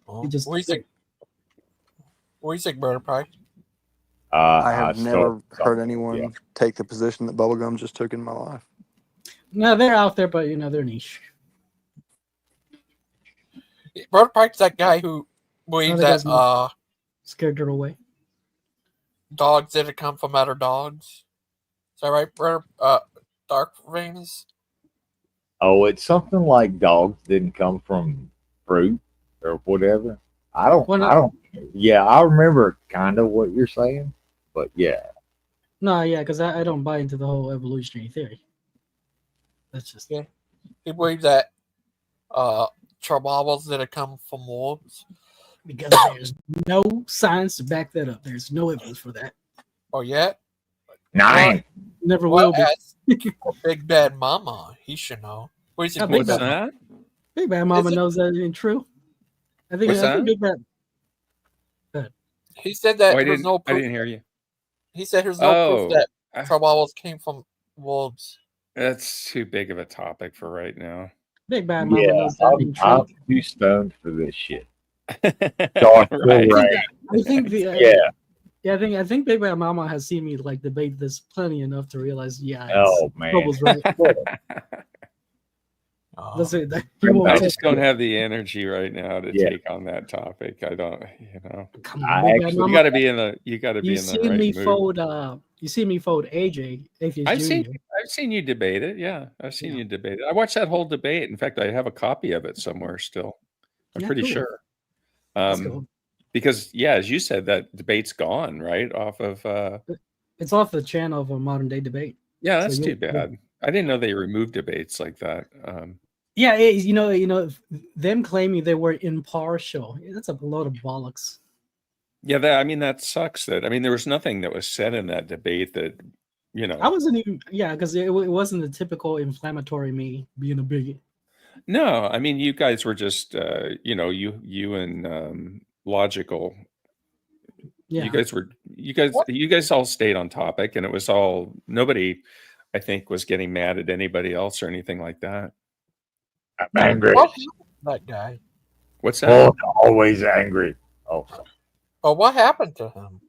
What do you think? What do you think, Brother Pike? I have never heard anyone take the position that Bubblegum just took in my life. No, they're out there, but they're niche. Brother Pike's that guy who believes that scared her away. Dogs didn't come from other dogs. Is that right, Brother Dark Venus? Oh, it's something like dogs didn't come from fruit or whatever. I don't. Yeah, I remember kind of what you're saying, but yeah. No, yeah, because I don't buy into the whole evolutionary theory. That's just He believes that chihuahuas didn't come from wolves. Because there's no science to back that up. There's no evidence for that. Oh yeah. Nine. Never will be. Big Bad Mama, he should know. What's that? Big Bad Mama knows that ain't true. I think Big Bad. He said that there's no proof. I didn't hear you. He said there's no proof that chihuahuas came from wolves. That's too big of a topic for right now. Big Bad Mama knows that ain't true. I'm too stoned for this shit. Right. I think I think Big Bad Mama has seen me like debate this plenty enough to realize, oh man, Bubble's right. I just don't have the energy right now to take on that topic. I don't, Come on, you got to be in the right mood. You see me fold AJ. I've seen you debate it. Yeah, I've seen you debate it. I watched that whole debate. In fact, I have a copy of it somewhere still. I'm pretty sure. Cool. Because as you said, that debate's gone, right? Off of it's off the channel of a Modern Day Debate. Yeah, that's too bad. I didn't know they removed debates like that. Them claiming they were impartial. That's a load of bollocks. Yeah, I mean, that sucks. There was nothing that was said in that debate that, I wasn't even, because it wasn't the typical inflammatory me being a bigot. No, I mean, you guys were just, you and Logical. Yeah. You guys all stayed on topic, and it was all, nobody, I think, was getting mad at anybody else or anything like that. I'm angry. What happened to that guy? What's that? Always angry. Oh, what happened to him?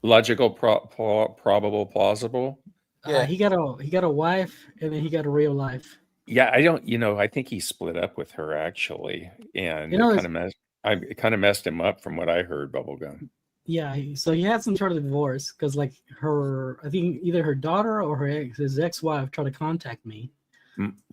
Logical, probable, plausible. Yeah, he got a wife, and then he got a real life. Yeah, I think he split up with her actually, and it kind of messed him up from what I heard. Bubblegum. Yeah, so he had some sort of divorce because, like, I think either her daughter or his ex-wife tried to contact me.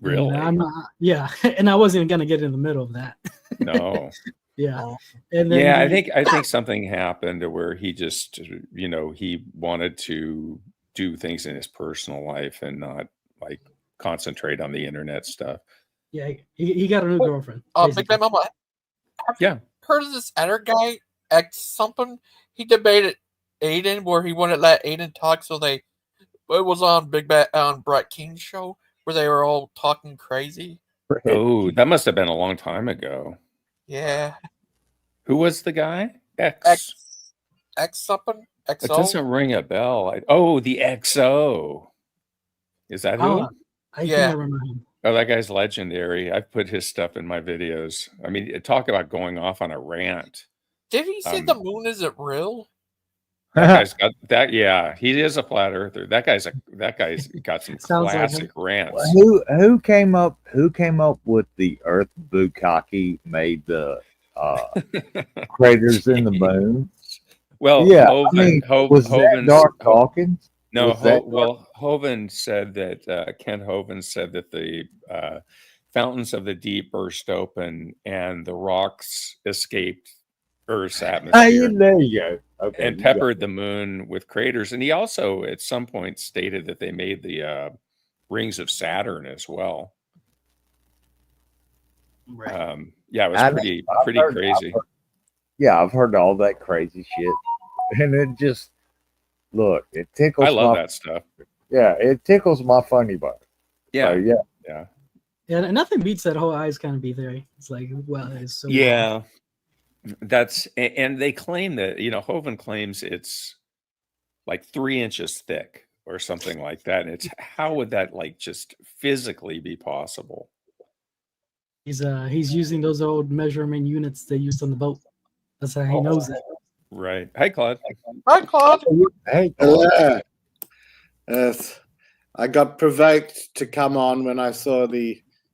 Really? And I'm not. Yeah, and I wasn't gonna get in the middle of that. No. Yeah. And then I think something happened to where he just, he wanted to do things in his personal life and not like concentrate on the internet stuff. Yeah, he got a new girlfriend. Big Bad Mama. Have you heard of this other guy, X something? He debated Aiden where he wouldn't let Aiden talk, so it was on Brett King's show where they were all talking crazy. Oh, that must have been a long time ago. Yeah. Who was the guy? X something? XO? It doesn't ring a bell. The XO. Is that who? I can't remember him. Oh, that guy's legendary. I've put his stuff in my videos. I mean, talk about going off on a rant. Did he say the moon isn't real? That guy's got that. Yeah, he is a flat earther. That guy's got some classic rants. Who came up with the Earth bukkake made the craters in the moon? Well, yeah, was that Dark Hawkins? No, Hovind said that Kent Hovind said that the fountains of the deep burst open and the rocks escaped Earth's atmosphere. There you go. Okay, and peppered the moon with craters. And he also, at some point, stated that they made the rings of Saturn as well. Right. Yeah, it was pretty crazy. I've heard all that crazy shit, and it just it tickles. I love that stuff. Yeah, it tickles my funny bone. Yeah, so, yeah. And nothing beats that whole eyes kind of be theory. It's like, well, it's so yeah. And they claim that, Hovind claims it's like 3 inches thick or something like that. And how would that just physically be possible? He's using those old measurement units they used on the boat. That's how he knows it. Right. Hi, Claude. Hi, Claude. Hey, Claude. I got provoked to come on when I saw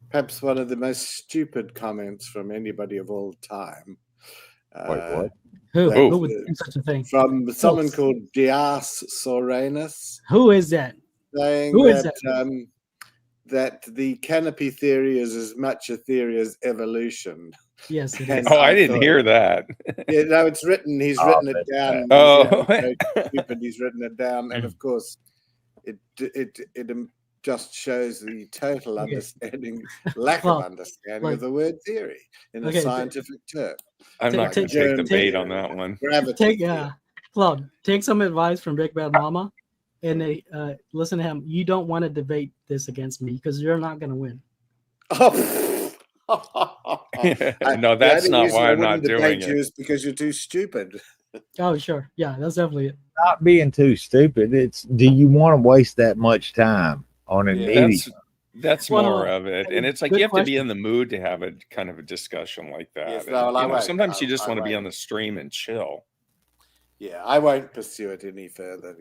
perhaps one of the most stupid comments from anybody of all time. Wait, what? Who would do such a thing? From someone called Dias Soranus. Who is that? Saying that the canopy theory is as much a theory as evolution. Yes, it is. I didn't hear that. Yeah, no, it's written. He's written it down. He's written it down, and of course, it just shows the total understanding, lack of understanding of the word theory in a scientific term. I'm not going to take the bait on that one. Claude, take some advice from Big Bad Mama, and listen to him. You don't want to debate this against me because you're not going to win. No, that's not why I'm not doing it. Is because you're too stupid. Oh, sure. Yeah, that's definitely it. Not being too stupid. It's, do you want to waste that much time on an idiot? That's more of it. And it's like you have to be in the mood to have a kind of a discussion like that. Yes, sometimes you just want to be on the stream and chill. Yeah, I won't pursue it any further.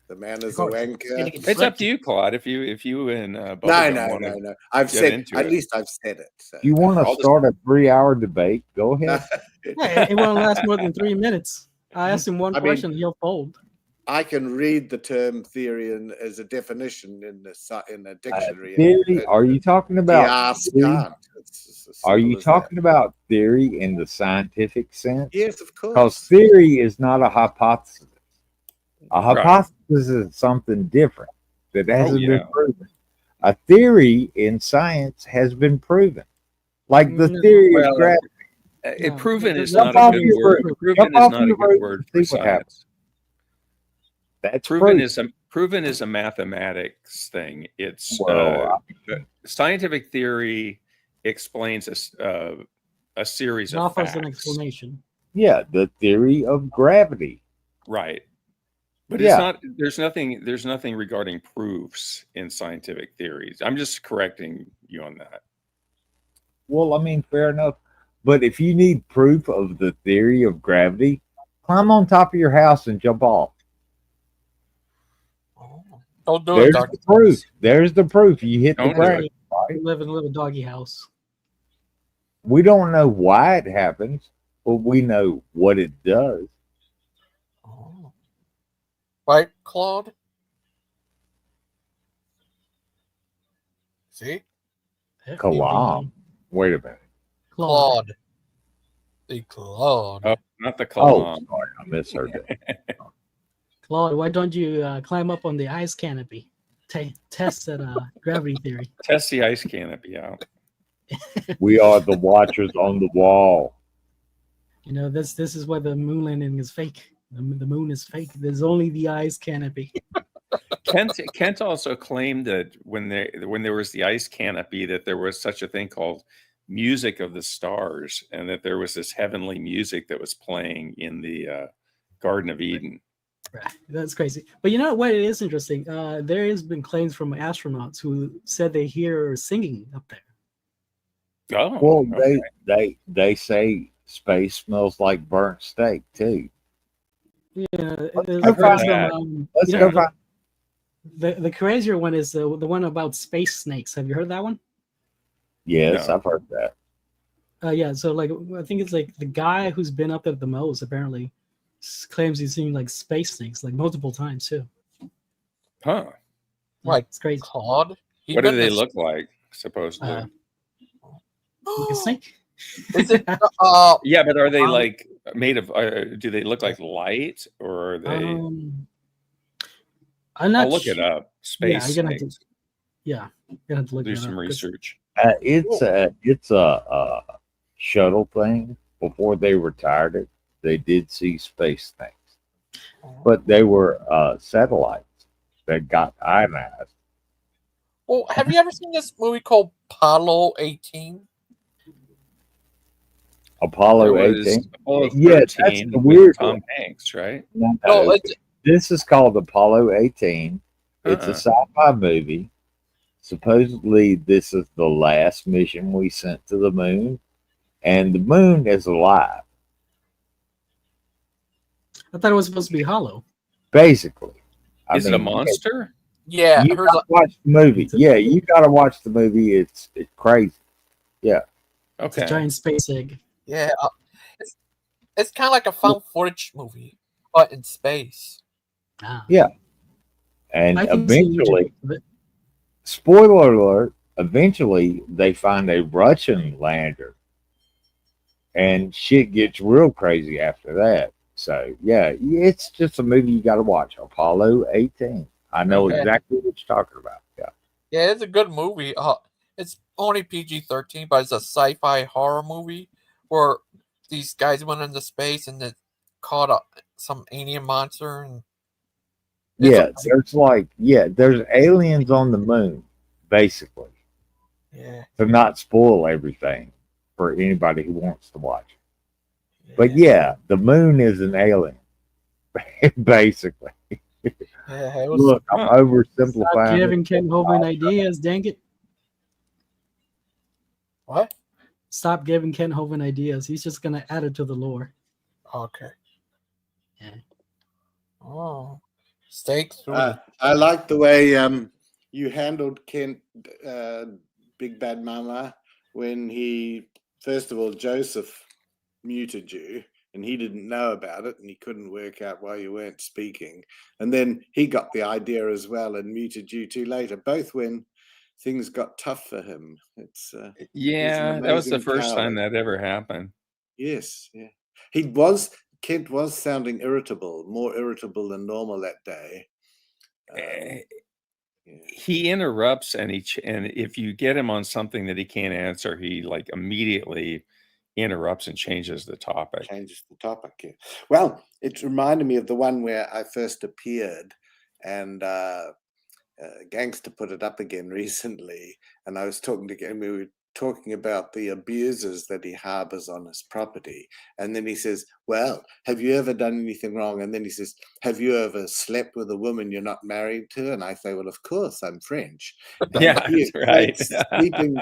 The man is a wanker. It's up to you, Claude. If you and no. I've said at least I've said it. So. You want to start a 3-hour debate? Go ahead. It won't last more than 3 minutes. I asked him one question, he'll fold. I can read the term theory as a definition in a dictionary. Theory? Are you talking about? Are you talking about theory in the scientific sense? Yes, of course. Because theory is not a hypothesis. A hypothesis is something different that hasn't been proven. A theory in science has been proven, like the theory of gravity. Proven is Jump not a off good your word. roof. Proven Jump is off not a your good roof word and for see what happens. science. That's Proven is a mathematics thing. It's scientific theory explains a series It of offers an facts. explanation. Yeah, the theory of gravity. Right. But Yeah. it's not. There's nothing regarding proofs in scientific theories. I'm just correcting you on that. Well, I mean, fair enough. But if you need proof of the theory of gravity, climb on top of your house and jump off. Don't do There's it, Dr. the proof. There's the proof. You hit the Don't do ground. it. Right? You live in a little doggy house. We don't know why it happens, but we know what it does. Right, Claude? See? Kalam. Wait a minute. Claude. The Claude. Oh, not the Oh, Kalam. sorry, I misheard that. Claude, why don't you climb up on the ice canopy? Test that gravity theory. Test the ice canopy out. We are the watchers on the wall. You know, this is why the moon landing is fake. The moon is fake. There's only the ice canopy. Kent also claimed that when there was the ice canopy, that there was such a thing called music of the stars, and that there was this heavenly music that was playing in the Garden of Eden. Right. That's crazy. But you know what? It is interesting. There has been claims from astronauts who said they hear singing up there. Oh, Well, okay. they say space smells like burnt steak too. Yeah, Let's go find that. Let's go find. The crazier one is the one about space snakes. Have you heard that one? Yes, No. I've heard that. Yeah. So like, I think it's like the guy who's been up there the most apparently claims he's seen like space snakes like multiple times too. Huh. Right. It's crazy. Claude. What do they look like, supposedly? Like a snake? Is it? Yeah, but are they like made of? Do they look like light, or are they? I'm not. I'll look it up. Space you're gonna snakes. You're gonna have to look Do that some up, 'cause- research. It's a shuttle thing. Before they retired it, they did see space things, but they were satellites that got ionized. Well, have you ever seen this movie called Apollo 18? Apollo There was 18. Apollo Yeah, that's 13 the with weird Tom one. Hanks, right? No, This is called Apollo 18. It's a sci-fi movie. Supposedly, this is the last mission we sent to the moon, and the moon is alive. I thought it was supposed to be hollow. Basically, Is it a monster? Yeah, you gotta watch the movie. Yeah, you gotta watch the movie. It's crazy. Yeah. It's a giant space egg. Yeah, it's kind of like a found footage movie, but in space. Yeah. And I can see eventually, YouTube, spoiler alert, eventually they find a Russian lander. And shit gets real crazy after that. So, yeah, it's just a movie you got to watch. Apollo 18. I know Okay. exactly what you're talking about. Yeah. Yeah, it's a good movie. It's only PG-13, but it's a sci-fi horror movie where these guys went into space and then caught some alien monster. And Yeah, there's aliens on the moon, basically. Yeah. To not spoil everything for anybody who wants to watch. But yeah, the moon is an alien, basically. Yeah, it was, Look, I'm Stop oversimplifying. giving Ken Hovind ideas, dang it. What? Stop giving Ken Hovind ideas. He's just going to add it to the lore. Okay. Yeah. Oh. Steak through I like the way you handled Kent, Big Bad Mama, when he, first of all, Joseph muted you and he didn't know about it and he couldn't work out why you weren't speaking. And then he got the idea as well and muted you two later, both when things got tough for him. It's Yeah, that was the first time that that ever happened. Yes, yeah. Kent was sounding irritable, more irritable than normal that day. He interrupts and if you get him on something that he can't answer, he like immediately interrupts and changes the topic. Changes the topic. Yeah. Well, it reminded me of the one where I first appeared, and Gangster put it up again recently, and I was talking to him. We were talking about the abusers that he harbors on his property, and then he says, "Well, have you ever done anything wrong?" And then he says, "Have you ever slept with a woman you're not married to?" And I say, "Well, of course, I'm French." And Yeah, he right. equates sleeping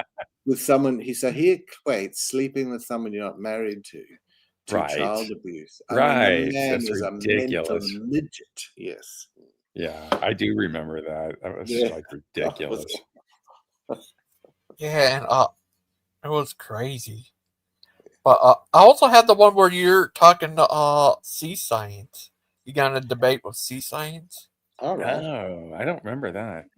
with someone. He equates sleeping with someone you're not married to Right. child abuse. I Right. mean, the man That's is a mental ridiculous. midget. Yes. Yeah, I do remember that. That was Yeah. like ridiculous. Yeah, and it was crazy. But I also had the one where you're talking to sea science. You got in a debate with sea science. All right. Oh, I don't remember that.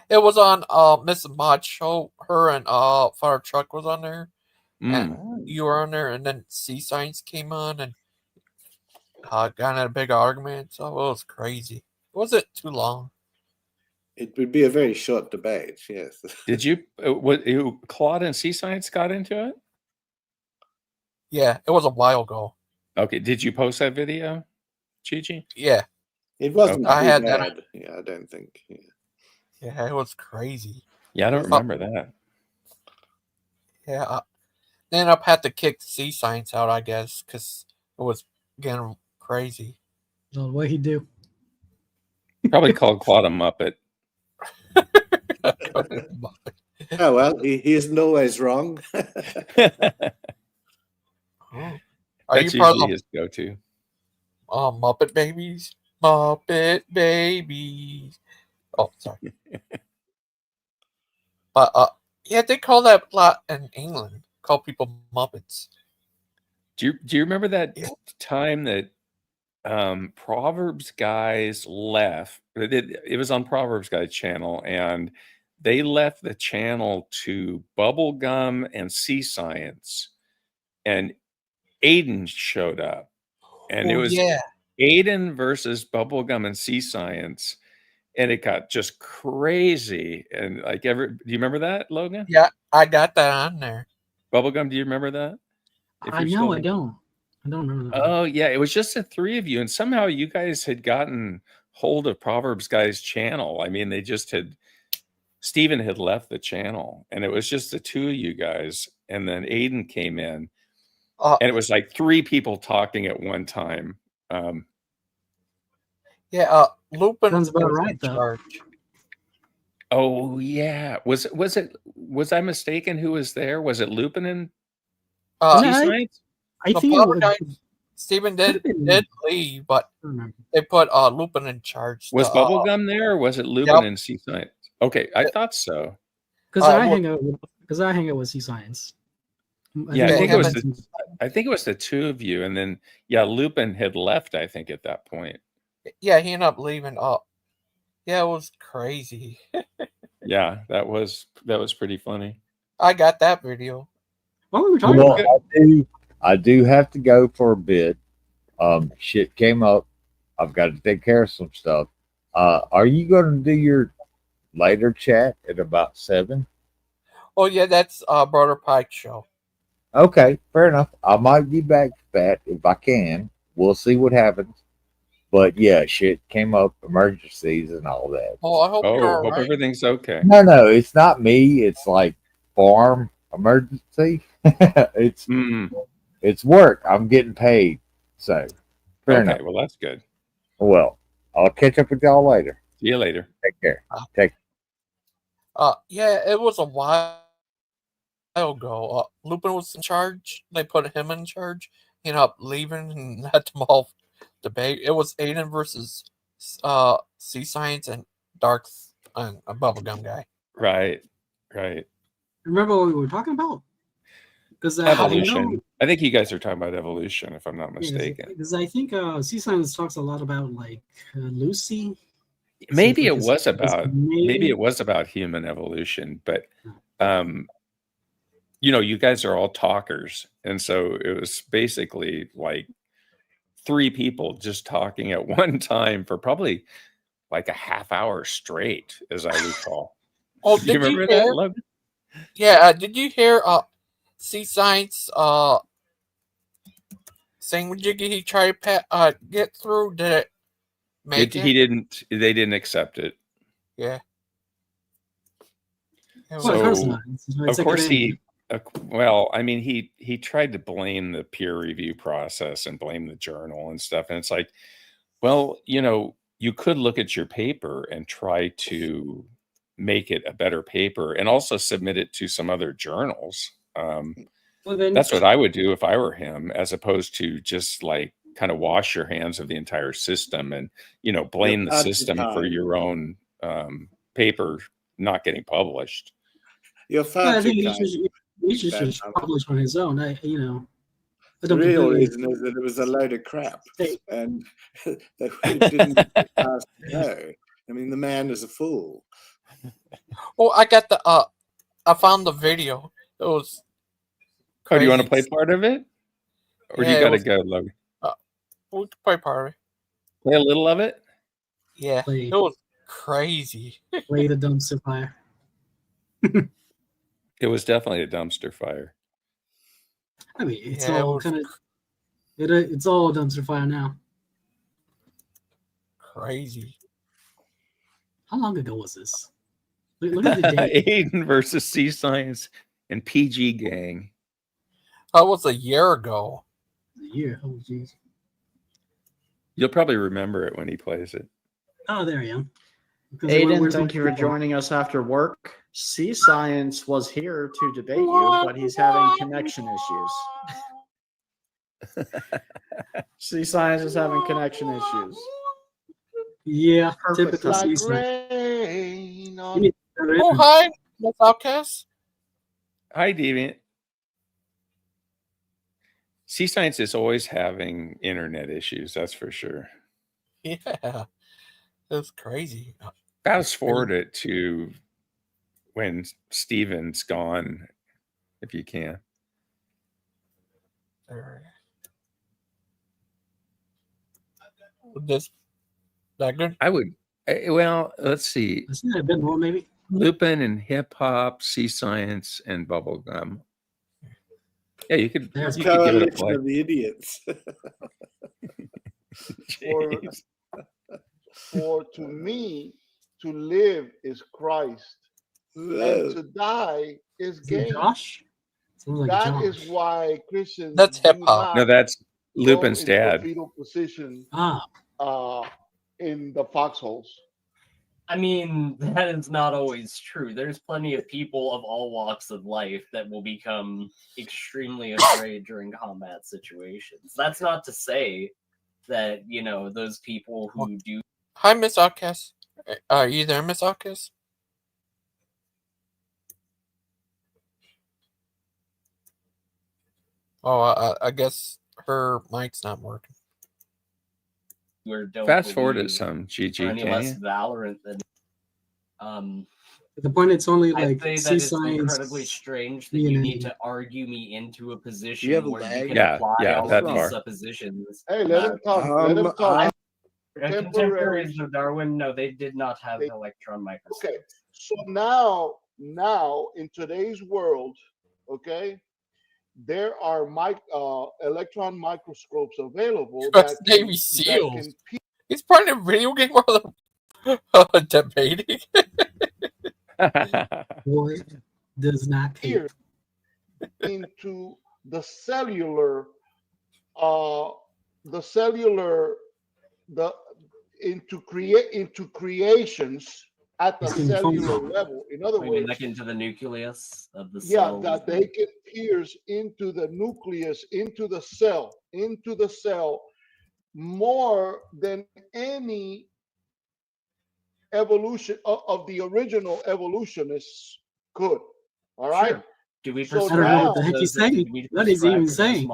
It was on Miss Mod's show. Her and Fire Truck was on there, and you were on there, and then sea science came on and got in a big argument. So it was crazy. It wasn't too long. It would be a very short debate. Yes. Did you? Claude and Sea Science got into it? Yeah, it was a while ago. Okay. Did you post that video, Chi-Chi? Yeah. It wasn't I had bad. that. Yeah, I don't think. Yeah. Yeah, it was crazy. Yeah, I don't remember that. Yeah, then I had to kick sea science out, I guess, because it was getting crazy. So what he do? Probably called Claude a Muppet. Oh well, he isn't always wrong. Are That's you part of usually his go-to. Muppet Babies? Muppet Babies. Oh, sorry. But yeah, they call that a lot in England. Call people Muppets. Do you remember that time that Proverbs guys left? It was on Proverbs Guys channel, and they left the channel to Bubblegum and Sea Science, and Aiden showed up, and it was Aiden versus Bubblegum and Sea Science, and it got just crazy. And like, do you remember that, Logan? Yeah, I got that on there. Bubblegum, do you remember that? I know, I don't. I don't remember that. Oh yeah, it was just the three of you, and somehow you guys had gotten hold of Proverbs Guys channel. I mean, they just had Steven had left the channel, and it was just the two of you guys, and then Aiden came in, and it was like three people talking at one time. Lupin Sounds about was right, in though. charge. Oh yeah, was I mistaken? Who was there? Was it Lupin and Sea Science? I think it was. Steven did leave, but they put Lupin in charge. Was Bubblegum there, or was it Lupin and Sea Science? Okay, I thought so. Because I hang out with Sea Science. Yeah, I think it was the two of you, and then Lupin had left, I think, at that point. Yeah, he ended up leaving. Yeah, it was crazy. Yeah, that was pretty funny. I got that video. What were we talking about? I do have to go for a bit. Shit came up. I've got to take care of some stuff. Are you going to do your later chat at about 7? Oh yeah, that's Brother Pike show. Okay, fair enough. I might be back to that if I can. We'll see what happens. But yeah, shit came up, emergencies and all that. Oh, I hope you're all hope right. everything's okay. No, it's not me. It's like farm emergency. It's work. I'm getting paid. So fair enough. Well, that's good. Well, I'll catch up with y'all later. See you later. Take care. Take Yeah, it was a while ago. Lupin was in charge. They put him in charge. He ended up leaving and let them all debate. It was Aiden versus Sea Science and Dark and a Bubblegum guy. Right. Remember what we were talking about? Because Evolution. I think you guys are talking about Evolution, if I'm not mistaken. Because I think Sea Science talks a lot about like Lucy. Maybe it was about human evolution, but you guys are all talkers, and so it was basically like 3 people just talking at one time for probably like a half hour straight, as I recall. Oh, did you remember that, Logan? Yeah, did you hear Sea Science same jiggy he tried to get through? Did it make it? He didn't. They didn't accept it. Yeah. Well, of course not. Of course he. Well, I mean, he tried to blame the peer review process and blame the journal and stuff, and it's like, well, you could look at your paper and try to make it a better paper, and also submit it to some other journals. That's what I would do if I were him, as opposed to just like kind of wash your hands of the entire system and blame the system for your own paper not getting published. I think he should just publish on his own. I The real reason is that it was a load of crap, and they didn't ask no. I mean, the man is a fool. Oh, I got I found the video. It was. Oh, do you want to play part of it, or do you got to go, Logan? We can play part of it. Play a little of it. Yeah, it was crazy. Play the dumpster fire. It was definitely a dumpster fire. I mean, it's all kind of it's all dumpster fire now. Crazy. How long ago was this? Look at the date. Aiden versus Sea Science and PG Gang. That was a year ago. A year? Oh, jeez. You'll probably remember it when he plays it. Oh, there I am. Aiden, thank you for joining us after work. Sea Science was here to debate you, but he's having connection issues. Sea Science is having connection issues. Yeah, typical Like Sea Science. rain on- Oh, hi, Miss Outcast. Hi, Deviant. Sea Science is always having internet issues, that's for sure. Yeah, that's crazy. Fast forward it to when Steven's gone, if you can. This that good? I would. Well, let's see. Isn't that a bit more, maybe? Lupin and hip hop, Sea Science, and bubblegum. Yeah, you could. There's You could give it a coalition play. of the idiots. For to me, to live is Christ, and to die is gain. Josh? Like That Josh. is why Christians That's do hip hop. No, not that's Lupin's go into a dad. fetal position Ah. In the foxholes. I mean, that is not always true. There's plenty of people of all walks of life that will become extremely afraid during combat situations. That's not to say that, those people who do. Hi, Miss Outcast. Are you there, Miss Outcast? Oh, I guess her mic's not working. Don't Fast forward it believe some, GG, are any can less you? valorant than. At the point, it's only I like say that Sea it's Science. incredibly strange that you need to argue me into a position have a where lag? you can Yeah, apply yeah, all that of these part. suppositions. Hey, let him talk. Let him talk. Contemporaries of Darwin, no, they did not have electron microscopes. Okay, so now in today's world, okay, there are electron microscopes available That's that can, Navy SEALs. that can He's playing a video game while debating. Boy does not care. into the cellular into creations at the cellular level. In other I mean, words, like into the nucleus of the yeah, cell. that they can pierce into the nucleus, into the cell more than any evolution of the original evolutionists could. All right. Sure. Do we So I don't know now, what the heck he's saying. What is he even saying?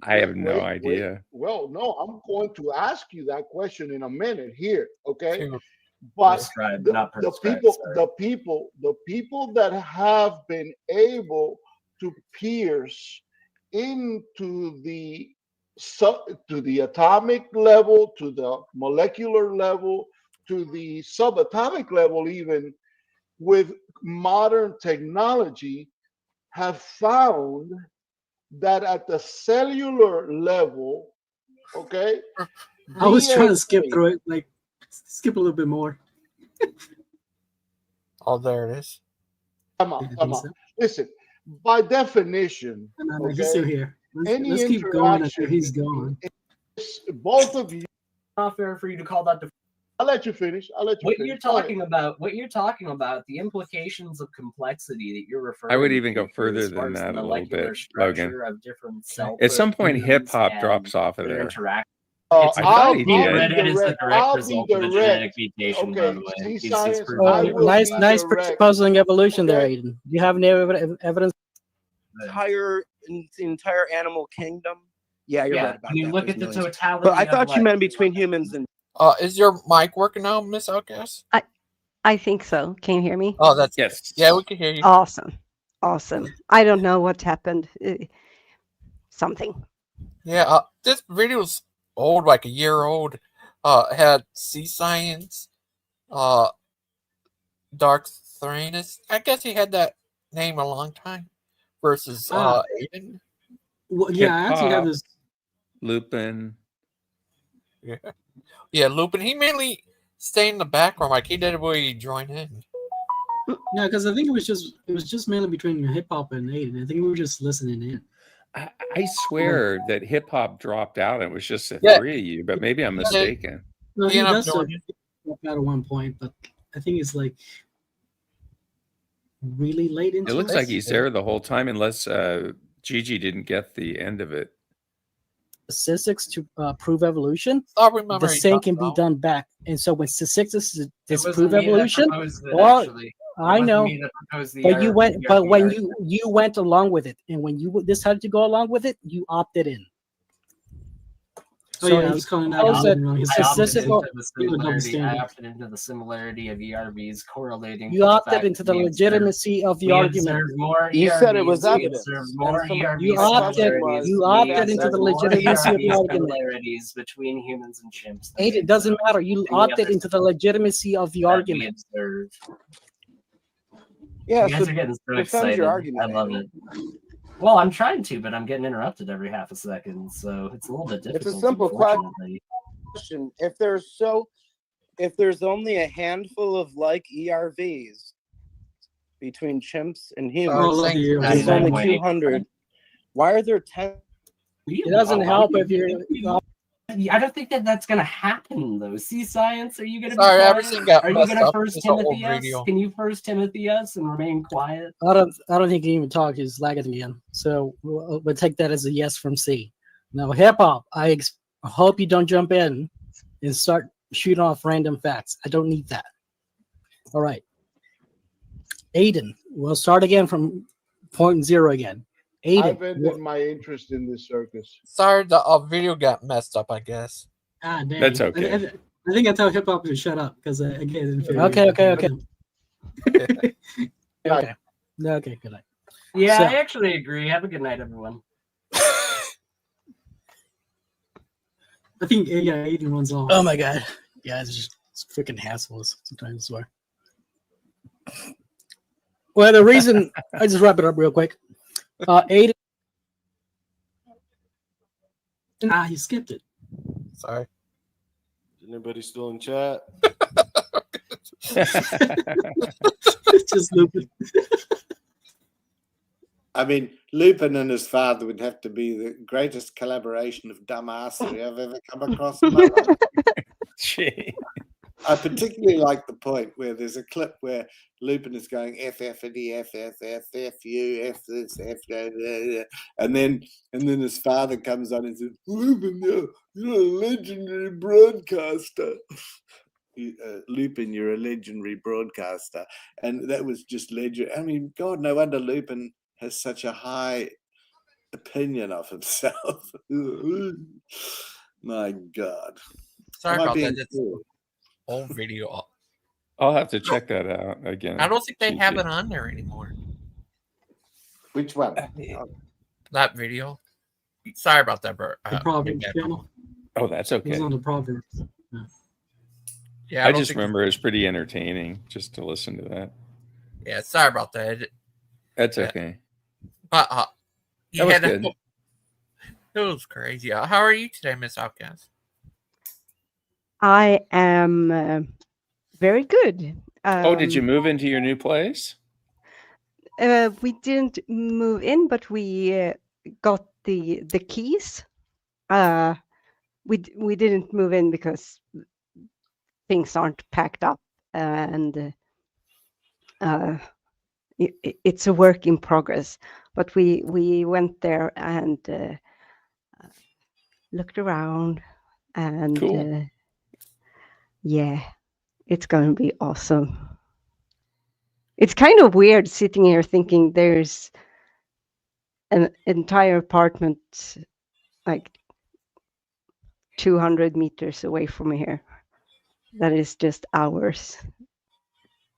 I have no idea. Well, no, I'm going to ask you that question in a minute here, okay? But the people that have been able to pierce into the atomic level, to the molecular level, to the subatomic level, even with modern technology, have found that at the cellular level, okay, I was trying to DNA skip through it, like skip a little bit more. Oh, there it is. Come on. Listen, by definition, No, he's still okay, here. any Let's keep going until interaction, he's gone. both of you. Not fair for you to call that. I'll let you finish. What you're talking about, the implications of complexity that you're referring. I would even go to further as than far as that the a little molecular bit, structure Logan. of different cell At some point, hip hop proteins drops and off of their there. interaction. I thought he Read did. it is the direct result of a genetic mutation, by the way. See, He's science, proven I it. will Nice, be nice direct. puzzling evolution there, Okay. Aiden. Do you have any evidence? The entire animal kingdom. Yeah, you're right about I mean, that. look There's at the millions. totality. But I of, thought you like, meant between humans and. Is your mic working now, Miss Outcast? I think so. Can you hear me? Oh, that's yes. Yeah, we can hear you. Awesome. I don't know what happened. Something. Yeah, this video's old, like a year old. Had Sea Science, Dark Thranus. I guess he had that name a long time. Versus Aiden. Well, yeah, I actually have Hip-hop, this. Lupin. Yeah, Lupin. He mainly stayed in the background, like he did when he joined in. Yeah, because I think it was just mainly between hip hop and Aiden. I think we were just listening in. I swear that hip hop dropped out. And it was just the Yeah. three of you, but maybe I'm mistaken. No, he Yeah, does I'm drop out at one point, but I think it's like really late into It looks it. like he's there the whole time, unless Gigi didn't get the end of it. Statistics to prove evolution. I remember The he same talked can be about- done back, and so when statistics disprove wasn't me that evolution, proposed it, well, actually. It I wasn't know, me that proposed the but you went, ERP but when argument. you went along with it, and when you decided to go along with it, you opted in. Oh, yeah, I was calling that shows out wrong. I opted statistical. into the similarity. I opted into the similarity of ERVs correlating. You with the opted fact into that the we legitimacy of the we argument. observed more You said it was ERVs, we evidence. observed more And some- ERV You opted. similarities. You We opted into observed the more legitimacy of the ERV argument. similarities between humans and chimps. than Hey, we it doesn't matter. You than we opted into the legitimacy of the that we argument. observed. Yeah, You guys so are getting so defend excited. your argument, I love it. Well, I'm trying to, but I'm getting interrupted every half a second, so it's a little bit difficult. It's a simple unfortunately. question. If there's only a handful of like ERVs between chimps and humans, there's only 200. Why are there 10? It doesn't help if you're. I don't think that that's going to happen, though. See, science, are you going to be Sorry, quiet? everything got Are you messed going to up. first It's an old Timothy us? video. Can you first Timothy us and remain quiet? I don't think he can even talk. He's lagging again. So we'll take that as a yes from C. Now, hip hop. I hope you don't jump in and start shooting off random facts. I don't need that. All right. Aiden, we'll start again from point zero again. Aiden, I've ended my interest in this circus. Sorry, the video got messed up, I guess. Ah, dang. That's okay. I think I tell hip hop to shut up because again. Okay. Okay, good night. Yeah, So- I actually agree. Have a good night, everyone. I think Aiden runs off. Oh my god. Yeah, it's freaking hassles sometimes, I swear. Well, the reason I just wrap it up real quick. Aiden. Ah, you skipped it. Sorry. Is anybody still in chat? It's just Lupin. I mean, Lupin and his father would have to be the greatest collaboration of dumbassery I've ever come across in my life. Gee. I particularly like the point where there's a clip where Lupin is going F and E F you F this F and then his father comes on and says, Lupin, you're a legendary broadcaster. Lupin, you're a legendary broadcaster, and that was just legendary. I mean, God, no wonder Lupin has such a high opinion of himself. My God. Sorry Am I about being that. It's cruel? old video. I'll have to check that out again. I don't think they Gigi. have it on there anymore. Which one? That video. Sorry about that, bro. The Proverbs channel. Oh, that's It was okay. on the Proverbs. Yeah, I don't just think- remember it's pretty entertaining just to listen to that. Yeah, sorry about that. That's okay. But That was good. It was crazy. How are you today, Miss Outcast? I am very good. Did you move into your new place? We didn't move in, but we got the keys. We didn't move in because things aren't packed up, and it's a work in progress. But we went there and looked around, and cool. Yeah, it's going to be awesome. It's kind of weird sitting here thinking there's an entire apartment like 200 meters away from here that is just ours.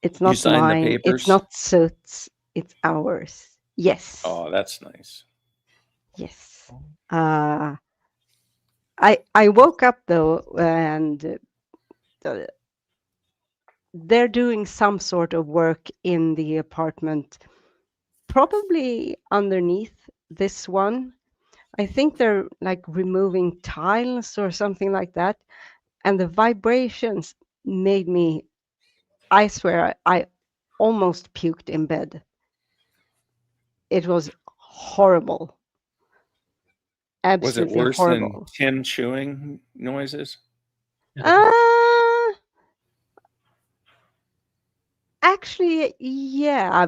It's not mine. It's not Soot's. It's ours. Yes. Oh, that's nice. Yes. I woke up though, and they're doing some sort of work in the apartment, probably underneath this one. I think they're like removing tiles or something like that. And the vibrations made me, I swear, I almost puked in bed. It was horrible. Absolutely was it worse horrible. than tin chewing noises? Actually, yeah,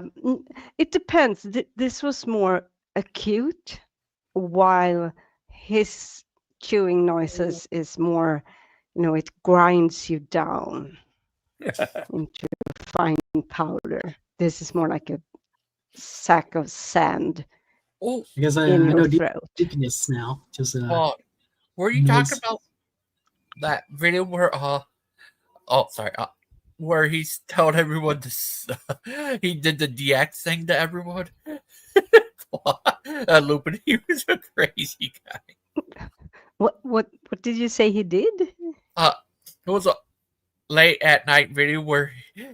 it depends. This was more acute, while his chewing noises is more, it grinds you down into fine powder. This is more like a sack of sand. Oh, because I in know your the throat. thickness now. Just were you talking about that video where where he's told everyone he did the DX thing to everyone? Lupin, he was a crazy guy. What did you say he did? It was a late at night video where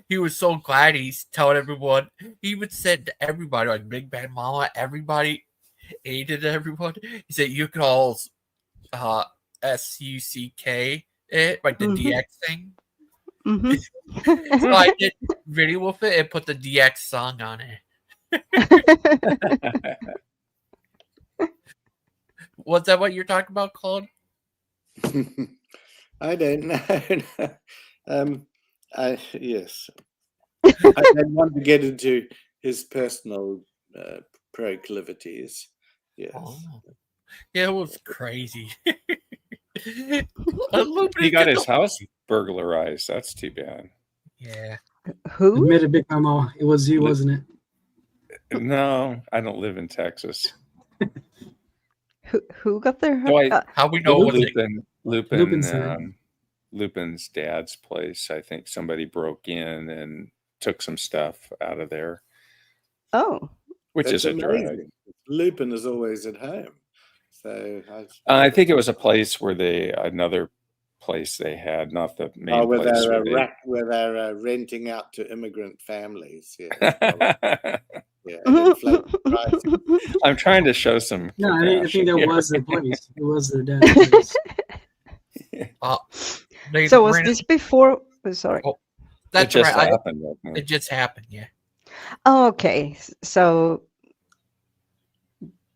he was so glad he's telling everyone. He would say to everybody, like Big Bang Mama, everybody aided everyone. He said you could all SUCK it, like the DX thing. Mm-hmm. So I did video with it and put the DX song on it. Was that what you're talking about, Claude? I don't know. Yes. I don't want to get into his personal proclivities. Yes. Oh. Yeah, it was crazy. He got his house burglarized. That's too bad. Yeah. Who? Admit it, Big Mama. It was you, wasn't it? No, I don't live in Texas. Who got their how we know Lupin's dad's place. I think somebody broke in and took some stuff out of there. Oh, which is a drag. Lupin is always at home, so I think it was a place where another place they had, not the main where place. Where they're renting out to immigrant families. Yeah. Yeah, I'm trying to show some. No, I think that was the place. It was the dad's place. So was this before? Sorry. Oh, that's it just right. happened. It just happened. Yeah. Oh, okay. So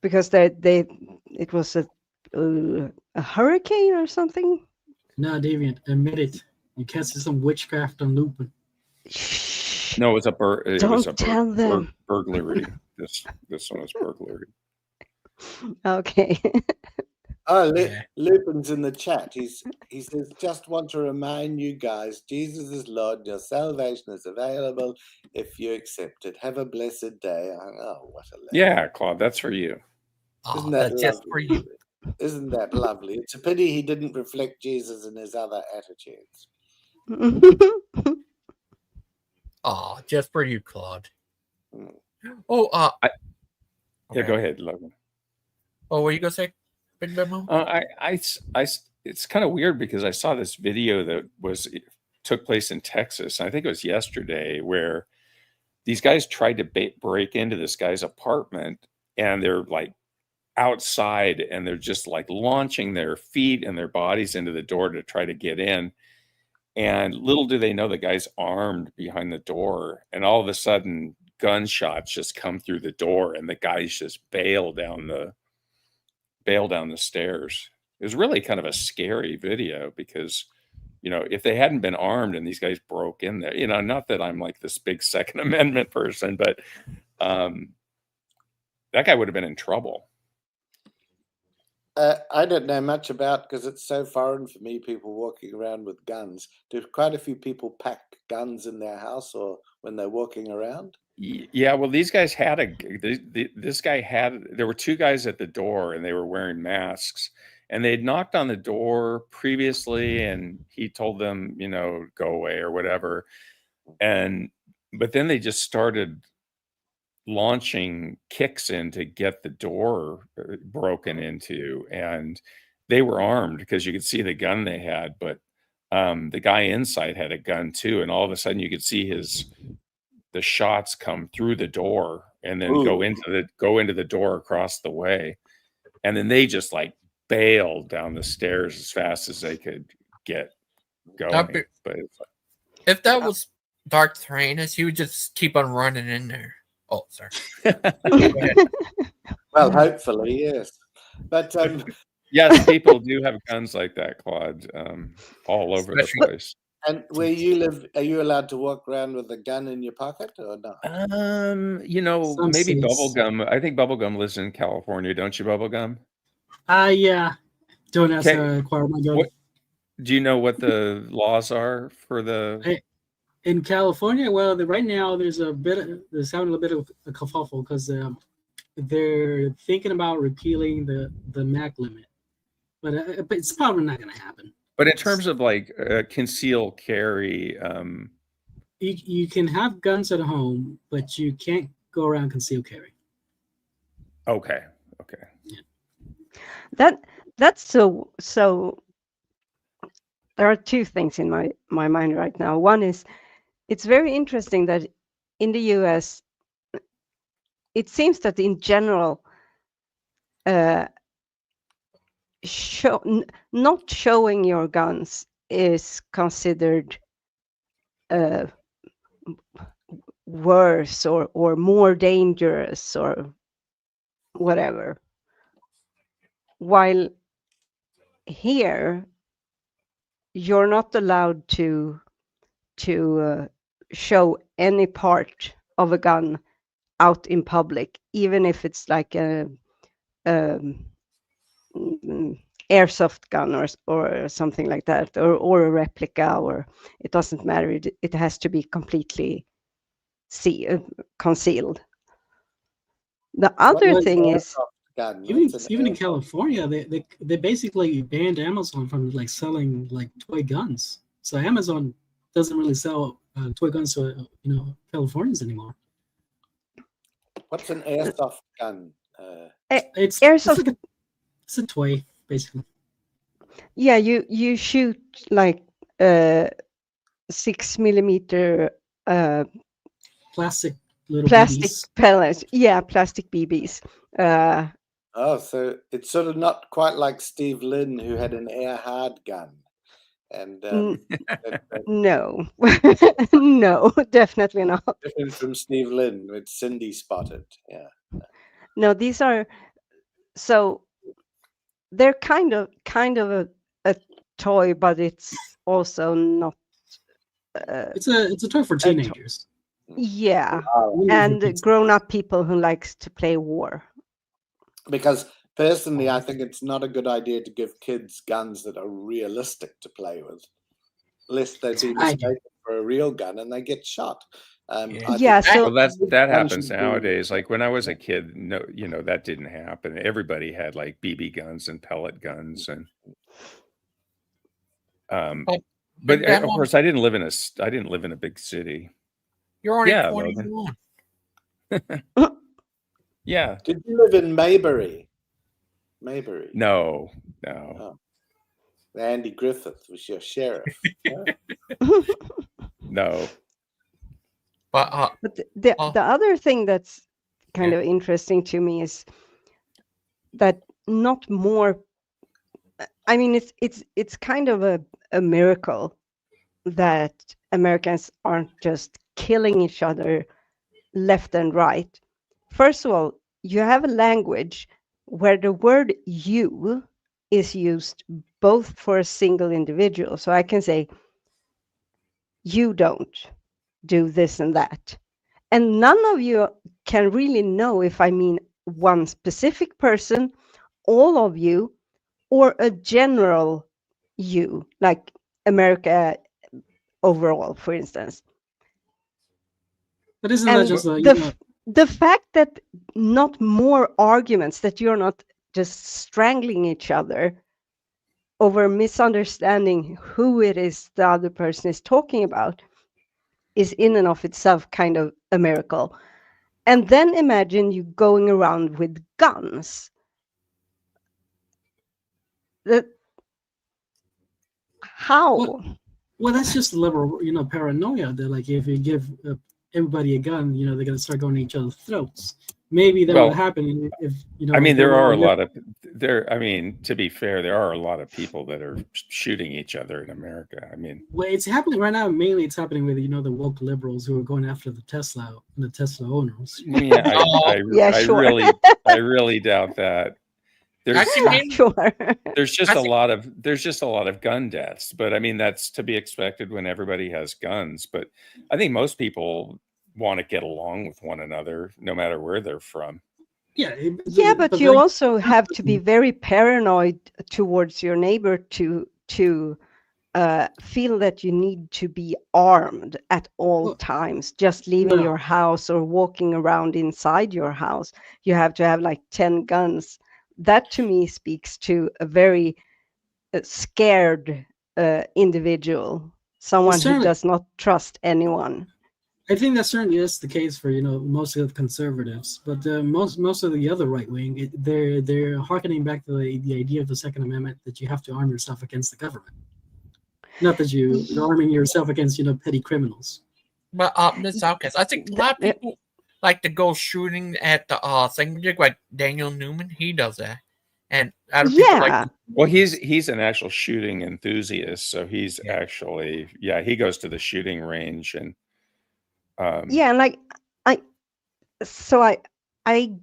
because it was a hurricane or something. No, Davian, admit it. You can't see some witchcraft on Lupin. No, it was a tell them. burglary. This one was burglary. Okay. Lupin's in the chat. He says, just want to remind you guys, Jesus is Lord. Your salvation is available if you accept it. Have a blessed day. Oh, what a letter. Yeah, Claude, that's for you. Isn't that that's just for you. Isn't that lovely? It's a pity he didn't reflect Jesus in his other attitudes. Oh, just for you, Claude. Oh, yeah, go ahead, Logan. Oh, what are you gonna say, Big Ben Mom? It's kind of weird because I saw this video that took place in Texas. I think it was yesterday, where these guys tried to break into this guy's apartment, and they're like outside, and they're just like launching their feet and their bodies into the door to try to get in. And little do they know the guy's armed behind the door, and all of a sudden gunshots just come through the door, and the guys just bail down the stairs. It was really kind of a scary video because, if they hadn't been armed and these guys broke in there, not that I'm like this big Second Amendment person, but that guy would have been in trouble. I don't know much about, because it's so foreign for me, people walking around with guns. Do quite a few people pack guns in their house or when they're walking around? Yeah, well, these guys had there were two guys at the door, and they were wearing masks, and they'd knocked on the door previously, and he told them, go away or whatever. But then they just started launching kicks in to get the door broken into, and they were armed because you could see the gun they had, but the guy inside had a gun too, and all of a sudden you could see the shots come through the door and then go into the door across the way, and then they just like bailed down the stairs as fast as they could get going. But if that was Dark Tyrannus, he would just keep on running in there. Oh, sorry. Well, hopefully, yes. But yes, people do have guns like that, Claude, all over the place. And where you live, are you allowed to walk around with a gun in your pocket or not? Maybe Bubblegum. I think Bubblegum lives in California, don't you, Bubblegum? Yeah. Don't ask to acquire my gun. Do you know what the laws are for the? In California, well, right now there's having a bit of a kerfuffle because they're thinking about repealing the MAC limit, but it's probably not going to happen. But in terms of like concealed carry, you can have guns at home, but you can't go around concealed carry. Okay. Yeah. That's so. There are two things in my mind right now. One is, it's very interesting that in the US, it seems that in general, not showing your guns is considered worse or more dangerous or whatever. While here, you're not allowed to show any part of a gun out in public, even if it's like a airsoft gun or something like that, or a replica, or it doesn't matter. It has to be completely concealed. The other thing is, even in California, they basically banned Amazon from like selling like toy guns. So Amazon doesn't really sell toy guns to Californians anymore. What's an airsoft gun? It's airsoft. It's a toy, basically. Yeah, you shoot like 6mm plastic little plastic BBs. pellets. Yeah, plastic BBs. So it's sort of not quite like Steve Lynn, who had an air hard gun. And no, no, definitely not. Different from Steve Lynn, which Cindy spotted. Yeah. No, these are they're kind of a toy, but it's also not. It's a toy for teenagers. Yeah, and grown-up people who likes to play war. Because personally, I think it's not a good idea to give kids guns that are realistic to play with, lest they be mistaken for a real gun and they get shot. Well, that happens nowadays. Like when I was a kid, no, that didn't happen. Everybody had like BB guns and pellet guns, and but of course, I didn't live in a big city. You're only 21. Yeah. Did you live in Maybury? Maybury. No. Oh. Andy Griffith was your sheriff. No. But the other thing that's kind of interesting to me is that not more. I mean, it's kind of a miracle that Americans aren't just killing each other left and right. First of all, you have a language where the word "you" is used both for a single individual. So I can say, "You don't do this and that." And none of you can really know if I mean one specific person, all of you, or a general you, like America overall, for instance. But isn't And that just the fact that not more arguments, that you're not just strangling each other over misunderstanding who it is the other person is talking about, is in and of itself kind of a miracle. And then imagine you going around with guns. How? Well, that's just the level of, paranoia that, like, if you give everybody a gun, they're going to start going to each other's throats. Maybe that would happen if, I mean, there are a lot of to be fair, there are a lot of people that are shooting each other in America. I mean, well, it's happening right now. Mainly, it's happening with the woke liberals who are going after the Tesla owners. Yeah, I really doubt that. There's just a lot of gun deaths, but I mean, that's to be expected when everybody has guns. But I think most people want to get along with one another, no matter where they're from. Yeah, but you also have to be very paranoid towards your neighbor to feel that you need to be armed at all times. Just leaving your house or walking around inside your house, you have to have like 10 guns. That to me speaks to a very scared individual, someone who does not trust anyone. I think that certainly is the case for most of the conservatives, but most of the other right wing, they're harkening back to the idea of the Second Amendment, that you have to arm yourself against the government, not that you're arming yourself against petty criminals. But Ms. Outcast, I think a lot of people like to go shooting at the thingamajig, like Daniel Newman. He does that, and other people like. Well, he's an actual shooting enthusiast, so he's actually he goes to the shooting range and. And like I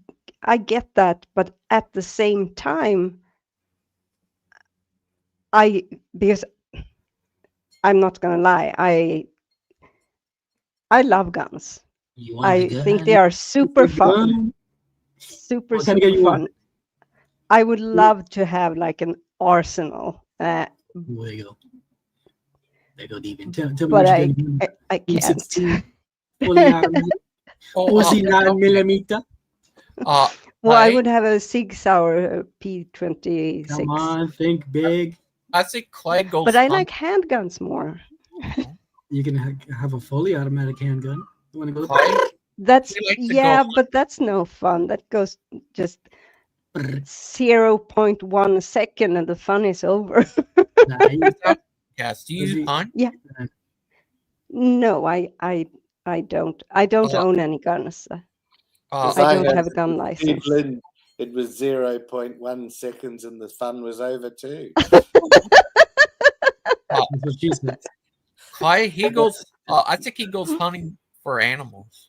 get that, but at the same time, because I'm not gonna lie, I love guns. I think they are super fun. Super fun. I would love to have like an arsenal. There you go. They don't even tell but I can't. 49mm. Well, I would have a Sig Sauer P26. Come on, think big. I think Clay goes. But I like handguns more. You can have a fully automatic handgun. You want to go? That's but that's no fun. That goes just 0.1 second, and the fun is over. Yes, do you use hunt? Yeah. No, I don't. I don't own any guns. I don't have a gun license. It was 0.1 seconds, and the fun was over too. Clay, he goes. I think he goes hunting for animals.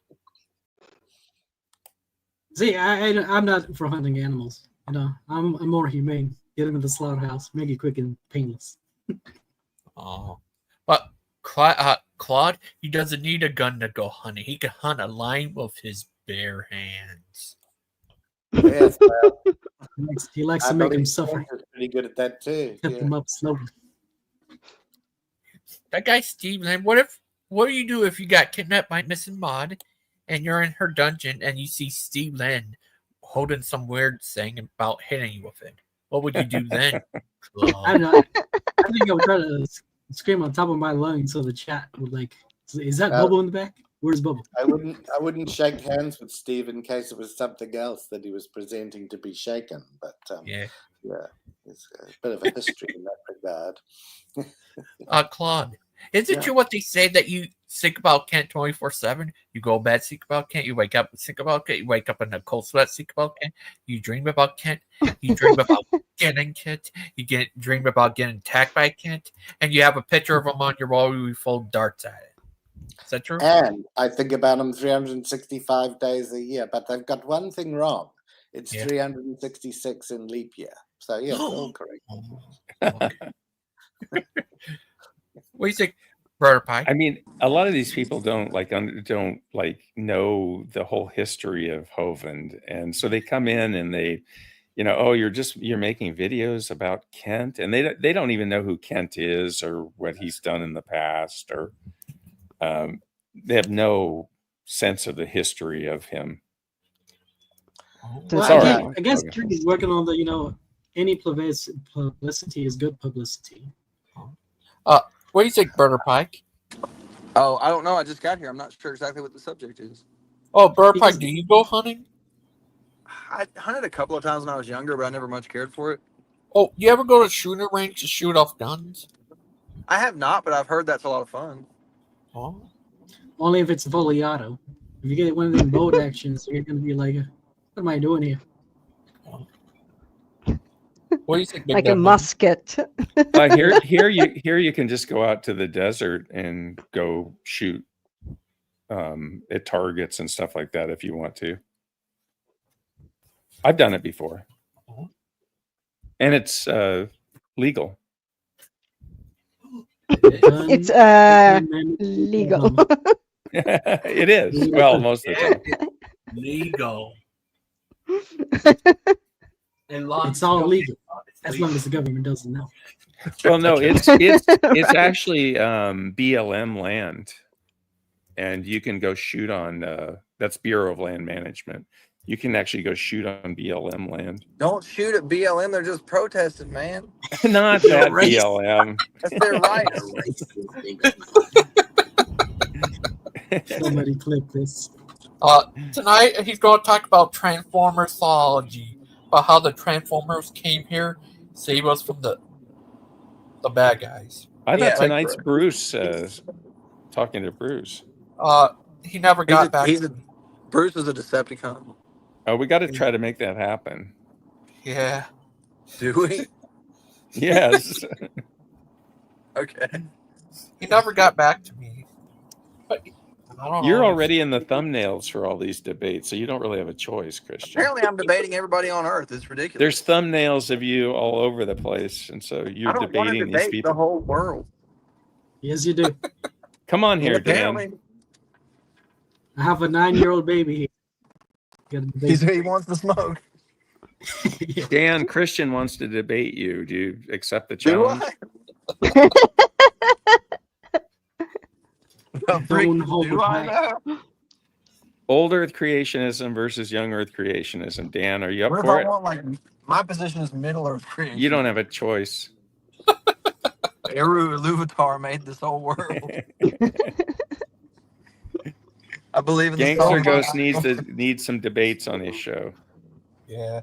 See, I'm not for hunting animals. I'm more humane. Get them to the slaughterhouse, make it quick and painless. But Claude, he doesn't need a gun to go hunting. He can hunt a lion with his bare hands. Yes, well, he likes to make him suffer. Pretty good at that too. Cut them up slowly. That guy Steve Lynn. What do you do if you got kidnapped by Mrs. Maud and you're in her dungeon and you see Steve Lynn holding some weird thing about hitting you with it? What would you do then? I don't know. I think I would try to scream on top of my lungs so the chat would like. Is that Bubble in the back? Where's Bubble? I wouldn't shake hands with Steve in case it was something else that he was presenting to be shaken. But it's a bit of a history in that regard. Claude, is it true what they say that think about Kent 24/7. You go to bed, think about Kent. You wake up, think about Kent. You wake up in a cold sweat, think about Kent. You dream about Kent. You dream about getting Kent. You dream about getting attacked by Kent. And you have a picture of him on your wall where you fold darts at it. Is that true? And I think about them 365 days a year, but they've got one thing wrong. It's 366 in leap year. So, yes, all correct. What do you think, Brother Pike? I mean, a lot of these people don't know the whole history of Hovind, and so they come in and they, you're making videos about Kent, and they don't even know who Kent is or what he's done in the past, or they have no sense of the history of him. Well, I guess he's working on the any publicity is good publicity. What do you think, Brother Pike? Oh, I don't know. I just got here. I'm not sure exactly what the subject is. Oh, Brother Pike, do you go hunting? I hunted a couple of times when I was younger, but I never much cared for it. Oh, you ever go to shooting range to shoot off guns? I have not, but I've heard that's a lot of fun. Oh. Only if it's volley auto. If you get one of them boat actions, you're going to be like, what am I doing here? What do you think? Like a musket. Here you can just go out to the desert and go shoot at targets and stuff like that if you want to. I've done it before, and it's legal. It's legal. It is. Well, most of the time. Legal. It's all legal as long as the government doesn't know. Well, no, it's actually BLM land, and you can go shoot on that's Bureau of Land Management. You can actually go shoot on BLM land. Don't shoot at BLM. They're just protesting, man. Not that BLM. That's their right. Somebody clip this. Tonight he's going to talk about Transformers theology, about how the Transformers came here, save us from the bad guys. I thought tonight's Bruce talking to Bruce. He never got back. Bruce is a Decepticon. Oh, we got to try to make that happen. Yeah. Do we? Yes. Okay. He never got back to me. But I don't You're know. already in the thumbnails for all these debates, so you don't really have a choice, Christian. Apparently, I'm debating everybody on Earth. It's ridiculous. There's thumbnails of you all over the place, and so you're I don't want to debating these debate people. the whole world. Yes, you do. Come on here, Dan. I have a 9-year-old baby here. He wants to smoke. Dan, Christian wants to debate you. Do you accept the challenge? Do I know? Old Earth creationism versus young Earth creationism. Dan, are you up What if for I it? want, like, my position is Middle Earth creation? You don't have a choice. Eru Iluvatar made this whole world. I believe in the Gangster Ghost needs some debates on his show. Yeah.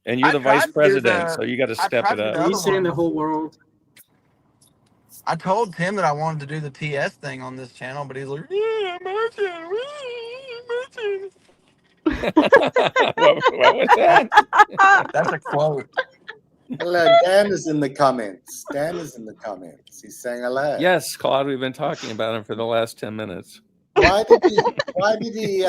And you're the vice president, so you got to step it up. He's saying the whole world. I told Tim that I wanted to do the TS thing on this channel, but he's like, yeah, Martin. What was that? That's a quote. Hello, Dan is in the comments. Dan is in the comments. He's saying hello. Yes, Claude, we've been talking about him for the last 10 minutes. Why did he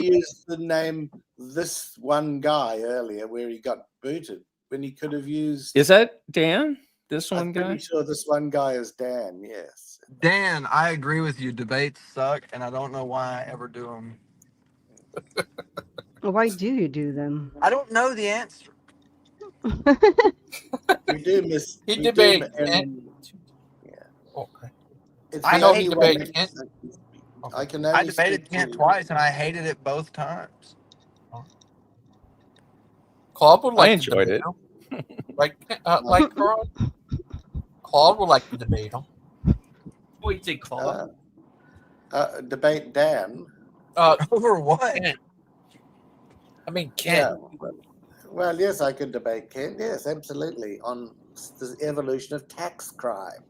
use the name this one guy earlier where he got booted when he could have used? Is that Dan? This one I'm guy? pretty sure this one guy is Dan, yes. Dan, I agree with you. Debates suck, and I don't know why I ever do them. Why do you do them? I don't know the answer. We do miss. He we debated do, Kent. Yeah. Okay. It's I the know only he one debated that- Kent. I can I only debated speak Kent to- twice, and I hated it both times. Claude would like I enjoyed it. Like Carl. Claude would like to debate him. What do you think, Claude? Debate Dan. Over what? Kent. I mean, Kent. Yeah. Well, yes, I could debate Kent. Yes, absolutely. On the evolution of tax crime.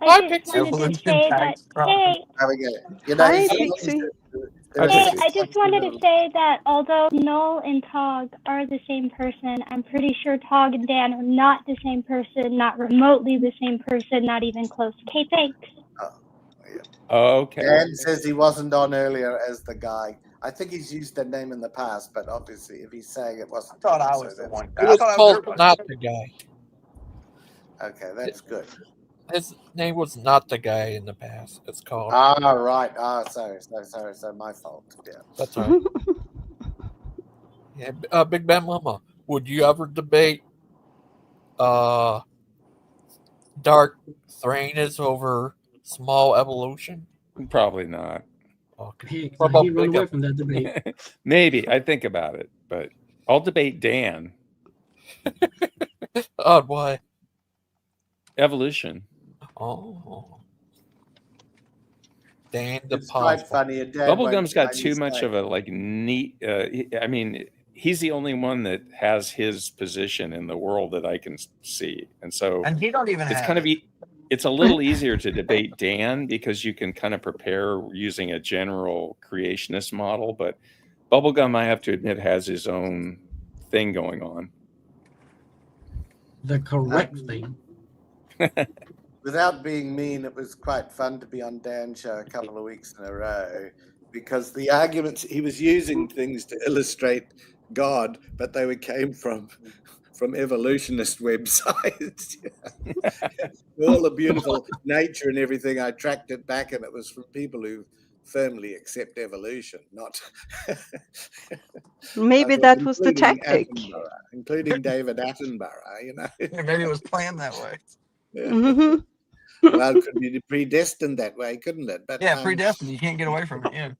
I just wanted to say that, hey, You know, Hi, it's- Pixie. hey, I just wanted to say that although Null and Tog are the same person, I'm pretty sure Tog and Dan are not the same person, not remotely the same person, not even close. Okay, thanks. Okay. Dan says he wasn't on earlier as the guy. I think he's used that name in the past, but obviously, if he's saying it wasn't, I thought him, I so was the that's- one. It was called Not the Guy. Okay, that's good. His name was Not the Guy in the past. It's called. Ah, right. Ah, sorry. My fault. Yeah. That's all right. Yeah, Big Bad Mama, would you ever debate Dark Thrainess over Small Evolution? Probably not. Okay. He What about run Big away Up? from that debate. Maybe. I'd think about it, but I'll debate Dan. Oh, why? Evolution. Oh. Dan the It's quite funny. And Dan won't Bubblegum's got mind too you much saying. of a like neat. I mean, he's the only one that has his position in the world that I can see, and so And he don't even it's have kind of it. it's a little easier to debate Dan because you can kind of prepare using a general creationist model. But Bubblegum, I have to admit, has his own thing going on. The correct thing. Without being mean, it was quite fun to be on Dan's show a couple of weeks in a row because the arguments he was using things to illustrate God, but they came from evolutionist websites. All the beautiful nature and everything, I tracked it back, and it was from people who firmly accept evolution, not Maybe that was the tactic. including David Attenborough. You know, maybe it was planned that way. Yeah. Mm-hmm. Well, it could be predestined that way, couldn't it? But Yeah, predestined. You can't get away from it. Yeah.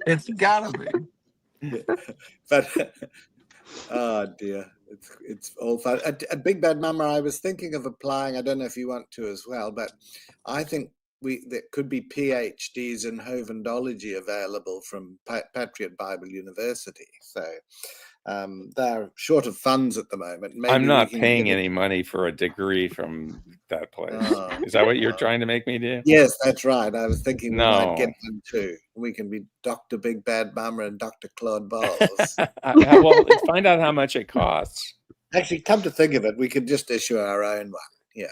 It's gotta be. But oh dear, it's all fun. A Big Bad Mama, I was thinking of applying. I don't know if you want to as well, but I think there could be PhDs in Hovendology available from Patriot Bible University. So they're short of funds at the moment. Maybe I'm not we can paying get any money for a degree from that place. Oh. Is that what you're trying to make me do? Yes, that's right. I was thinking we might No. get them too. We can be Dr. Big Bad Mama and Dr. Claude Bowles. Well, find out how much it costs. Actually, come to think of it, we could just issue our own one. Yeah.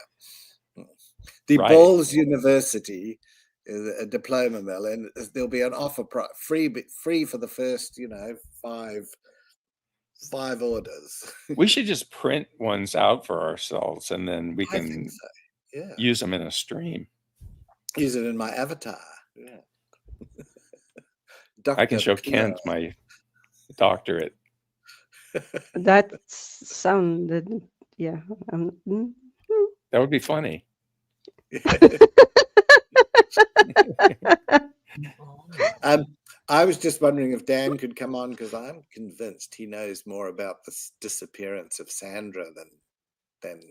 The Right. Bowles University is a diploma mill, and there'll be an offer free for the first, five orders. We should just print ones out for ourselves, and then we I think can so. Yeah. use them in a stream. Use it in my avatar. Yeah. I can Dr. show Pierre. Kent my doctorate. That sounded, yeah. That would be funny. I was just wondering if Dan could come on, because I'm convinced he knows more about the disappearance of Sandra than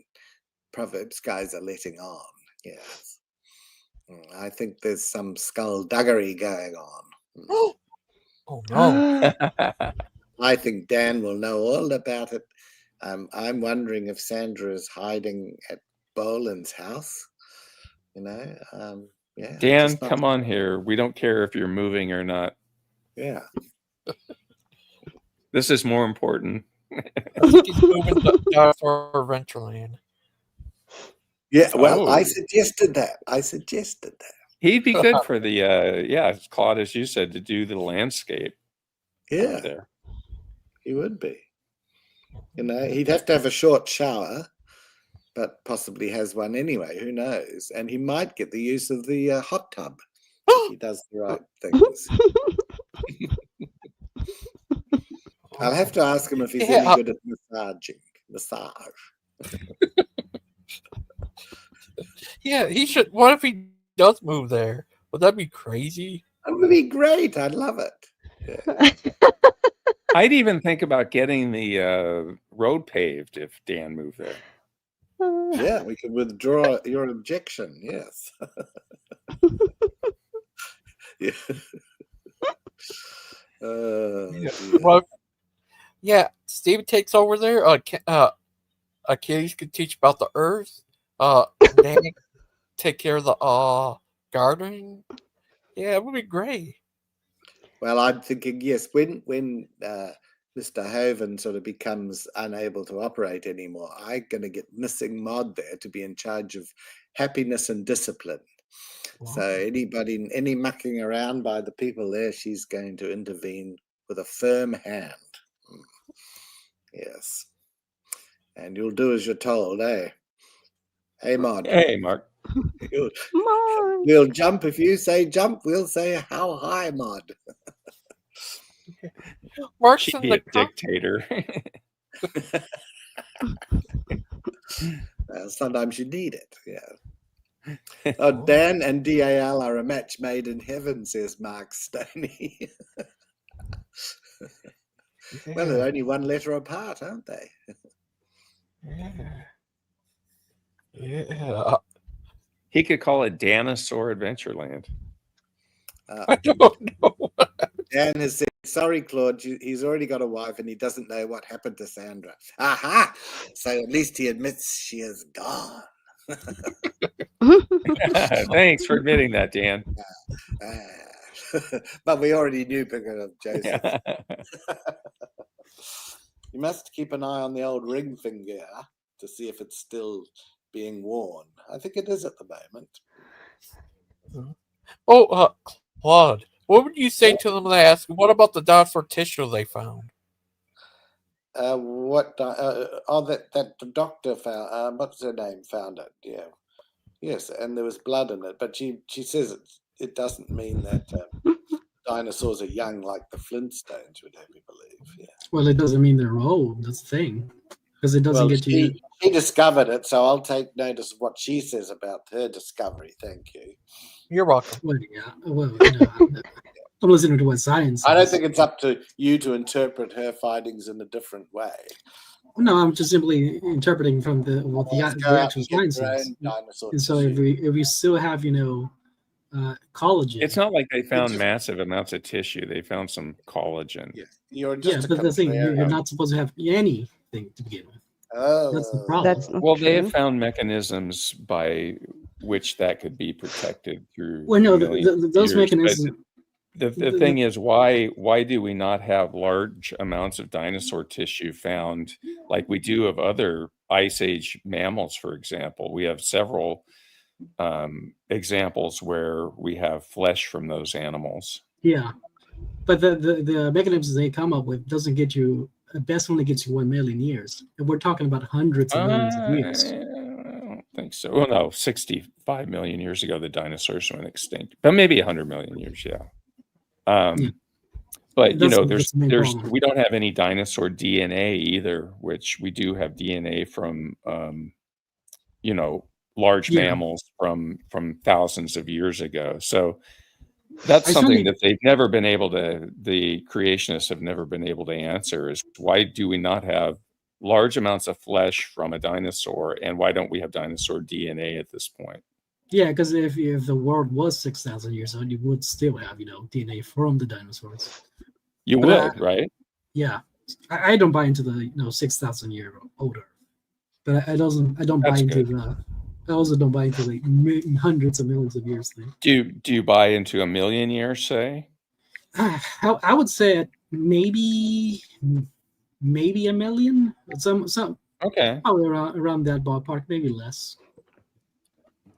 Proverbs guys are letting on. Yes. I think there's some skullduggery going on. Oh no. I think Dan will know all about it. I'm wondering if Sandra is hiding at Boland's house. Yeah. Dan, just not- come on here. We don't care if you're moving or not. Yeah. This is more important. I think he's moving for Adventureland. Yeah, well, Oh. I suggested that. He'd be good for the Claude, as you said, to do the landscape. Yeah, there. he would be. He'd have to have a short shower, but possibly has one anyway. Who knows? And he might get the use of the hot tub if he does the right things. I'll have to ask him if he's any good at massage. Yeah, he should. What if he does move there? Would that be crazy? That would be great. I'd love it. Yeah. I'd even think about getting the road paved if Dan moved there. Yeah, we could withdraw your objection. Yes. Yeah. Well, yeah, Steve takes over there. Achilles could teach about the Earth. Danny take care of the gardening? Yeah, it would be great. Well, I'm thinking, yes, when Mr. Hoven sort of becomes unable to operate anymore, I'm going to get Missing Mod there to be in charge of happiness and discipline. Wow. So any mucking around by the people there, she's going to intervene with a firm hand. Yes. And you'll do as you're told, eh? Hey, Mod. Hey, Mark. We'll jump. If you say jump, we'll say how high, Mod. Mark's She'd be a dictator. Sometimes you need it, yeah. Oh, Dan and DAL are a match made in heaven, says Mark Stoney. Well, they're only one letter apart, aren't they? Yeah. He could call it Dinosaur Adventureland. I don't know. Dan has said, sorry, Claude, he's already got a wife and he doesn't know what happened to Sandra. Aha! So at least he admits she is gone. Thanks for admitting that, Dan. But we already knew because of Joseph. You must keep an eye on the old ring finger to see if it's still being worn. I think it is at the moment. Oh, Claude, what would you say to them when they ask, what about the dinosaur tissue they found? That the doctor found, what's her name, found it, yeah. Yes, and there was blood in it, but she says it doesn't mean that dinosaurs are young like the Flintstones would have you believe, yeah. Well, it doesn't mean they're old, that's the thing. Because it doesn't get you... She discovered it, so I'll take notice of what she says about her discovery, thank you. You're welcome. Well, yeah, I'm listening to what science says. I don't think it's up to you to interpret her findings in a different way. No, I'm just simply interpreting from what the actual science says. And so if we still have, collagen. It's not like they found massive amounts of tissue. They found some collagen. Yeah, but the thing, you're not supposed to have anything to begin with. Oh, that's the problem. Well, they have found mechanisms by which that could be protected through. Well, no, those mechanisms. The thing is, why do we not have large amounts of dinosaur tissue found like we do of other ice age mammals, for example? We have several examples where we have flesh from those animals. Yeah, but the mechanisms they come up with doesn't get you. At best, only gets you 1 million years, and we're talking about hundreds of millions of years. I don't think so. Well, no, 65 million years ago, the dinosaurs went extinct, but maybe 100 million years, yeah. But we don't have any dinosaur DNA either, which we do have DNA from large mammals from thousands of years ago. So that's something that they've never been able to, the creationists have never been able to answer, is why do we not have large amounts of flesh from a dinosaur, and why don't we have dinosaur DNA at this point? Yeah, because if the world was 6,000 years old, you would still have, DNA from the dinosaurs. You would, right? Yeah. I don't buy into the 6,000 year older. But I don't buy into the I also don't buy into the hundreds of millions of years thing. Do you buy into a million years, say? I would say maybe a million. Some okay. Probably around that ballpark, maybe less.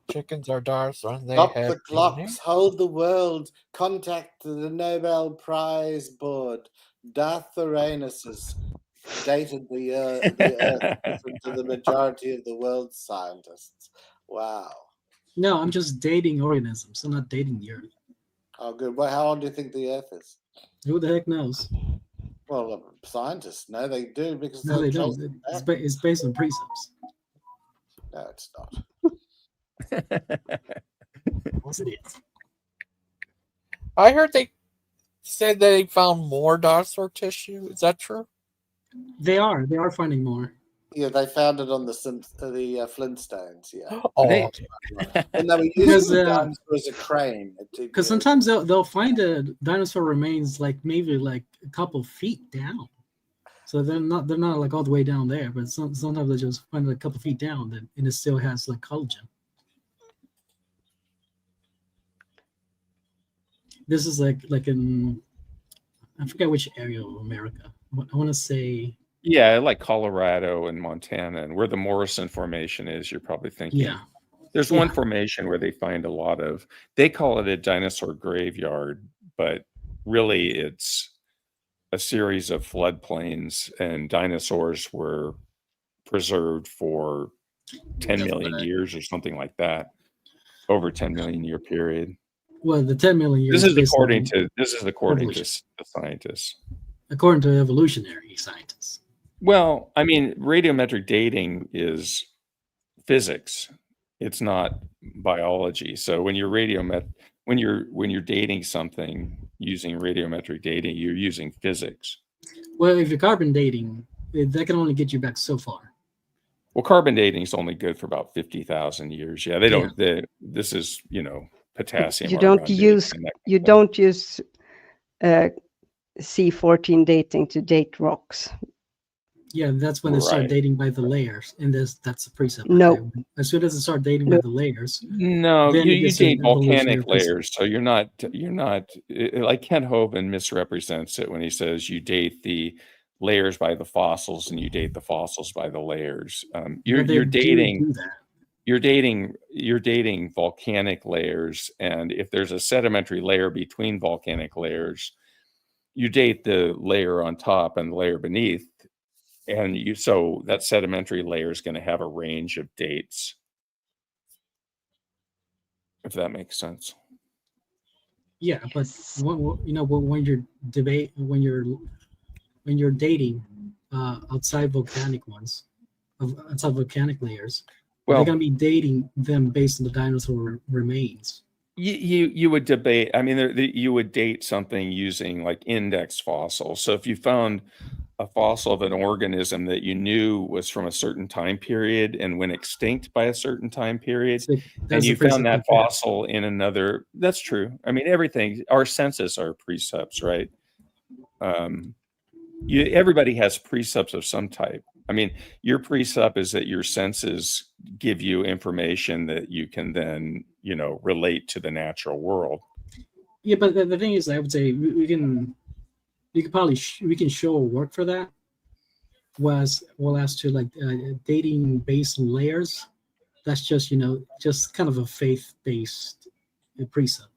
Chickens are dinosaurs. Stop the clocks, hold the world, contact the Nobel Prize Board. Darth Uranus has dated the Earth to the majority of the world's scientists. Wow. No, I'm just dating organisms. I'm not dating the Earth. Oh, good. Well, how old do you think the Earth is? Who the heck knows? Well, scientists know they do because no, they don't. It's based on precepts. No, it's not. Yes, it is. I heard they said they found more dinosaur tissue. Is that true? They are finding more. Yeah, they found it on the Flintstones. Yeah. Oh, and they were using the dinosaur as a crane. Because sometimes they'll find a dinosaur remains maybe a couple feet down. So they're not like all the way down there, but sometimes they just find it a couple feet down, and it still has like collagen. This is like in, I forget which area of America. I want to say. Yeah, like Colorado and Montana, and where the Morrison Formation is, you're probably thinking. Yeah. There's one formation where they find a lot of, they call it a dinosaur graveyard, but really it's a series of floodplains, and dinosaurs were preserved for 10 million years or something like that, over 10 million year period. Well, the 10 million years. This is according to the scientists. According to evolutionary scientists. Well, I mean, radiometric dating is physics. It's not biology. So when you're when you're dating something using radiometric dating, you're using physics. Well, if you're carbon dating, that can only get you back so far. Well, carbon dating is only good for about 50,000 years. Yeah, they don't. This is, potassium. You don't use C14 dating to date rocks. Yeah, that's when they start dating by the layers, and that's a precept. No. As soon as they start dating by the layers. No, you date volcanic layers. So you're not like Ken Hovind misrepresents it when he says you date the layers by the fossils and you date the fossils by the layers. You're dating volcanic layers, and if there's a sedimentary layer between volcanic layers, you date the layer on top and the layer beneath, and so that sedimentary layer is going to have a range of dates, if that makes sense. Yeah, but when you're dating outside volcanic layers, they're going to be dating them based on the dinosaur remains. You would debate. I mean, you would date something using like index fossils. So if you found a fossil of an organism that you knew was from a certain time period and went extinct by a certain time period, and you found that fossil in another, that's true. I mean, everything, our senses are precepts, right? Everybody has precepts of some type. I mean, your precept is that your senses give you information that you can then, relate to the natural world. Yeah, but the thing is, I would say we can show a work for that. Well, as to like dating based on layers, that's just just kind of a faith-based precept.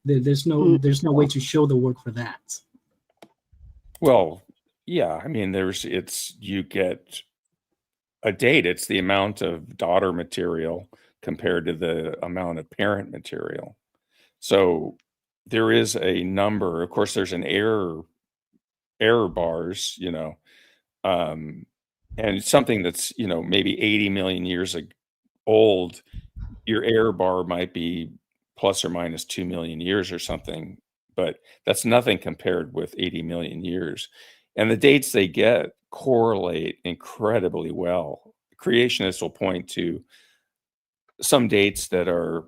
There's no way to show the work for that. Well, yeah, I mean, you get a date. It's the amount of daughter material compared to the amount of parent material. So there is a number. Of course, there's an error bars, and something that's, maybe 80 million years old, your error bar might be plus or minus 2 million years or something, but that's nothing compared with 80 million years. And the dates they get correlate incredibly well. Creationists will point to some dates that are,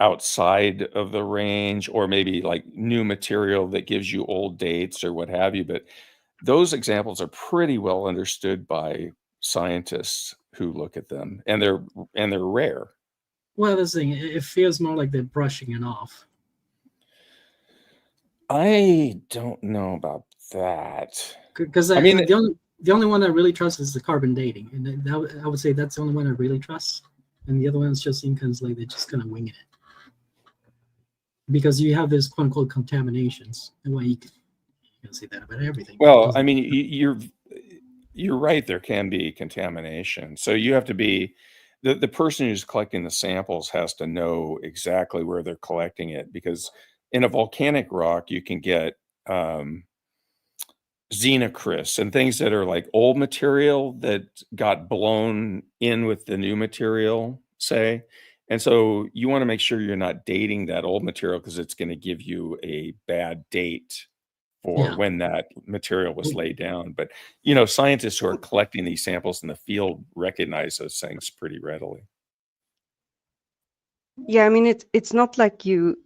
outside of the range, or maybe like new material that gives you old dates or what have you. But those examples are pretty well understood by scientists who look at them, and they're rare. Well, this thing, it feels more like they're brushing it off. I don't know about that. Because I mean, the only one I really trust is the carbon dating, and I would say that's the only one I really trust. And the other ones just seem kind of like they're just kind of winging it, because you have this quote unquote contaminations, and why you can say that about everything. Well, I mean, you're right. There can be contamination, so you have to be the person who's collecting the samples has to know exactly where they're collecting it, because in a volcanic rock you can get xenocrysts and things that are like old material that got blown in with the new material, say. And so you want to make sure you're not dating that old material, because it's going to give you a bad date for when that material was laid down. But, scientists who are collecting these samples in the field recognize those things pretty readily. Yeah, I mean, it's not like you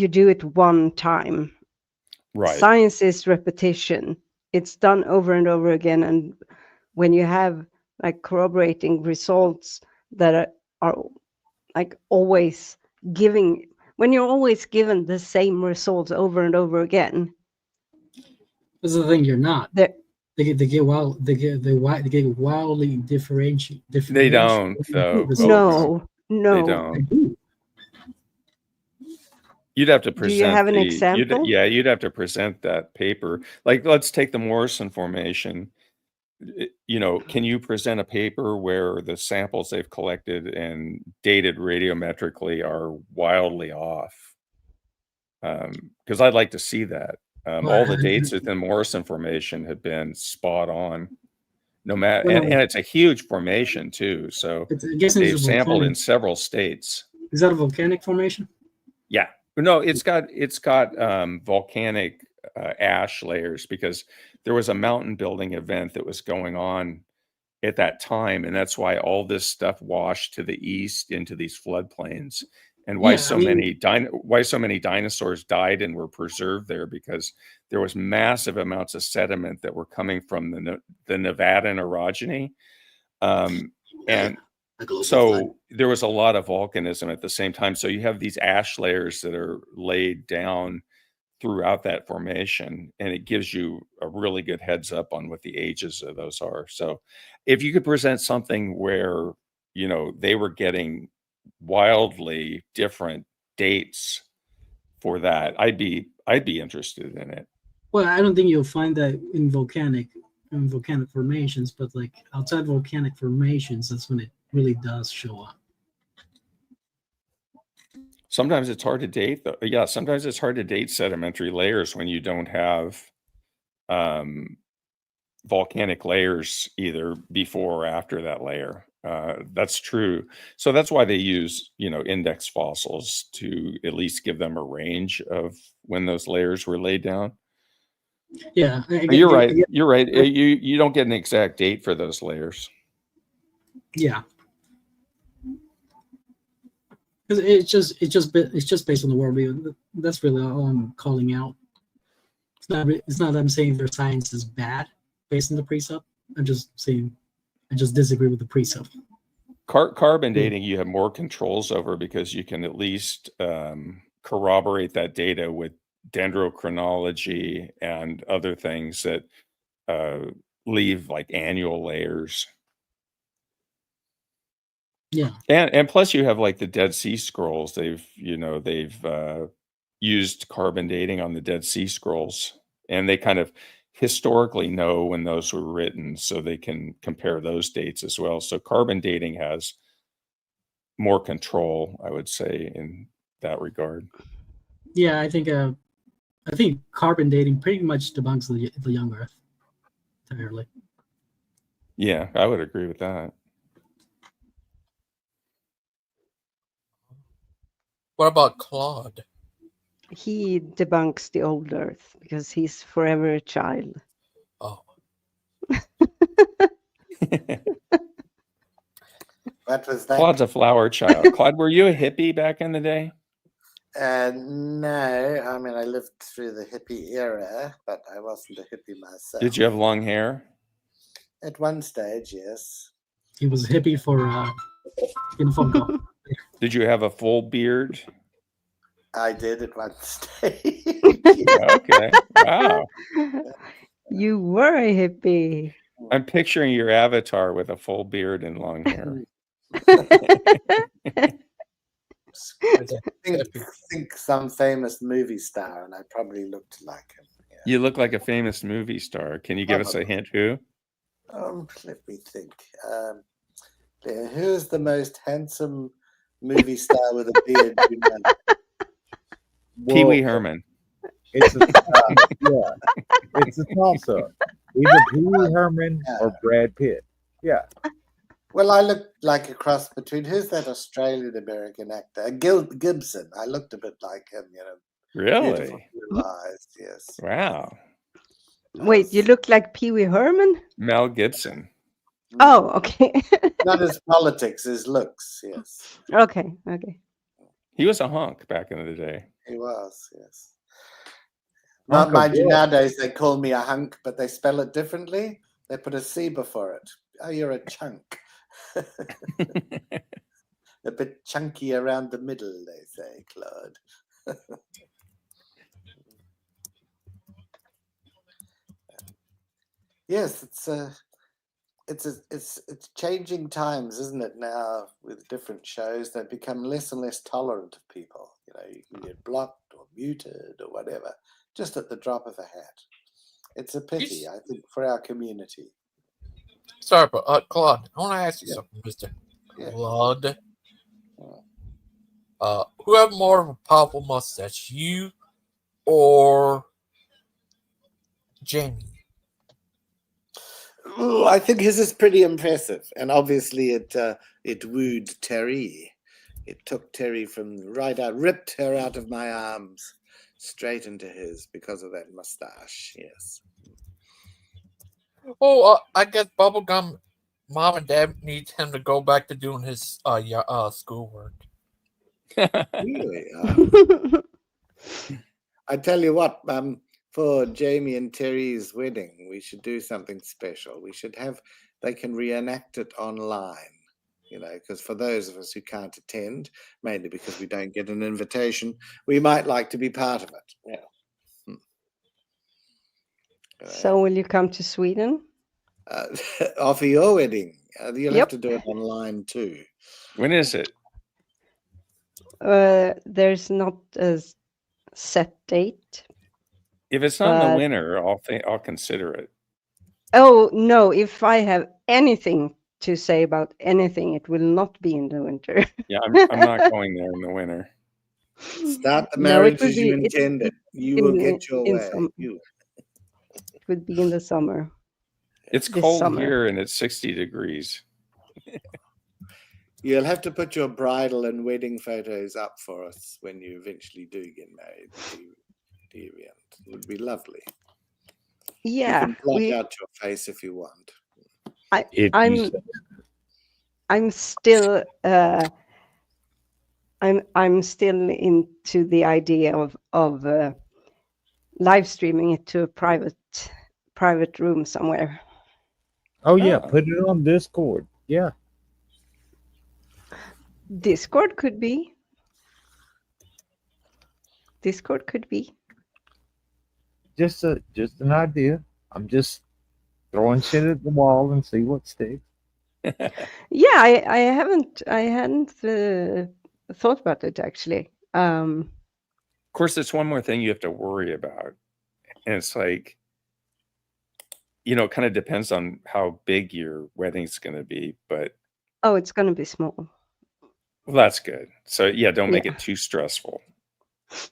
do it one time Right. Science is repetition. It's done over and over again, and when you have like corroborating results that are like always giving, when you're always given the same results over and over again. This is the thing, you're not. They get wildly differentiate. They don't, though. No. They don't. You'd have to present. Do you have an example? You'd have to present that paper. Like, let's take the Morrison formation. You know, can you present a paper where the samples they've collected and dated radiometrically are wildly off? Because I'd like to see that. All the dates within Morrison formation have been spot on. No matter, and it's a huge formation too. So they've sampled in several states. Is that a volcanic formation? Yeah. No, it's got volcanic ash layers because there was a mountain building event that was going on at that time, and that's why all this stuff washed to the east into these floodplains, and why so many dinosaurs died and were preserved there, because there was massive amounts of sediment that were coming from the Nevadan orogeny, and so there was a lot of volcanism at the same time. So you have these ash layers that are laid down throughout that formation, and it gives you a really good heads up on what the ages of those are. So if you could present something where, you know, they were getting wildly different dates for that, I'd be interested in it. Well, I don't think you'll find that in volcanic formations, but like outside volcanic formations, that's when it really does show up. Sometimes it's hard to date, though. Yeah, sometimes it's hard to date sedimentary layers when you don't have volcanic layers either before or after that layer. That's true. So that's why they use, you know, index fossils to at least give them a range of when those layers were laid down. Yeah, you're right. You're right. You don't get an exact date for those layers. Yeah. Because it's just based on the worldview. That's really all I'm calling out. It's not that I'm saying their science is bad based on the precept. I'm just saying I just disagree with the precept. Carbon dating you have more controls over because you can at least corroborate that data with dendrochronology and other things that leave like annual layers. Yeah, and plus you have like the Dead Sea Scrolls. They've used carbon dating on the Dead Sea Scrolls, and they kind of historically know when those were written, so they can compare those dates as well. So carbon dating has more control, I would say, in that regard. Yeah, I think carbon dating pretty much debunks the young Earth entirely. Yeah, I would agree with that. What about Claude? He debunks the old Earth because he's forever a child. Oh. What was that? Claude's a flower child. Claude, were you a hippie back in the day? No, I mean, I lived through the hippie era, but I wasn't a hippie myself. Did you have long hair? At one stage, yes. He was a hippie for in Funko. Did you have a full beard? I did at one stage. Okay. Wow. You were a hippie. I'm picturing your avatar with a full beard and long hair. think some famous movie star, and I probably looked like him. Yeah. You look like a famous movie star. Can you give us a hint who? Let me think. Who's the most handsome movie star with a beard? You know? Pee Wee Herman. It's a toss-up. Either Pee Wee Herman or Brad Pitt. Yeah. Well, I look like a cross between who's that Australian-American actor? Gibson. I looked a bit like him, you know. Really? Eyes, yes. Wow. Wait, you look like Pee Wee Herman? Mel Gibson. Oh, okay. Not his politics, his looks, yes. Okay. He was a hunk back in the day. He was, yes. Not Uncle mind you, Bill. nowadays they call me a hunk, but they spell it differently. They put a C before it. Oh, you're a chunk. A bit chunky around the middle, they say, Claude. Yes, it's changing times, isn't it? Now with different shows, they become less and less tolerant of people. You know, you can get blocked or muted or whatever, just at the drop of a hat. It's a pity, I think, for our community. Sorry, but Claude, I want to ask you Yeah. something, Mister Yeah. Claude. Who have more of a powerful mustache, you or Jamie? Ooh, I think his is pretty impressive, and obviously it wooed Terry. It took Terry from right out, ripped her out of my arms, straight into his because of that mustache. Yes. Oh, I guess Bubblegum Mom and Dad needs him to go back to doing his schoolwork. Really? I tell you what, for Jamie and Terry's wedding, we should do something special. We should have, they can reenact it online, you know, because for those of us who can't attend, mainly because we don't get an invitation, we might like to be part of it. Yeah. So will you come to Sweden? Offer your wedding. You'll have Yep. to do it online too. When is it? There's not a set date. If it's not in the but- winter, I'll consider it. Oh no! If I have anything to say about anything, it will not be in the winter. Yeah, I'm not going there in the winter. Start the No, it marriage would as you be- it- intended. You in will the- get your in way. some- You. It would be in the summer. It's This cold summer. here and it's 60 degrees. You'll have to put your bridal and wedding photos up for us when you eventually do get married. The event. It would be lovely. Yeah, you can black out your face if you want. I'm still I'm still into the idea of live streaming it to a private room somewhere. Oh yeah, put it on Discord. Yeah. Discord could be. Discord could be. Just an idea. I'm just throwing shit at the wall and see what sticks. Yeah, I hadn't thought about it actually. Of course, it's one more thing you have to worry about. And it's like, it kind of depends on how big your wedding's going to be. But Oh, it's going to be small. well, that's good. So yeah, don't make Yeah. it too stressful.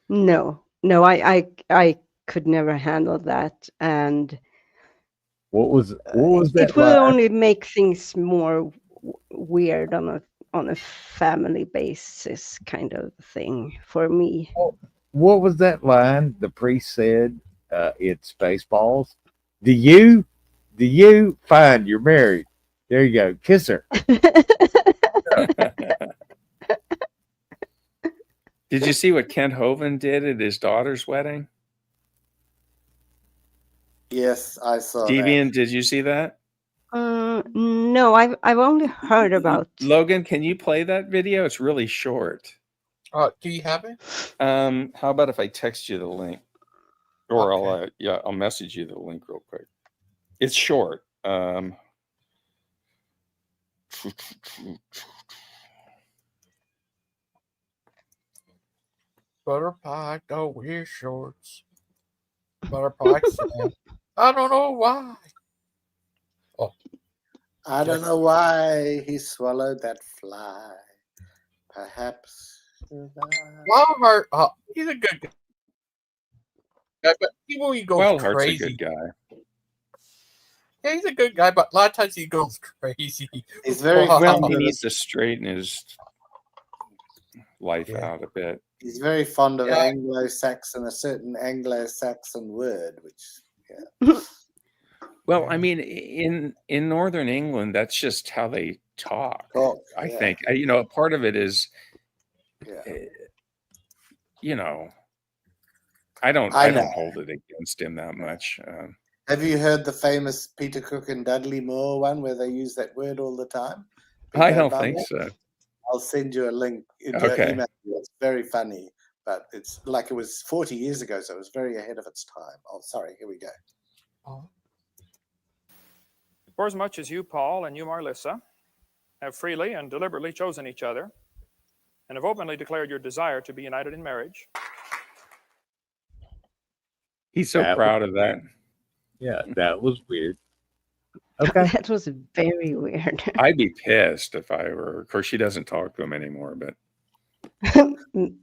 No, I could never handle that, and What was that? it will line? only make things more weird on a family basis kind of thing for me. What was that line the priest said? It's Spaceballs. Do you find you're married? There you go. Kiss her. Did you see what Kent Hovind did at his daughter's wedding? Yes, I saw Deviant, did you see that? No, I've only heard about. Logan, can you play that video? It's really short. Do you have it? How about if I text you the link, or I'll message you the link real quick. It's short. Brother Pike don't wear shorts. Brother Pike said, I don't know why. Oh. I don't know why he swallowed that fly. Perhaps. Wildheart, he's a good guy. But even when he goes Wildheart's crazy. a good guy. Yeah, he's a good guy, but a lot of times he goes crazy. He's very well. fond He of needs to straighten his life out a bit. He's very fond of Anglo-Saxon, a certain Anglo-Saxon word, which Well, I mean, in Northern England, that's just how they talk. I think a part of it is, I don't know. hold it against him that much. Have you heard the famous Peter Cook and Dudley Moore one where they use that word all the time? I don't think so. I'll send you a link in your email. It's very funny, but it's like it was 40 years ago, so it was very ahead of its time. Oh, sorry. Here we go. For as much as you, Paul, and you, Marlissa, have freely and deliberately chosen each other and have openly declared your desire to be united in marriage. He's so proud of that. Yeah, that was weird. Okay. That was very weird. I'd be pissed if I were. Of course, she doesn't talk to him anymore, but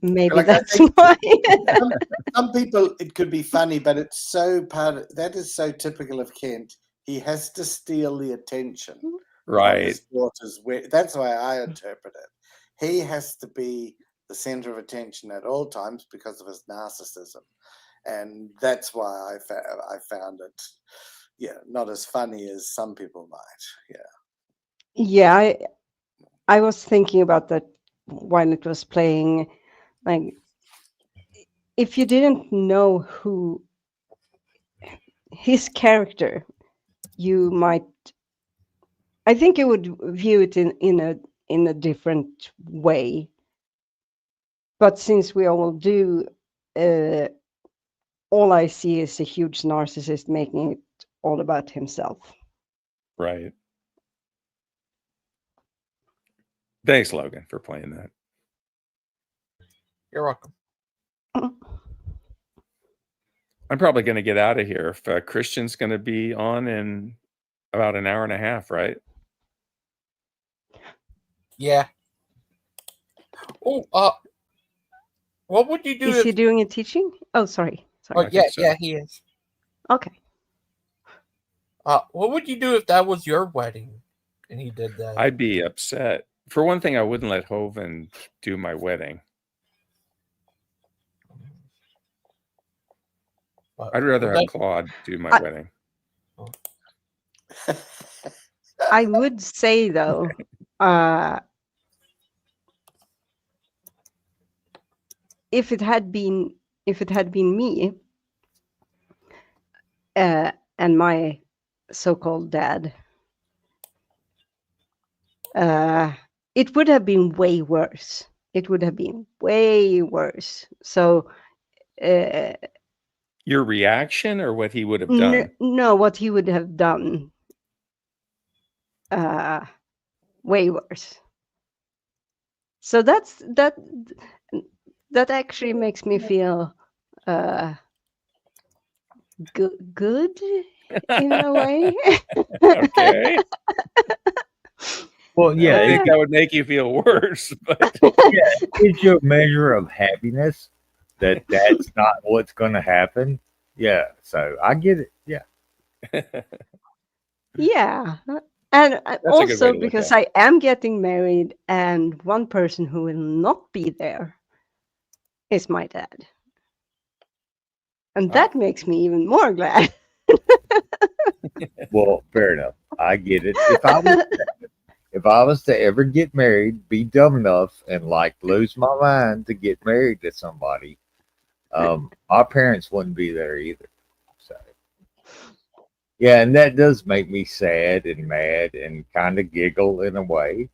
maybe Like, that's why. some people, it could be funny, but it's so that is so typical of Kent. He has to steal the attention. Right. Of his daughter's that's why I interpret it. He has to be the center of attention at all times because of his narcissism. And that's why I found it, not as funny as some people might. Yeah, I was thinking about that when it was playing. Like, if you didn't know who his character, you might. I think you would view it in a different way. But since we all do, all I see is a huge narcissist making it all about himself. right. Thanks, Logan, for playing that. You're welcome. I'm probably going to get out of here if Christian's going to be on in about an hour and a half, right? Yeah. Oh, what would you do Is he doing a teaching? Oh, sorry. Oh, yeah, he is. Okay. What would you do if that was your wedding and he did that? I'd be upset. For one thing, I wouldn't let Hovind do my wedding. I'd rather have Claude do my wedding. I would say though, if it had been me and my so-called dad, it would have been way worse. It would have been way worse. So your reaction or what he would have done? No, what he would have done. Way worse. So that actually makes me feel good in a way. Okay. Well, yeah, I think that would make you feel worse. But it's your measure of happiness that's not what's going to happen. Yeah, so I get it. Yeah. Yeah. And also because I am getting married, and one person who will not be there is my dad. And that makes me even more glad. Well, fair enough. I get it. If I was to ever get married, be dumb enough and lose my mind to get married to somebody, our parents wouldn't be there either. So yeah, and that does make me sad and mad and kind of giggle in a way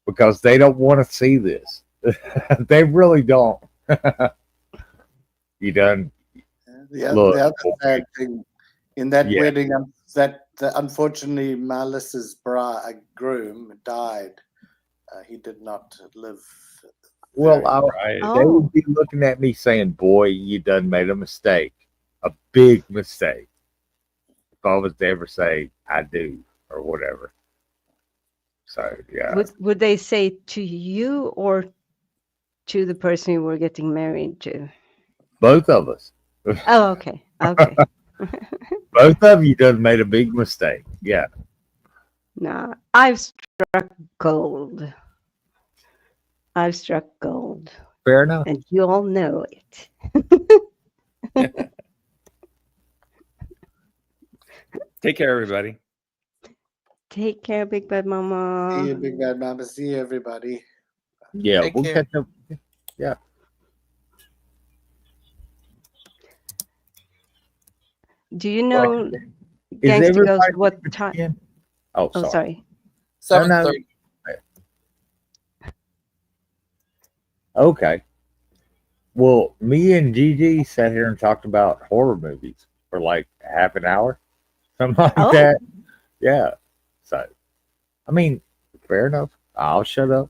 because they don't want to see this. They really don't. You done? The Look, other sad thing in that Yeah. wedding, unfortunately, Melissa's groom died. He did not live. Well, very they would be looking at me saying, "Boy, you done made a mistake, a big mistake." If I was to ever say "I do" or whatever, so yeah. Would they say to you or to the person you were getting married to? Both of us. Oh, okay. Okay. Both of you done made a big mistake. Yeah. No, I've struck gold. I've struck gold. Fair enough. And you all know it. Take care, everybody. Take care, Big Bad Mama. See you, Big Bad Mama. See you, everybody. Yeah, Take we'll care. catch up. Yeah. Do you know, Is Gangster Ghost, everybody what sleeping time? again? Oh, Oh, sorry. sorry. No, no. 7:30. Okay. Well, me and Gigi sat here and talked about horror movies for like half an hour, something like Oh. that. Yeah. So, I mean, fair enough. I'll shut up.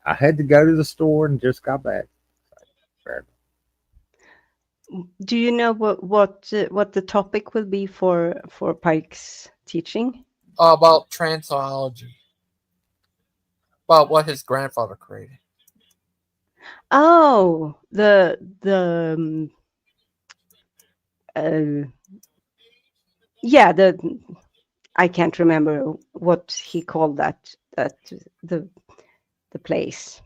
I had to go to the store and just got back. So, fair enough. Do you know what the topic will be for Pike's teaching? About transology. About what his grandfather created. Oh, yeah, I can't remember what he called that the place.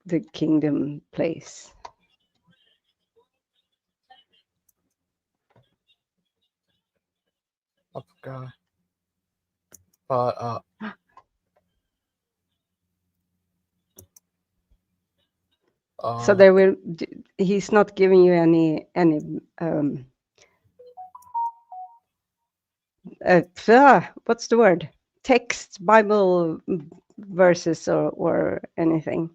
The kingdom place. I forgot. But So there will. He's not giving you any what's the word? Text, Bible verses or anything.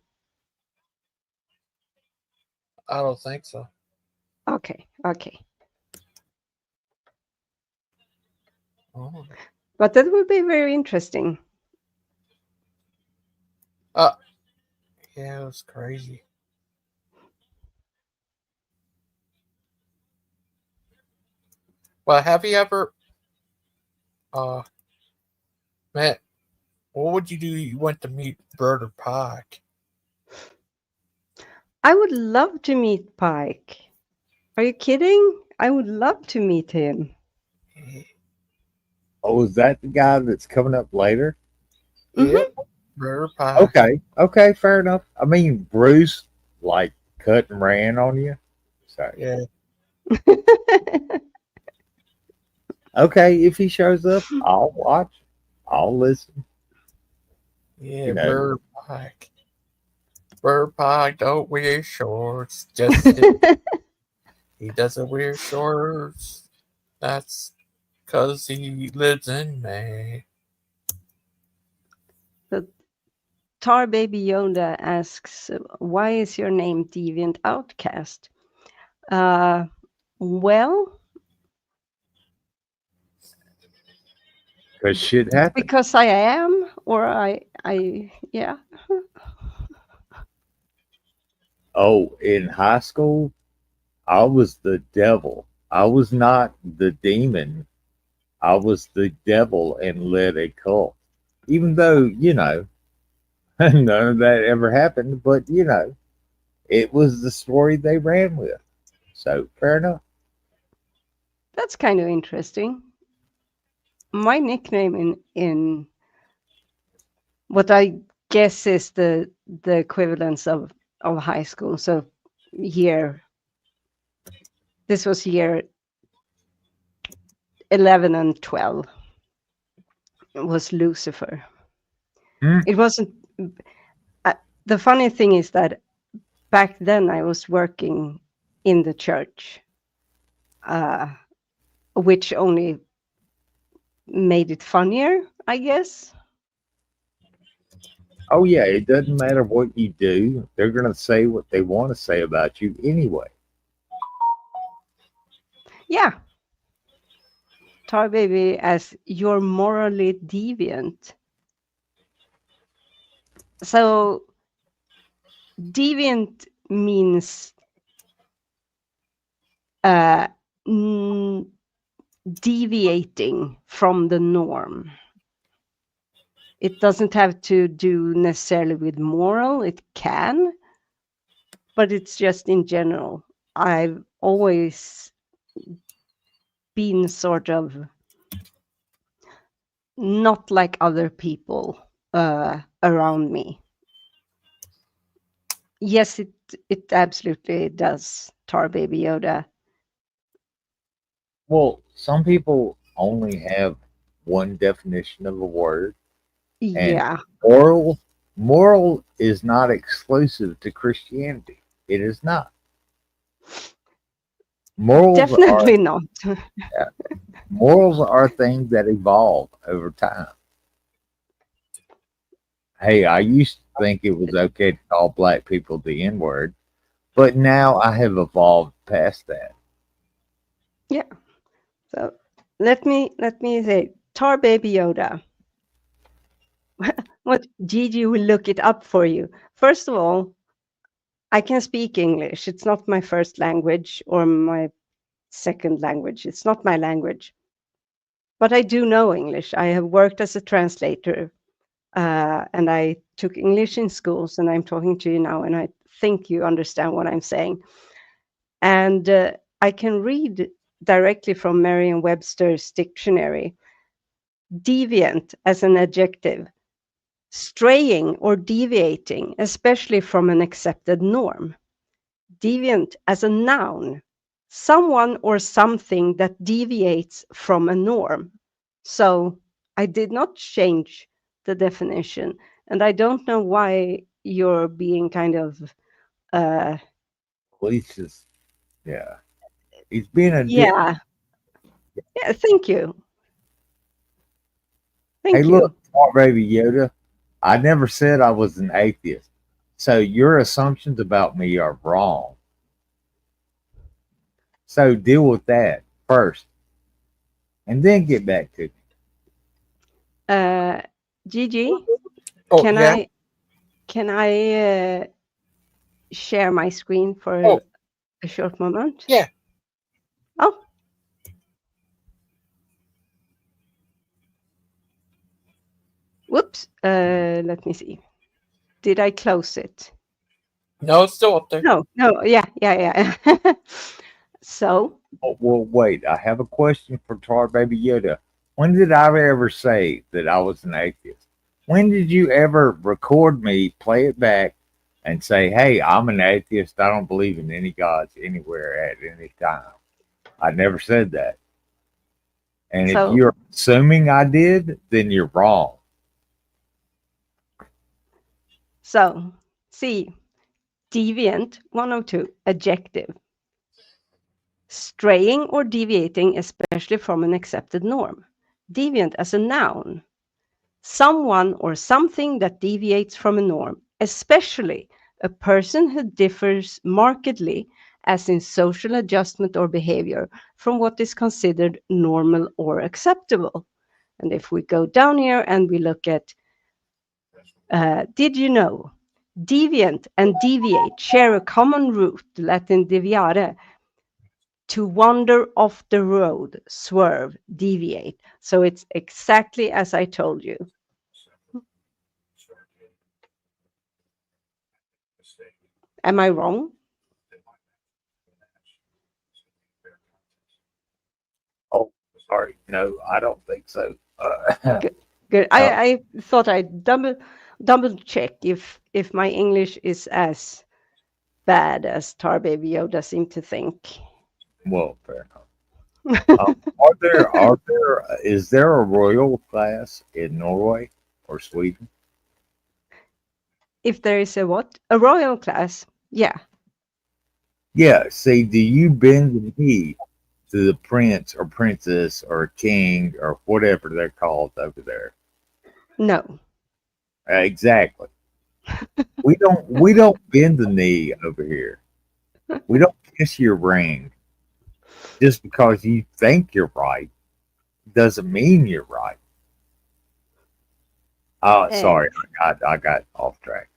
I don't think so. Okay. Oh. But that would be very interesting. Yeah, it was crazy. Well, have you ever met? What would you do if you went to meet Brother Pike? I would love to meet Pike. Are you kidding? I would love to meet him. Oh, is that the guy that's coming up later? Yep. Brother Pike. Okay, fair enough. I mean, Bruce like cut and ran on you. So yeah. Okay, if he shows up, I'll watch. I'll listen. Yeah, You know. Brother Pike. Brother Pike don't wear shorts. Just he doesn't wear shorts. That's because he lives in May. The Tar Baby Yoda asks, "Why is your name Deviant Outcast?" Well, Because shit happens. because I am, or yeah. Oh, in high school, I was the devil. I was not the demon. I was the devil and led a cult. Even though, none of that ever happened, but, it was the story they ran with. So, fair enough. That's kind of interesting. My nickname in what I guess is the equivalence of high school. So this was year 11 and 12. It was Lucifer. It wasn't. The funny thing is that back then I was working in the church, which only made it funnier, I guess. Oh, yeah, it doesn't matter what you do. They're going to say what they want to say about you anyway. Yeah. Tar Baby as you're morally deviant. So deviant means deviating from the norm. It doesn't have to do necessarily with moral. It can, but it's just in general. I've always been sort of not like other people around me. Yes, it absolutely does, Tar Baby Yoda. Well, some people only have one definition of a word. Yeah. And moral Moral is not exclusive to Christianity. It is not. Morals Definitely are not. morals are things that evolve over time. Hey, I used to think it was okay to call black people the N word, but now I have evolved past that. Yeah. So let me say, Tar Baby Yoda. What Gigi will look it up for you. First of all, I can speak English. It's not my first language or my second language. It's not my language. But I do know English. I have worked as a translator, and I took English in schools, and I'm talking to you now, and I think you understand what I'm saying. And I can read directly from Merriam-Webster's dictionary. Deviant as an adjective, straying or deviating, especially from an accepted norm. Deviant as a noun, someone or something that deviates from a norm. So I did not change the definition, and I don't know why you're being kind of He's just, yeah. He's being a dick. yeah. Yeah, thank you. Hey, Thank look, you. Smart Baby Yoda, I never said I was an atheist. So your assumptions about me are wrong. So deal with that first, and then get back to me. Gigi, Oh, can yeah. I share my screen for Oh, a short moment? yeah. Oh. Whoops. Let me see. Did I close it? No, it's still up there. No. Yeah. So. Oh, well, wait. I have a question for Tar Baby Yoda. When did I ever say that I was an atheist? When did you ever record me, play it back, and say, "Hey, I'm an atheist. I don't believe in any gods anywhere at any time"? I never said that. And if So, you're assuming I did, then you're wrong. So, C, deviant, 102, adjective. Straying or deviating, especially from an accepted norm. Deviant as a noun. Someone or something that deviates from a norm, especially a person who differs markedly, as in social adjustment or behavior, from what is considered normal or acceptable. And if we go down here and we look at, did you know? Deviant and deviate share a common root, Latin deviare, to wander off the road, swerve, deviate. So it's exactly as I told you. Am I wrong? Oh, sorry. No, I don't think so. Good. I thought I'd double check if my English is as bad as Tar Baby Yoda seemed to think. Well, fair enough. Is there a royal class in Norway or Sweden? If there is a what? A royal class? Yeah. Yeah. See, do you bend the knee to the prince or princess or king or whatever they're called over there? No. Exactly. We don't bend the knee over here. We don't kiss your ring. Just because you think you're right doesn't mean you're right. Sorry, I got off track.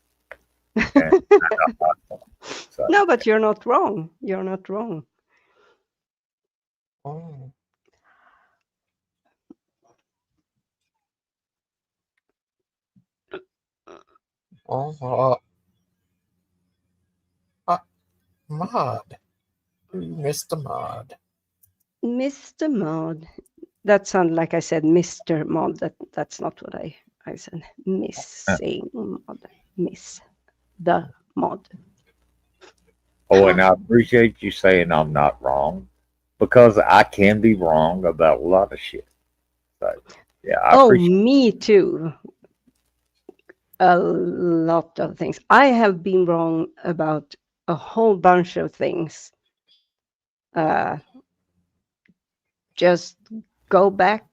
No, but you're not wrong. You're not wrong. Oh. Mod. Mr. Mod. Mr. Mod. That sounded like I said Mr. Mod. That's not what I said. Missing Mod. Miss the Mod. Oh, and I appreciate you saying I'm not wrong, because I can be wrong about a lot of shit. So, yeah, I appreciate. Me too. a lot of things. I have been wrong about a whole bunch of things. Just go back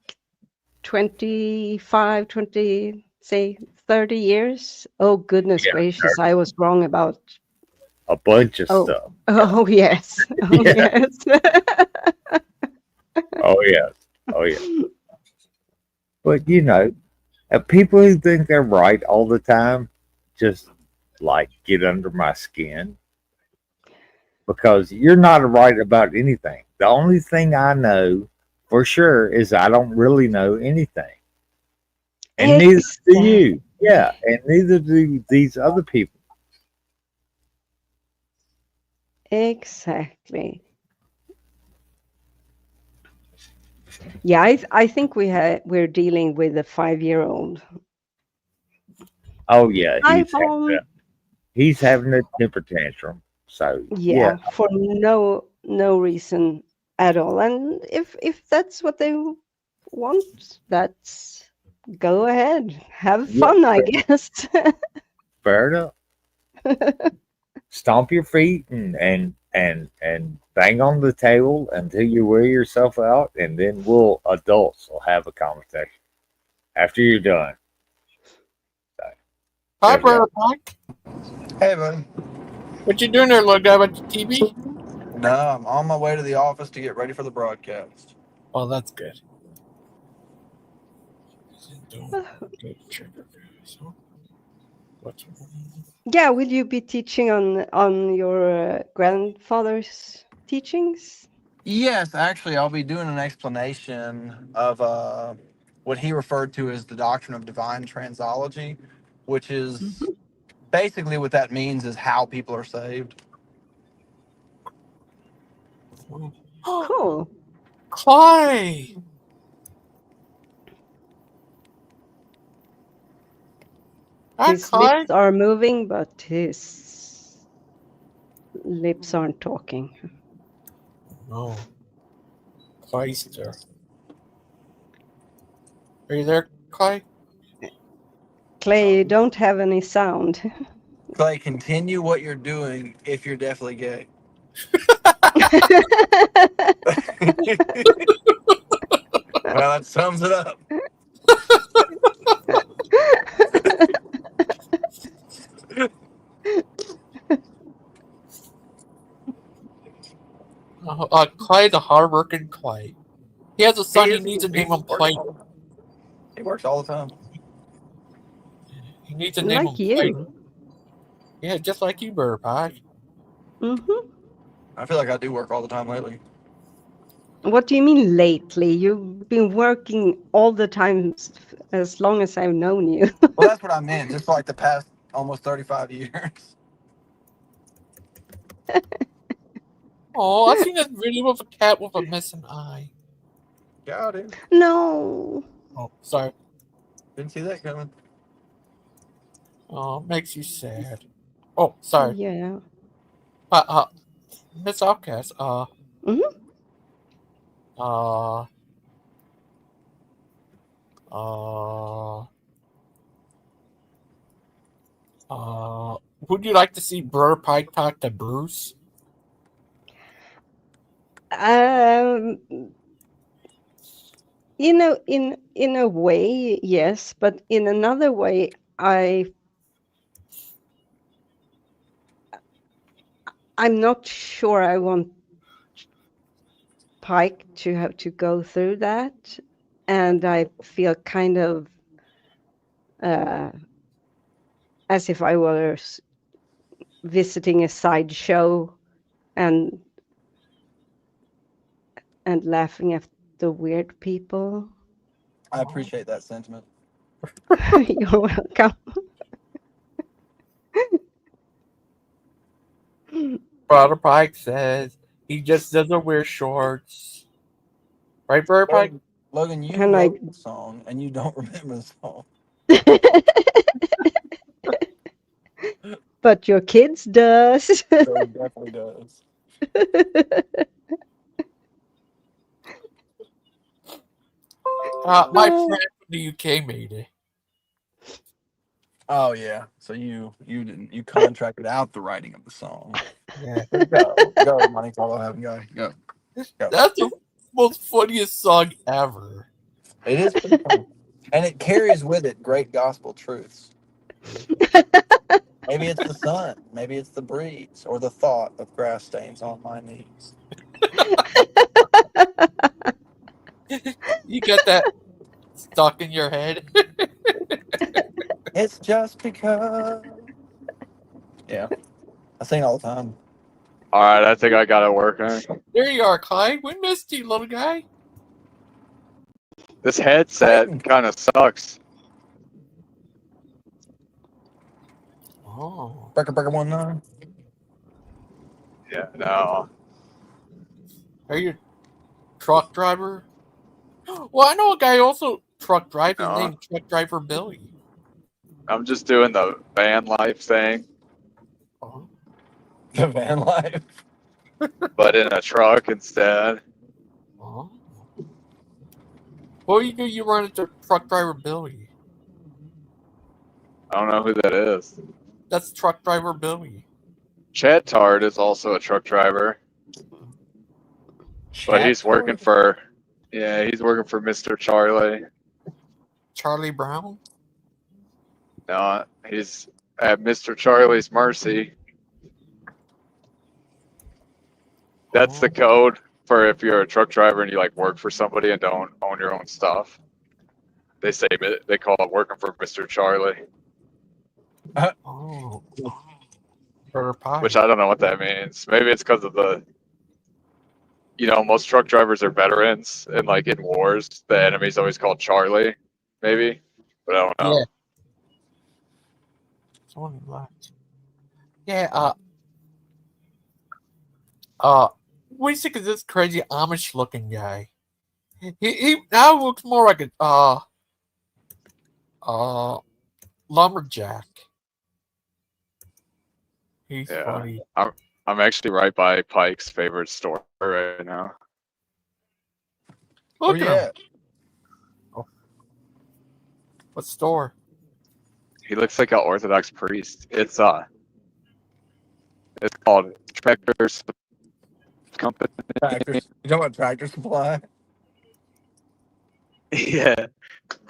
25, 20, say 30 years. Oh, goodness gracious. I was wrong about a bunch of stuff. Oh, yes. Oh, Yeah. yes. Oh, yes. Oh, yes. But, people who think they're right all the time just get under my skin, because you're not right about anything. The only thing I know for sure is I don't really know anything. And neither do you. Yeah. And neither do these other people. Exactly. Yeah, I think we're dealing with a 5-year-old. Oh, yeah. iPhone. He's having a temper tantrum. So, Yeah, for no reason at all. And if that's what they want, that's go ahead. Have fun, I guess. Fair enough. Stomp your feet and bang on the table until you wear yourself out, and then adults will have a conversation after you're done. So, Hi, Brother Pike. Hey, buddy. What you doing there, little guy, with the TV? No, I'm on my way to the office to get ready for the broadcast. Oh, that's good. Yeah, will you be teaching on your grandfather's teachings? Yes, actually, I'll be doing an explanation of what he referred to as the doctrine of divine transology, which is basically what that means is how people are saved. Cool. Clay! His lips are moving, but his lips aren't talking. No. Clayster. Are you there, Clay? Clay, you don't have any sound. Clay, continue what you're doing if you're definitely gay. Well, that sums it up. Clay, the hardworking Clay. He has a son. He needs to name him Clay. He works all the time. He needs to name him Clay. Yeah, just like you, Brother Pike. I feel like I do work all the time lately. What do you mean lately? You've been working all the time as long as I've known you. Well, that's what I meant. Just like the past almost 35 years. Oh, I seen this video of a cat with a missing eye. Got it. No. Oh, sorry. Didn't see that coming. Oh, it makes you sad. Oh, sorry. Yeah. Miss Outcast, would you like to see Brother Pike talk to Bruce? In a way, yes, but in another way, I'm not sure I want Pike to have to go through that, and I feel kind of as if I were visiting a sideshow and laughing at the weird people. I appreciate that sentiment. You're welcome. Brother Pike says he just doesn't wear shorts. Right, Brother Pike? Logan, you wrote the song and you don't remember the song. But your kids does. It definitely does. My friend from the UK made it. Oh yeah. So you contracted out the writing of the song. Yeah. Go, Money Follow Heaven guy. Go. That's the most funniest song ever. It is pretty funny. And it carries with it great gospel truths. Maybe it's the sun, maybe it's the breeze, or the thought of grass stains on my knees. You got that stuck in your head. It's just because. Yeah. I sing all the time. All right, I think I got it working. There you are, Clyde. We missed you, little guy. This headset kind of sucks. Oh. Breaker 19. Yeah, no. Are you a truck driver? Well, I know a guy also truck driving named Truck Driver Billy. I'm just doing the van life thing. The van life? But in a truck instead. What do you do? You run into Truck Driver Billy. I don't know who that is. That's Truck Driver Billy. Chad Tard is also a truck driver. But he's working for, he's working for Mr. Charlie. Charlie Brown? No, he's at Mr. Charlie's Mercy. That's the code for if you're a truck driver and you like work for somebody and don't own your own stuff. They say it. They call it working for Mr. Charlie. Oh. Brother Pike. Which I don't know what that means. Maybe it's because of the, most truck drivers are veterans, and like in wars, the enemy's always called Charlie. Maybe, but I don't know. Yeah. Someone left. Yeah. What do you think of this crazy Amish looking guy? He now looks more like a lumberjack. He's funny. I'm actually right by Pike's favorite store right now. Look at him. Oh. What store? He looks like an Orthodox priest. It's called Tractors Company. Tractors. You talking about Tractor Supply? Yeah.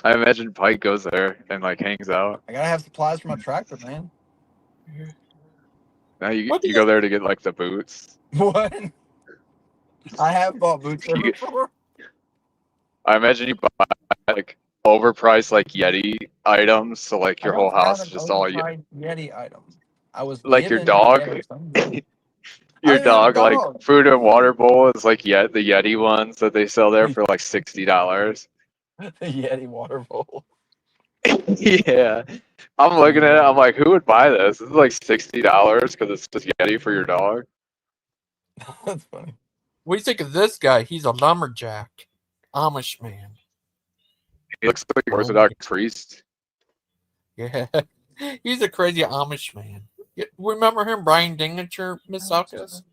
I imagine Pike goes there and like hangs out. I gotta have supplies for my tractor, man. Now you go there to get like the boots. What? I have bought boots there before. I imagine you buy like overpriced like Yeti items, so like your whole house is just all Yeti items. I was like your dog. Your dog, like food and water bowl is like the Yeti ones that they sell there for like $60. The Yeti water bowl. Yeah. I'm looking at it, I'm like, who would buy this? This is like $60 because it's just Yeti for your dog. That's funny. What do you think of this guy? He's a lumberjack. Amish man. He looks like an Orthodox priest. Yeah. He's a crazy Amish man. Remember him, Brian Dingacher, Miss Alcas?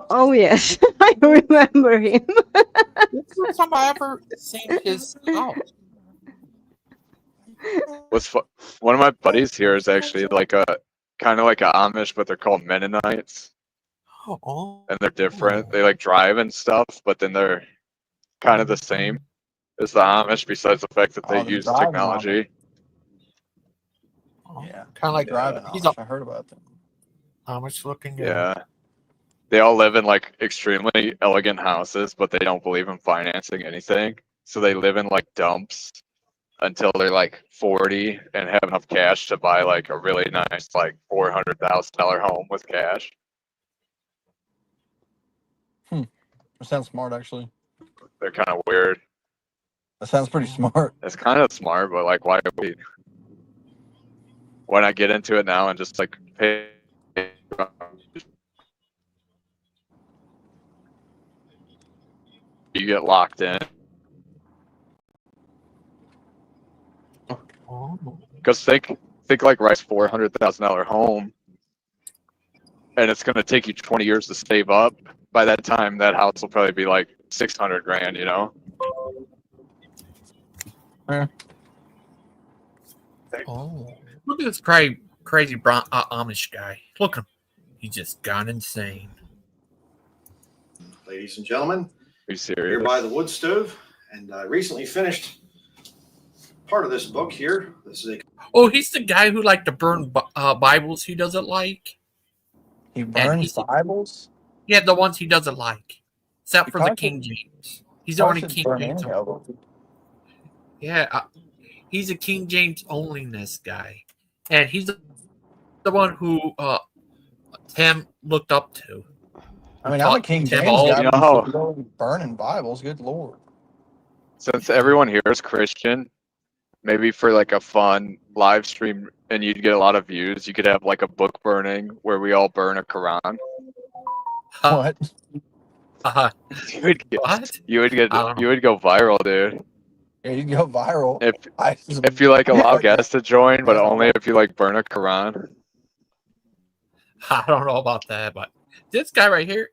Oh yes, I remember him. This is the first time I ever seen his house. One of my buddies here is actually like a kind of like an Amish, but they're called Mennonites. Oh. And they're different. They like drive and stuff, but then they're kind of the same as the Amish, besides the fact that they use technology. Yeah, kind of like driving. I heard about them. Amish looking guy. Yeah. They all live in like extremely elegant houses, but they don't believe in financing anything. So they live in like dumps until they're like 40 and have enough cash to buy like a really nice like $400,000 home with cash. That sounds smart, actually. They're kind of weird. That sounds pretty smart. It's kind of smart, but like why not get into it now and just like pay? You get locked in. Because think like Rice's $400,000 home, and it's gonna take you 20 years to save up. By that time, that house will probably be like $600,000. Yeah. Oh, look at this crazy Amish guy. Look at him. He's just gone insane. Ladies and gentlemen, Are you serious? here by the wood stove, and I recently finished part of this book here. This is a Oh, he's the guy who liked to burn Bibles he doesn't like. He burns Bibles? Yeah, the ones he doesn't like. Except You for the can't King just- James. He's can't only just King burn James. any of them. Yeah, he's a King James onlyness guy. And he's the one who Tim looked up to. I mean, I'm a King Tim James all- guy. You know but how- he's still burning Bibles. Good Lord. Since everyone here is Christian, maybe for like a fun live stream and you'd get a lot of views, you could have like a book burning where we all burn a Quran. What? You would get, What? you would go viral, dude. Yeah, you go viral. If you like allow guests to join, but only if you like burn a Quran. I don't know about that, but this guy right here,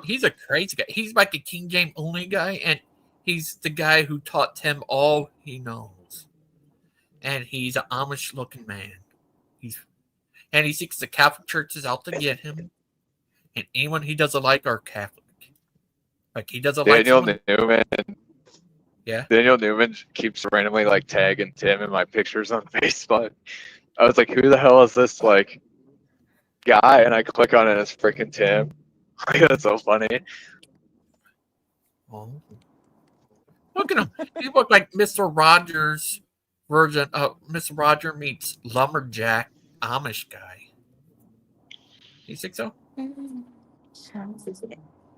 he's a crazy guy. He's like a King James only guy, and he's the guy who taught Tim all he knows. And he's an Amish looking man. He thinks the Catholic Church is out to get him. And anyone he doesn't like are Catholic. Like he doesn't Daniel like Newman. Yeah. Daniel Newman keeps randomly like tagging Tim in my pictures on Facebook. I was like, who the hell is this like guy? And I click on it and it's freaking Tim. That's so funny. Oh. Look at him. He looked like Mr. Rogers' version of Mr. Roger meets lumberjack Amish guy. You think so?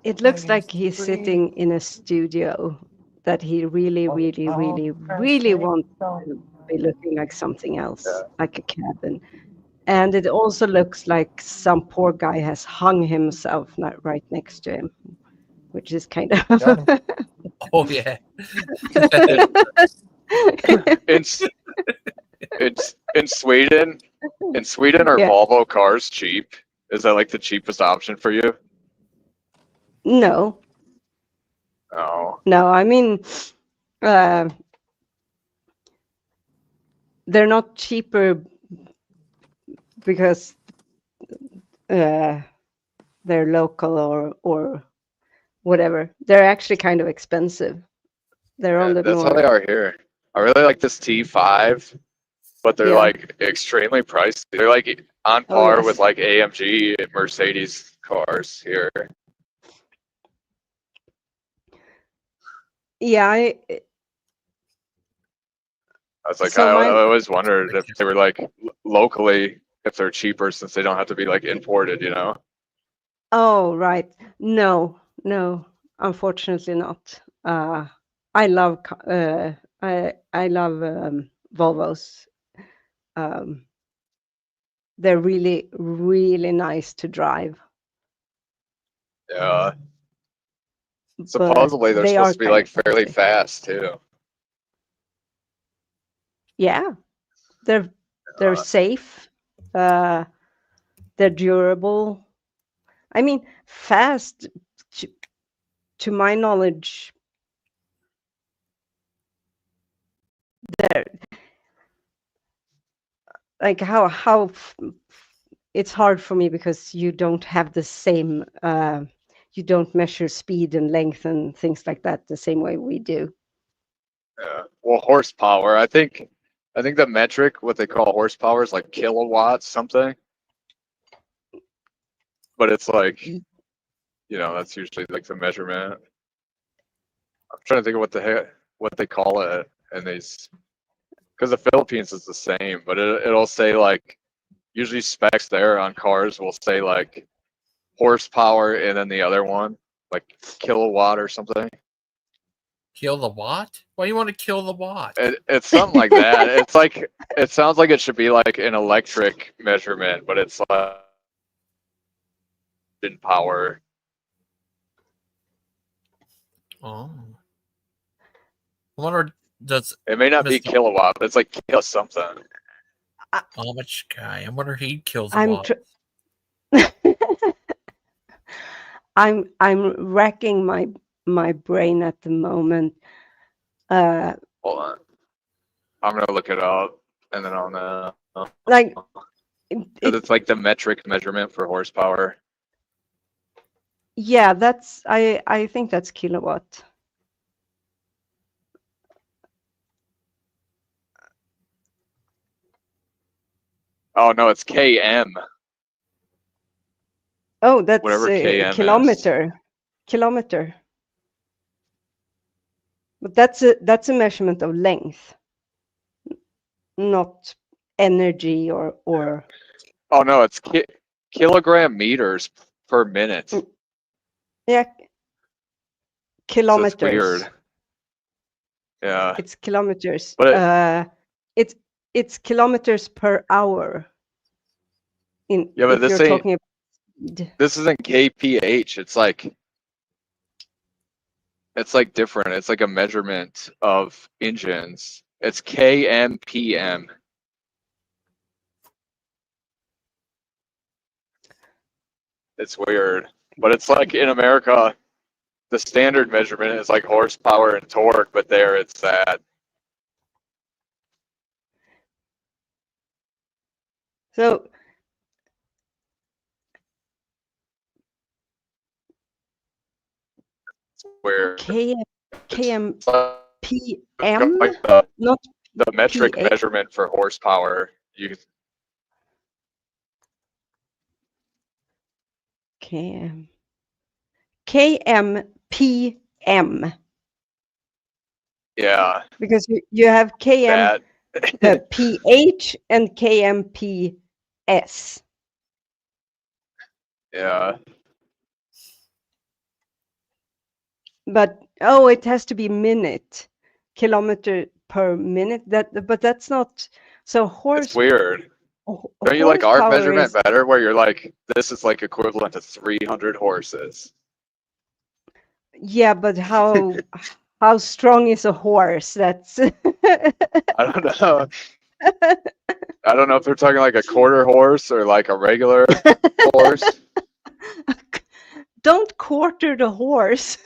It looks like he's sitting in a studio that he really, really, really, really wants to be looking like something else, like a cabin. And it also looks like some poor guy has hung himself right next to him, which is kind of. Oh yeah. in Sweden, are Yeah. Volvo cars cheap? Is that like the cheapest option for you? No, Oh, no, I mean, they're not cheaper because they're local or whatever. They're actually kind of expensive. They're on the that's how north. they are here. I really like this T5, but they're Yeah. like extremely pricey. They're like on Oh, par yes. with like AMG and Mercedes cars here. Yeah, I was like, So I mine- always wondered if they were like locally, if they're cheaper since they don't have to be like imported, you know? Oh, right. No, unfortunately not. I love I love Volvos. They're really, really nice to drive. Yeah. But Supposedly they're they supposed are to be kind like of fairly pricey. fast too. Yeah, they're safe. They're durable. I mean, fast. To my knowledge, they're like how it's hard for me because you don't have the same. You don't measure speed and length and things like that the same way we do. Yeah. Well, horsepower. I think the metric, what they call horsepower, is like kilowatts something. But it's like, you know, that's usually like the measurement. I'm trying to think of what they call it, and because the Philippines is the same, but it'll say like usually specs there on cars will say like horsepower and then the other one like kilowatt or something. Kill the watt? Why do you want to kill the watt? It's something like that. It's like it sounds like it should be like an electric measurement, but it's like in power. Oh. I wonder, does It may not be Mr. kilowatt, but it's like kilo something. Amish guy? I wonder if he kills the I'm watt. I'm racking my brain at the moment. Hold on. I'm gonna look it up. And then on the Like it's like the metric measurement for horsepower. yeah, that's I think that's kilowatt. Oh no, it's km. Oh, that's Whatever km is. Kilometer. But that's a measurement of length, not energy or. Oh no, it's kilogram meters per minute. Yeah. Kilometers. So it's weird. Yeah. It's kilometers. But it's kilometers per hour. Yeah, but this ain't. This isn't kph. It's like different. It's like a measurement of engines. It's kmpm. It's weird, but it's like in America, the standard measurement is like horsepower and torque, but there it's that. So where kmpm, like not the metric PA. measurement for horsepower. You kmpm. Yeah. Because you have km ph and kmps. Yeah. But it has to be minute, kilometer per minute. But that's not so horse. It's weird. Don't you like our measurement better, where you're like, this is like equivalent to 300 horses? Yeah, but how strong is a horse? That's I don't know. I don't know if they're talking like a quarter horse or like a regular horse. Don't quarter the horse.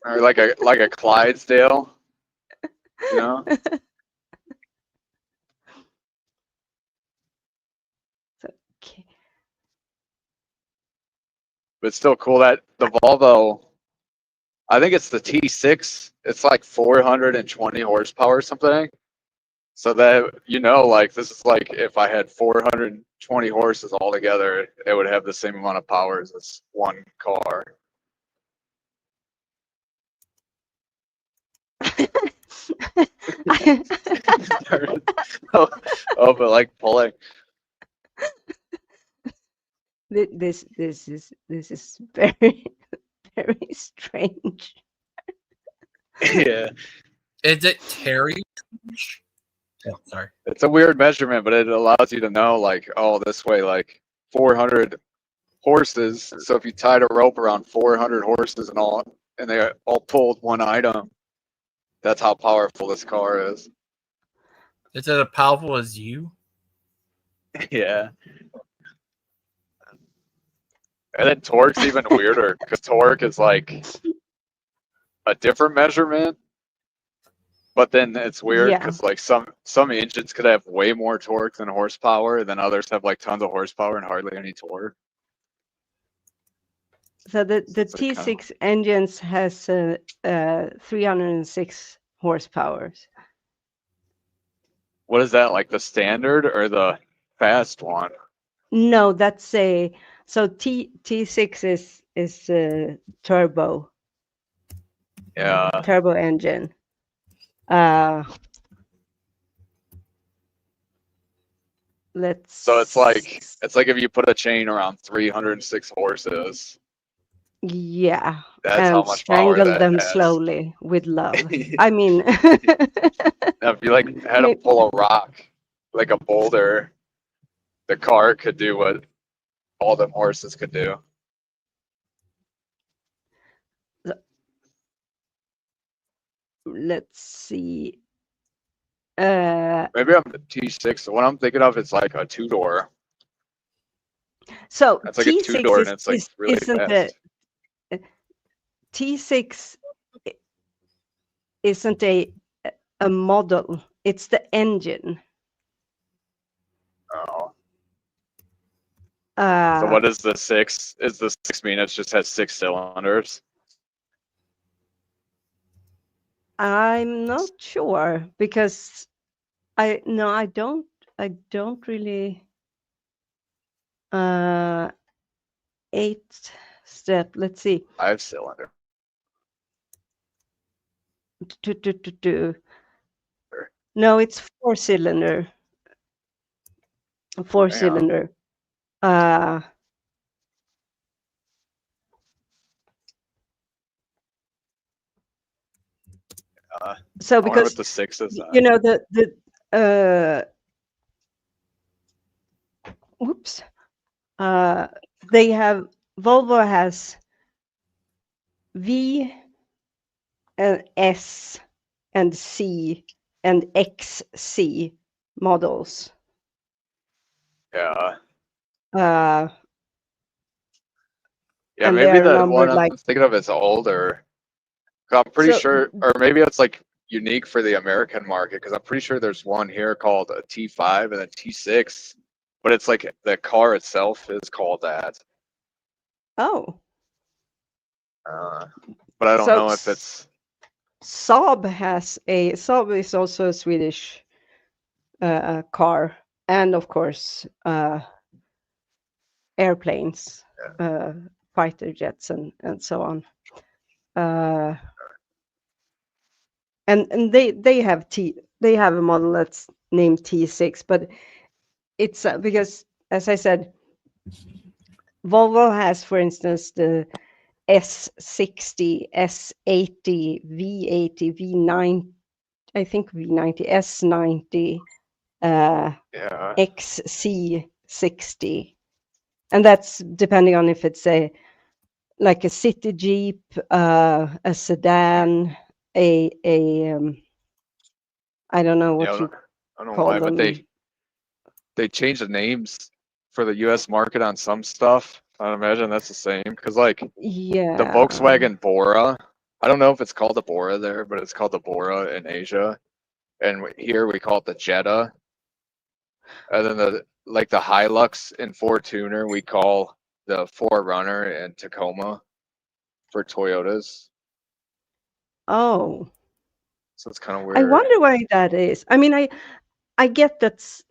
Or like a Clydesdale, you know? Okay. But it's still cool that the Volvo, I think it's the T6, it's like 420 horsepower or something. So that, like this is like if I had 420 horses all together, it would have the same amount of power as this one car. But like pulling. This is very very strange. Yeah. Is it Terry? Oh, sorry. It's a weird measurement, but it allows you to know, like, oh, this way, like 400 horses. So if you tied a rope around 400 horses and they all pulled one item, that's how powerful this car is. Is it as powerful as you? Yeah. And then torque's even weirder, because torque is like a different measurement. But then it's weird because like some engines could have way more torque than horsepower, than others have like tons of horsepower and hardly any torque. So the T6 engines has 306 horsepower. What is that, like the standard or the fast one? No, that's so T6 is turbo. Yeah. Turbo engine. So it's like if you put a chain around 306 horses. Yeah. That's and how much power strangle that them has. slowly with love. I mean, Now, if you like had to pull a rock, like a boulder, the car could do what all them horses could do. Let's see. Maybe I'm the T6. The one I'm thinking of is like a two-door. So that's like T6 a two-door, and it's like really fast. T6 isn't a model. It's the engine. So what is the 6? Is the 6 mean it just has 6 cylinders? I'm not sure because I don't really 8 step. Let's see. 5 cylinder. No, it's 4 cylinder. 4 cylinder. So because the 6 is you know whoops, they have Volvo has V and S and C and XC models. Yeah. Yeah, and maybe they're that one numbered I'm like thinking of is older. 'Cause I'm pretty so. sure, or maybe it's like unique for the American market, because I'm pretty sure there's one here called a T5 and a T6, but it's like the car itself is called that. Oh, But I don't so know if it's Saab is also a Swedish car, and of course airplanes, fighter jets, and so on. And they have a model that's named T6, but it's because, as I said, Volvo has, for instance, the S60, S80, V80, V90, I think V90, S90, XC60, and that's depending on if it's like a city Jeep, a sedan, I don't know what you I don't know call why, them. but they changed the names for the U.S. market on some stuff. I imagine that's the same, because like Yeah, the Volkswagen Bora, I don't know if it's called the Bora there, but it's called the Bora in Asia, and here we call it the Jetta. And then the Hilux and Fortuner we call the 4Runner and Tacoma for Toyotas. Oh, So it's kind of I weird. wonder why that is. I mean, I get that's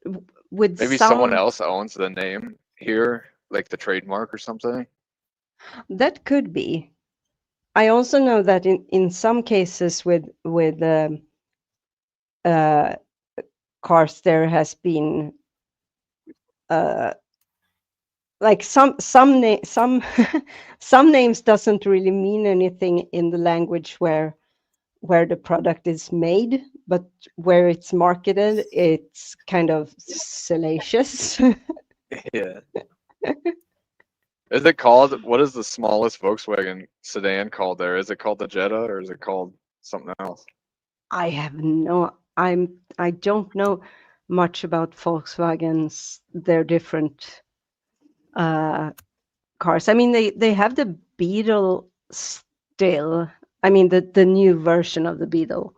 with Maybe someone some else owns the name here, like the trademark or something. that could be. I also know that in some cases with cars there has been like some some names doesn't really mean anything in the language where the product is made, but where it's marketed, it's kind of salacious. Yeah. Is it called, what is the smallest Volkswagen sedan called there? Is it called the Jetta or is it called something else? I don't know much about Volkswagens. They're different cars. I mean, they have the Beetle still. I mean, the new version of the Beetle.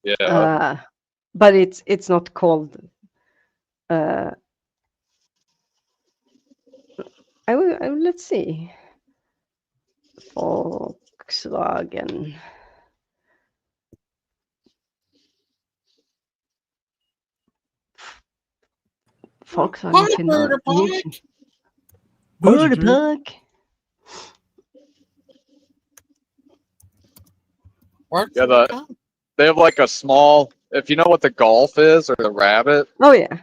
Yeah. But it's not called. Let's see. Volkswagen. Volkswagen Hi, cannot. Brother Pike. Brother Pike. Yeah, they have like a small, if you know what the Golf is or the Rabbit. Oh yeah,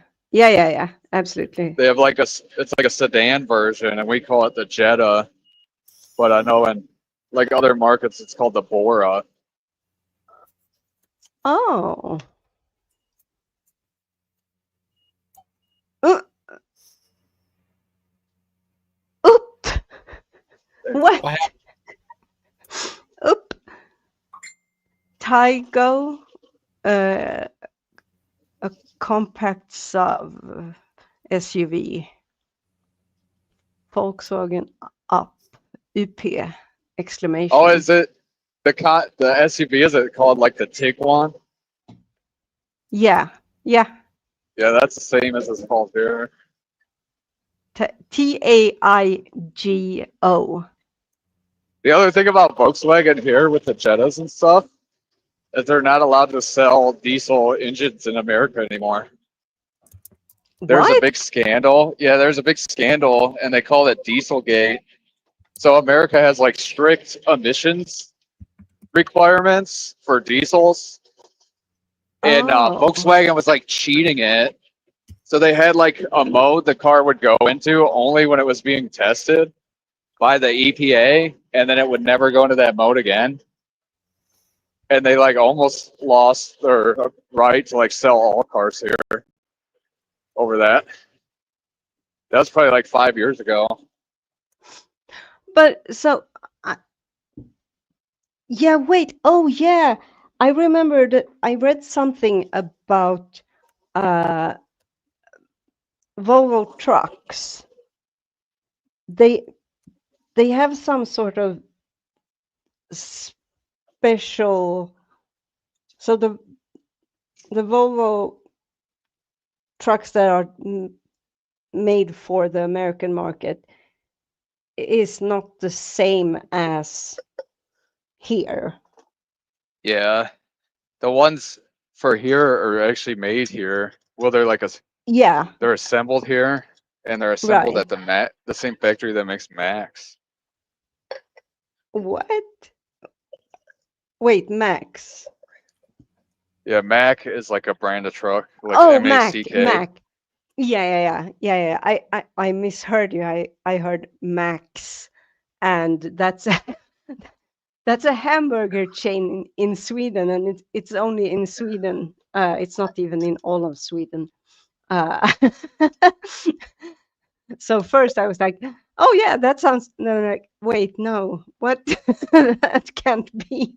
absolutely. They have like it's like a sedan version, and we call it the Jetta. But I know in like other markets, it's called the Bora. Oh. Oop. What? Oop. Tygo, a compact sub SUV. Volkswagen Up, UP, exclamation. Oh, is it the SUV? Is it called like the Tiguan? Yeah. Yeah, that's the same as it's called here. Taigo. The other thing about Volkswagen here with the Jettas and stuff is they're not allowed to sell diesel engines in America anymore. There's a big scandal. Yeah, there's a big scandal, and they call it Dieselgate. So America has like strict emissions requirements for diesels, and Volkswagen was like cheating it. So they had like a mode the car would go into only when it was being tested by the EPA, and then it would never go into that mode again. And they like almost lost their right to like sell all cars here over that. That was probably like 5 years ago. But so, yeah, wait. Oh, yeah. I remember that I read something about Volvo trucks. They have some sort of special. So the Volvo trucks that are made for the American market is not the same as here. Yeah, the ones for here are actually made here. Well, they're like they're assembled here, and they're assembled Right. at the same factory that makes Max. What? Wait, Max. Yeah, Mac is like a brand of truck, like Oh, Mac. Mack. Yeah. I misheard you. I heard Max, and that's a hamburger chain in Sweden, and it's only in Sweden. It's not even in all of Sweden. So first I was like, oh yeah, that sounds. No, like, wait, no, what? That can't be.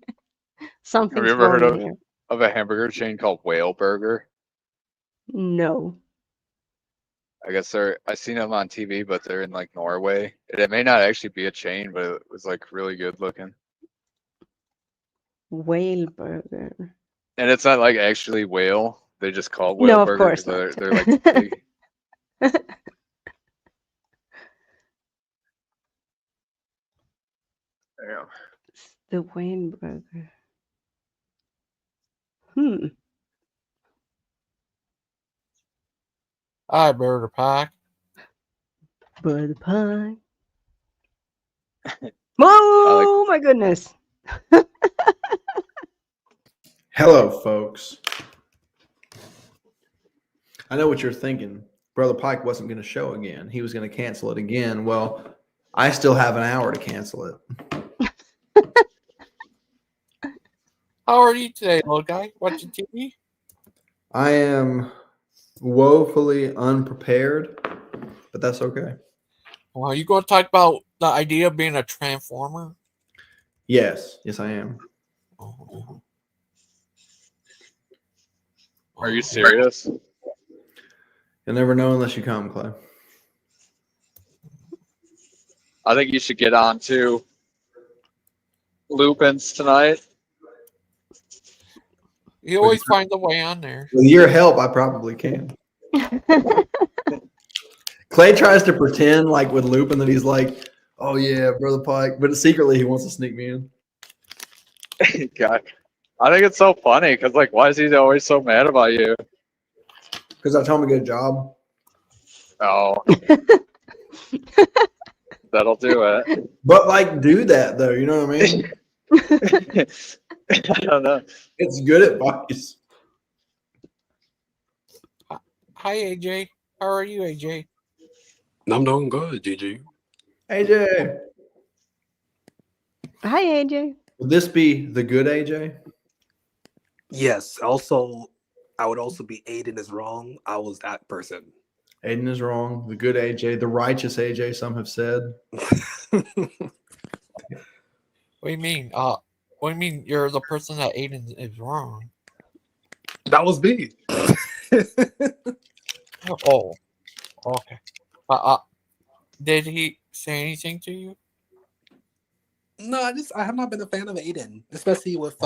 Have Something's you ever heard wrong here. of a hamburger chain called Whale Burger? No. I guess I seen them on TV, but they're in like Norway. It may not actually be a chain, but it was like really good looking. Whale burger. And it's not like actually whale. They just call it No, Whale of Burger course because not. they're like big. Yeah. The Wayne burger. Hi, Brother Pike. Brother Pike. Oh my goodness. Hello, folks. I know what you're thinking. Brother Pike wasn't going to show again. He was going to cancel it again. Well, I still have an hour to cancel it. How are you today, little guy? Watching TV? I am woefully unprepared, but that's okay. Well, are you going to talk about the idea of being a transformer? Yes, I am. Are you serious? You'll never know unless you come, Clay. I think you should get on to Lupin's tonight. You always find a way on there. With your help, I probably can. Clay tries to pretend like with Lupin that he's like, oh yeah, Brother Pike, but secretly he wants to sneak me in. God, I think it's so funny because like, why is he always so mad about you? Because I told him to get a job. Oh, that'll do it. But like, do that though. You know what I mean? I don't know. It's good advice. Hi, AJ. How are you, AJ? I'm doing good, GG. AJ. Hi, AJ. Would this be the good AJ? Yes. Also, I would also be Aiden is wrong. I was that person. Aiden is wrong. The good AJ, the righteous AJ, some have said. What do you mean? What do you mean you're the person that Aiden is wrong? That was me. Oh, okay. Did he say anything to you? No, I have not been a fan of Aiden, especially with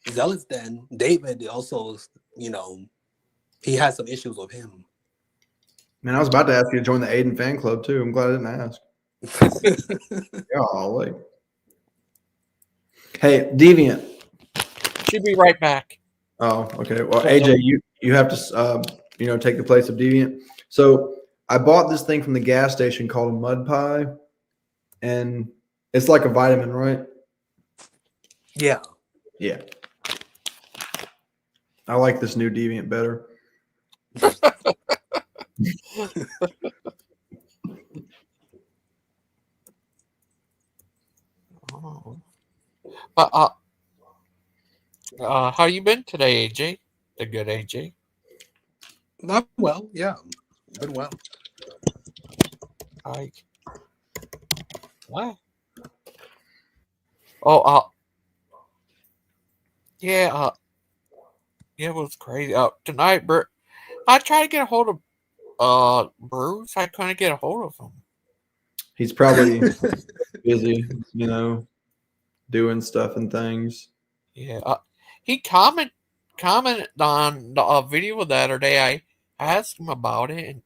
Zealous. Then David also, he has some issues with him. Man, I was about to ask you to join the Aiden fan club too. I'm glad I didn't ask. Golly. Hey, Deviant. Should be right back. Oh, okay. Well, AJ, you have to take the place of Deviant. So I bought this thing from the gas station called a mud pie, and it's like a vitamin, right? Yeah. Yeah. I like this new Deviant better. How you been today, AJ? The good AJ. Not well, yeah. Been well. Pike. What? Oh, yeah, it was crazy. Tonight, I tried to get a hold of Bruce. I couldn't get a hold of him. He's probably busy, doing stuff and things. Yeah, he commented on the video the other day. I asked him about it and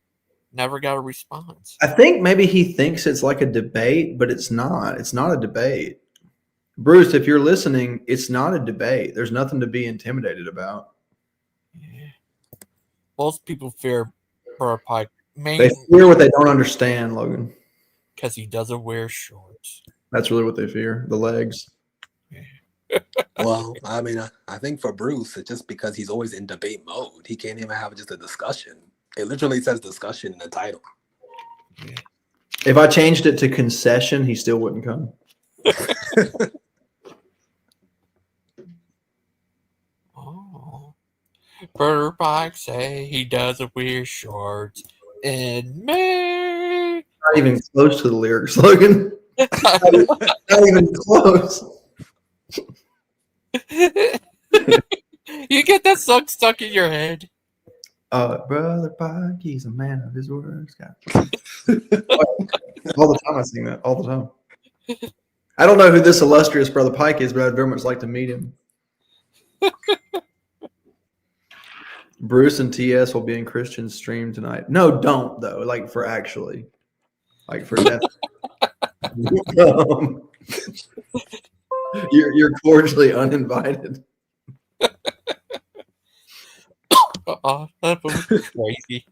never got a response. I think maybe he thinks it's like a debate, but it's not. It's not a debate. Bruce, if you're listening, it's not a debate. There's nothing to be intimidated about. Yeah. Most people fear Brother Pike. They fear what they don't understand, Logan. Because he doesn't wear shorts. That's really what they fear, the legs. Well, I mean, I think for Bruce, it's just because he's always in debate mode. He can't even have just a discussion. It literally says discussion in the title. Yeah. If I changed it to concession, he still wouldn't come. Brother Pike say he doesn't wear shorts in May. Not even close to the lyrics, Logan. not even close. You get that song stuck in your head. Brother Pike, he's a man of his words. All the time I sing that. All the time. I don't know who this illustrious Brother Pike is, but I'd very much like to meet him. Bruce and TS will be in Christian's stream tonight. No, don't though. Like for actually, like for death. You're cordially uninvited. That was crazy.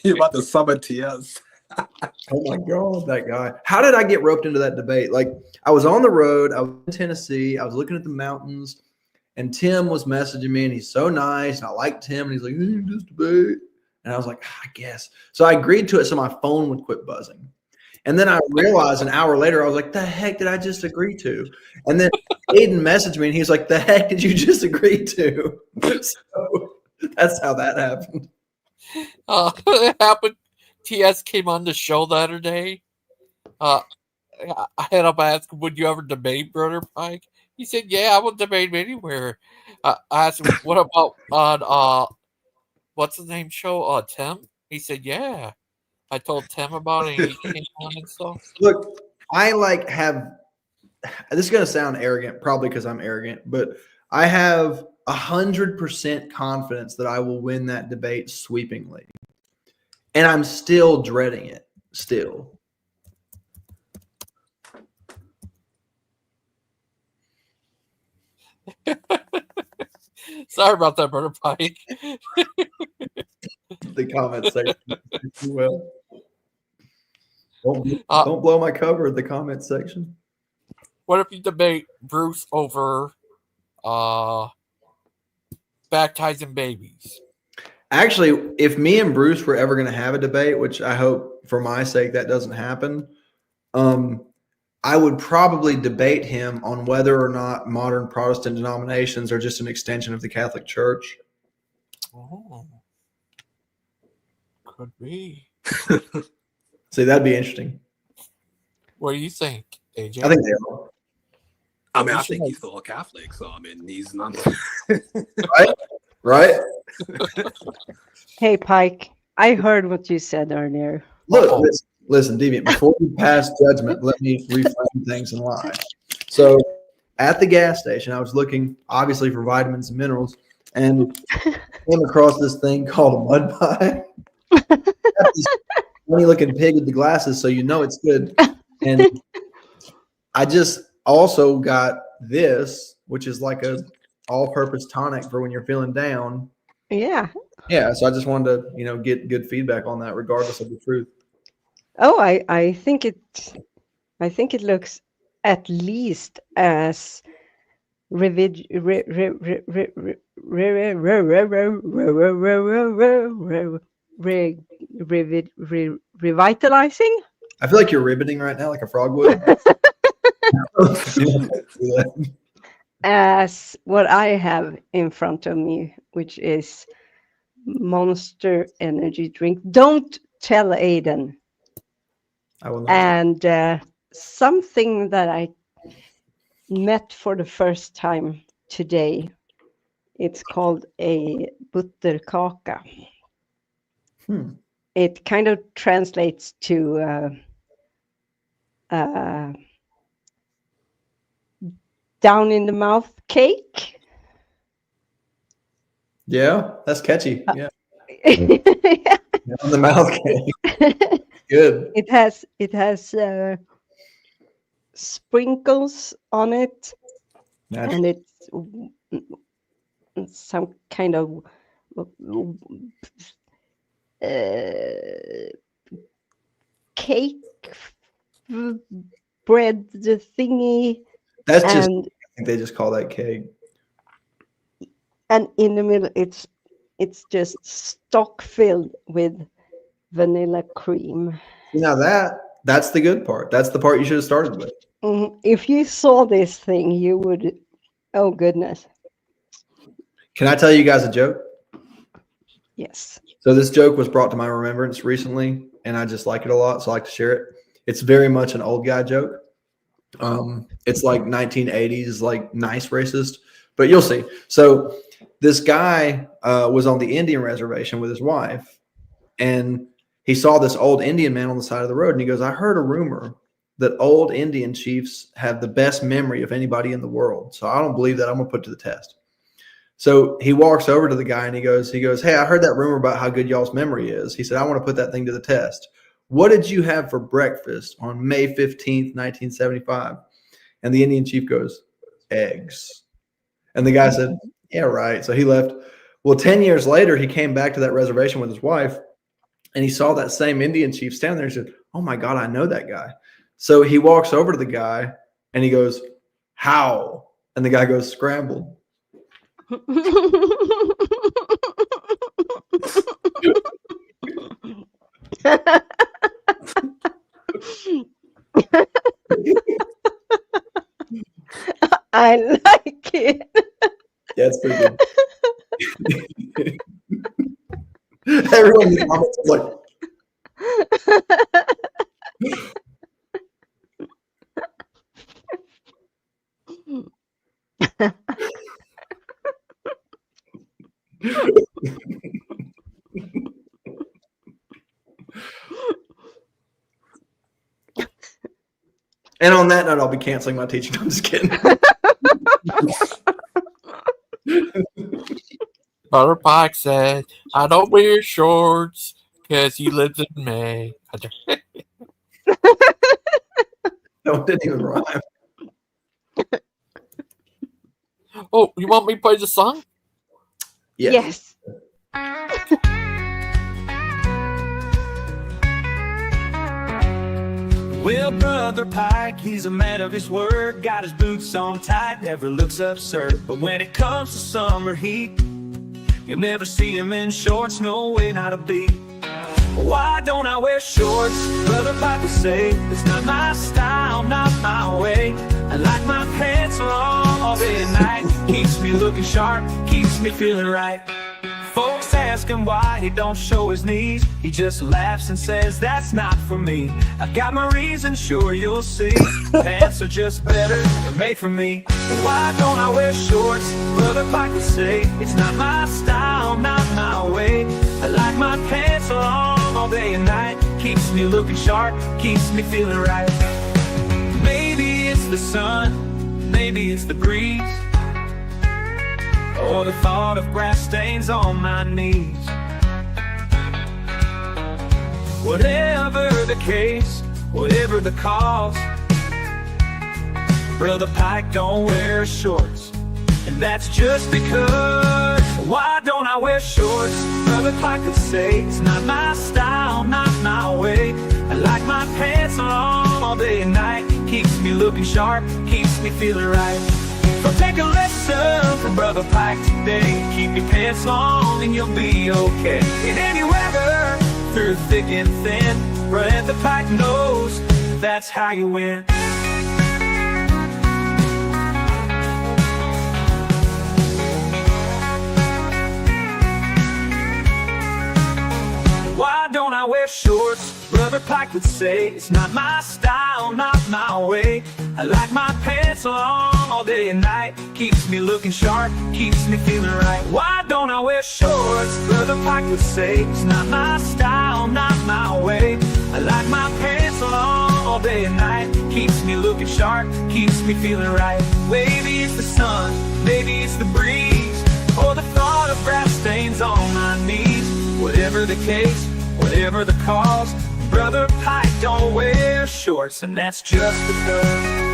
You're about to summon TS. Oh my God, that guy. How did I get roped into that debate? Like, I was on the road, I was in Tennessee, I was looking at the mountains, and Tim was messaging me, and he's so nice, and I liked him, and he's like, hey, this debate. And I was like, I guess. So I agreed to it so my phone would quit buzzing. And then I realized an hour later, I was like, the heck did I just agree to? And then Aiden messaged me, and he was like, the heck did you just agree to? So that's how that happened. It happened. TS came on the show the other day. I had up asking, would you ever debate Brother Pike? He said, yeah, I would debate him anywhere. I asked him, what about on, what's his name show? Tim? He said, yeah. I told Tim about it, and he came on and stuff. Look, I have, this is going to sound arrogant, probably because I'm arrogant, but I have 100% confidence that I will win that debate sweepingly. And I'm still dreading it. Still. Sorry about that, Brother Pike. The comment section. Well, don't blow my cover in the comment section. What if you debate Bruce over baptizing babies? Actually, if me and Bruce were ever going to have a debate, which I hope for my sake that doesn't happen, I would probably debate him on whether or not modern Protestant denominations are just an extension of the Catholic Church. Oh, could be. See, that'd be interesting. What do you think, AJ? I think they are. I mean, I think he's still a Catholic, so I mean, he's not. Right? Hey, Pike, I heard what you said earlier. Look, listen, Deviant, before you pass judgment, let me reframe things and lie. So at the gas station, I was looking, obviously, for vitamins and minerals, and came across this thing called a mud pie. funny looking pig with the glasses, so you know it's good. And I just also got this, which is like a all-purpose tonic for when you're feeling down. Yeah. Yeah, so I just wanted to, get good feedback on that, regardless of the truth. Oh, I think it looks at least as revitalizing. I feel like you're ribbiting right now, like a frog would. As what I have in front of me, which is Monster Energy drink. Don't tell Aiden. I will not. And something that I met for the first time today. It's called a butterkaka. It kind of translates to down in the mouth cake. Yeah, that's catchy. Yeah. On the mouth cake. Good. It has sprinkles on it, and it's some kind of cake bread thingy. That's just, I think they just call that cake. And in the middle, it's just stock filled with vanilla cream. Now that's the good part. That's the part you should have started with. If you saw this thing, you would, oh goodness. Can I tell you guys a joke? Yes. So this joke was brought to my remembrance recently, and I just like it a lot, so I like to share it. It's very much an old guy joke. It's like 1980s, like nice racist, but you'll see. So this guy was on the Indian reservation with his wife, and he saw this old Indian man on the side of the road, and he goes, I heard a rumor that old Indian chiefs have the best memory of anybody in the world. So I don't believe that. I'm going to put it to the test. So he walks over to the guy and he goes, hey, I heard that rumor about how good y'all's memory is. He said, I want to put that thing to the test. What did you have for breakfast on May 15th, 1975? And the Indian chief goes, eggs. And the guy said, yeah, right. So he left. Well, 10 years later, he came back to that reservation with his wife, and he saw that same Indian chief standing there and said, oh my God, I know that guy. So he walks over to the guy and he goes, how? And the guy goes, scrambled. I like it. Yeah, it's pretty good. Everyone in the comments is like, and on that note, I'll be canceling my teaching. I'm just kidding. Brother Pike said, I don't wear shorts because he lives in May. No, it didn't even rhyme. Oh, you want me to play the song? Yes. Well, Brother Pike, he's a man of his word. Got his boots on tight, never looks absurd. But when it comes to summer heat, you'll never see him in shorts, no way, not a beat. Why don't I wear shorts? Brother Pike would say, it's not my style, not my way. I like my pants long all day and night. Keeps me looking sharp, keeps me feeling right. Folks ask him why he don't show his knees. He just laughs and says, that's not for me. I got my reasons, sure you'll see. Pants are just better, they're made for me. Why don't I wear shorts? Brother Pike would say, it's not my style, not my way. I like my pants long all day and night. Keeps me looking sharp, keeps me feeling right. Maybe it's the sun, maybe it's the breeze, or the thought of grass stains on my knees. Whatever the case, whatever the cause, Brother Pike don't wear shorts, and that's just because. Why don't I wear shorts? Brother Pike could say it's not my style, not my way. I like my pants on all day and night. Keeps me looking sharp, keeps me feeling right. So take a lesson from Brother Pike today. Keep your pants long and you'll be okay. In any weather, through thick and thin, Brother Pike knows that's how you win. Why don't I wear shorts? Brother Pike would say it's not my style, not my way. I like my pants on all day and night. Keeps me looking sharp, keeps me feeling right. Why don't I wear shorts? Brother Pike would say it's not my style, not my way. I like my pants on all day and night. Keeps me looking sharp, keeps me feeling right. Maybe it's the sun, maybe it's the breeze, or the thought of grass stains on my knees. Whatever the case, whatever the cause, Brother Pike don't wear shorts, and that's just because.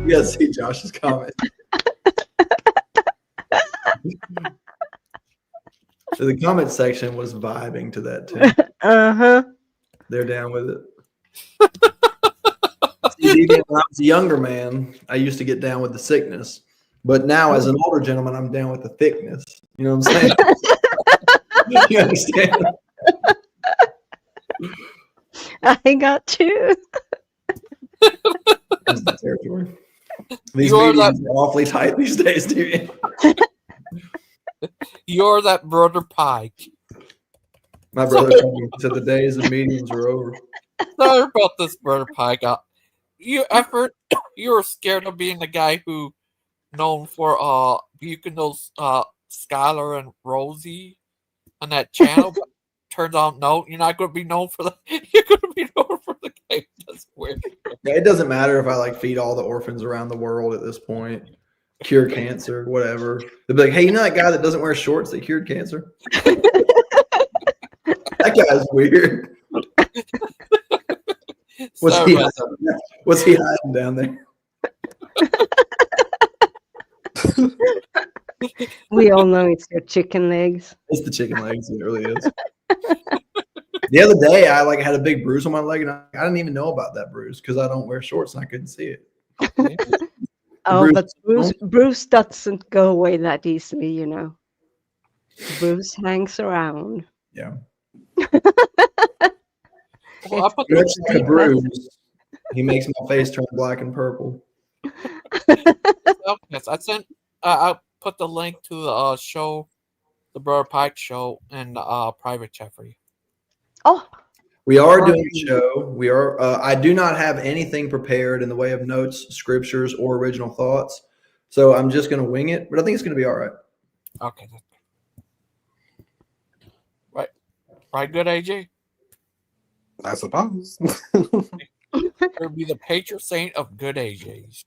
You guys see Josh's comment. So the comment section was vibing to that too. Uh-huh. They're down with it. See, when I was a younger man, I used to get down with the sickness. But now, as an older gentleman, I'm down with the thickness. You know what I'm saying? You understand? I got you. That's the territory. These meetings are awfully tight these days, dude. You're that Brother Pike. My brother told me that the days of meetings are over. Sorry about this, Brother Pike. You were scared of being the guy who known for Buchanan's Skylar and Rosie on that channel, but turns out no, you're not going to be known for that. You're going to be known for the guy who does weird. Yeah, it doesn't matter if I like feed all the orphans around the world at this point, cure cancer, whatever. They'll be like, hey, you know that guy that doesn't wear shorts that cured cancer? That guy's weird. What's he hiding down there? We all know it's your chicken legs. It's the chicken legs. It really is. The other day, I had a big bruise on my leg, and I didn't even know about that bruise because I don't wear shorts and I couldn't see it. But Bruce doesn't go away that easily, you know. Bruce hangs around. Yeah. Well, it's like a bruise. He makes my face turn black and purple. Yes, I put the link to the show, the Brother Pike show, in private chat for you. Oh, we are doing a show. We are. I do not have anything prepared in the way of notes, scriptures, or original thoughts, so I'm just going to wing it. But I think it's going to be all right. Okay. Right, good, AJ. I suppose. You'll be the patron saint of good AJs.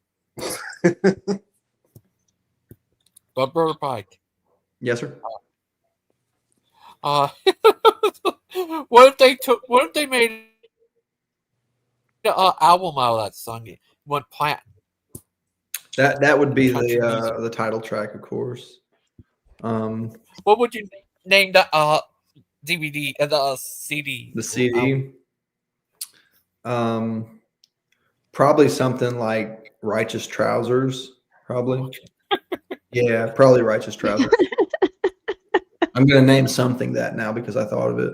But Brother Pike. Yes, sir. What if they made an album out of that song? It went platinum. That would be the title track, of course. What would you name the DVD the CD? The CD. Probably something like Righteous Trousers. Probably. Yeah, probably Righteous Trousers. I'm going to name something that now because I thought of it.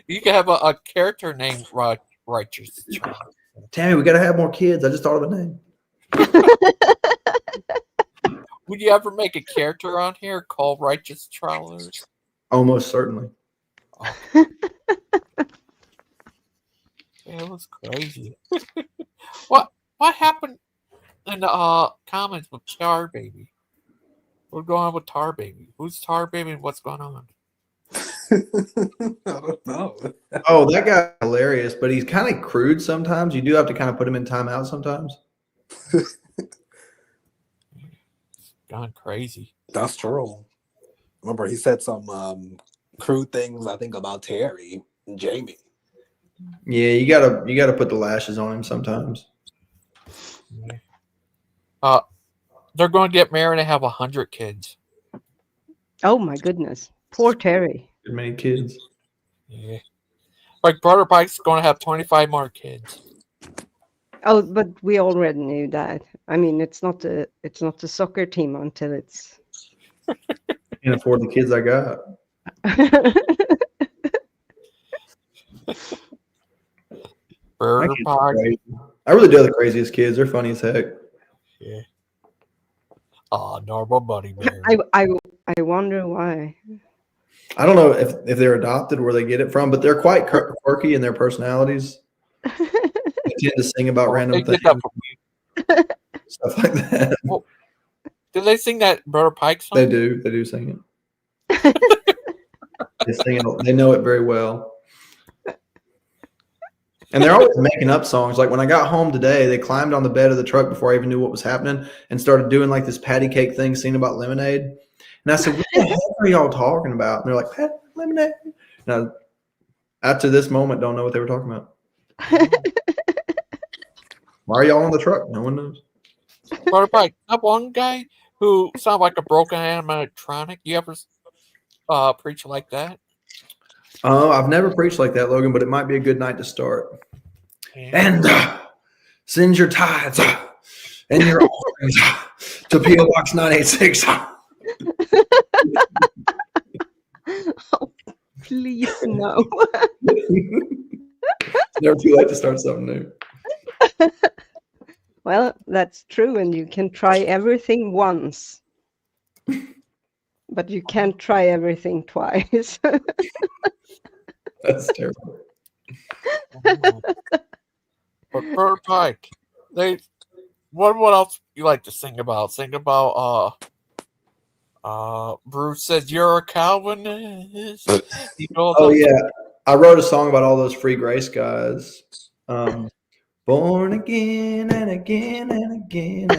You can have a character named Righteous Trousers. Tammy, we got to have more kids. I just thought of a name. Would you ever make a character on here called Righteous Trousers? Almost certainly. Oh. It was crazy. What happened in the comments with Tar Baby? What's going on with Tar Baby? Who's Tar Baby and what's going on? I don't know. Oh, that guy's hilarious, but he's kind of crude sometimes. You do have to kind of put him in timeout sometimes. Gone crazy. That's true. Remember, he said some crude things, I think, about Terry and Jamie. Yeah, you gotta put the lashes on him sometimes. They're going to get married and have 100 kids. Oh my goodness. Poor Terry. Too many kids. Yeah. Like Brother Pike's going to have 25 more kids. Oh, but we already knew that. I mean, it's not a soccer team until it's. Can't afford the kids I got. Brother Pike. I really do have the craziest kids. They're funny as heck. Yeah. Oh, normal buddy bear. I wonder why. I don't know if they're adopted, where they get it from, but they're quite quirky in their personalities. They tend to sing about random things, stuff like that. Well, do they sing that Brother Pike song? They do. They do sing it. They sing it. They know it very well. And they're always making up songs. Like when I got home today, they climbed on the bed of the truck before I even knew what was happening and started doing like this patty cake thing, singing about lemonade. And I said, "What the heck are y'all talking about?" And they're like, "Patty lemonade." And I, up to this moment, don't know what they were talking about. Why are y'all on the truck? No one knows. Brother Pike, that one guy who sounded like a broken animatronic. You ever preach like that? I've never preached like that, Logan, but it might be a good night to start. Yeah. And send your tithes and your offerings to P.O. Box 986. Oh, please no. It's never too late to start something new. Well, that's true, and you can try everything once, but you can't try everything twice. That's terrible. But Brother Pike, what else you like to sing about? Sing about Bruce says you're a Calvinist. Oh yeah, I wrote a song about all those free grace guys. Born again and again and again.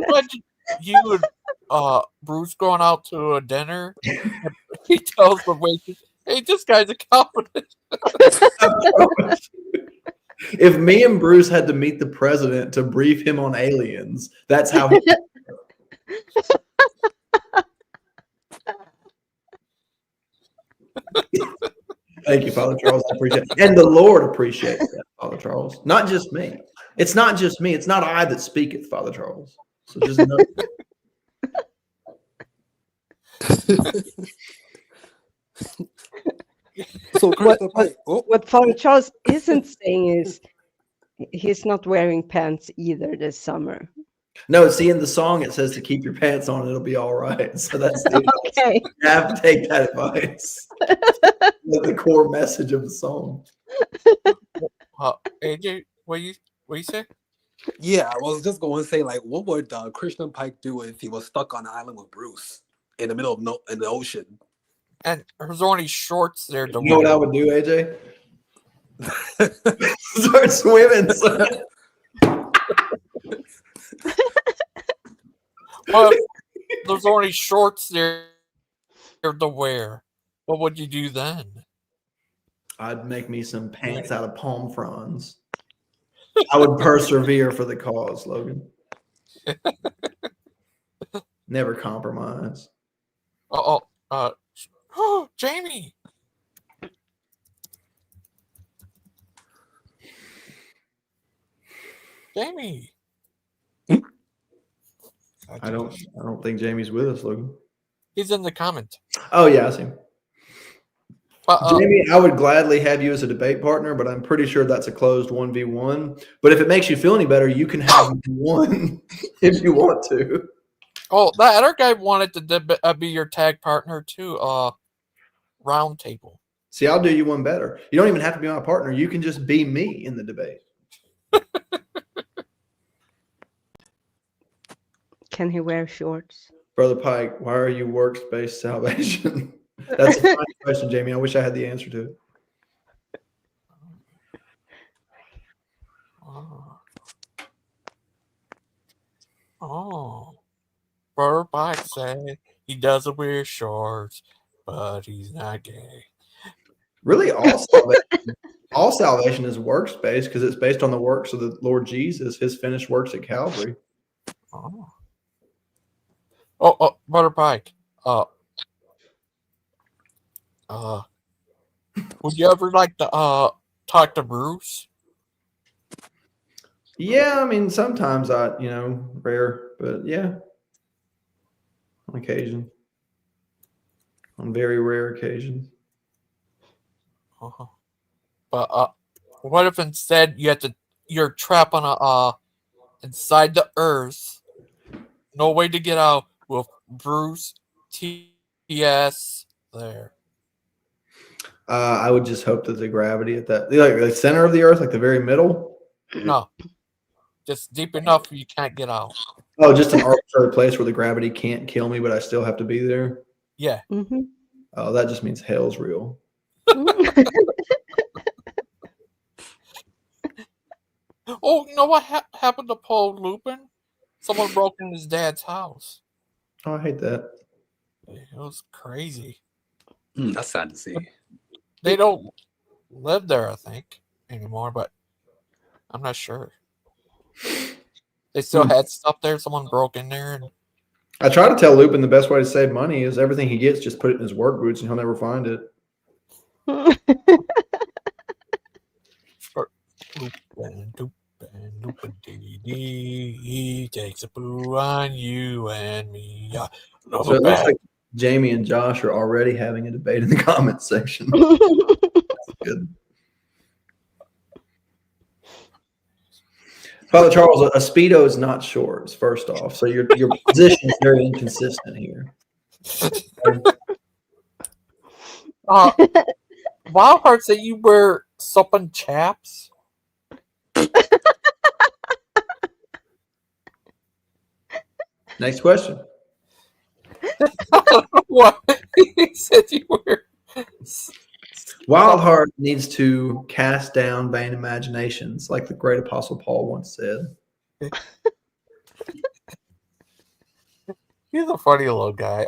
Imagine you and Bruce going out to a dinner. He tells the waitress, "Hey, this guy's a Calvinist." If me and Bruce had to meet the president to brief him on aliens, that's how. Thank you, Father Charles. I appreciate it. And the Lord appreciates that, Father Charles. Not just me. It's not just me. It's not I that speaketh, Father Charles. So just know. So what Father Charles isn't saying is he's not wearing pants either this summer. No, see, in the song it says to keep your pants on, it'll be all right. So that's the okay. You have to take that advice. The core message of the song. AJ, what you say? Yeah, I was just going to say, like, what would Christian Pike do if he was stuck on an island with Bruce in the middle of in the ocean? And there's only shorts there. You know what I would do, AJ? Start swimming. Well, there's only shorts there to wear. What would you do then? I'd make me some pants out of palm fronds. I would persevere for the cause, Logan. Never compromise. Jamie. Jamie. I don't think Jamie's with us, Logan. He's in the comment. Oh yeah, I see him. Jamie, I would gladly have you as a debate partner, but I'm pretty sure that's a closed 1v1. But if it makes you feel any better, you can have one if you want to. Oh, that other guy wanted to be your tag partner too. Round table. See, I'll do you one better. You don't even have to be my partner. You can just be me in the debate. Can he wear shorts? Brother Pike, why are you works-based salvation? That's a fine question, Jamie. I wish I had the answer to it. Oh. Brother Pike said he doesn't wear shorts, but he's not gay. Really, all salvation is works based because it's based on the works of the Lord Jesus, his finished works at Calvary. Oh, Brother Pike. Would you ever like to talk to Bruce? Yeah, I mean, sometimes rare, but yeah, on occasion, on very rare occasions. But what if instead you're trapped on inside the earth, no way to get out with Bruce T.S. there? I would just hope that the gravity at that, like the center of the earth, like the very middle. No, just deep enough you can't get out. Oh, just an arbitrary place where the gravity can't kill me, but I still have to be there. Yeah. Mm-hmm. Oh, that just means hell's real. Oh, you know what happened to Paul Lupin? Someone broke in his dad's house. Oh, I hate that. It was crazy. That's sad to see. They don't live there, I think, anymore, but I'm not sure. They still had stuff there. Someone broke in there. And I try to tell Lupin the best way to save money is everything he gets, just put it in his work boots and he'll never find it. Lupin, he takes a poo on you and me. So it looks like Jamie and Josh are already having a debate in the comments section. That's good. Father Charles, a Speedo is not shorts, first off. So your position is very inconsistent here. Wildheart said you wear something chaps. Next question. What? He said you wear. Wildheart needs to cast down vain imaginations, like the great Apostle Paul once said. He's a funny little guy.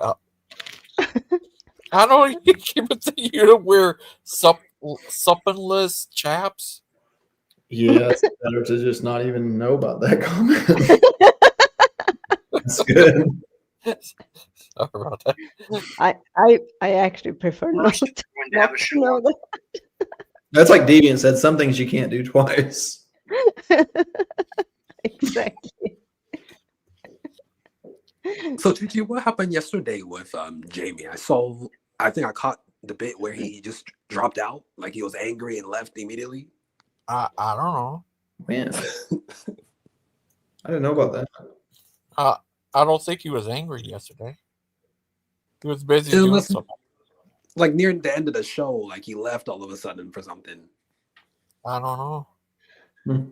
I don't know. He keep it to you to wear suppinless chaps. Yeah, it's better to just not even know about that comment. That's good. Sorry about that. I actually prefer not to know that. That's like Deviant said, some things you can't do twice. Exactly. So, Gigi, what happened yesterday with Jamie? I think I caught the bit where he just dropped out, like he was angry and left immediately. I don't know. Man, I didn't know about that. I don't think he was angry yesterday. He was busy doing something. Like near the end of the show, like he left all of a sudden for something. I don't know.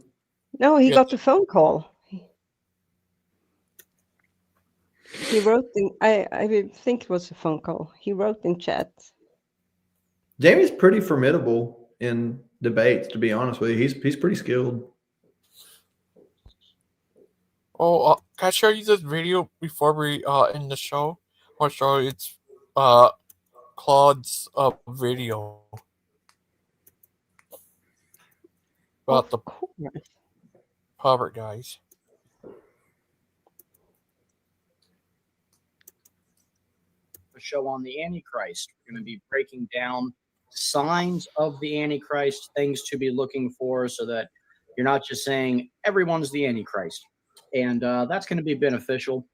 No, he got the phone call. He wrote in. I think it was a phone call. He wrote in chat. Jamie's pretty formidable in debates, to be honest with you. He's pretty skilled. Oh, can I show you this video before we end the show? I'll show you it's Claude's video about the pervert guys. A show on the Antichrist. We're going to be breaking down signs of the Antichrist, things to be looking for, so that you're not just saying everyone's the Antichrist. And that's going to be beneficial.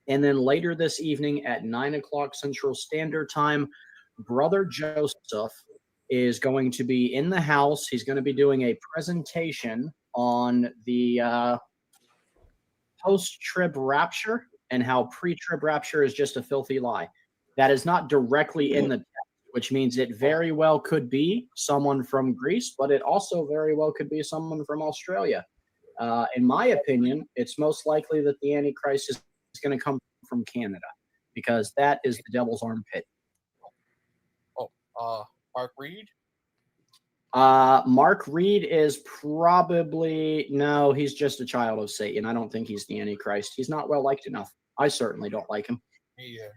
And then later this evening at 9 o'clock Central Standard Time, Brother Joseph is going to be in the house. He's going to be doing a presentation on the post-trib rapture and how pre-trib rapture is just a filthy lie. That is not directly in the text, which means it very well could be someone from Greece, but it also very well could be someone from Australia. In my opinion, it's most likely that the Antichrist is going to come from Canada, because that is the devil's armpit. Mark Reed? Mark Reed is probably no. He's just a child of Satan. I don't think he's the Antichrist. He's not well liked enough. I certainly don't like him. Yeah.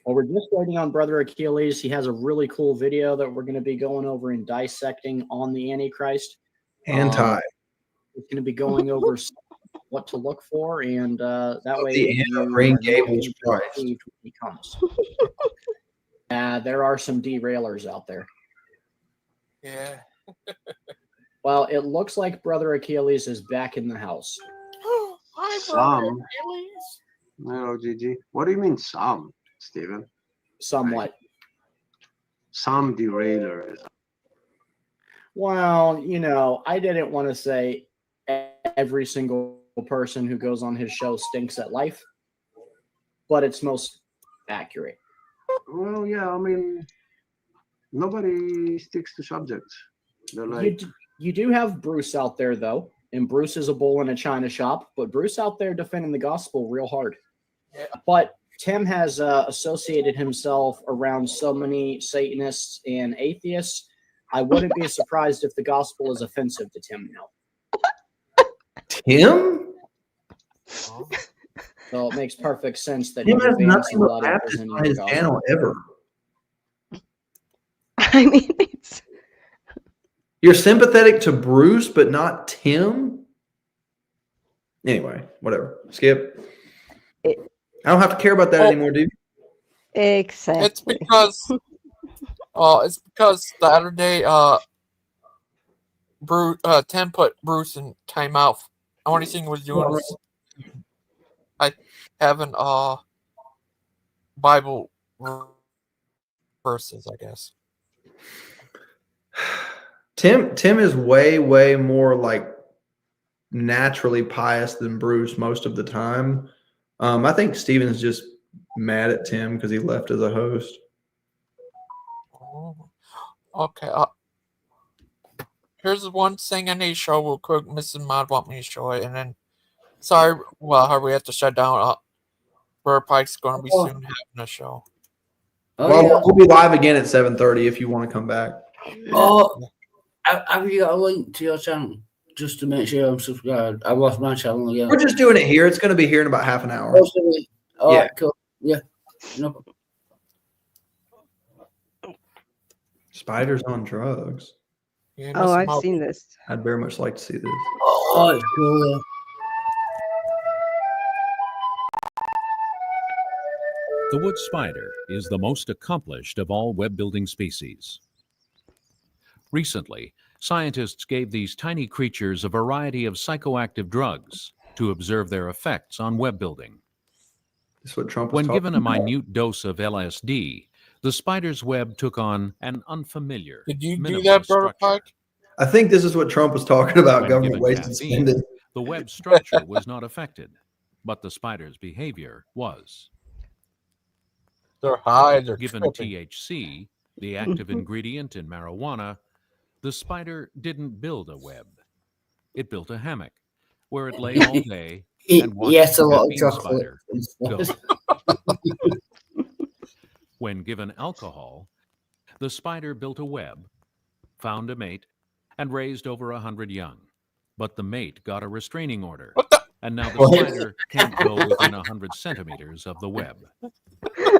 Well, we're just waiting on Brother Achilles. He has a really cool video that we're going to be going over and dissecting on the Antichrist. Anti. It's going to be going over what to look for, and that way the Anna Green Gables Christ. when he comes. There are some derailers out there. Yeah. Well, it looks like Brother Achilles is back in the house. Hi, Some. Achilles. No, GG. What do you mean some, Stephen? Somewhat. Some derailers. Well, you know, I didn't want to say every single person who goes on his show stinks at life, but it's most accurate. Well, yeah, I mean, nobody sticks to subjects. They're like, You do have Bruce out there, though, and Bruce is a bull in a china shop, but Bruce out there defending the gospel real hard. Yeah. But Tim has associated himself around so many Satanists and atheists. I wouldn't be surprised if the gospel is offensive to Tim now. Tim? So it makes perfect sense that Tim he has would ban nothing but somebody Baptist presenting on the his gospel. channel ever. I mean, it's You're sympathetic to Bruce, but not Tim? Anyway, whatever. Skip. I don't have to care about that anymore, do you? exactly. It's because the other day Bruce Tim put Bruce in timeout. The only thing he was doing was having Bible verses, I guess. Tim is way more like naturally pious than Bruce most of the time. I think Steven's just mad at Tim because he left as a host. Okay. Here's one thing I need to show real quick. Mrs. Mod want me to show it, and then sorry, well, we have to shut down. Brother Pike's going to be soon having a show. We'll be live again at 7:30 if you want to come back. Oh, have you got a link to your channel just to make sure I'm subscribed? I lost my channel again. We're just doing it here. It's going to be here in about half an hour. Oh, Yeah. right, cool. Yeah. No. Spiders on drugs. Yeah, Oh, I've seen this. I'd very much like to see this. Oh, it's cool. Yeah. The wood spider is the most accomplished of all web-building species. Recently, scientists gave these tiny creatures a variety of psychoactive drugs to observe their effects on web building. That's what Trump was When talking given a about. minute dose of LSD, the spider's web took on an unfamiliar, Did you do minimal that, Brother structure. Pike? I think this is what Trump was talking about, When government given wasted caffeine, spending. the web structure was not affected, but the spider's behavior was. They're high, they're Given tripping. THC, the active ingredient in marijuana, the spider didn't build a web. It built a hammock where it lay all day and watched Yes, a the lot of caffeine chocolate. spider go. When given alcohol, the spider built a web, found a mate, and raised over 100 young. But the mate got a restraining order, and now the What? spider can't go within 100 centimeters of the web.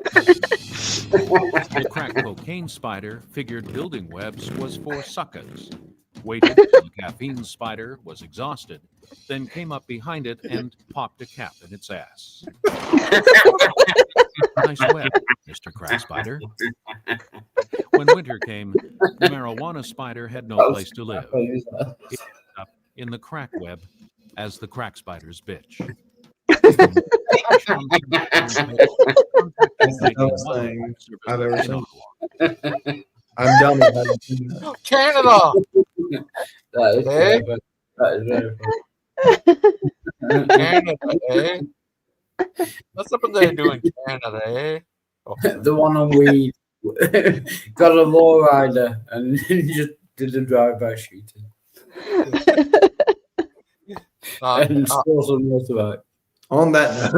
The crack cocaine spider figured building webs was for suckers, waited till the caffeine spider was exhausted, then came up behind it and popped a cap in its ass. Nice web, Mr. Crack Spider. When winter came, the marijuana spider had no place to live. It ended up in the crack web as the crack spider's bitch. That's the dumbest thing I've ever seen. I'm done with that. Canada! That is Eh? very funny. That is very funny. Canada, eh? What's up with they doing Canada, eh? Oh. The one on weed got a lowrider and just did a drive-by shooting. And stole some motorbike. On that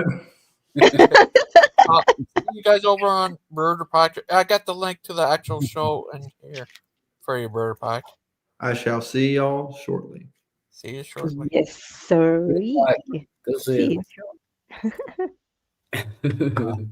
note, You guys over on Brother Pike? I got the link to the actual show in here for you, Brother Pike. I shall see y'all shortly. See you shortly. Yes, sir. Good See see you. you.